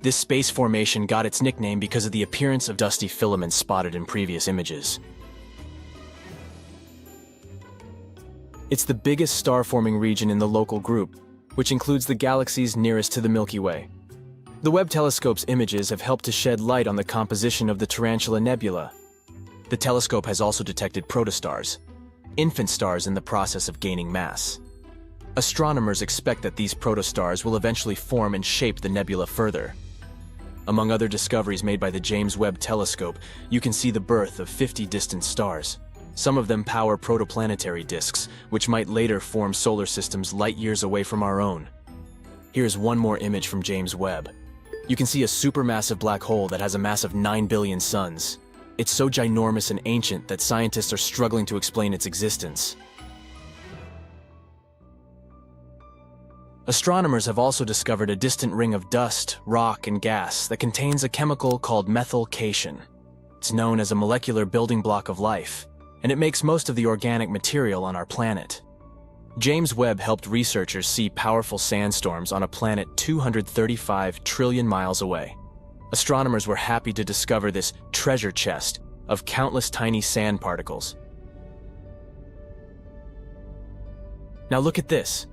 This space formation got its nickname because of the appearance of dusty filaments spotted in previous images. It's the biggest star-forming region in the local group, which includes the galaxies nearest to the Milky Way. The Webb telescope's images have helped to shed light on the composition of the Tarantula Nebula. The telescope has also detected protostars, infant stars in the process of gaining mass. Astronomers expect that these protostars will eventually form and shape the nebula further. Among other discoveries made by the James Webb Telescope, you can see the birth of 50 distant stars. Some of them power protoplanetary disks, which might later form solar systems light years away from our own. Here's one more image from James Webb. You can see a supermassive black hole that has a mass of 9 billion suns. It's so ginormous and ancient that scientists are struggling to explain its existence. Astronomers have also discovered a distant ring of dust, rock, and gas that contains a chemical called methylcation. It's known as a molecular building block of life, and it makes most of the organic material on our planet. James Webb helped researchers see powerful sandstorms on a planet 235 trillion miles away. Astronomers were happy to discover this treasure chest of countless tiny sand particles. Now look at this.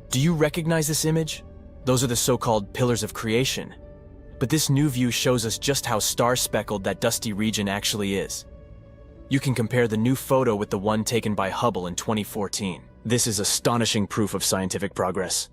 Do you recognize this image? Those are the so-called pillars of creation. But this new view shows us just how star-speckled that dusty region actually is. You can compare the new photo with the one taken by Hubble in 2014. This is astonishing proof of scientific progress.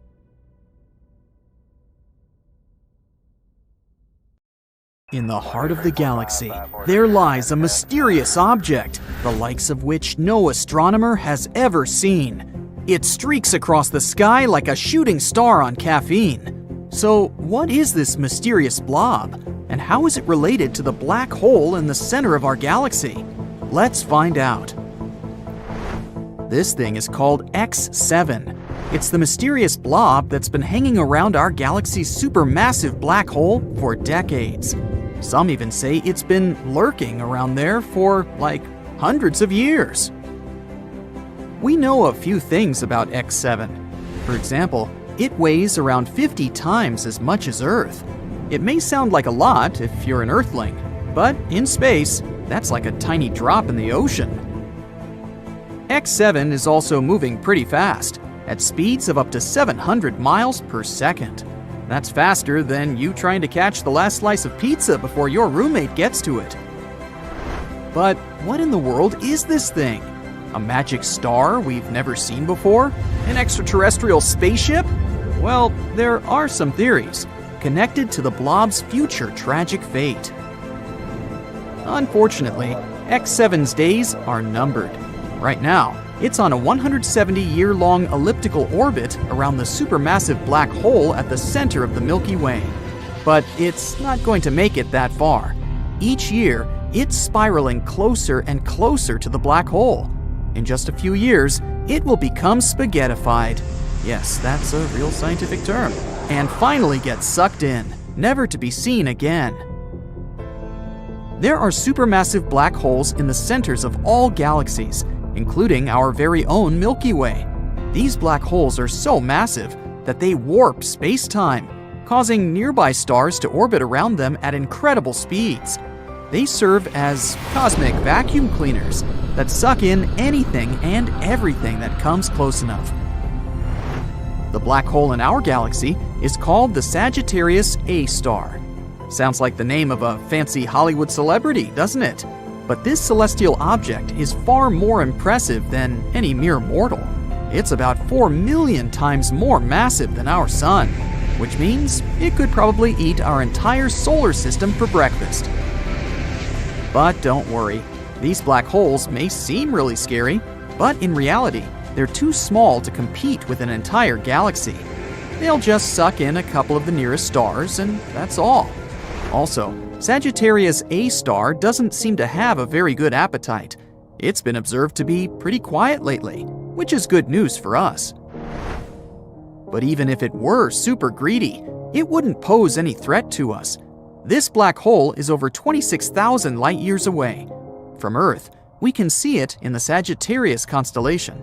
In the heart of the galaxy, there lies a mysterious object, the likes of which no astronomer has ever seen. It streaks across the sky like a shooting star on caffeine. So, what is this mysterious blob? And how is it related to the black hole in the center of our galaxy? Let's find out. This thing is called X7. It's the mysterious blob that's been hanging around our galaxy's supermassive black hole for decades. Some even say it's been lurking around there for, like, hundreds of years. We know a few things about X7. For example, it weighs around 50 times as much as Earth. It may sound like a lot if you're an Earthling, but in space, that's like a tiny drop in the ocean. X7 is also moving pretty fast, at speeds of up to 700 miles per second. That's faster than you trying to catch the last slice of pizza before your roommate gets to it. But what in the world is this thing? A magic star we've never seen before? An extraterrestrial spaceship? Well, there are some theories connected to the blob's future tragic fate. Unfortunately, X7's days are numbered. Right now, it's on a 170-year-long elliptical orbit around the supermassive black hole at the center of the Milky Way. But it's not going to make it that far. Each year, it's spiraling closer and closer to the black hole. In just a few years, it will become spaghettified. Yes, that's a real scientific term. And finally get sucked in, never to be seen again. There are supermassive black holes in the centers of all galaxies, including our very own Milky Way. These black holes are so massive that they warp space-time, causing nearby stars to orbit around them at incredible speeds. They serve as cosmic vacuum cleaners that suck in anything and everything that comes close enough. The black hole in our galaxy is called the Sagittarius A star. Sounds like the name of a fancy Hollywood celebrity, doesn't it? But this celestial object is far more impressive than any mere mortal. It's about 4 million times more massive than our sun, which means it could probably eat our entire solar system for breakfast. But don't worry, these black holes may seem really scary, but in reality, they're too small to compete with an entire galaxy. They'll just suck in a couple of the nearest stars, and that's all. Also, Sagittarius A star doesn't seem to have a very good appetite. It's been observed to be pretty quiet lately, which is good news for us. But even if it were super greedy, it wouldn't pose any threat to us. This black hole is over 26,000 light years away. From Earth, we can see it in the Sagittarius constellation.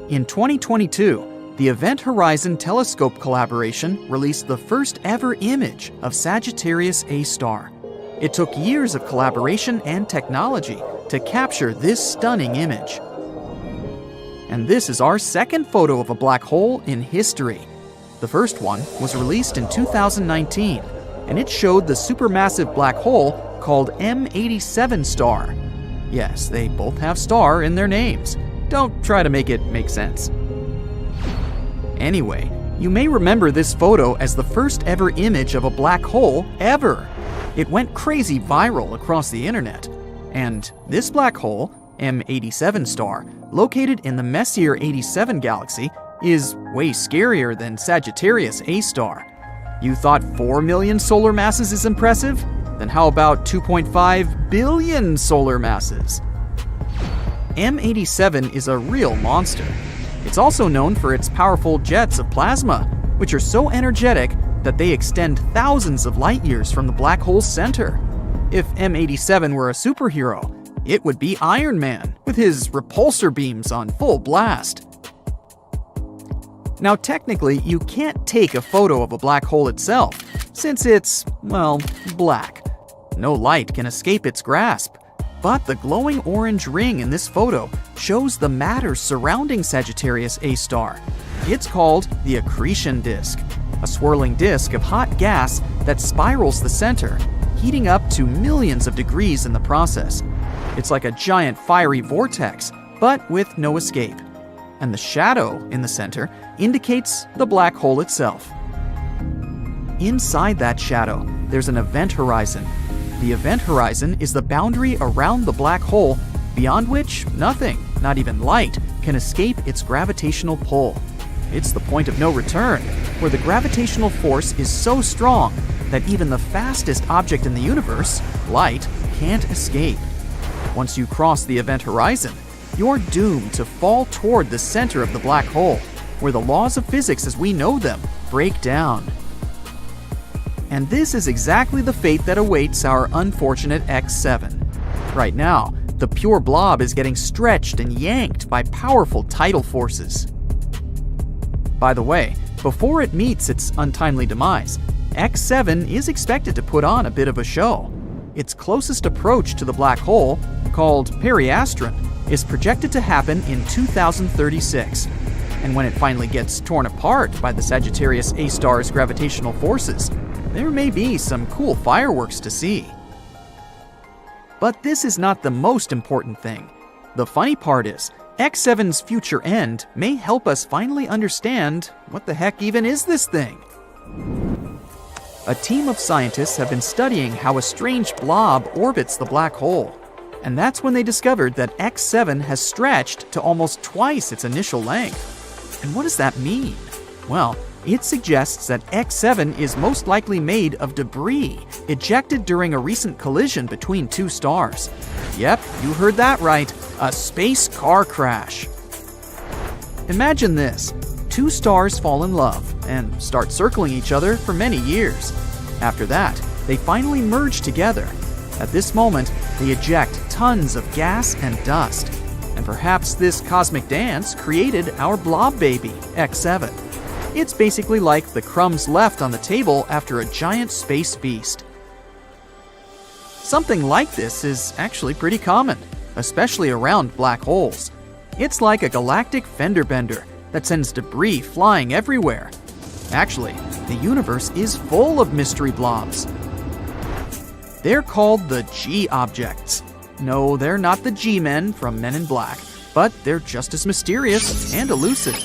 In 2022, the Event Horizon Telescope collaboration released the first ever image of Sagittarius A star. It took years of collaboration and technology to capture this stunning image. And this is our second photo of a black hole in history. The first one was released in 2019, and it showed the supermassive black hole called M87 star. Yes, they both have star in their names. Don't try to make it make sense. Anyway, you may remember this photo as the first ever image of a black hole ever. It went crazy viral across the internet. And this black hole, M87 star, located in the Messier 87 galaxy, is way scarier than Sagittarius A star. You thought 4 million solar masses is impressive? Then how about 2.5 billion solar masses? M87 is a real monster. It's also known for its powerful jets of plasma, which are so energetic that they extend thousands of light years from the black hole's center. If M87 were a superhero, it would be Iron Man, with his repulsor beams on full blast. Now technically, you can't take a photo of a black hole itself, since it's, well, black. No light can escape its grasp. But the glowing orange ring in this photo shows the matter surrounding Sagittarius A star. It's called the accretion disk, a swirling disk of hot gas that spirals the center, heating up to millions of degrees in the process. It's like a giant fiery vortex, but with no escape. And the shadow in the center indicates the black hole itself. Inside that shadow, there's an event horizon. The event horizon is the boundary around the black hole, beyond which nothing, not even light, can escape its gravitational pull. It's the point of no return, where the gravitational force is so strong that even the fastest object in the universe, light, can't escape. Once you cross the event horizon, you're doomed to fall toward the center of the black hole, where the laws of physics as we know them break down. And this is exactly the fate that awaits our unfortunate X7. Right now, the pure blob is getting stretched and yanked by powerful tidal forces. By the way, before it meets its untimely demise, X7 is expected to put on a bit of a show. Its closest approach to the black hole, called periastron, is projected to happen in 2036. And when it finally gets torn apart by the Sagittarius A star's gravitational forces, there may be some cool fireworks to see. But this is not the most important thing. The funny part is, X7's future end may help us finally understand what the heck even is this thing. a team of scientists have been studying how a strange blob orbits the black hole. And that's when they discovered that X7 has stretched to almost twice its initial length. And what does that mean? Well, it suggests that X7 is most likely made of debris ejected during a recent collision between two stars. Yep, you heard that right, a space car crash. Imagine this. Two stars fall in love and start circling each other for many years. After that, they finally merge together. At this moment, they eject tons of gas and dust. And perhaps this cosmic dance created our blob baby, X7. It's basically like the crumbs left on the table after a giant space feast. Something like this is actually pretty common, especially around black holes. It's like a galactic fender bender that sends debris flying everywhere. Actually, the universe is full of mystery blobs. They're called the G objects. No, they're not the G-men from Men in Black, but they're just as mysterious and elusive.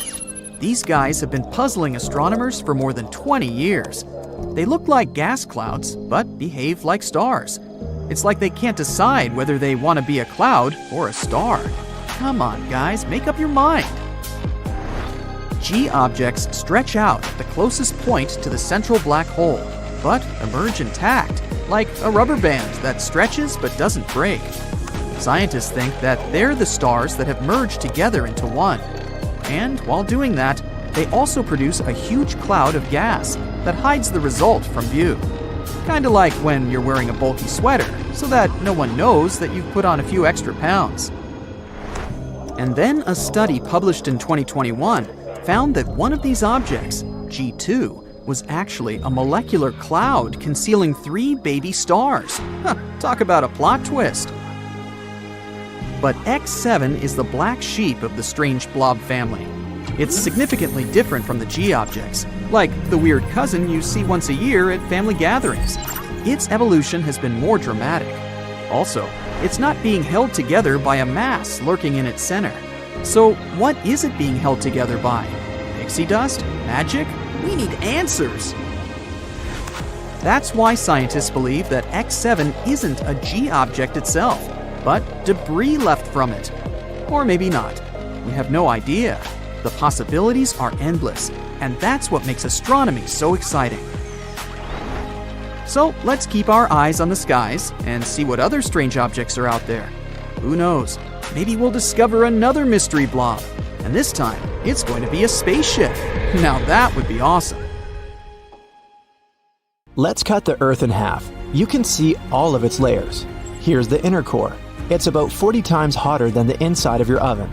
These guys have been puzzling astronomers for more than 20 years. They look like gas clouds, but behave like stars. It's like they can't decide whether they want to be a cloud or a star. Come on, guys, make up your mind. G objects stretch out at the closest point to the central black hole, but emerge intact, like a rubber band that stretches but doesn't break. Scientists think that they're the stars that have merged together into one. And while doing that, they also produce a huge cloud of gas that hides the result from view. Kinda like when you're wearing a bulky sweater, so that no one knows that you've put on a few extra pounds. And then a study published in 2021 found that one of these objects, G2, was actually a molecular cloud concealing 3 baby stars. Talk about a plot twist. But X7 is the black sheep of the strange blob family. It's significantly different from the G objects, like the weird cousin you see once a year at family gatherings. Its evolution has been more dramatic. Also, it's not being held together by a mass lurking in its center. So what is it being held together by? Pixie dust? Magic? We need answers! That's why scientists believe that X7 isn't a G object itself, but debris left from it. Or maybe not. We have no idea. The possibilities are endless, and that's what makes astronomy so exciting. So let's keep our eyes on the skies and see what other strange objects are out there. Who knows? Maybe we'll discover another mystery blob, and this time it's going to be a spaceship. Now that would be awesome. Let's cut the Earth in half. You can see all of its layers. Here's the inner core. It's about 40 times hotter than the inside of your oven.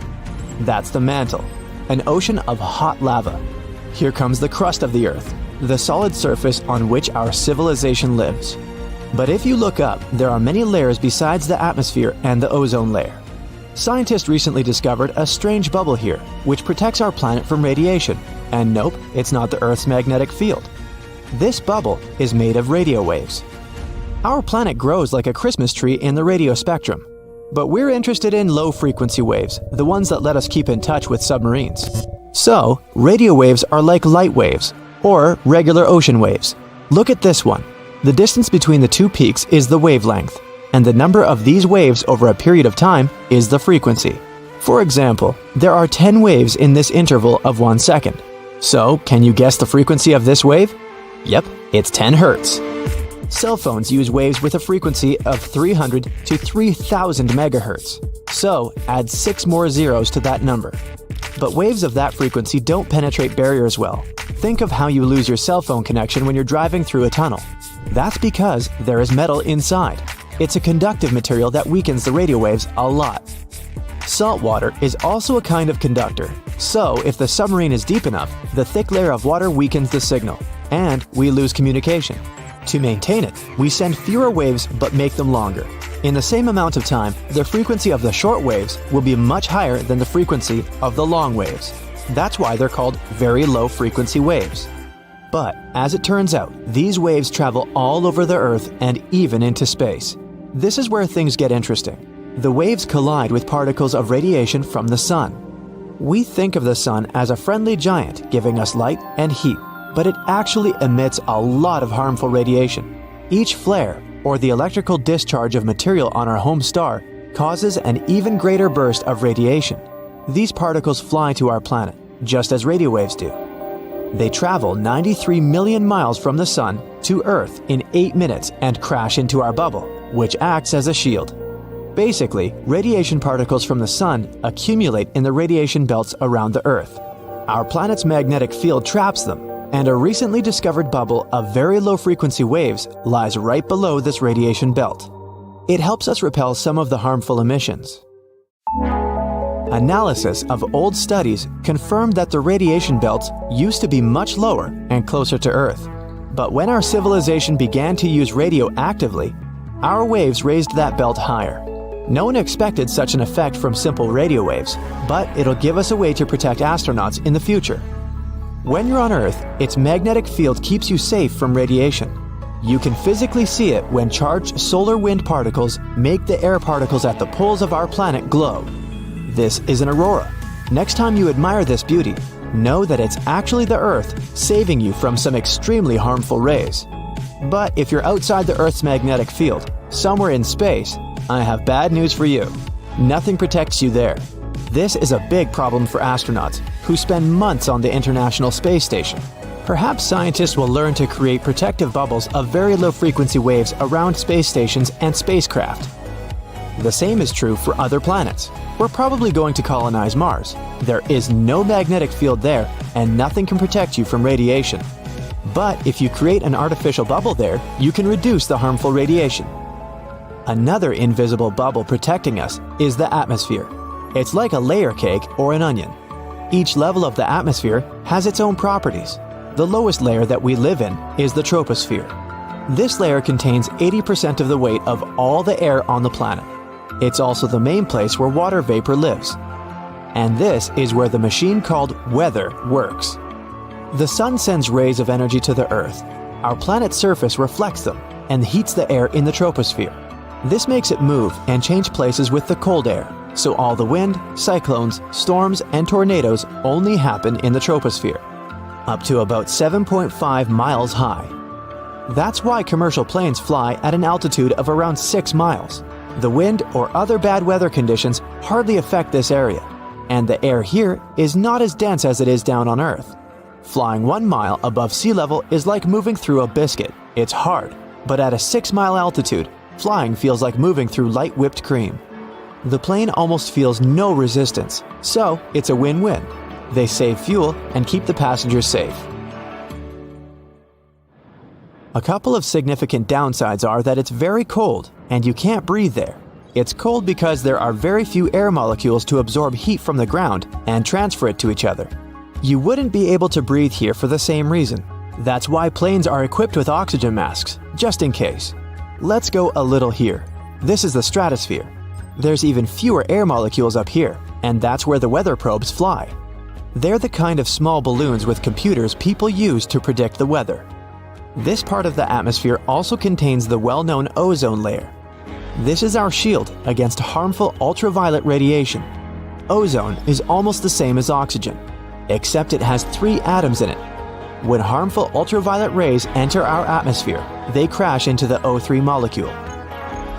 That's the mantle, an ocean of hot lava. Here comes the crust of the Earth, the solid surface on which our civilization lives. But if you look up, there are many layers besides the atmosphere and the ozone layer. Scientists recently discovered a strange bubble here, which protects our planet from radiation. And nope, it's not the Earth's magnetic field. This bubble is made of radio waves. Our planet grows like a Christmas tree in the radio spectrum. But we're interested in low-frequency waves, the ones that let us keep in touch with submarines. So, radio waves are like light waves, or regular ocean waves. Look at this one. The distance between the two peaks is the wavelength, and the number of these waves over a period of time is the frequency. For example, there are 10 waves in this interval of 1 second. So, can you guess the frequency of this wave? Yep, it's 10 Hertz. Cell phones use waves with a frequency of 300 to 3000 megahertz. So, add 6 more zeros to that number. But waves of that frequency don't penetrate barriers well. Think of how you lose your cell phone connection when you're driving through a tunnel. That's because there is metal inside. It's a conductive material that weakens the radio waves a lot. Salt water is also a kind of conductor. So, if the submarine is deep enough, the thick layer of water weakens the signal, and we lose communication. To maintain it, we send fewer waves but make them longer. In the same amount of time, the frequency of the short waves will be much higher than the frequency of the long waves. That's why they're called very low frequency waves. But, as it turns out, these waves travel all over the Earth and even into space. This is where things get interesting. The waves collide with particles of radiation from the sun. We think of the sun as a friendly giant giving us light and heat. but it actually emits a lot of harmful radiation. Each flare, or the electrical discharge of material on our home star, causes an even greater burst of radiation. These particles fly to our planet, just as radio waves do. They travel 93 million miles from the Sun to Earth in 8 minutes and crash into our bubble, which acts as a shield. Basically, radiation particles from the Sun accumulate in the radiation belts around the Earth. Our planet's magnetic field traps them, and a recently discovered bubble of very low-frequency waves lies right below this radiation belt. It helps us repel some of the harmful emissions. Analysis of old studies confirmed that the radiation belts used to be much lower and closer to Earth. But when our civilization began to use radio actively, our waves raised that belt higher. No one expected such an effect from simple radio waves, but it'll give us a way to protect astronauts in the future. When you're on Earth, its magnetic field keeps you safe from radiation. You can physically see it when charged solar wind particles make the air particles at the poles of our planet glow. This is an aurora. Next time you admire this beauty, know that it's actually the Earth saving you from some extremely harmful rays. But if you're outside the Earth's magnetic field, somewhere in space, I have bad news for you. Nothing protects you there. This is a big problem for astronauts who spend months on the International Space Station. Perhaps scientists will learn to create protective bubbles of very low frequency waves around space stations and spacecraft. The same is true for other planets. We're probably going to colonize Mars. There is no magnetic field there, and nothing can protect you from radiation. But if you create an artificial bubble there, you can reduce the harmful radiation. Another invisible bubble protecting us is the atmosphere. It's like a layer cake or an onion. Each level of the atmosphere has its own properties. The lowest layer that we live in is the troposphere. This layer contains 80% of the weight of all the air on the planet. It's also the main place where water vapor lives. And this is where the machine called weather works. The sun sends rays of energy to the Earth. Our planet's surface reflects them and heats the air in the troposphere. This makes it move and change places with the cold air, so all the wind, cyclones, storms, and tornadoes only happen in the troposphere, up to about 7.5 miles high. That's why commercial planes fly at an altitude of around 6 miles. The wind or other bad weather conditions hardly affect this area, and the air here is not as dense as it is down on Earth. Flying 1 mile above sea level is like moving through a biscuit. It's hard, but at a 6-mile altitude, flying feels like moving through light whipped cream. The plane almost feels no resistance, so it's a win-win. They save fuel and keep the passengers safe. A couple of significant downsides are that it's very cold and you can't breathe there. It's cold because there are very few air molecules to absorb heat from the ground and transfer it to each other. You wouldn't be able to breathe here for the same reason. That's why planes are equipped with oxygen masks, just in case. Let's go a little here. This is the stratosphere. There's even fewer air molecules up here, and that's where the weather probes fly. They're the kind of small balloons with computers people use to predict the weather. This part of the atmosphere also contains the well-known ozone layer. This is our shield against harmful ultraviolet radiation. Ozone is almost the same as oxygen, except it has 3 atoms in it. When harmful ultraviolet rays enter our atmosphere, they crash into the O3 molecule.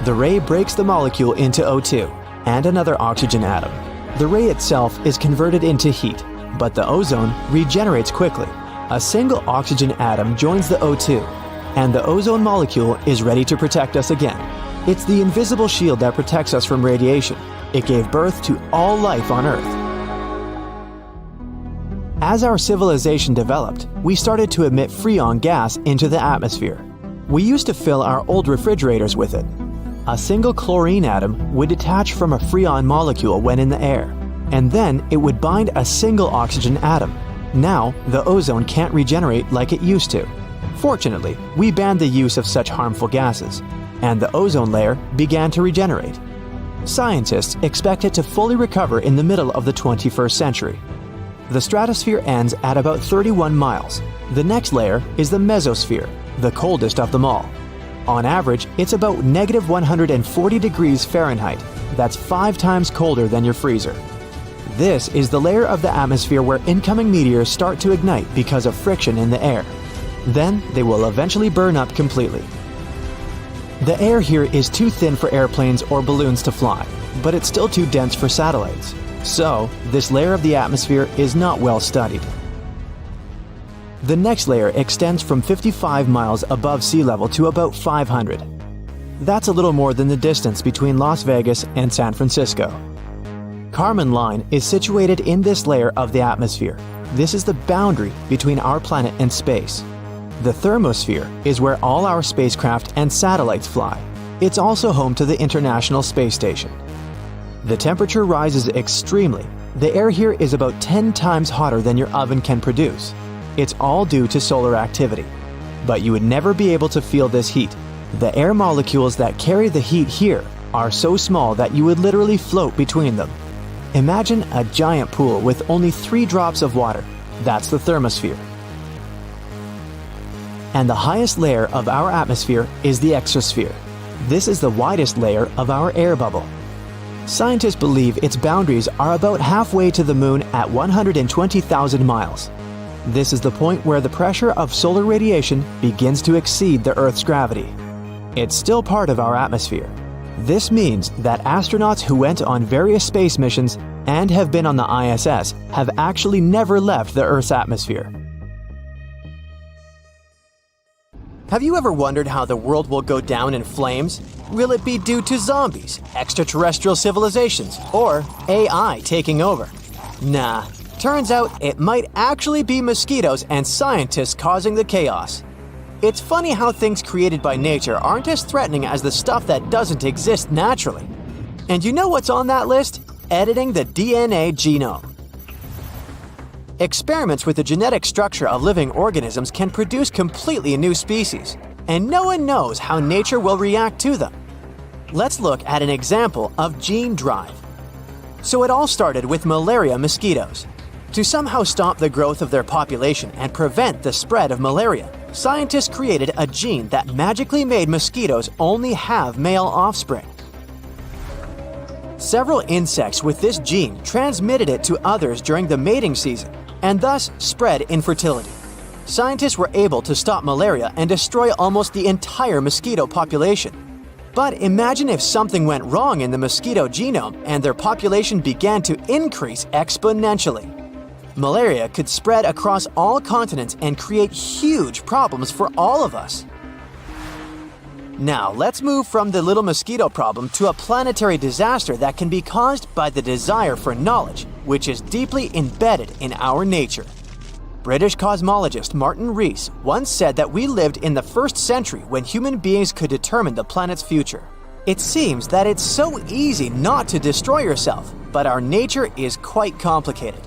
The ray breaks the molecule into O2 and another oxygen atom. The ray itself is converted into heat, but the ozone regenerates quickly. A single oxygen atom joins the O2, and the ozone molecule is ready to protect us again. It's the invisible shield that protects us from radiation. It gave birth to all life on Earth. As our civilization developed, we started to emit freon gas into the atmosphere. We used to fill our old refrigerators with it. A single chlorine atom would detach from a freon molecule when in the air, and then it would bind a single oxygen atom. Now, the ozone can't regenerate like it used to. Fortunately, we banned the use of such harmful gases, and the ozone layer began to regenerate. Scientists expect it to fully recover in the middle of the 21st century. The stratosphere ends at about 31 miles. The next layer is the mesosphere, the coldest of them all. On average, it's about -140 degrees Fahrenheit. That's 5 times colder than your freezer. This is the layer of the atmosphere where incoming meteors start to ignite because of friction in the air. Then they will eventually burn up completely. The air here is too thin for airplanes or balloons to fly, but it's still too dense for satellites. So, this layer of the atmosphere is not well studied. The next layer extends from 55 miles above sea level to about 500. That's a little more than the distance between Las Vegas and San Francisco. Kármán line is situated in this layer of the atmosphere. This is the boundary between our planet and space. The thermosphere is where all our spacecraft and satellites fly. It's also home to the International Space Station. The temperature rises extremely. The air here is about 10 times hotter than your oven can produce. It's all due to solar activity. But you would never be able to feel this heat. The air molecules that carry the heat here are so small that you would literally float between them. Imagine a giant pool with only 3 drops of water. That's the thermosphere. And the highest layer of our atmosphere is the exosphere. This is the widest layer of our air bubble. Scientists believe its boundaries are about halfway to the moon at 120,000 miles. This is the point where the pressure of solar radiation begins to exceed the Earth's gravity. It's still part of our atmosphere. This means that astronauts who went on various space missions and have been on the ISS have actually never left the Earth's atmosphere. Have you ever wondered how the world will go down in flames? Will it be due to zombies, extraterrestrial civilizations, or AI taking over? Nah, turns out it might actually be mosquitoes and scientists causing the chaos. It's funny how things created by nature aren't as threatening as the stuff that doesn't exist naturally. And you know what's on that list? Editing the DNA genome. Experiments with the genetic structure of living organisms can produce completely new species, and no one knows how nature will react to them. Let's look at an example of gene drive. So it all started with malaria mosquitoes. To somehow stop the growth of their population and prevent the spread of malaria, scientists created a gene that magically made mosquitoes only have male offspring. Several insects with this gene transmitted it to others during the mating season, and thus spread infertility. Scientists were able to stop malaria and destroy almost the entire mosquito population. But imagine if something went wrong in the mosquito genome and their population began to increase exponentially. Malaria could spread across all continents and create huge problems for all of us. Now, let's move from the little mosquito problem to a planetary disaster that can be caused by the desire for knowledge, which is deeply embedded in our nature. British cosmologist Martin Rees once said that we lived in the 1st century when human beings could determine the planet's future. It seems that it's so easy not to destroy yourself, but our nature is quite complicated.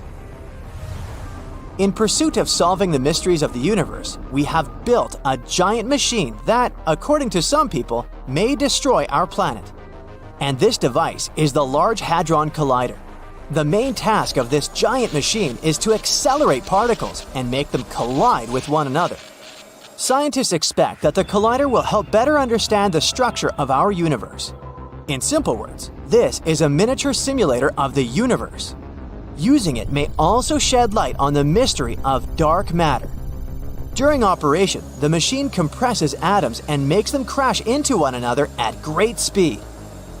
In pursuit of solving the mysteries of the universe, we have built a giant machine that, according to some people, may destroy our planet. And this device is the Large Hadron Collider. The main task of this giant machine is to accelerate particles and make them collide with one another. Scientists expect that the collider will help better understand the structure of our universe. In simple words, this is a miniature simulator of the universe. Using it may also shed light on the mystery of dark matter. During operation, the machine compresses atoms and makes them crash into one another at great speed.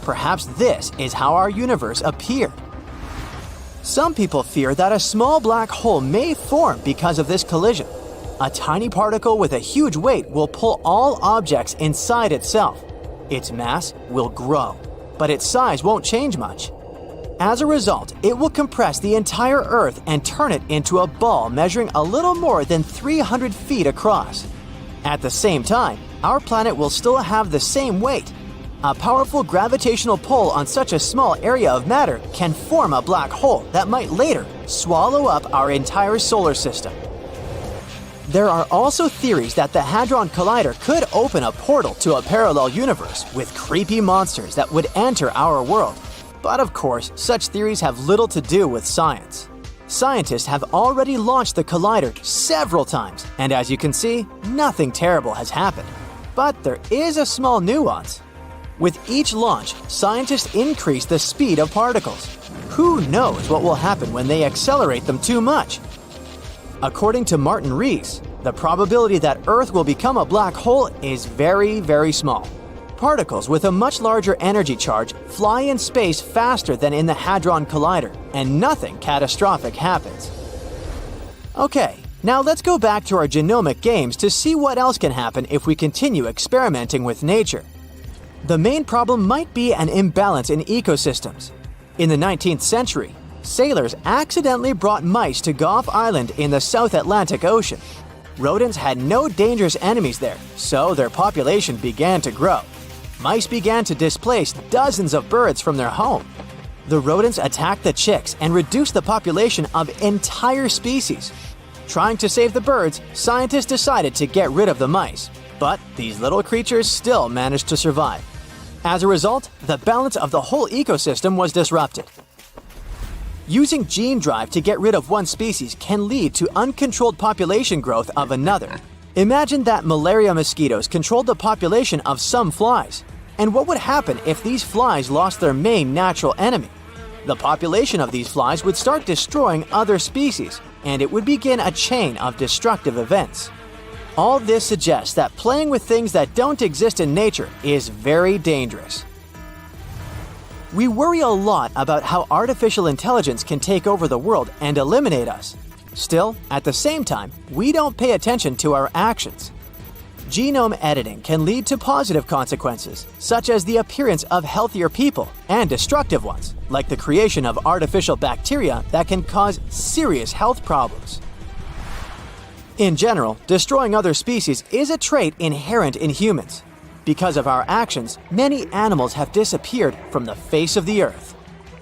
Perhaps this is how our universe appeared. Some people fear that a small black hole may form because of this collision. A tiny particle with a huge weight will pull all objects inside itself. Its mass will grow, but its size won't change much. As a result, it will compress the entire Earth and turn it into a ball measuring a little more than 300 feet across. At the same time, our planet will still have the same weight. A powerful gravitational pull on such a small area of matter can form a black hole that might later swallow up our entire solar system. There are also theories that the Hadron Collider could open a portal to a parallel universe with creepy monsters that would enter our world. But of course, such theories have little to do with science. Scientists have already launched the collider several times, and as you can see, nothing terrible has happened. But there is a small nuance. With each launch, scientists increase the speed of particles. who knows what will happen when they accelerate them too much? According to Martin Rees, the probability that Earth will become a black hole is very, very small. Particles with a much larger energy charge fly in space faster than in the Hadron Collider, and nothing catastrophic happens. Okay, now let's go back to our genomic games to see what else can happen if we continue experimenting with nature. The main problem might be an imbalance in ecosystems. In the 19th century, sailors accidentally brought mice to Gough Island in the South Atlantic Ocean. Rodents had no dangerous enemies there, so their population began to grow. Mice began to displace dozens of birds from their home. The rodents attacked the chicks and reduced the population of entire species. Trying to save the birds, scientists decided to get rid of the mice, but these little creatures still managed to survive. As a result, the balance of the whole ecosystem was disrupted. Using gene drive to get rid of one species can lead to uncontrolled population growth of another. Imagine that malaria mosquitoes controlled the population of some flies. And what would happen if these flies lost their main natural enemy? The population of these flies would start destroying other species, and it would begin a chain of destructive events. All this suggests that playing with things that don't exist in nature is very dangerous. We worry a lot about how artificial intelligence can take over the world and eliminate us. Still, at the same time, we don't pay attention to our actions. Genome editing can lead to positive consequences, such as the appearance of healthier people, and destructive ones, like the creation of artificial bacteria that can cause serious health problems. In general, destroying other species is a trait inherent in humans. Because of our actions, many animals have disappeared from the face of the earth.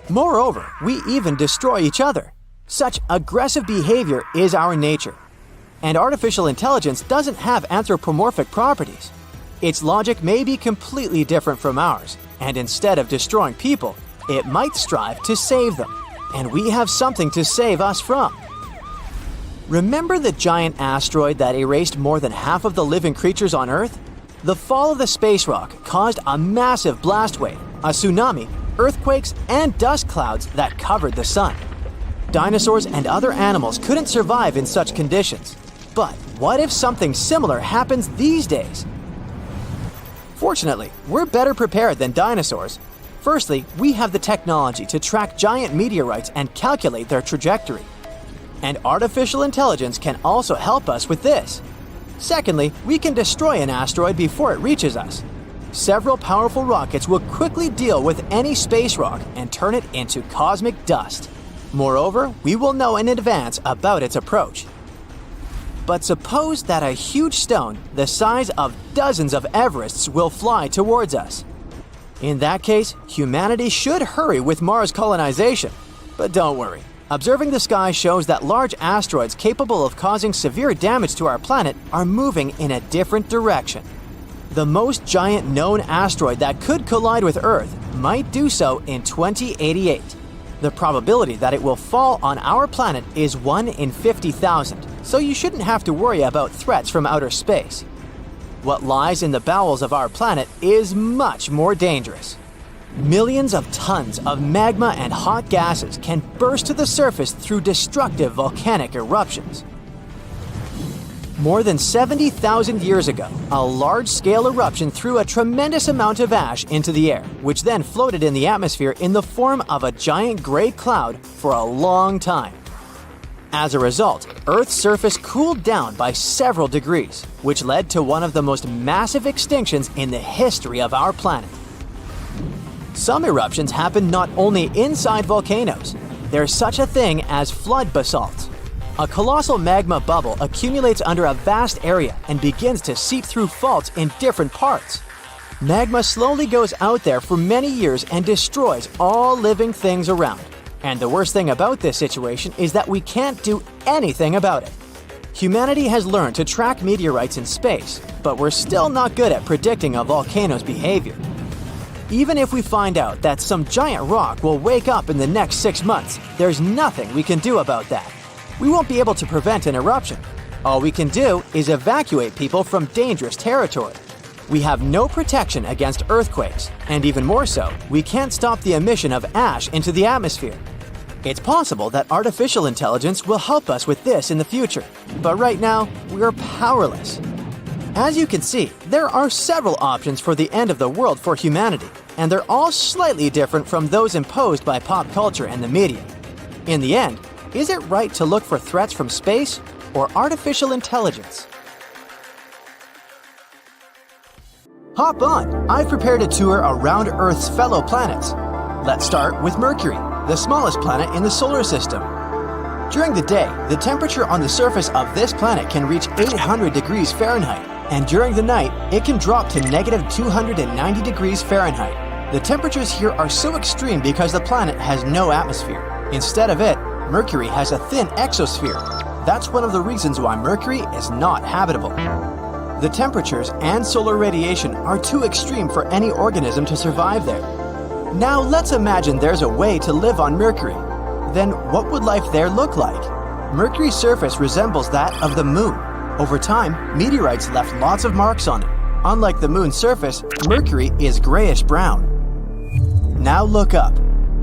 Moreover, we even destroy each other. Such aggressive behavior is our nature. And artificial intelligence doesn't have anthropomorphic properties. Its logic may be completely different from ours, and instead of destroying people, it might strive to save them. And we have something to save us from. Remember the giant asteroid that erased more than half of the living creatures on Earth? The fall of the space rock caused a massive blast wave, a tsunami, earthquakes, and dust clouds that covered the sun. Dinosaurs and other animals couldn't survive in such conditions. But what if something similar happens these days? Fortunately, we're better prepared than dinosaurs. Firstly, we have the technology to track giant meteorites and calculate their trajectory. And artificial intelligence can also help us with this. Secondly, we can destroy an asteroid before it reaches us. Several powerful rockets will quickly deal with any space rock and turn it into cosmic dust. Moreover, we will know in advance about its approach. But suppose that a huge stone the size of dozens of Everests will fly towards us. In that case, humanity should hurry with Mars colonization. But don't worry. Observing the sky shows that large asteroids capable of causing severe damage to our planet are moving in a different direction. The most giant known asteroid that could collide with Earth might do so in 2088. The probability that it will fall on our planet is 1 in 50,000, so you shouldn't have to worry about threats from outer space. What lies in the bowels of our planet is much more dangerous. Millions of tons of magma and hot gases can burst to the surface through destructive volcanic eruptions. More than 70,000 years ago, a large-scale eruption threw a tremendous amount of ash into the air, which then floated in the atmosphere in the form of a giant gray cloud for a long time. As a result, Earth's surface cooled down by several degrees, which led to one of the most massive extinctions in the history of our planet. Some eruptions happen not only inside volcanoes. There's such a thing as flood basalt. A colossal magma bubble accumulates under a vast area and begins to seep through faults in different parts. Magma slowly goes out there for many years and destroys all living things around. And the worst thing about this situation is that we can't do anything about it. Humanity has learned to track meteorites in space, but we're still not good at predicting a volcano's behavior. Even if we find out that some giant rock will wake up in the next 6 months, there's nothing we can do about that. We won't be able to prevent an eruption. All we can do is evacuate people from dangerous territory. We have no protection against earthquakes, and even more so, we can't stop the emission of ash into the atmosphere. It's possible that artificial intelligence will help us with this in the future, but right now, we're powerless. As you can see, there are several options for the end of the world for humanity, and they're all slightly different from those imposed by pop culture and the media. In the end, is it right to look for threats from space or artificial intelligence? Hop on! I've prepared a tour around Earth's fellow planets. Let's start with Mercury, the smallest planet in the solar system. During the day, the temperature on the surface of this planet can reach 800 degrees Fahrenheit, and during the night, it can drop to negative 290 degrees Fahrenheit. The temperatures here are so extreme because the planet has no atmosphere. Instead of it, Mercury has a thin exosphere. That's one of the reasons why Mercury is not habitable. The temperatures and solar radiation are too extreme for any organism to survive there. Now let's imagine there's a way to live on Mercury. Then what would life there look like? Mercury's surface resembles that of the Moon. Over time, meteorites left lots of marks on it. Unlike the Moon's surface, Mercury is grayish-brown. Now look up.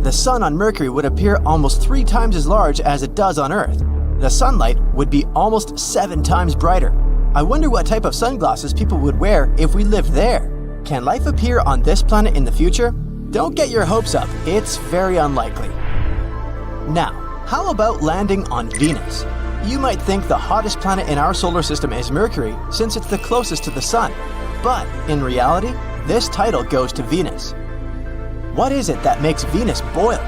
The Sun on Mercury would appear almost 3 times as large as it does on Earth. The sunlight would be almost 7 times brighter. I wonder what type of sunglasses people would wear if we lived there. Can life appear on this planet in the future? Don't get your hopes up, it's very unlikely. Now, how about landing on Venus? You might think the hottest planet in our solar system is Mercury since it's the closest to the Sun. But in reality, this title goes to Venus. What is it that makes Venus boil?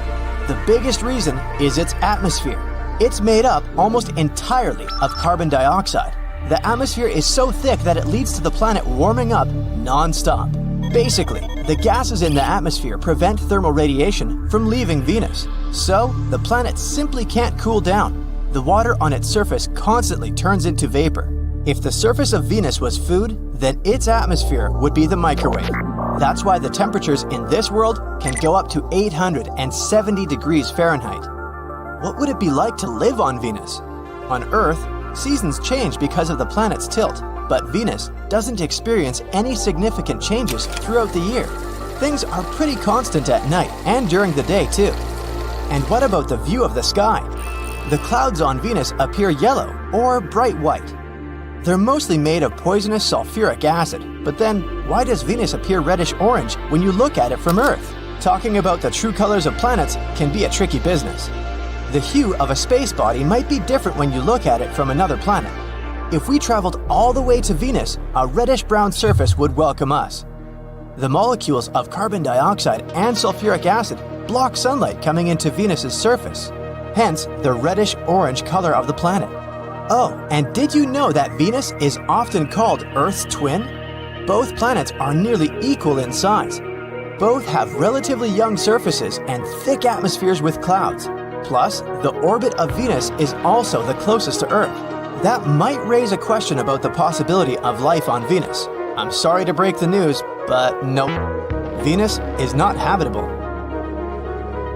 The biggest reason is its atmosphere. It's made up almost entirely of carbon dioxide. The atmosphere is so thick that it leads to the planet warming up non-stop. Basically, the gases in the atmosphere prevent thermal radiation from leaving Venus. So, the planet simply can't cool down. The water on its surface constantly turns into vapor. If the surface of Venus was food, then its atmosphere would be the microwave. That's why the temperatures in this world can go up to 870 degrees Fahrenheit. What would it be like to live on Venus? On Earth, seasons change because of the planet's tilt, but Venus doesn't experience any significant changes throughout the year. Things are pretty constant at night and during the day too. And what about the view of the sky? The clouds on Venus appear yellow or bright white. They're mostly made of poisonous sulfuric acid, but then why does Venus appear reddish-orange when you look at it from Earth? Talking about the true colors of planets can be a tricky business. The hue of a space body might be different when you look at it from another planet. If we traveled all the way to Venus, a reddish-brown surface would welcome us. The molecules of carbon dioxide and sulfuric acid block sunlight coming into Venus's surface, hence the reddish-orange color of the planet. Oh, and did you know that Venus is often called Earth's twin? Both planets are nearly equal in size. Both have relatively young surfaces and thick atmospheres with clouds. Plus, the orbit of Venus is also the closest to Earth. That might raise a question about the possibility of life on Venus. I'm sorry to break the news, but nope. Venus is not habitable.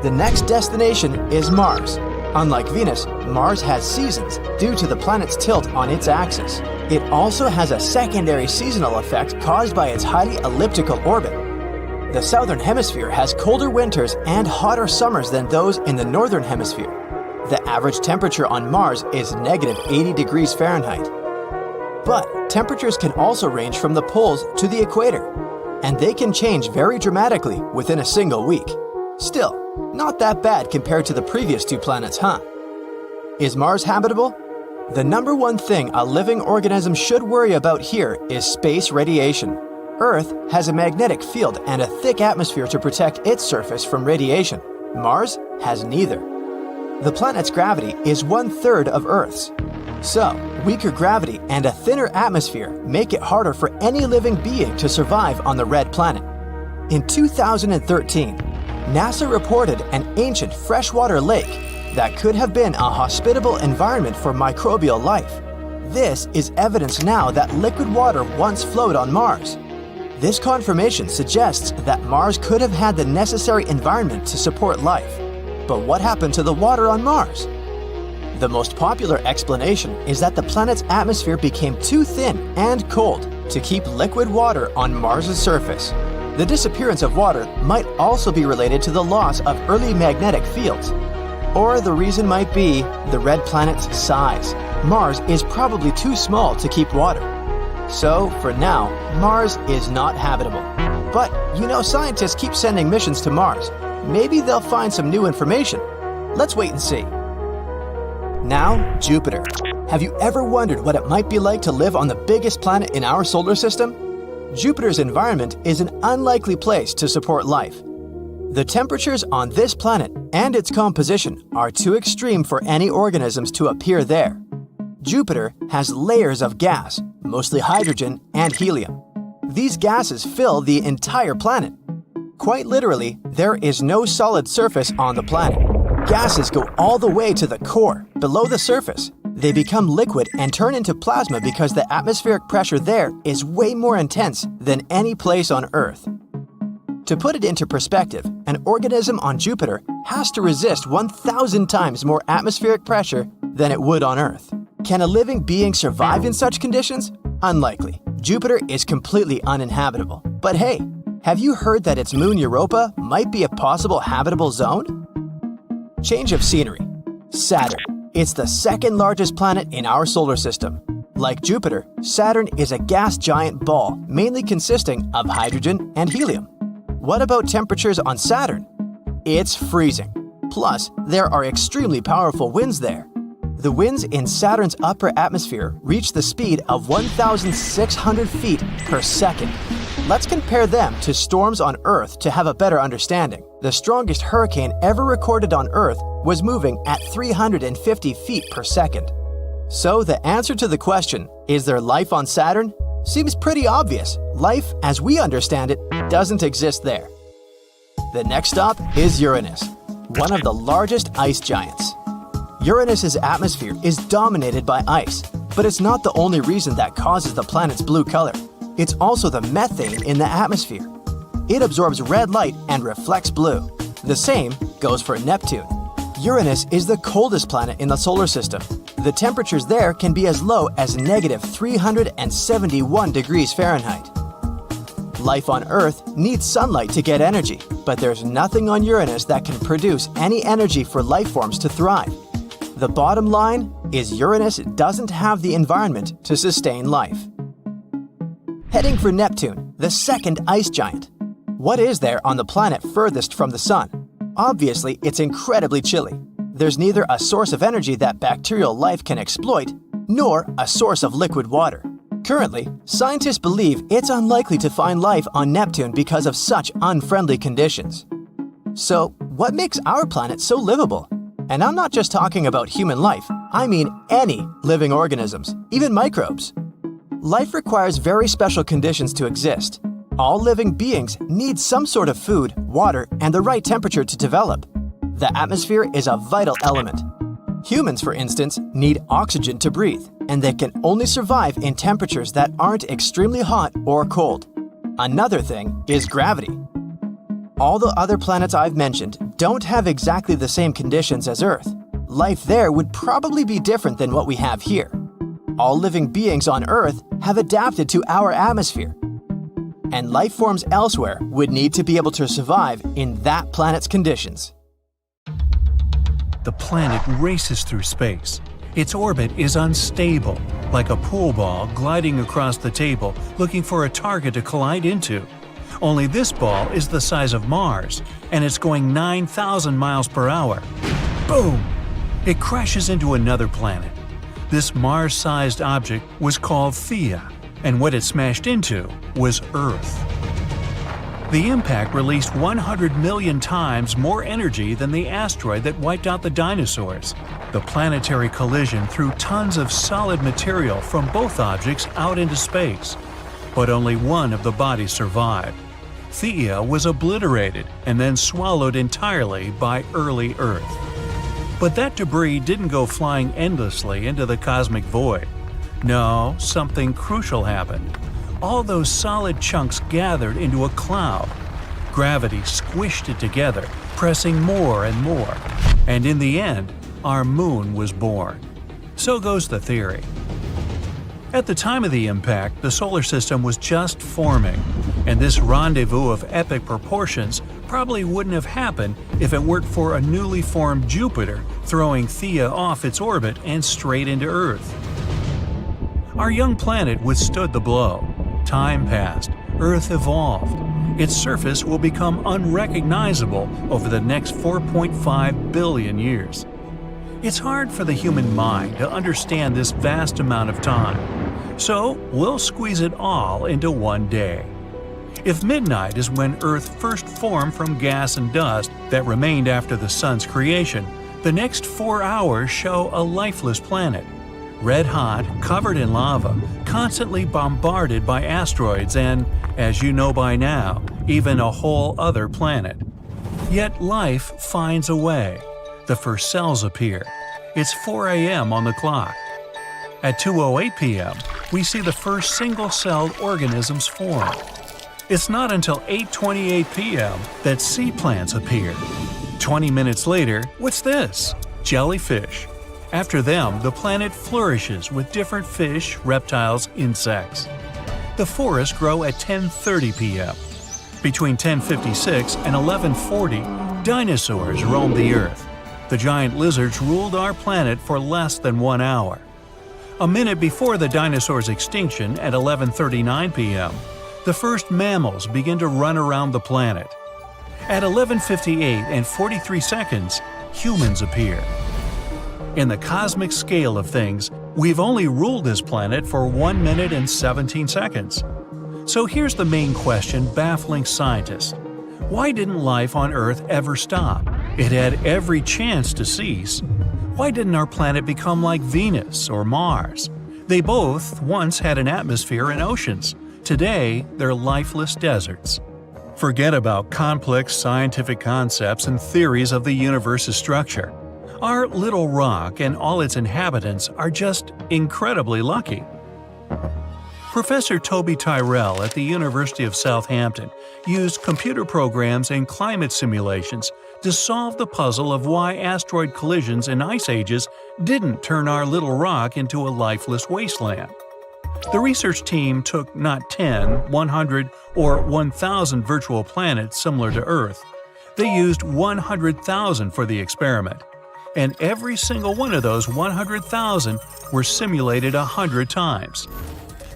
The next destination is Mars. Unlike Venus, Mars has seasons due to the planet's tilt on its axis. It also has a secondary seasonal effect caused by its highly elliptical orbit. The southern hemisphere has colder winters and hotter summers than those in the northern hemisphere. The average temperature on Mars is negative 80 degrees Fahrenheit. But temperatures can also range from the poles to the equator, and they can change very dramatically within a single week. Still, not that bad compared to the previous 2 planets, huh? Is Mars habitable? The number one thing a living organism should worry about here is space radiation. Earth has a magnetic field and a thick atmosphere to protect its surface from radiation. Mars has neither. The planet's gravity is 1/3 of Earth's. So, weaker gravity and a thinner atmosphere make it harder for any living being to survive on the red planet. In 2013, NASA reported an ancient freshwater lake that could have been a hospitable environment for microbial life. This is evidence now that liquid water once flowed on Mars. This confirmation suggests that Mars could have had the necessary environment to support life. But what happened to the water on Mars? The most popular explanation is that the planet's atmosphere became too thin and cold to keep liquid water on Mars's surface. The disappearance of water might also be related to the loss of early magnetic fields. Or the reason might be the red planet's size. Mars is probably too small to keep water. So, for now, Mars is not habitable. But, scientists keep sending missions to Mars. Maybe they'll find some new information. Let's wait and see. Now, Jupiter. Have you ever wondered what it might be like to live on the biggest planet in our solar system? Jupiter's environment is an unlikely place to support life. The temperatures on this planet and its composition are too extreme for any organisms to appear there. Jupiter has layers of gas, mostly hydrogen and helium. These gases fill the entire planet. Quite literally, there is no solid surface on the planet. Gases go all the way to the core, below the surface. They become liquid and turn into plasma because the atmospheric pressure there is way more intense than any place on Earth. To put it into perspective, an organism on Jupiter has to resist 1,000 times more atmospheric pressure than it would on Earth. Can a living being survive in such conditions? Unlikely. Jupiter is completely uninhabitable. But hey, have you heard that its moon Europa might be a possible habitable zone? Change of scenery. Saturn. It's the second largest planet in our solar system. Like Jupiter, Saturn is a gas giant ball mainly consisting of hydrogen and helium. What about temperatures on Saturn? It's freezing. Plus, there are extremely powerful winds there. The winds in Saturn's upper atmosphere reach the speed of 1,600 feet per second. Let's compare them to storms on Earth to have a better understanding. The strongest hurricane ever recorded on Earth was moving at 350 feet per second. So the answer to the question, is there life on Saturn? Seems pretty obvious. Life, as we understand it, doesn't exist there. The next stop is Uranus, one of the largest ice giants. Uranus's atmosphere is dominated by ice, but it's not the only reason that causes the planet's blue color. It's also the methane in the atmosphere. It absorbs red light and reflects blue. The same goes for Neptune. Uranus is the coldest planet in the solar system. The temperatures there can be as low as negative 371 degrees Fahrenheit. Life on Earth needs sunlight to get energy, but there's nothing on Uranus that can produce any energy for life forms to thrive. The bottom line is Uranus doesn't have the environment to sustain life. Heading for Neptune, the second ice giant. What is there on the planet furthest from the sun? Obviously, it's incredibly chilly. There's neither a source of energy that bacterial life can exploit, nor a source of liquid water. Currently, scientists believe it's unlikely to find life on Neptune because of such unfriendly conditions. So, what makes our planet so livable? And I'm not just talking about human life, I mean any living organisms, even microbes. Life requires very special conditions to exist. All living beings need some sort of food, water, and the right temperature to develop. The atmosphere is a vital element. Humans, for instance, need oxygen to breathe, and they can only survive in temperatures that aren't extremely hot or cold. Another thing is gravity. All the other planets I've mentioned don't have exactly the same conditions as Earth. Life there would probably be different than what we have here. All living beings on Earth have adapted to our atmosphere, and life forms elsewhere would need to be able to survive in that planet's conditions. The planet races through space. Its orbit is unstable, like a pool ball gliding across the table looking for a target to collide into. Only this ball is the size of Mars, and it's going 9,000 miles per hour. Boom! It crashes into another planet. This Mars-sized object was called Theia, and what it smashed into was Earth. The impact released 100 million times more energy than the asteroid that wiped out the dinosaurs. The planetary collision threw tons of solid material from both objects out into space, but only one of the bodies survived. Theia was obliterated and then swallowed entirely by early Earth. But that debris didn't go flying endlessly into the cosmic void. No, something crucial happened. All those solid chunks gathered into a cloud. Gravity squished it together, pressing more and more. And in the end, our moon was born. So goes the theory. At the time of the impact, the solar system was just forming. And this rendezvous of epic proportions probably wouldn't have happened if it weren't for a newly formed Jupiter throwing Theia off its orbit and straight into Earth. Our young planet withstood the blow. Time passed, Earth evolved. Its surface will become unrecognizable over the next 4.5 billion years. It's hard for the human mind to understand this vast amount of time, so we'll squeeze it all into one day. If midnight is when Earth first formed from gas and dust that remained after the Sun's creation, the next 4 hours show a lifeless planet. Red hot, covered in lava, constantly bombarded by asteroids and, as you know by now, even a whole other planet. Yet life finds a way. The first cells appear. It's 4 a.m. on the clock. At 2:08 p.m., we see the first single-celled organisms form. It's not until 8:28 p.m. that sea plants appear. 20 minutes later, what's this? Jellyfish. After them, the planet flourishes with different fish, reptiles, insects. The forests grow at 10:30 p.m. Between 10:56 and 11:40, dinosaurs roamed the Earth. The giant lizards ruled our planet for less than 1 hour. A minute before the dinosaurs' extinction at 11:39 p.m., the first mammals begin to run around the planet. At 11:58 and 43 seconds, humans appear. In the cosmic scale of things, we've only ruled this planet for 1 minute and 17 seconds. So here's the main question baffling scientists. Why didn't life on Earth ever stop? It had every chance to cease. Why didn't our planet become like Venus or Mars? They both once had an atmosphere and oceans. Today, they're lifeless deserts. Forget about complex scientific concepts and theories of the universe's structure. Our little rock and all its inhabitants are just incredibly lucky. Professor Toby Tyrrell at the University of Southampton used computer programs and climate simulations to solve the puzzle of why asteroid collisions in ice ages didn't turn our little rock into a lifeless wasteland. The research team took not 10, 100, or 1,000 virtual planets similar to Earth. They used 100,000 for the experiment. And every single one of those 100,000 were simulated 100 times.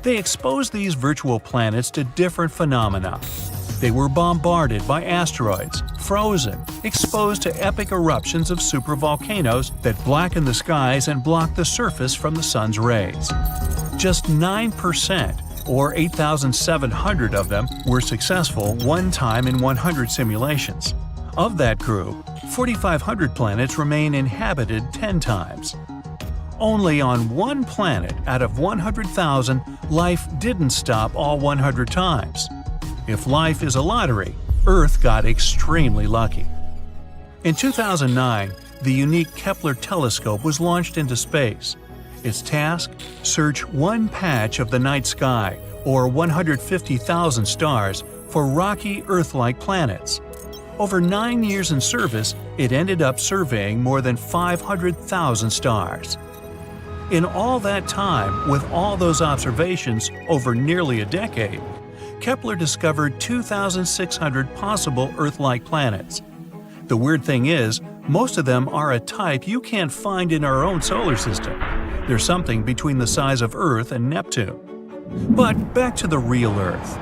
They exposed these virtual planets to different phenomena. They were bombarded by asteroids, frozen, exposed to epic eruptions of supervolcanoes that blacken the skies and block the surface from the sun's rays. Just 9%, or 8,700 of them, were successful one time in 100 simulations. Of that group, 4,500 planets remain inhabited 10 times. Only on one planet out of 100,000, life didn't stop all 100 times. If life is a lottery, Earth got extremely lucky. In 2009, the unique Kepler telescope was launched into space. Its task? Search one patch of the night sky, or 150,000 stars, for rocky Earth-like planets. Over 9 years in service, it ended up surveying more than 500,000 stars. In all that time, with all those observations over nearly a decade, Kepler discovered 2,600 possible Earth-like planets. The weird thing is, most of them are a type you can't find in our own solar system. They're something between the size of Earth and Neptune. But back to the real Earth.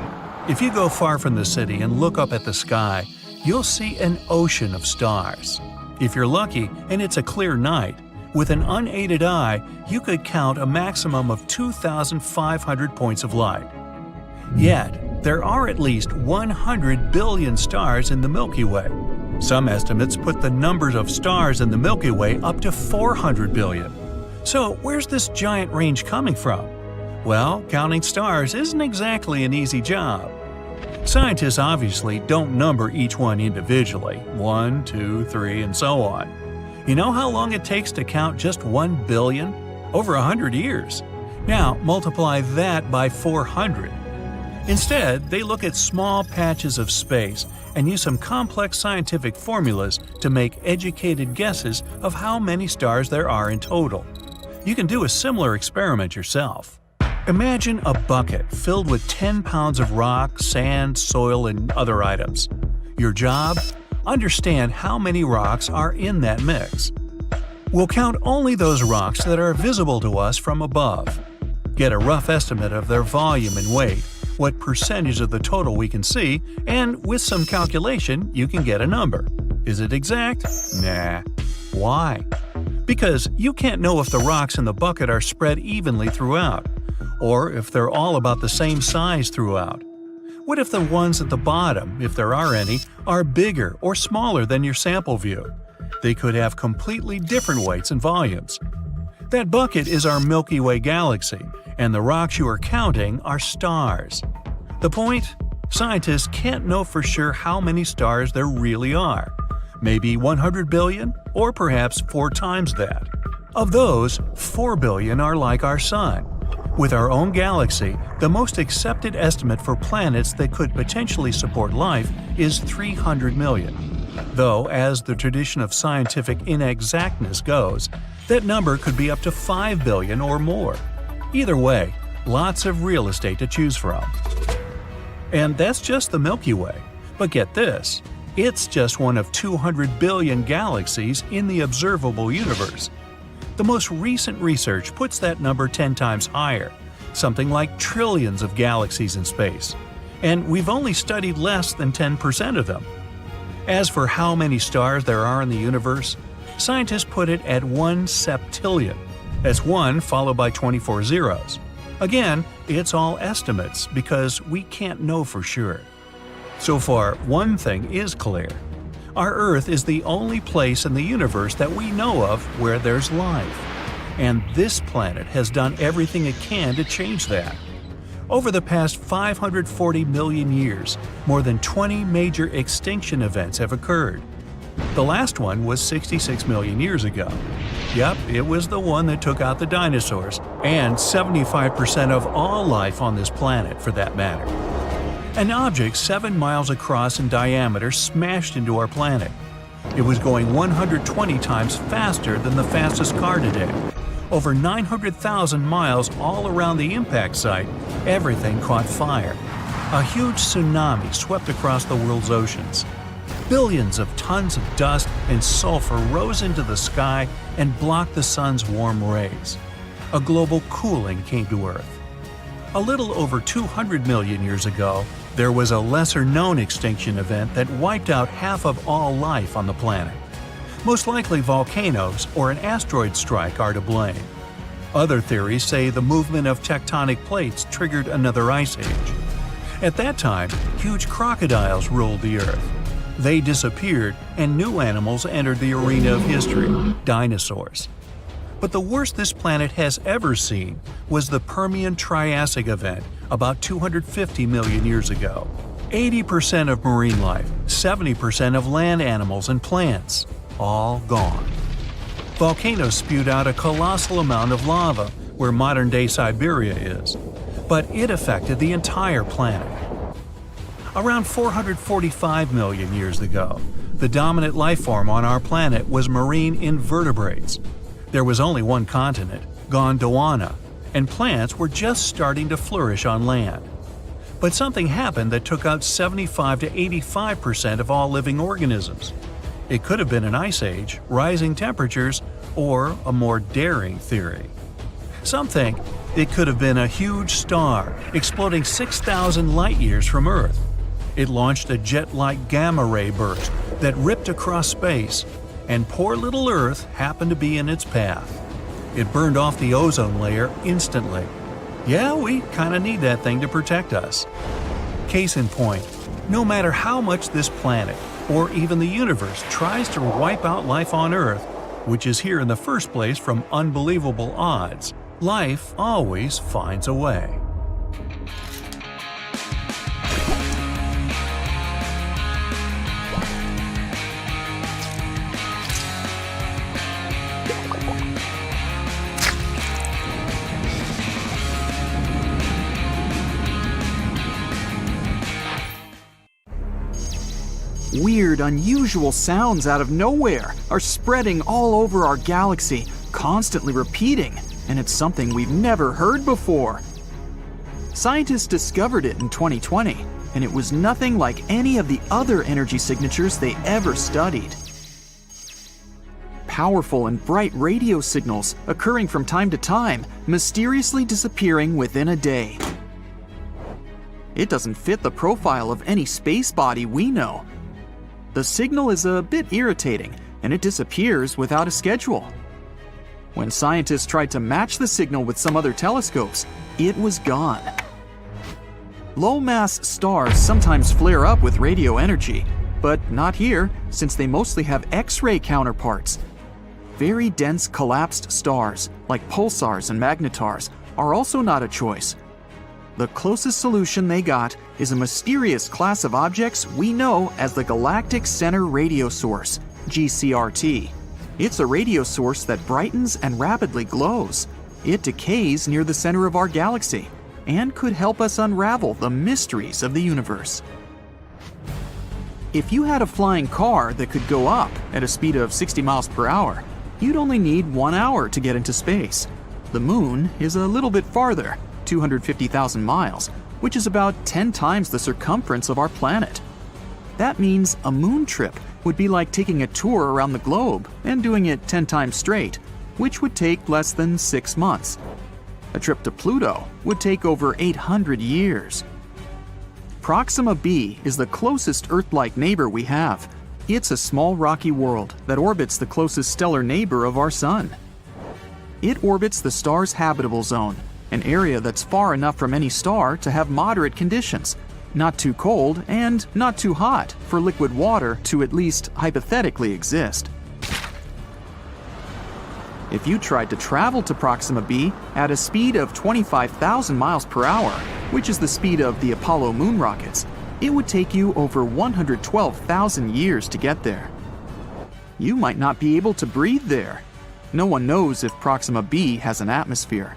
If you go far from the city and look up at the sky, you'll see an ocean of stars. If you're lucky and it's a clear night, with an unaided eye, you could count a maximum of 2,500 points of light. Yet, there are at least 100 billion stars in the Milky Way. Some estimates put the numbers of stars in the Milky Way up to 400 billion. So, where's this giant range coming from? Well, counting stars isn't exactly an easy job. Scientists obviously don't number each one individually, 1, 2, 3, and so on. You know how long it takes to count just 1 billion? Over 100 years. Now, multiply that by 400. Instead, they look at small patches of space and use some complex scientific formulas to make educated guesses of how many stars there are in total. You can do a similar experiment yourself. Imagine a bucket filled with 10 pounds of rock, sand, soil, and other items. Your job? Understand how many rocks are in that mix. We'll count only those rocks that are visible to us from above. Get a rough estimate of their volume and weight, what percentage of the total we can see, and with some calculation, you can get a number. Is it exact? Nah. Why? Because you can't know if the rocks in the bucket are spread evenly throughout, or if they're all about the same size throughout. What if the ones at the bottom, if there are any, are bigger or smaller than your sample view? They could have completely different weights and volumes. That bucket is our Milky Way galaxy, and the rocks you are counting are stars. The point? Scientists can't know for sure how many stars there really are. Maybe 100 billion, or perhaps 4 times that. Of those, 4 billion are like our Sun. With our own galaxy, the most accepted estimate for planets that could potentially support life is 300 million. Though, as the tradition of scientific inexactness goes, that number could be up to 5 billion or more. Either way, lots of real estate to choose from. And that's just the Milky Way. But get this, it's just one of 200 billion galaxies in the observable universe. The most recent research puts that number 10 times higher, something like trillions of galaxies in space. And we've only studied less than 10% of them. As for how many stars there are in the universe, scientists put it at 1 septillion. That's 1 followed by 24 zeros. Again, it's all estimates because we can't know for sure. So far, one thing is clear. Our Earth is the only place in the universe that we know of where there's life. And this planet has done everything it can to change that. Over the past 540 million years, more than 20 major extinction events have occurred. The last one was 66 million years ago. Yup, it was the one that took out the dinosaurs, and 75% of all life on this planet for that matter. An object 7 miles across in diameter smashed into our planet. It was going 120 times faster than the fastest car today. Over 900,000 miles all around the impact site, everything caught fire. A huge tsunami swept across the world's oceans. Billions of tons of dust and sulfur rose into the sky and blocked the sun's warm rays. A global cooling came to Earth. A little over 200 million years ago, there was a lesser-known extinction event that wiped out half of all life on the planet. Most likely volcanoes or an asteroid strike are to blame. Other theories say the movement of tectonic plates triggered another ice age. At that time, huge crocodiles ruled the Earth. They disappeared, and new animals entered the arena of history, dinosaurs. But the worst this planet has ever seen was the Permian-Triassic event about 250 million years ago. 80% of marine life, 70% of land animals and plants, all gone. Volcanoes spewed out a colossal amount of lava where modern-day Siberia is, but it affected the entire planet. Around 445 million years ago, the dominant life form on our planet was marine invertebrates. There was only one continent, Gondwana, and plants were just starting to flourish on land. But something happened that took out 75 to 85% of all living organisms. It could have been an ice age, rising temperatures, or a more daring theory. Some think it could have been a huge star exploding 6,000 light-years from Earth. It launched a jet-like gamma-ray burst that ripped across space, and poor little Earth happened to be in its path. It burned off the ozone layer instantly. Yeah, we kinda need that thing to protect us. Case in point, no matter how much this planet, or even the universe, tries to wipe out life on Earth, which is here in the first place from unbelievable odds, life always finds a way. Weird, unusual sounds out of nowhere are spreading all over our galaxy, constantly repeating, and it's something we've never heard before. Scientists discovered it in 2020, and it was nothing like any of the other energy signatures they ever studied. Powerful and bright radio signals occurring from time to time, mysteriously disappearing within a day. It doesn't fit the profile of any space body we know. The signal is a bit irritating, and it disappears without a schedule. When scientists tried to match the signal with some other telescopes, it was gone. Low-mass stars sometimes flare up with radio energy, but not here, since they mostly have X-ray counterparts. Very dense collapsed stars, like pulsars and magnetars, are also not a choice. The closest solution they got is a mysterious class of objects we know as the Galactic Center Radio Source, GCRT. It's a radio source that brightens and rapidly glows. It decays near the center of our galaxy and could help us unravel the mysteries of the universe. If you had a flying car that could go up at a speed of 60 miles per hour, you'd only need 1 hour to get into space. The moon is a little bit farther, 250,000 miles, which is about 10 times the circumference of our planet. That means a moon trip would be like taking a tour around the globe and doing it 10 times straight, which would take less than 6 months. A trip to Pluto would take over 800 years. Proxima b is the closest Earth-like neighbor we have. It's a small rocky world that orbits the closest stellar neighbor of our Sun. It orbits the star's habitable zone, an area that's far enough from any star to have moderate conditions, not too cold and not too hot for liquid water to at least hypothetically exist. If you tried to travel to Proxima b at a speed of 25,000 miles per hour, which is the speed of the Apollo moon rockets, it would take you over 112,000 years to get there. You might not be able to breathe there. No one knows if Proxima b has an atmosphere.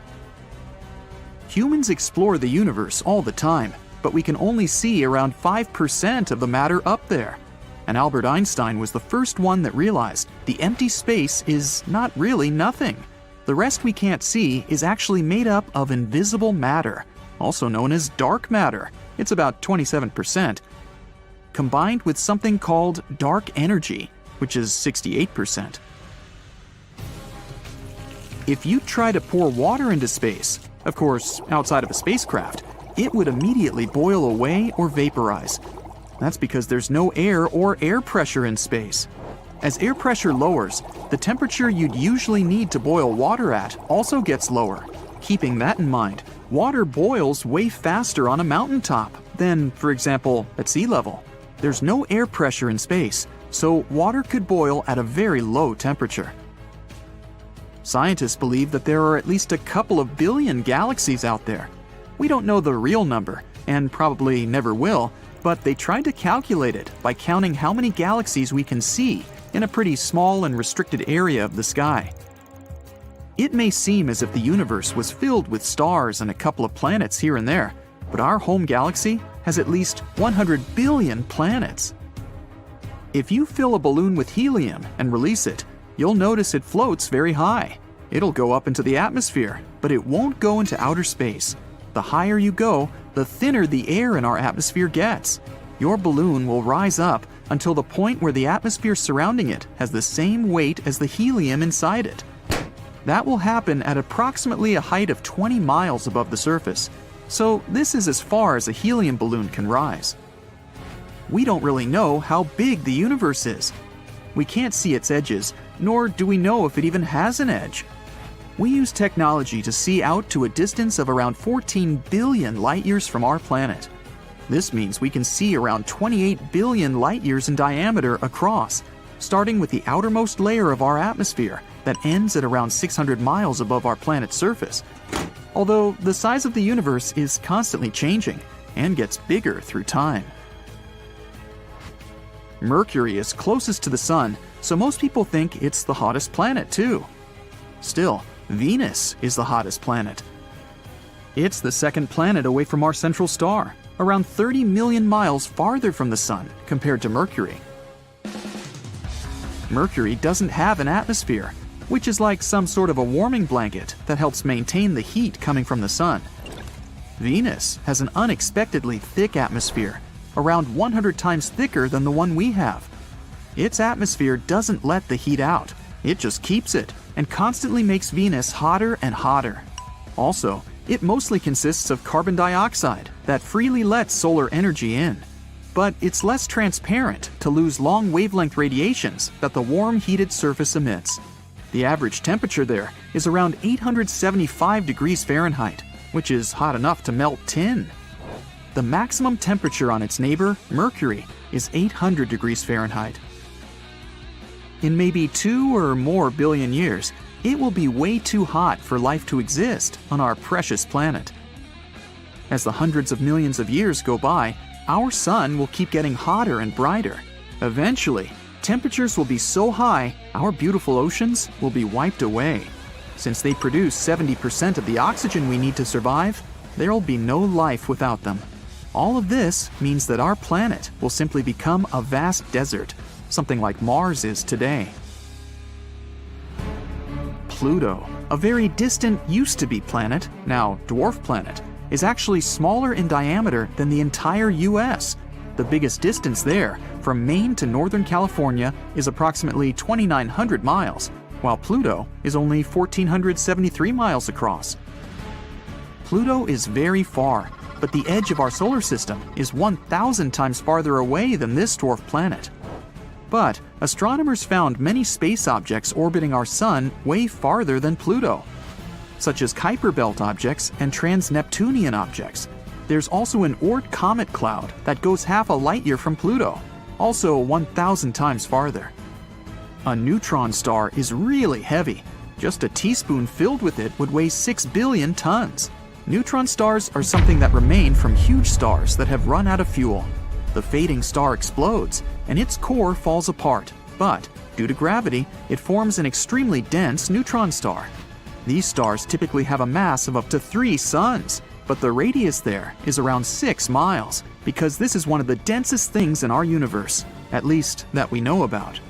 Humans explore the universe all the time, but we can only see around 5% of the matter up there. And Albert Einstein was the first one that realized the empty space is not really nothing. The rest we can't see is actually made up of invisible matter, also known as dark matter. It's about 27%, combined with something called dark energy, which is 68%. If you try to pour water into space, of course, outside of a spacecraft, it would immediately boil away or vaporize. That's because there's no air or air pressure in space. As air pressure lowers, the temperature you'd usually need to boil water at also gets lower. Keeping that in mind, water boils way faster on a mountaintop than, for example, at sea level. There's no air pressure in space, so water could boil at a very low temperature. Scientists believe that there are at least a couple of billion galaxies out there. We don't know the real number, and probably never will, but they tried to calculate it by counting how many galaxies we can see in a pretty small and restricted area of the sky. It may seem as if the universe was filled with stars and a couple of planets here and there, but our home galaxy has at least 100 billion planets. If you fill a balloon with helium and release it, you'll notice it floats very high. It'll go up into the atmosphere, but it won't go into outer space. The higher you go, the thinner the air in our atmosphere gets. Your balloon will rise up until the point where the atmosphere surrounding it has the same weight as the helium inside it. That will happen at approximately a height of 20 miles above the surface, so this is as far as a helium balloon can rise. We don't really know how big the universe is. We can't see its edges, nor do we know if it even has an edge. We use technology to see out to a distance of around 14 billion light-years from our planet. This means we can see around 28 billion light-years in diameter across, starting with the outermost layer of our atmosphere that ends at around 600 miles above our planet's surface. Although the size of the universe is constantly changing and gets bigger through time. Mercury is closest to the Sun, so most people think it's the hottest planet too. Still, Venus is the hottest planet. It's the second planet away from our central star, around 30 million miles farther from the Sun compared to Mercury. Mercury doesn't have an atmosphere, which is like some sort of a warming blanket that helps maintain the heat coming from the Sun. Venus has an unexpectedly thick atmosphere, around 100 times thicker than the one we have. Its atmosphere doesn't let the heat out, it just keeps it, and constantly makes Venus hotter and hotter. Also, it mostly consists of carbon dioxide that freely lets solar energy in. But it's less transparent to lose long wavelength radiations that the warm, heated surface emits. The average temperature there is around 875 degrees Fahrenheit, which is hot enough to melt tin. The maximum temperature on its neighbor, Mercury, is 800 degrees Fahrenheit. In maybe 2 or more billion years, it will be way too hot for life to exist on our precious planet. As the hundreds of millions of years go by, our sun will keep getting hotter and brighter. Eventually, temperatures will be so high, our beautiful oceans will be wiped away. Since they produce 70% of the oxygen we need to survive, there'll be no life without them. All of this means that our planet will simply become a vast desert, something like Mars is today. Pluto, a very distant used-to-be planet, now dwarf planet, is actually smaller in diameter than the entire US. The biggest distance there, from Maine to Northern California, is approximately 2,900 miles, while Pluto is only 1,473 miles across. Pluto is very far, but the edge of our solar system is 1,000 times farther away than this dwarf planet. But astronomers found many space objects orbiting our sun way farther than Pluto, such as Kuiper Belt objects and trans-Neptunian objects. There's also an Oort comet cloud that goes half a light year from Pluto, also 1,000 times farther. A neutron star is really heavy. Just a teaspoon filled with it would weigh 6 billion tons. Neutron stars are something that remain from huge stars that have run out of fuel. The fading star explodes, and its core falls apart, but due to gravity, it forms an extremely dense neutron star. These stars typically have a mass of up to 3 suns, but the radius there is around 6 miles, because this is one of the densest things in our universe, at least that we know about.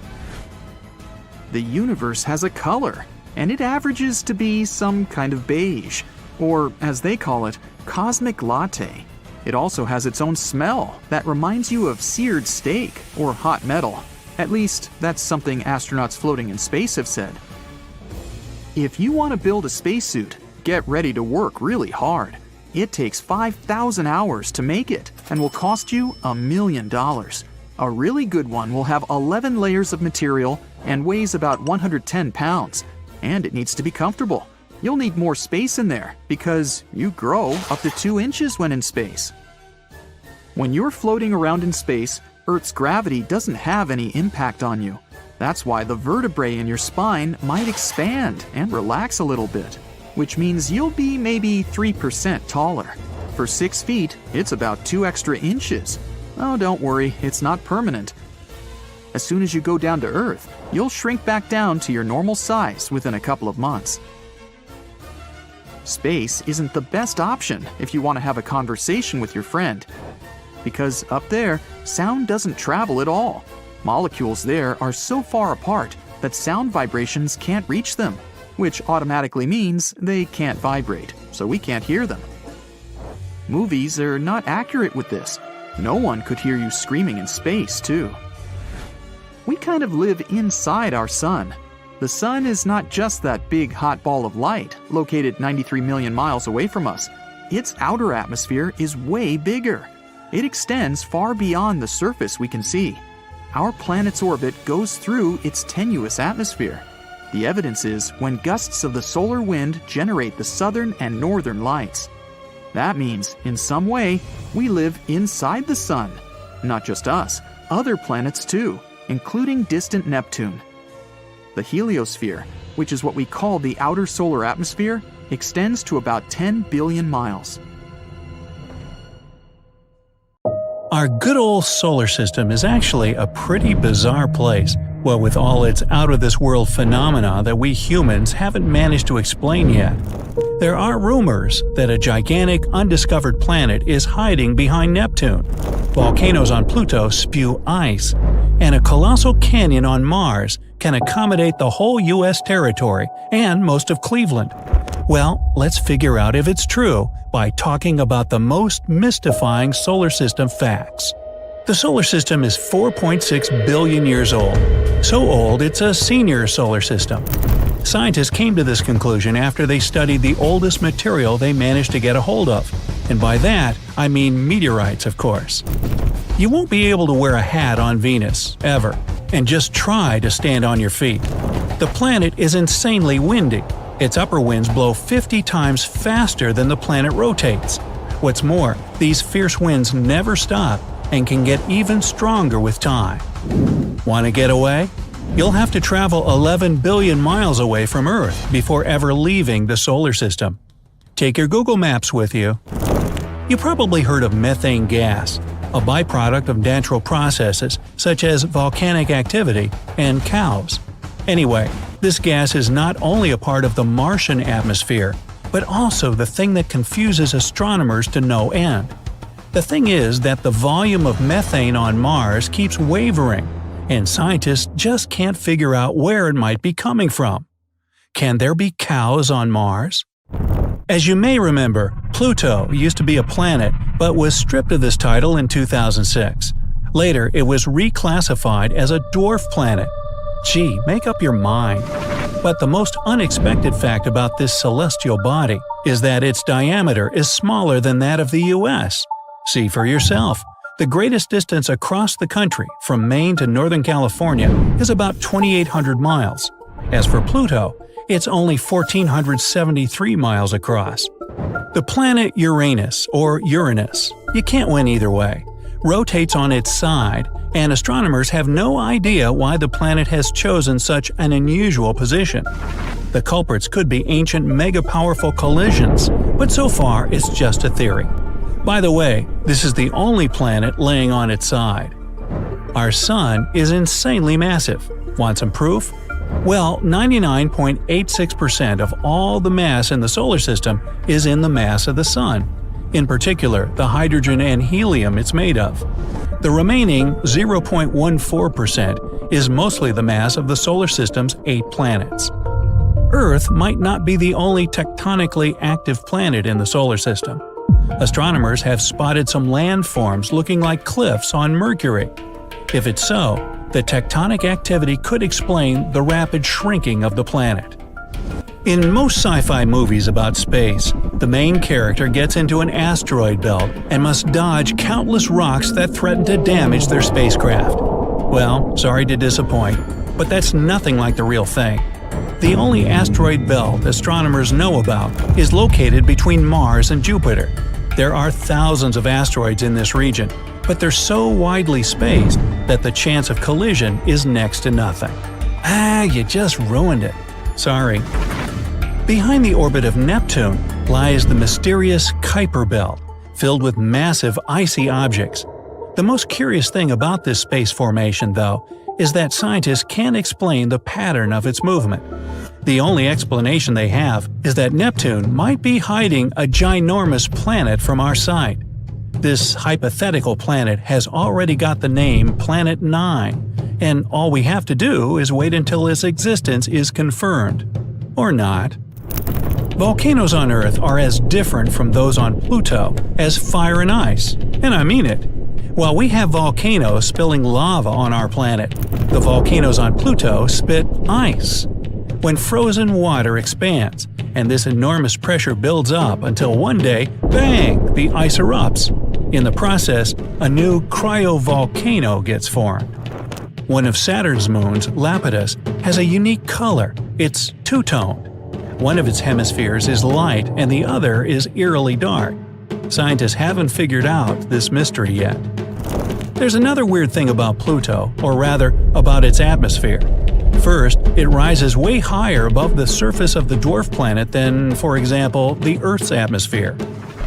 The universe has a color, and it averages to be some kind of beige, or as they call it, cosmic latte. It also has its own smell that reminds you of seared steak or hot metal. At least, that's something astronauts floating in space have said. If you want to build a spacesuit, get ready to work really hard. It takes 5,000 hours to make it and will cost you $1 million. A really good one will have 11 layers of material and weighs about 110 pounds, and it needs to be comfortable. You'll need more space in there because you grow up to 2 inches when in space. When you're floating around in space, Earth's gravity doesn't have any impact on you. That's why the vertebrae in your spine might expand and relax a little bit, which means you'll be maybe 3% taller. For 6 feet, it's about 2 extra inches. Oh, don't worry, it's not permanent. As soon as you go down to Earth, you'll shrink back down to your normal size within a couple of months. Space isn't the best option if you want to have a conversation with your friend, because up there, sound doesn't travel at all. Molecules there are so far apart that sound vibrations can't reach them, which automatically means they can't vibrate, so we can't hear them. Movies are not accurate with this. No one could hear you screaming in space, too. We kind of live inside our sun. The sun is not just that big hot ball of light located 93 million miles away from us. Its outer atmosphere is way bigger. It extends far beyond the surface we can see. Our planet's orbit goes through its tenuous atmosphere. The evidence is when gusts of the solar wind generate the southern and northern lights. That means, in some way, we live inside the sun. Not just us, other planets too, including distant Neptune. The heliosphere, which is what we call the outer solar atmosphere, extends to about 10 billion miles. Our good old solar system is actually a pretty bizarre place, what with all its out-of-this-world phenomena that we humans haven't managed to explain yet. There are rumors that a gigantic, undiscovered planet is hiding behind Neptune. Volcanoes on Pluto spew ice, and a colossal canyon on Mars can accommodate the whole U.S. territory and most of Cleveland. Well, let's figure out if it's true by talking about the most mystifying solar system facts. The solar system is 4.6 billion years old. So old it's a senior solar system. Scientists came to this conclusion after they studied the oldest material they managed to get a hold of. And by that, I mean meteorites, of course. You won't be able to wear a hat on Venus, ever, and just try to stand on your feet. The planet is insanely windy. Its upper winds blow 50 times faster than the planet rotates. What's more, these fierce winds never stop and can get even stronger with time. Want to get away? You'll have to travel 11 billion miles away from Earth before ever leaving the solar system. Take your Google Maps with you. You probably heard of methane gas, a byproduct of natural processes such as volcanic activity and cows. Anyway, this gas is not only a part of the Martian atmosphere, but also the thing that confuses astronomers to no end. The thing is that the volume of methane on Mars keeps wavering, and scientists just can't figure out where it might be coming from. Can there be cows on Mars? As you may remember, Pluto used to be a planet but was stripped of this title in 2006. Later, it was reclassified as a dwarf planet. Gee, make up your mind. But the most unexpected fact about this celestial body is that its diameter is smaller than that of the US. See for yourself. The greatest distance across the country, from Maine to Northern California, is about 2,800 miles. As for Pluto, it's only 1,473 miles across. The planet Uranus, or Uranus, you can't win either way, rotates on its side, and astronomers have no idea why the planet has chosen such an unusual position. The culprits could be ancient mega-powerful collisions, but so far it's just a theory. By the way, this is the only planet laying on its side. Our Sun is insanely massive. Want some proof? Well, 99.86% of all the mass in the solar system is in the mass of the Sun, in particular the hydrogen and helium it's made of. The remaining 0.14% is mostly the mass of the solar system's 8 planets. Earth might not be the only tectonically active planet in the solar system. Astronomers have spotted some landforms looking like cliffs on Mercury. If it's so, the tectonic activity could explain the rapid shrinking of the planet. In most sci-fi movies about space, the main character gets into an asteroid belt and must dodge countless rocks that threaten to damage their spacecraft. Well, sorry to disappoint, but that's nothing like the real thing. The only asteroid belt astronomers know about is located between Mars and Jupiter. There are thousands of asteroids in this region, but they're so widely spaced that the chance of collision is next to nothing. You just ruined it. Sorry. Behind the orbit of Neptune lies the mysterious Kuiper Belt, filled with massive icy objects. The most curious thing about this space formation, though, is that scientists can't explain the pattern of its movement. The only explanation they have is that Neptune might be hiding a ginormous planet from our sight. This hypothetical planet has already got the name Planet 9, and all we have to do is wait until its existence is confirmed. Or not. Volcanoes on Earth are as different from those on Pluto as fire and ice, and I mean it. While we have volcanoes spilling lava on our planet, the volcanoes on Pluto spit ice. When frozen water expands, and this enormous pressure builds up until one day, bang, the ice erupts. In the process, a new cryovolcano gets formed. One of Saturn's moons, Lapidus, has a unique color. It's two-toned. One of its hemispheres is light and the other is eerily dark. Scientists haven't figured out this mystery yet. There's another weird thing about Pluto, or rather, about its atmosphere. First, it rises way higher above the surface of the dwarf planet than, for example, the Earth's atmosphere.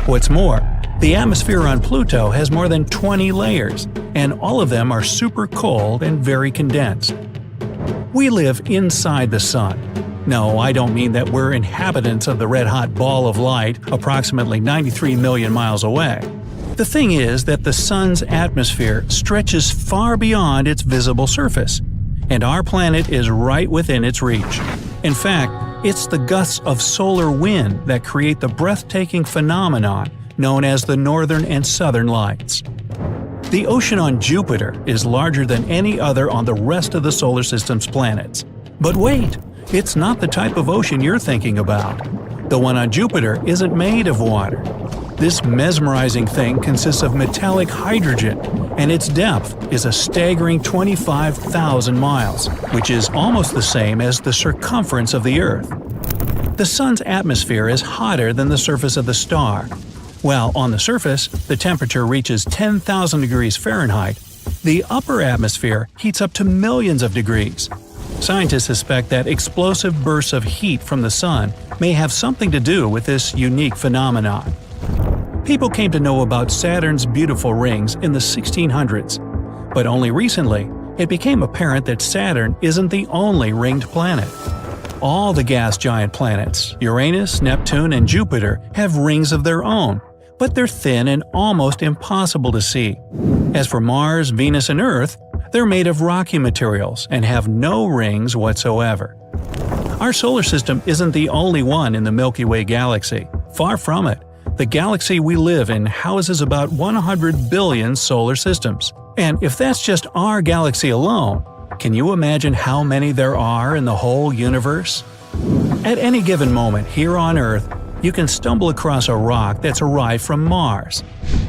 What's more, the atmosphere on Pluto has more than 20 layers, and all of them are super cold and very condensed. We live inside the Sun. No, I don't mean that we're inhabitants of the red-hot ball of light approximately 93 million miles away. The thing is that the Sun's atmosphere stretches far beyond its visible surface, and our planet is right within its reach. In fact, It's the gusts of solar wind that create the breathtaking phenomenon known as the northern and southern lights. The ocean on Jupiter is larger than any other on the rest of the solar system's planets. But wait, it's not the type of ocean you're thinking about. The one on Jupiter isn't made of water. This mesmerizing thing consists of metallic hydrogen, and its depth is a staggering 25,000 miles, which is almost the same as the circumference of the Earth. The Sun's atmosphere is hotter than the surface of the star. While on the surface, the temperature reaches 10,000 degrees Fahrenheit, the upper atmosphere heats up to millions of degrees. Scientists suspect that explosive bursts of heat from the Sun may have something to do with this unique phenomenon. People came to know about Saturn's beautiful rings in the 1600s, but only recently it became apparent that Saturn isn't the only ringed planet. All the gas giant planets, Uranus, Neptune, and Jupiter, have rings of their own, but they're thin and almost impossible to see. As for Mars, Venus, and Earth, they're made of rocky materials and have no rings whatsoever. Our solar system isn't the only one in the Milky Way galaxy. Far from it. The galaxy we live in houses about 100 billion solar systems. And if that's just our galaxy alone, can you imagine how many there are in the whole universe? At any given moment here on Earth, you can stumble across a rock that's arrived from Mars.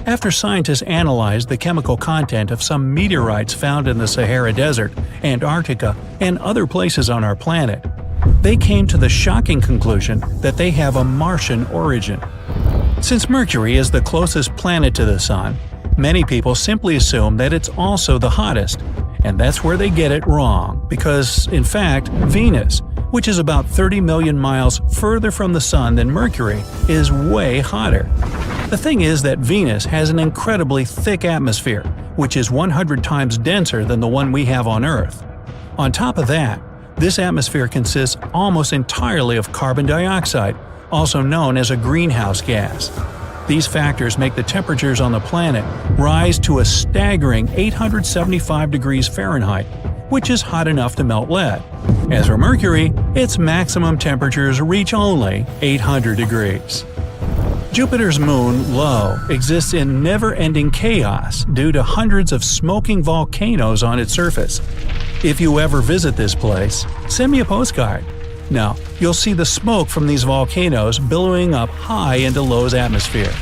After scientists analyzed the chemical content of some meteorites found in the Sahara Desert, Antarctica, and other places on our planet, they came to the shocking conclusion that they have a Martian origin. Since Mercury is the closest planet to the Sun, many people simply assume that it's also the hottest, and that's where they get it wrong, because, in fact, Venus, which is about 30 million miles further from the Sun than Mercury, is way hotter. The thing is that Venus has an incredibly thick atmosphere, which is 100 times denser than the one we have on Earth. On top of that, this atmosphere consists almost entirely of carbon dioxide, also known as a greenhouse gas. These factors make the temperatures on the planet rise to a staggering 875 degrees Fahrenheit, which is hot enough to melt lead. As for Mercury, its maximum temperatures reach only 800 degrees. Jupiter's moon, Io, exists in never-ending chaos due to hundreds of smoking volcanoes on its surface. If you ever visit this place, send me a postcard. Now, you'll see the smoke from these volcanoes billowing up high into Io's atmosphere.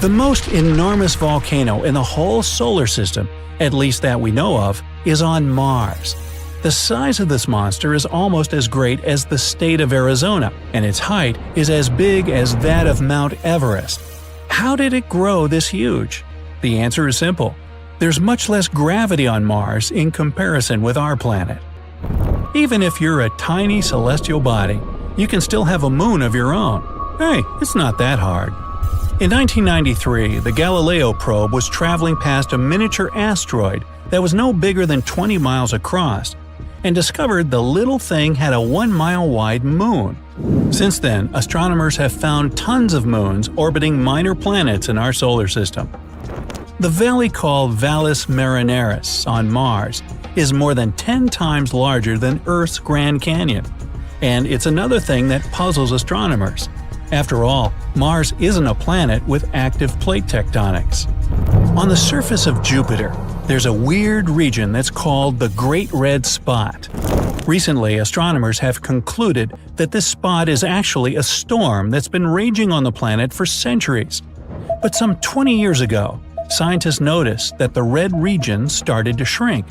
The most enormous volcano in the whole solar system, at least that we know of, is on Mars. The size of this monster is almost as great as the state of Arizona, and its height is as big as that of Mount Everest. How did it grow this huge? The answer is simple. There's much less gravity on Mars in comparison with our planet. Even if you're a tiny celestial body, you can still have a moon of your own. Hey, it's not that hard. In 1993, the Galileo probe was traveling past a miniature asteroid that was no bigger than 20 miles across, and discovered the little thing had a 1-mile-wide moon. Since then, astronomers have found tons of moons orbiting minor planets in our solar system. The valley called Valles Marineris on Mars is more than 10 times larger than Earth's Grand Canyon. And it's another thing that puzzles astronomers. After all, Mars isn't a planet with active plate tectonics. On the surface of Jupiter, there's a weird region that's called the Great Red Spot. Recently, astronomers have concluded that this spot is actually a storm that's been raging on the planet for centuries. But some 20 years ago, scientists noticed that the red region started to shrink.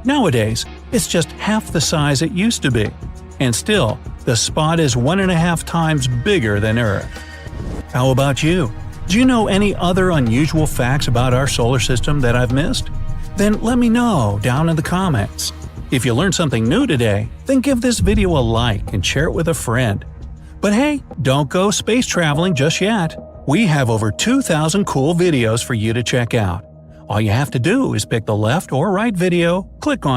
Nowadays, it's just half the size it used to be. And still, the spot is 1.5 times bigger than Earth. How about you? Do you know any other unusual facts about our solar system that I've missed? Then let me know down in the comments. If you learned something new today, then give this video a like and share it with a friend. But hey, don't go space traveling just yet. We have over 2,000 cool videos for you to check out. All you have to do is pick the left or right video, click on